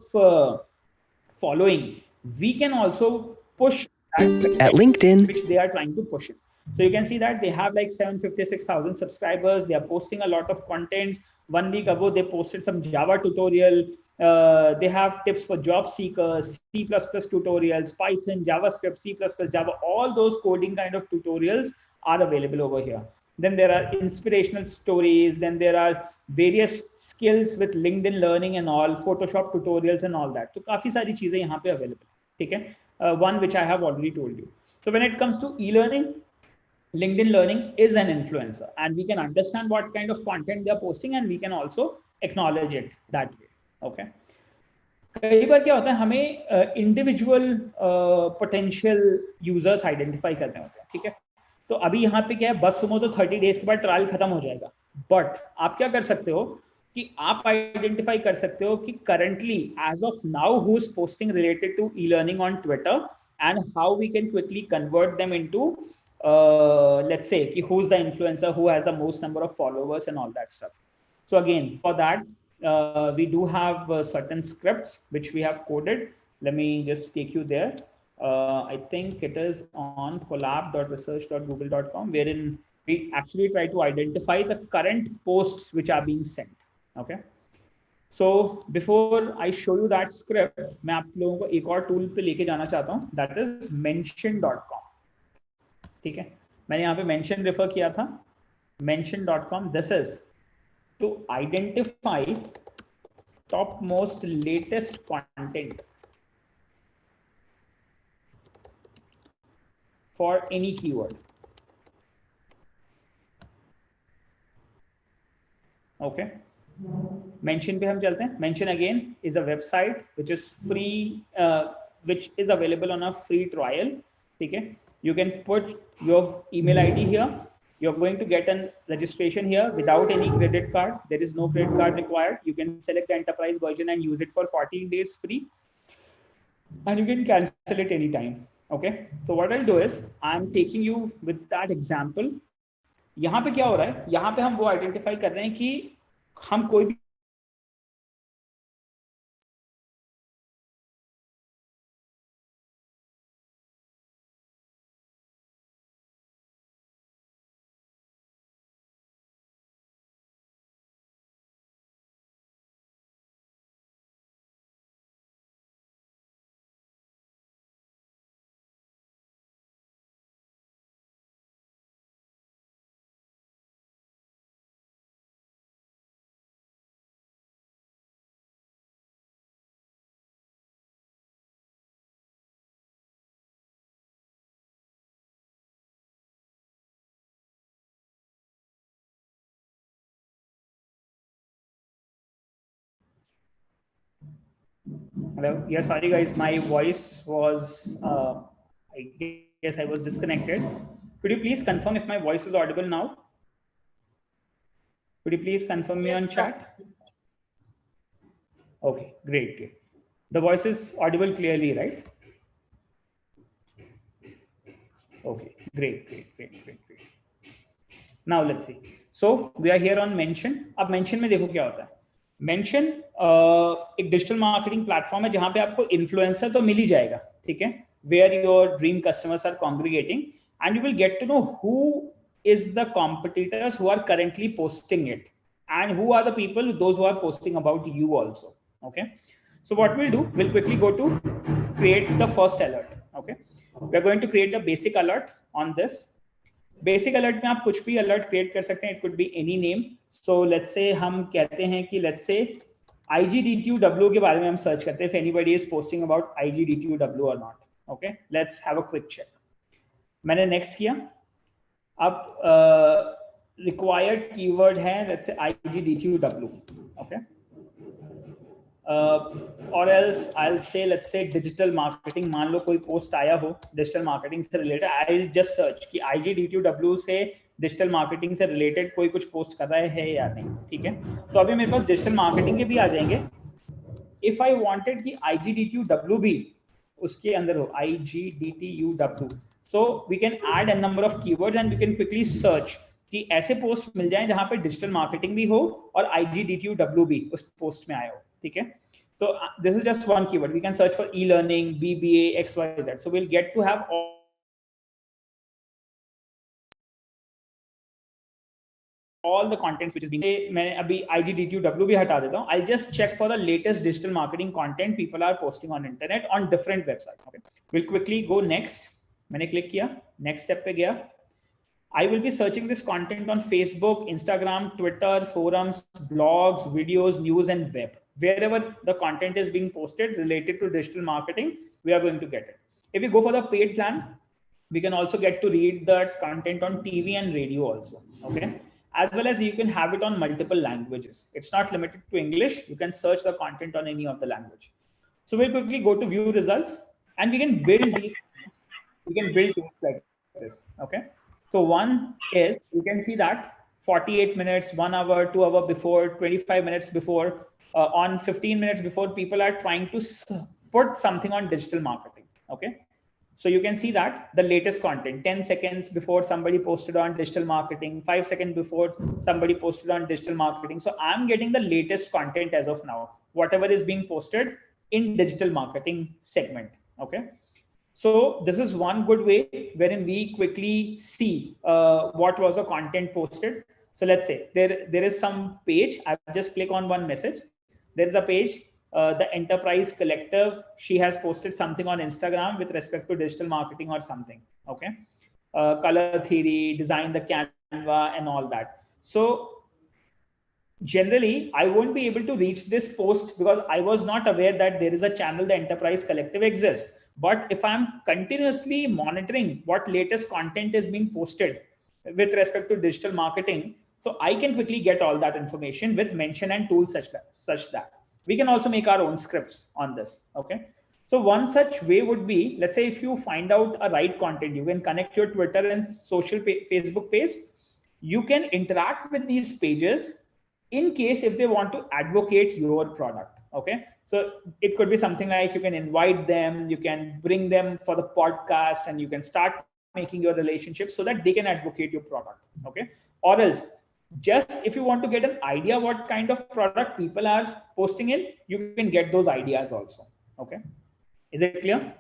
following, we can also push that at LinkedIn, which they are trying to push it. So you can see that they have like 756,000 subscribers. They are posting a lot of contents. 1 week ago, they posted some Java tutorial. They have tips for job seekers, C++ tutorials, Python, JavaScript, C++, Java. All those coding kind of tutorials are available over here. Then there are inspirational stories. Then there are various skills with LinkedIn Learning and all, Photoshop tutorials and all that. So काफी सारी चीजें यहाँ पे available, ठीक है? One which I have already told you. So when it comes to e-learning, LinkedIn Learning is an influencer, and we can understand what kind of content they are posting, and we can also acknowledge it that way. Okay. कई बार क्या होता है, हमें individual potential users identify करने होते हैं, ठीक है. तो अभी यहाँ पे क्या है, बस सुमो तो 30 डेज के बाद ट्रायल खत्म हो जाएगा. बट आप क्या कर सकते हो कि आप आइडेंटिफाई कर सकते हो कि currently as of now who is posting related to e learning on Twitter, and how we can quickly convert them into let's say who is the influencer who has the most number of followers and all that stuff. So again, for that we do have certain scripts which we have coded. Let me just take you there. I think it is on collab.research.google.com, wherein we actually try to identify the current posts which are being sent. Okay. So before I show you that script, मैं आप लोगों को एक और tool पे लेके जाना चाहता हूँ, that is mention.com. ठीक है, मैंने यहाँ पे mention refer किया था. mention.com, this is to identify topmost latest content for any keyword. Okay. Mention पे हम चलते हैं. Mention again is a website which is free, which is available on a free trial. ठीक है. You can put your email ID here. You're going to get a registration here without any credit card. There is no credit card required. You can select the enterprise version and use it for 14 days free. And you can cancel it anytime. Okay. So what I'll do is I'm taking you with that example. यहाँ पे क्या हो रहा है, यहाँ पे हम वो आइडेंटिफाई कर रहे हैं कि हम कोई भी Hello. Yeah, sorry guys, my voice was I guess I was disconnected. Could you please confirm if my voice is audible now? Could you please confirm me on chat? Okay, great. The voice is audible clearly, right? Okay, great. Now let's see. So we are here on mention. अब mention में देखो क्या होता है. Mention एक digital marketing platform है जहां पे आपको इन्फ्लुएंसर तो मिल ही जाएगा, ठीक है, where your dream customers are congregating, and you will get to know who is the competitors who are currently posting it, and who are the people those who are posting about you also. Okay. So what we'll do, we'll quickly go to create the first alert. Okay, we are going to create a basic alert on this. Basic alert में आप कुछ भी alert create कर सकते हैं. It could be any name. So let's say हम कहते हैं कि let's say IGDTUW के बारे में हम search करते हैं if anybody is posting about IGDTUW or not. Okay, let's have a quick check. मैंने next किया. अब required keyword है let's say IGDTUW. Okay. Or else I'll say let's say digital marketing. मान लो कोई post आया हो digital marketing से related, I'll just search कि IGDTUW से digital marketing से related कोई कुछ post कर रहा है या नहीं. ठीक है, तो अभी मेरे पास digital marketing के भी आ जाएंगे. If I wanted कि IGDTUW भी उसके अंदर हो IGDTUW, so we can add a number of keywords and we can quickly search कि ऐसे post मिल जाएं जहां पे digital marketing भी हो और IGDTUW भी उस post में आया हो. ठीक है, so this is just one keyword. We can search for e-learning, BBA, XYZ. So we'll get to have all the contents which is being. मैं अभी IGDTUW भी हटा देता हूँ. I'll just check for the latest digital marketing content people are posting on internet on different websites. Okay, we'll quickly go next. मैंने click किया, next step पे गया. I will be searching this content on Facebook, Instagram, Twitter, forums, blogs, videos, news, and web. Wherever the content is being posted related to digital marketing, we are going to get it. If we go for the paid plan, we can also get to read the content on TV and radio also. Okay, as well as you can have it on multiple languages. It's not limited to English. You can search the content on any of the language. So we'll quickly go to view results, and we can build these. We can build things like this. Okay. So one is, you can see that 48 minutes, 1 hour, 2 hours before, 25 minutes before, on 15 minutes before, people are trying to put something on digital marketing. Okay. So you can see that the latest content, 10 seconds before somebody posted on digital marketing, 5 seconds before somebody posted on digital marketing. So I'm getting the latest content as of now, whatever is being posted in digital marketing segment. Okay. So this is one good way wherein we quickly see what was the content posted. So let's say there is some page. I just click on one message. There is a page, the Enterprise Collective. She has posted something on Instagram with respect to digital marketing or something. Okay, color theory, design the Canva and all that. So generally, I won't be able to reach this post because I was not aware that there is a channel, the Enterprise Collective exists. But if I'm continuously monitoring what latest content is being posted with respect to digital marketing, so I can quickly get all that information with mention and tools such that we can also make our own scripts on this. Okay. So one such way would be, let's say if you find out a right content, you can connect your Twitter and Facebook page. You can interact with these pages in case if they want to advocate your product. Okay, so it could be something like you can invite them, you can bring them for the podcast, and you can start making your relationship so that they can advocate your product. Okay, or else just if you want to get an idea what kind of product people are posting in, you can get those ideas also. Okay, is it clear?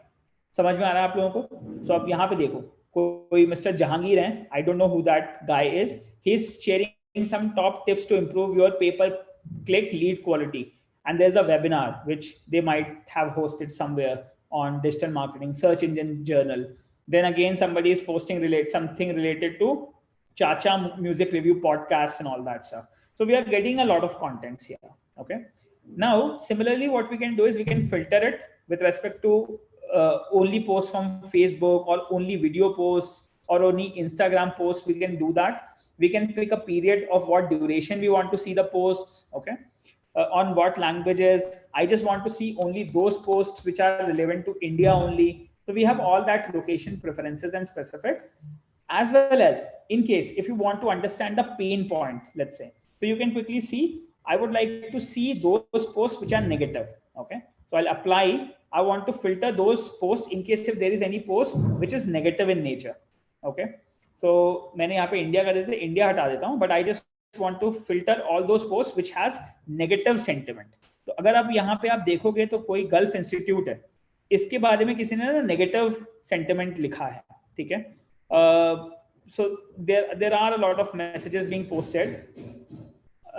समझ में आ रहा है आप लोगों को? So आप यहाँ पे देखो, कोई Mr. Jahangir है, I don't know who that guy is. He's sharing some top tips to improve your pay-per-click lead quality. And there's a webinar which they might have hosted somewhere on digital marketing, search engine journal. Then again, somebody is posting something related to Chacha music review podcasts and all that stuff. So we are getting a lot of contents here. Okay. Now, similarly, what we can do is we can filter it with respect to only posts from Facebook or only video posts or only Instagram posts. We can do that. We can pick a period of what duration we want to see the posts. Okay. On what languages. I just want to see only those posts which are relevant to India only. So we have all that location preferences and specifics, as well as in case if you want to understand the pain point, let's say, so you can quickly see, I would like to see those posts which are negative. Okay, so I'll apply, I want to filter those posts in case if there is any post which is negative in nature. Okay, so मैंने यहाँ पे India का देते India हटा देता हूँ, but I just want to filter all those posts which has negative sentiment. तो अगर आप यहाँ पे आप देखोगे तो कोई गल्फ इंस्टीट्यूट है, इसके बारे में किसी ने ना नेगेटिव सेंटिमेंट लिखा है. ठीक है, so there are a lot of messages being posted.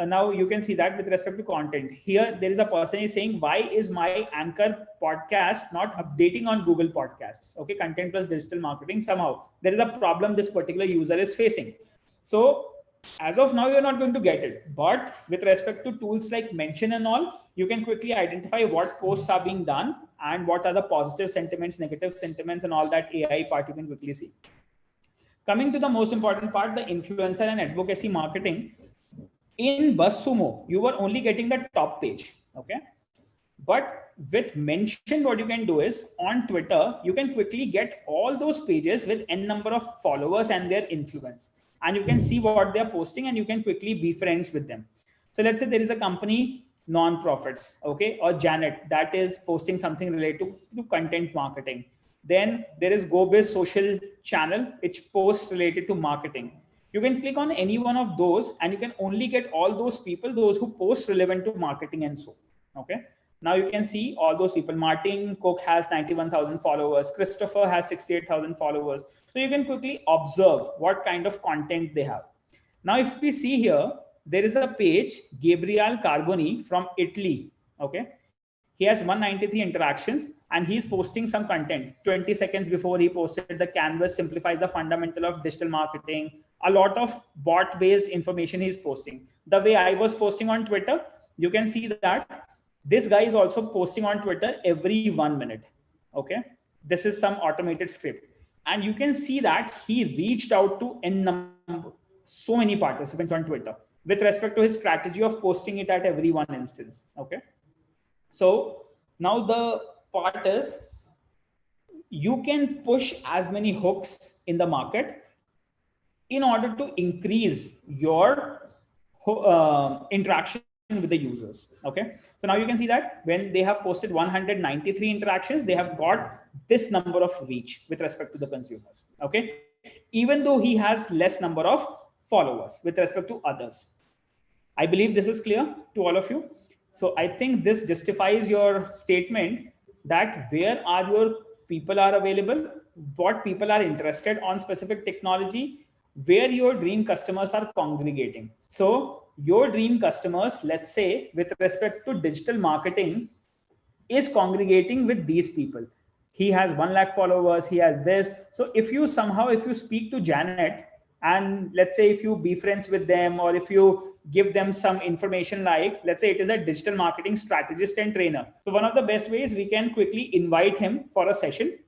now you can see that with respect to content here, there is a person is saying, why is my Anchor podcast not updating on Google Podcasts? Okay, content plus digital marketing. Somehow there is a problem this particular user is facing. So as of now, you're not going to get it. But with respect to tools like Mention and all, you can quickly identify what posts are being done and what are the positive sentiments, negative sentiments, and all that AI part you can quickly see. Coming to the most important part, the influencer and advocacy marketing. In BuzzSumo, you were only getting the top page. Okay. But with Mention, what you can do is on Twitter, you can quickly get all those pages with n number of followers and their influence. And you can see what they're posting and you can quickly be friends with them. So let's say there is a company, non-profits, okay, or Janet, that is posting something related to content marketing. Then there is GoBiz social channel, which posts related to marketing. You can click on any one of those and you can only get all those people, those who post relevant to marketing and so. Okay. Now you can see all those people. Martin Cook has 91,000 followers. Christopher has 68,000 followers. So you can quickly observe what kind of content they have. Now, if we see here, there is a page, Gabriel Carboni from Italy. Okay. He has 193 interactions and he's posting some content. 20 seconds before he posted, the canvas simplifies the fundamental of digital marketing. A lot of bot-based information he's posting. The way I was posting on Twitter, you can see that this guy is also posting on Twitter every 1 minute. Okay. This is some automated script. And you can see that he reached out to so many participants on Twitter with respect to his strategy of posting it at every one instance. Okay. So now the part is you can push as many hooks in the market in order to increase your interaction with the users. Okay. So now you can see that when they have posted 193 interactions, they have got this number of reach with respect to the consumers. Okay. Even though he has less number of followers with respect to others. I believe this is clear to all of you. So I think this justifies your statement that where are your people are available, what people are interested on specific technology, where your dream customers are congregating. So your dream customers, let's say with respect to digital marketing, is congregating with these people. He has 1 lakh followers, he has this. So if you speak to Janet and let's say if you be friends with them or if you give them some information, like let's say it is a digital marketing strategist and trainer. So one of the best ways, we can quickly invite him for a session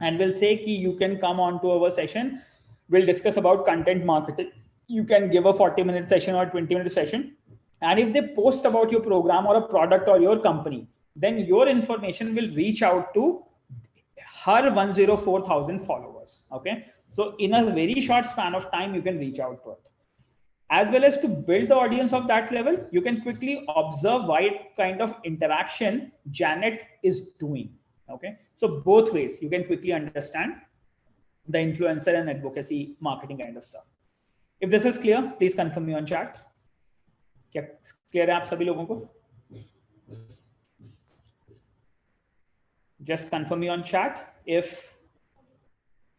and we'll say ki you can come on to our session. We'll discuss about content marketing. You can give a 40-minute session or 20-minute session. And if they post about your program or a product or your company, then your information will reach out to her 104,000 followers. Okay. So in a very short span of time, you can reach out to it. As well as to build the audience of that level, you can quickly observe what kind of interaction Janet is doing. Okay. So both ways, you can quickly understand the influencer and advocacy marketing kind of stuff. If this is clear, please confirm me on chat. क्या clear है आप सभी लोगों को? Just confirm me on chat if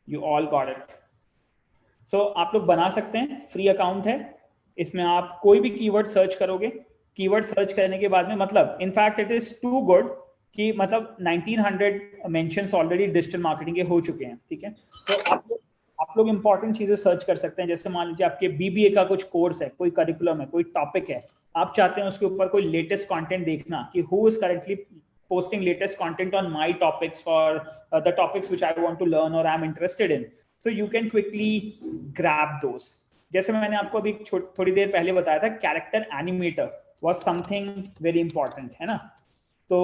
you all got it. So आप लोग बना सकते हैं, फ्री अकाउंट है, इसमें आप कोई भी कीवर्ड सर्च करोगे, कीवर्ड सर्च करने के बाद में मतलब in fact it is too good कि मतलब 1900 मेंशंस ऑलरेडी डिजिटल मार्केटिंग के हो चुके हैं. ठीक है. तो आप लोग इंपॉर्टेंट चीजें सर्च कर सकते हैं. जैसे मान लीजिए आपके बीबीए का कुछ कोर्स है, कोई करिकुलम है, कोई टॉपिक है, आप चाहते हैं उसके ऊपर कोई लेटेस्ट कंटेंट देखना कि who is currently posting latest content on my topics for the topics which I want to learn or I'm interested in. So you can quickly grab those. जैसे मैंने आपको अभी थोड़ी देर पहले बताया था, character animator was something very important, है ना. तो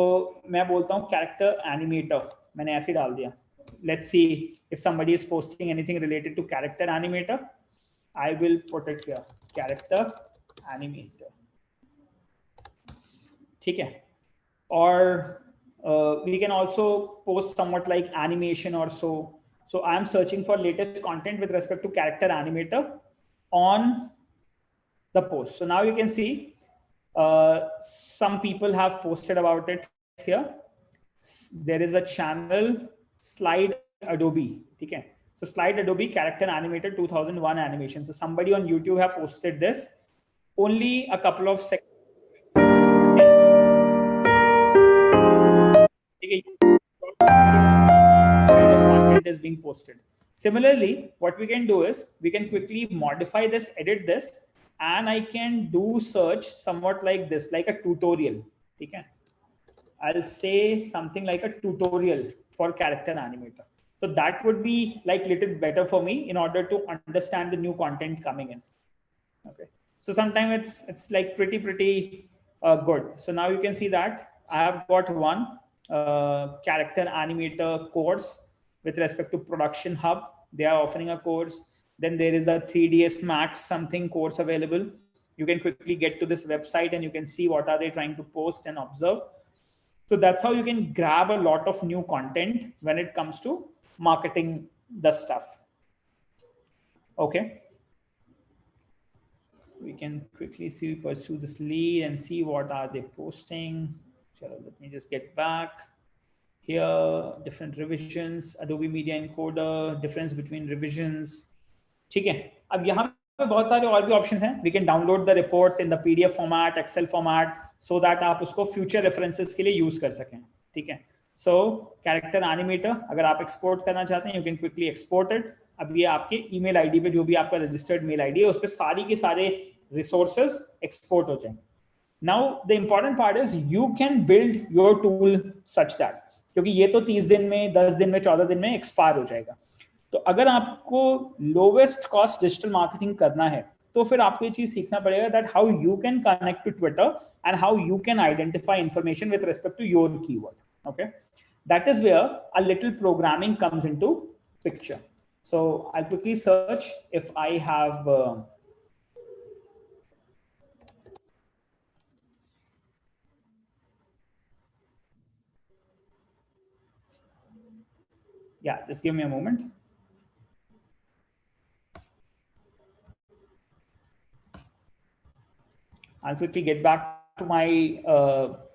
मैं बोलता हूँ character animator, मैंने ऐसे डाल दिया. Let's see if somebody is posting anything related to character animator. I will put it here, character animator. ठीक है. Or we can also post somewhat like animation or so. So I'm searching for latest content with respect to character animator on the post. So now you can see some people have posted about it here. There is a channel, Slide Adobe. Okay. So Slide Adobe character animator 2001 animation. So somebody on YouTube have posted this. only a couple of seconds. Content is being posted. Similarly, what we can do is we can quickly modify this, edit this, and I can do search somewhat like this, like a tutorial. Okay? I'll say something like a tutorial for character animator. So that would be like little better for me in order to understand the new content coming in. Okay. So sometimes it's like pretty good. So now you can see that I have got one character animator course with respect to Production Hub. They are offering a course. Then there is a 3ds Max something course available. You can quickly get to this website and you can see what are they trying to post and observe. So that's how you can grab a lot of new content when it comes to marketing the stuff. Okay. We can quickly pursue this lead and see what are they posting. So let me just get back here. Different revisions, Adobe Media Encoder, difference between revisions. ठीक है. अब यहाँ पे बहुत सारे और भी options हैं. We can download the reports in the PDF format, Excel format, so that आप उसको future references के लिए use कर सकें. ठीक है. So character animator अगर आप export करना चाहते हैं, you can quickly export it. अब ये आपके email ID पे जो भी आपका registered mail ID है उस पे सारी के सारे resources export हो जाएंगे. Now the important part is you can build your tool such that, क्योंकि ये तो 30 दिन में, 10 दिन में, 14 दिन में expire हो जाएगा. तो अगर आपको लोवेस्ट कॉस्ट डिजिटल मार्केटिंग करना है तो फिर आपको ये चीज सीखना पड़ेगा that how you can connect to Twitter and how you can identify information with respect to your keyword. Okay, that is where a little programming comes into picture. So I quickly search if I have just give me a moment. I'll quickly get back to my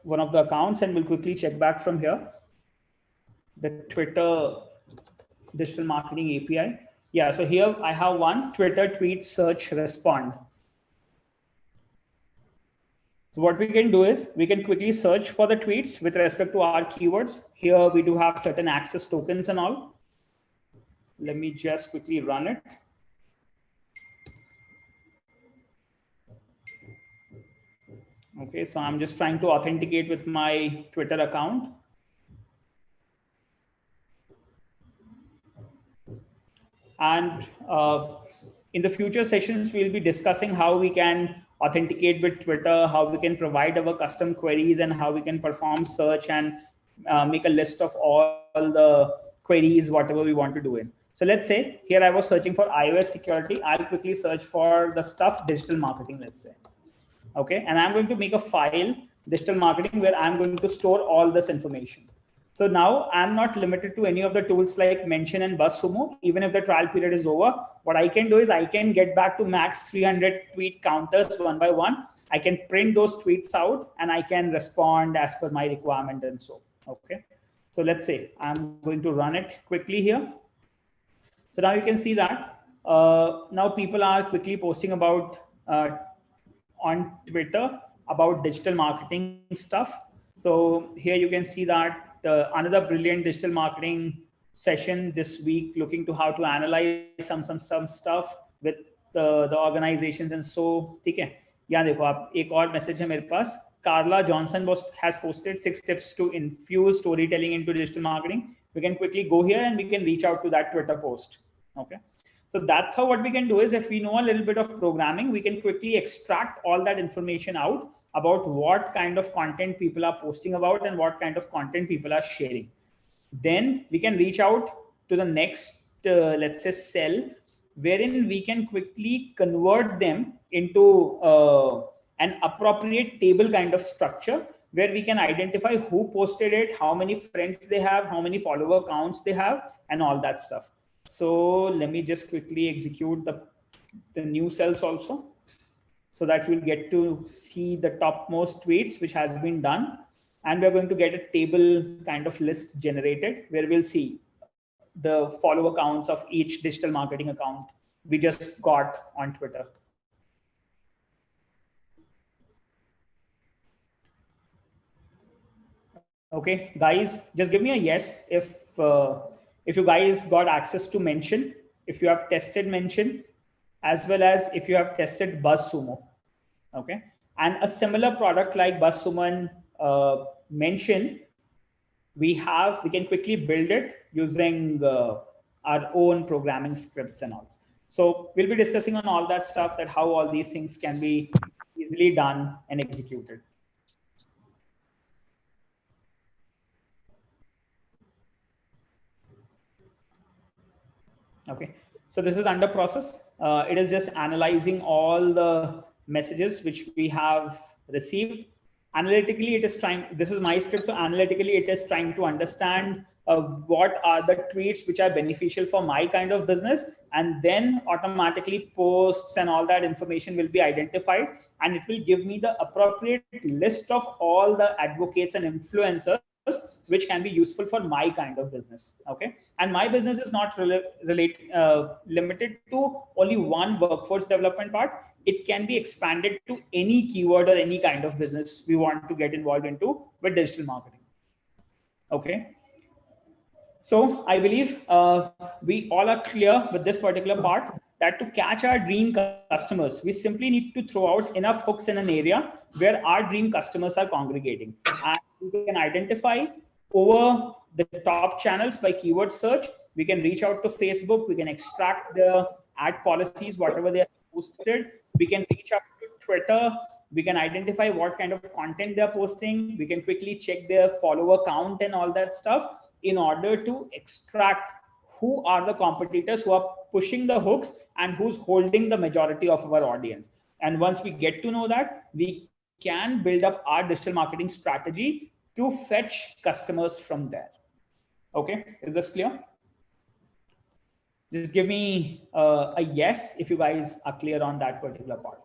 one of the accounts and we'll quickly check back from here. The Twitter digital marketing API. Yeah, so here I have one Twitter tweet search respond. So what we can do is we can quickly search for the tweets with respect to our keywords. Here we do have certain access tokens and all. Let me just quickly run it. Okay, so I'm just trying to authenticate with my Twitter account. And in the future sessions, we'll be discussing how we can authenticate with Twitter, how we can provide our custom queries and how we can perform search and make a list of all the queries, whatever we want to do in. So let's say here I was searching for iOS security. I'll quickly search for the stuff digital marketing, let's say. Okay, and I'm going to make a file, digital marketing, where I'm going to store all this information. So now I'm not limited to any of the tools like Mention and BuzzSumo. Even if the trial period is over, what I can do is I can get back to max 300 tweet counters one by one. I can print those tweets out and I can respond as per my requirement and so. Okay, so let's say I'm going to run it quickly here. So now you can see that now people are quickly posting about on Twitter about digital marketing stuff. So here you can see that another brilliant digital marketing session this week, looking to how to analyze some stuff with the organizations and so. ठीक है, यहाँ देखो आप एक और message है मेरे पास. Carla Johnson has posted 6 tips to infuse storytelling into digital marketing. We can quickly go here and we can reach out to that Twitter post. Okay. So that's how what we can do is if we know a little bit of programming, we can quickly extract all that information out about what kind of content people are posting about and what kind of content people are sharing. Then we can reach out to the next, let's say, cell, wherein we can quickly convert them into an appropriate table kind of structure where we can identify who posted it, how many friends they have, how many follower counts they have, and all that stuff. So let me just quickly execute the new cells also, so that you'll get to see the topmost tweets which has been done. And we're going to get a table kind of list generated where we'll see the follower counts of each digital marketing account we just got on Twitter. Okay, guys, just give me a yes if you guys got access to Mention, if you have tested Mention, as well as if you have tested BuzzSumo. Okay, and a similar product like BuzzSumo and Mention, we can quickly build it using our own programming scripts and all. So we'll be discussing on all that stuff, that how all these things can be easily done and executed. Okay, so this is under process. It is just analyzing all the messages which we have received. Analytically, it is trying, this is my script, so analytically it is trying to understand what are the tweets which are beneficial for my kind of business, and then automatically posts and all that information will be identified, and it will give me the appropriate list of all the advocates and influencers which can be useful for my kind of business. Okay, and my business is not limited to only one workforce development part. It can be expanded to any keyword or any kind of business we want to get involved into with digital marketing. Okay, so I believe we all are clear with this particular part, that to catch our dream customers, we simply need to throw out enough hooks in an area where our dream customers are congregating. And we can identify over the top channels by keyword search. We can reach out to Facebook. We can extract the ad policies, whatever they are posted. We can reach out to Twitter. We can identify what kind of content they're posting. We can quickly check their follower count and all that stuff in order to extract who are the competitors who are pushing the hooks and who's holding the majority of our audience. And once we get to know that, we can build up our digital marketing strategy to fetch customers from there. Okay, is this clear? Just give me a yes if you guys are clear on that particular part.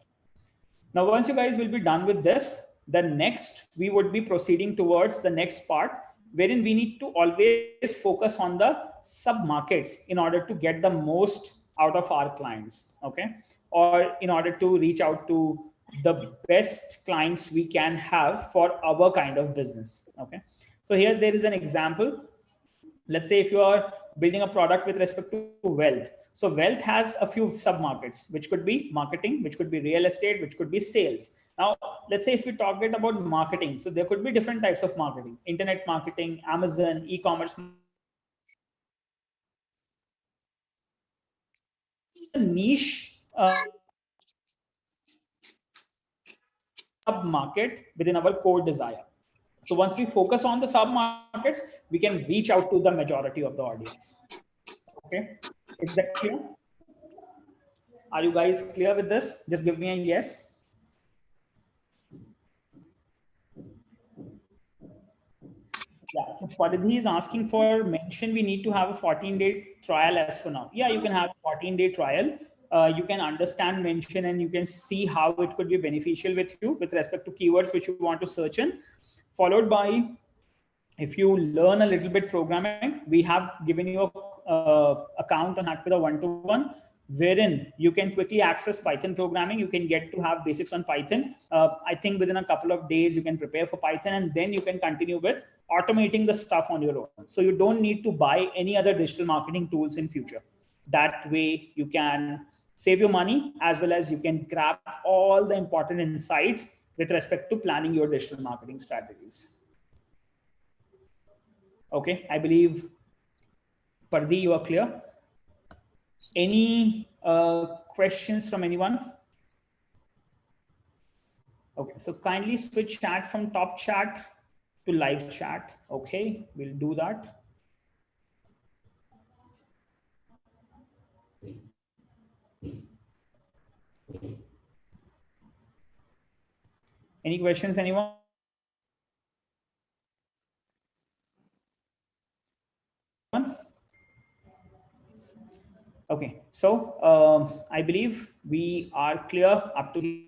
Now, once you guys will be done with this, then next we would be proceeding towards the next part, wherein we need to always focus on the sub markets in order to get the most out of our clients. Okay, or in order to reach out to the best clients we can have for our kind of business. Okay, so here there is an example. Let's say if you are building a product with respect to wealth. So wealth has a few sub markets, which could be marketing, which could be real estate, which could be sales. Now, let's say if we talk about marketing, so there could be different types of marketing: internet marketing, Amazon, e-commerce niche sub market within our core desire. So once we focus on the sub markets, we can reach out to the majority of the audience. Okay, is that clear? Are you guys clear with this? Just give me a yes. Yeah, so Padhi is asking for Mention. We need to have a 14-day trial as for now. Yeah, you can have a 14-day trial. You can understand Mention and you can see how it could be beneficial with you with respect to keywords which you want to search in. Followed by, if you learn a little bit programming, we have given you a account on Hack with a 1-to-1, wherein you can quickly access Python programming. You can get to have basics on Python. I think within a couple of days, you can prepare for Python, and then you can continue with automating the stuff on your own. So you don't need to buy any other digital marketing tools in future. That way you can save your money, as well as you can grab all the important insights with respect to planning your digital marketing strategies. Okay, I believe, Pardi, you are clear. Any questions from anyone? Okay, so kindly switch chat from top chat to live chat. Okay, we'll do that. Any questions, anyone? Okay, so I believe we are clear up to here.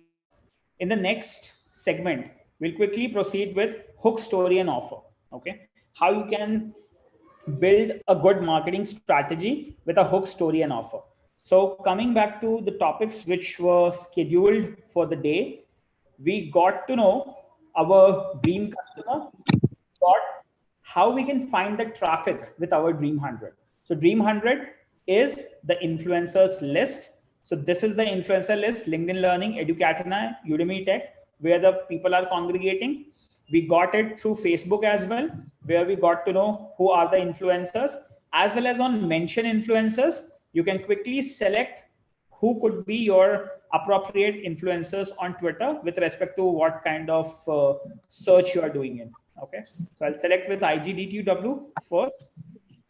In the next segment, we'll quickly proceed with hook, story, and offer. Okay, how you can build a good marketing strategy with a hook, story, and offer. So coming back to the topics which were scheduled for the day, we got to know our dream customer, got how we can find the traffic with our Dream 100. So Dream 100 is the influencers list. So this is the influencer list, LinkedIn Learning, Educatina, Udemy Tech, where the people are congregating. We got it through Facebook as well, where we got to know who are the influencers, as well as on mention influencers. You can quickly select who could be your appropriate influencers on Twitter with respect to what kind of search you are doing in. Okay, so I'll select with IGDTUW first,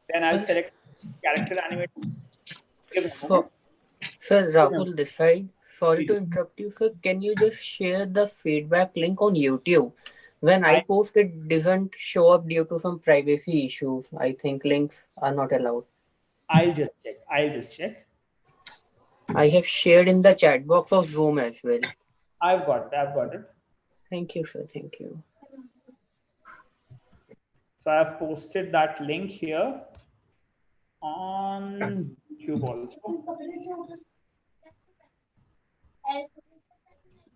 then I'll select character animator. Sir, Rahul this side. Sorry to interrupt you, sir. Can you just share the feedback link on YouTube? When I post, it doesn't show up due to some privacy issues. I think links are not allowed. I'll just check. I have shared in the chat box of Zoom as well. I've got it. Thank you, sir. Thank you. So I've posted that link here on YouTube also.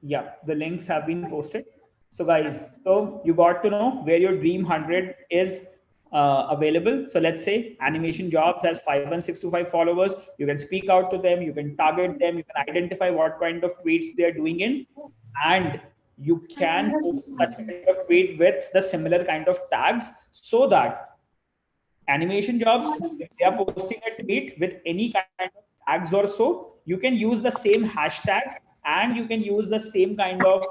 Yeah, the links have been posted. So guys, so you got to know where your Dream 100 is available. So let's say Animation Jobs has 51625 followers. You can speak out to them, you can target them, you can identify what kind of tweets they're doing in, and you can post such kind of tweet with the similar kind of tags, so that Animation Jobs, if they are posting a tweet with any kind of tags or so, you can use the same hashtags and you can use the same kind of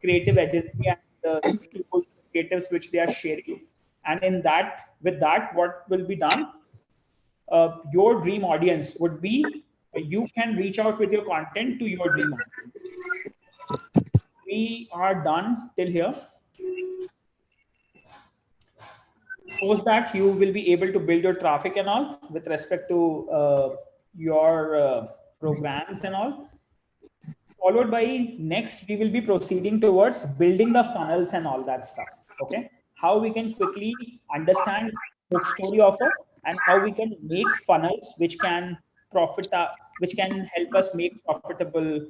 creative agency and creatives which they are sharing. And in that, with that, what will be done? Your dream audience would be, you can reach out with your content to your dream audience. We are done till here. Post that, you will be able to build your traffic and all with respect to your programs and all. Followed by next, we will be proceeding towards building the funnels and all that stuff. Okay, how we can quickly understand book story offer and how we can make funnels which can which can help us make profitable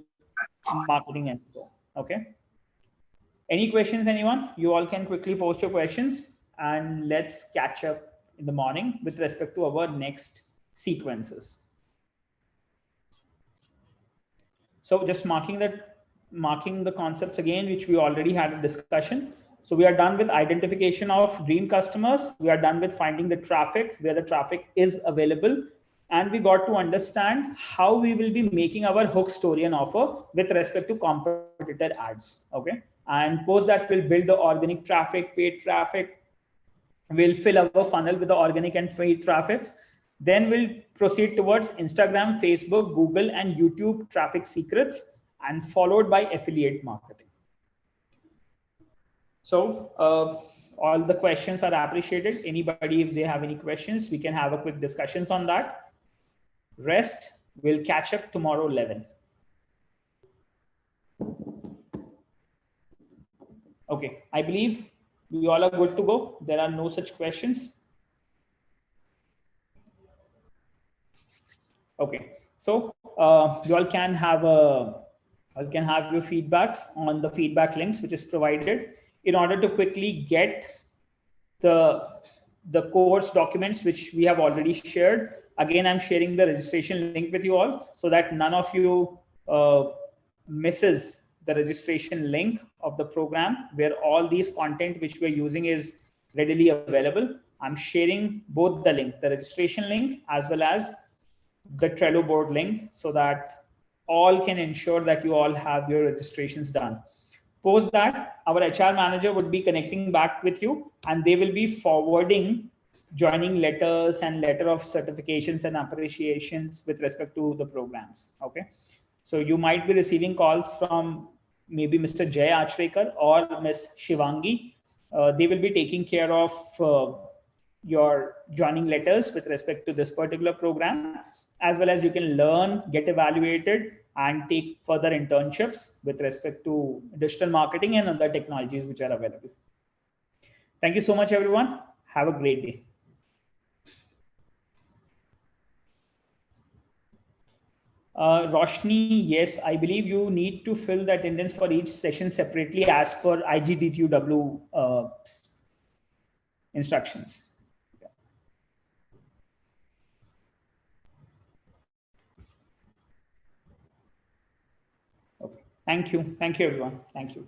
marketing and so. Okay. Any questions, anyone? You all can quickly post your questions and let's catch up in the morning with respect to our next sequences. So just marking the concepts again, which we already had a discussion. So we are done with identification of dream customers. We are done with finding the traffic, where the traffic is available. And we got to understand how we will be making our hook story and offer with respect to competitor ads. Okay. And post that, we'll build the organic traffic, paid traffic. We'll fill our funnel with the organic and paid traffics. Then we'll proceed towards Instagram, Facebook, Google, and YouTube traffic secrets, and followed by affiliate marketing. So all the questions are appreciated. Anybody, if they have any questions, we can have a quick discussions on that. Rest, we'll catch up tomorrow 11. Okay, I believe we all are good to go. There are no such questions. Okay, so you all can have your feedbacks on the feedback links which is provided. In order to quickly get the course documents which we have already shared, again I'm sharing the registration link with you all so that none of you misses the registration link of the program, where all these content which we're using is readily available. I'm sharing both the link, the registration link as well as the Trello board link, so that all can ensure that you all have your registrations done. Post that, our HR manager would be connecting back with you and they will be forwarding joining letters and letter of certifications and appreciations with respect to the programs. Okay. So you might be receiving calls from maybe Mr. Jay Achrekar or Ms. Shivangi. They will be taking care of your joining letters with respect to this particular program, as well as you can learn, get evaluated, and take further internships with respect to digital marketing and other technologies which are available. Thank you so much, everyone. Have a great day. Roshni, yes, I believe you need to fill the attendance for each session separately as per IGDTUW instructions. Okay. Thank you. Thank you, everyone. Thank you.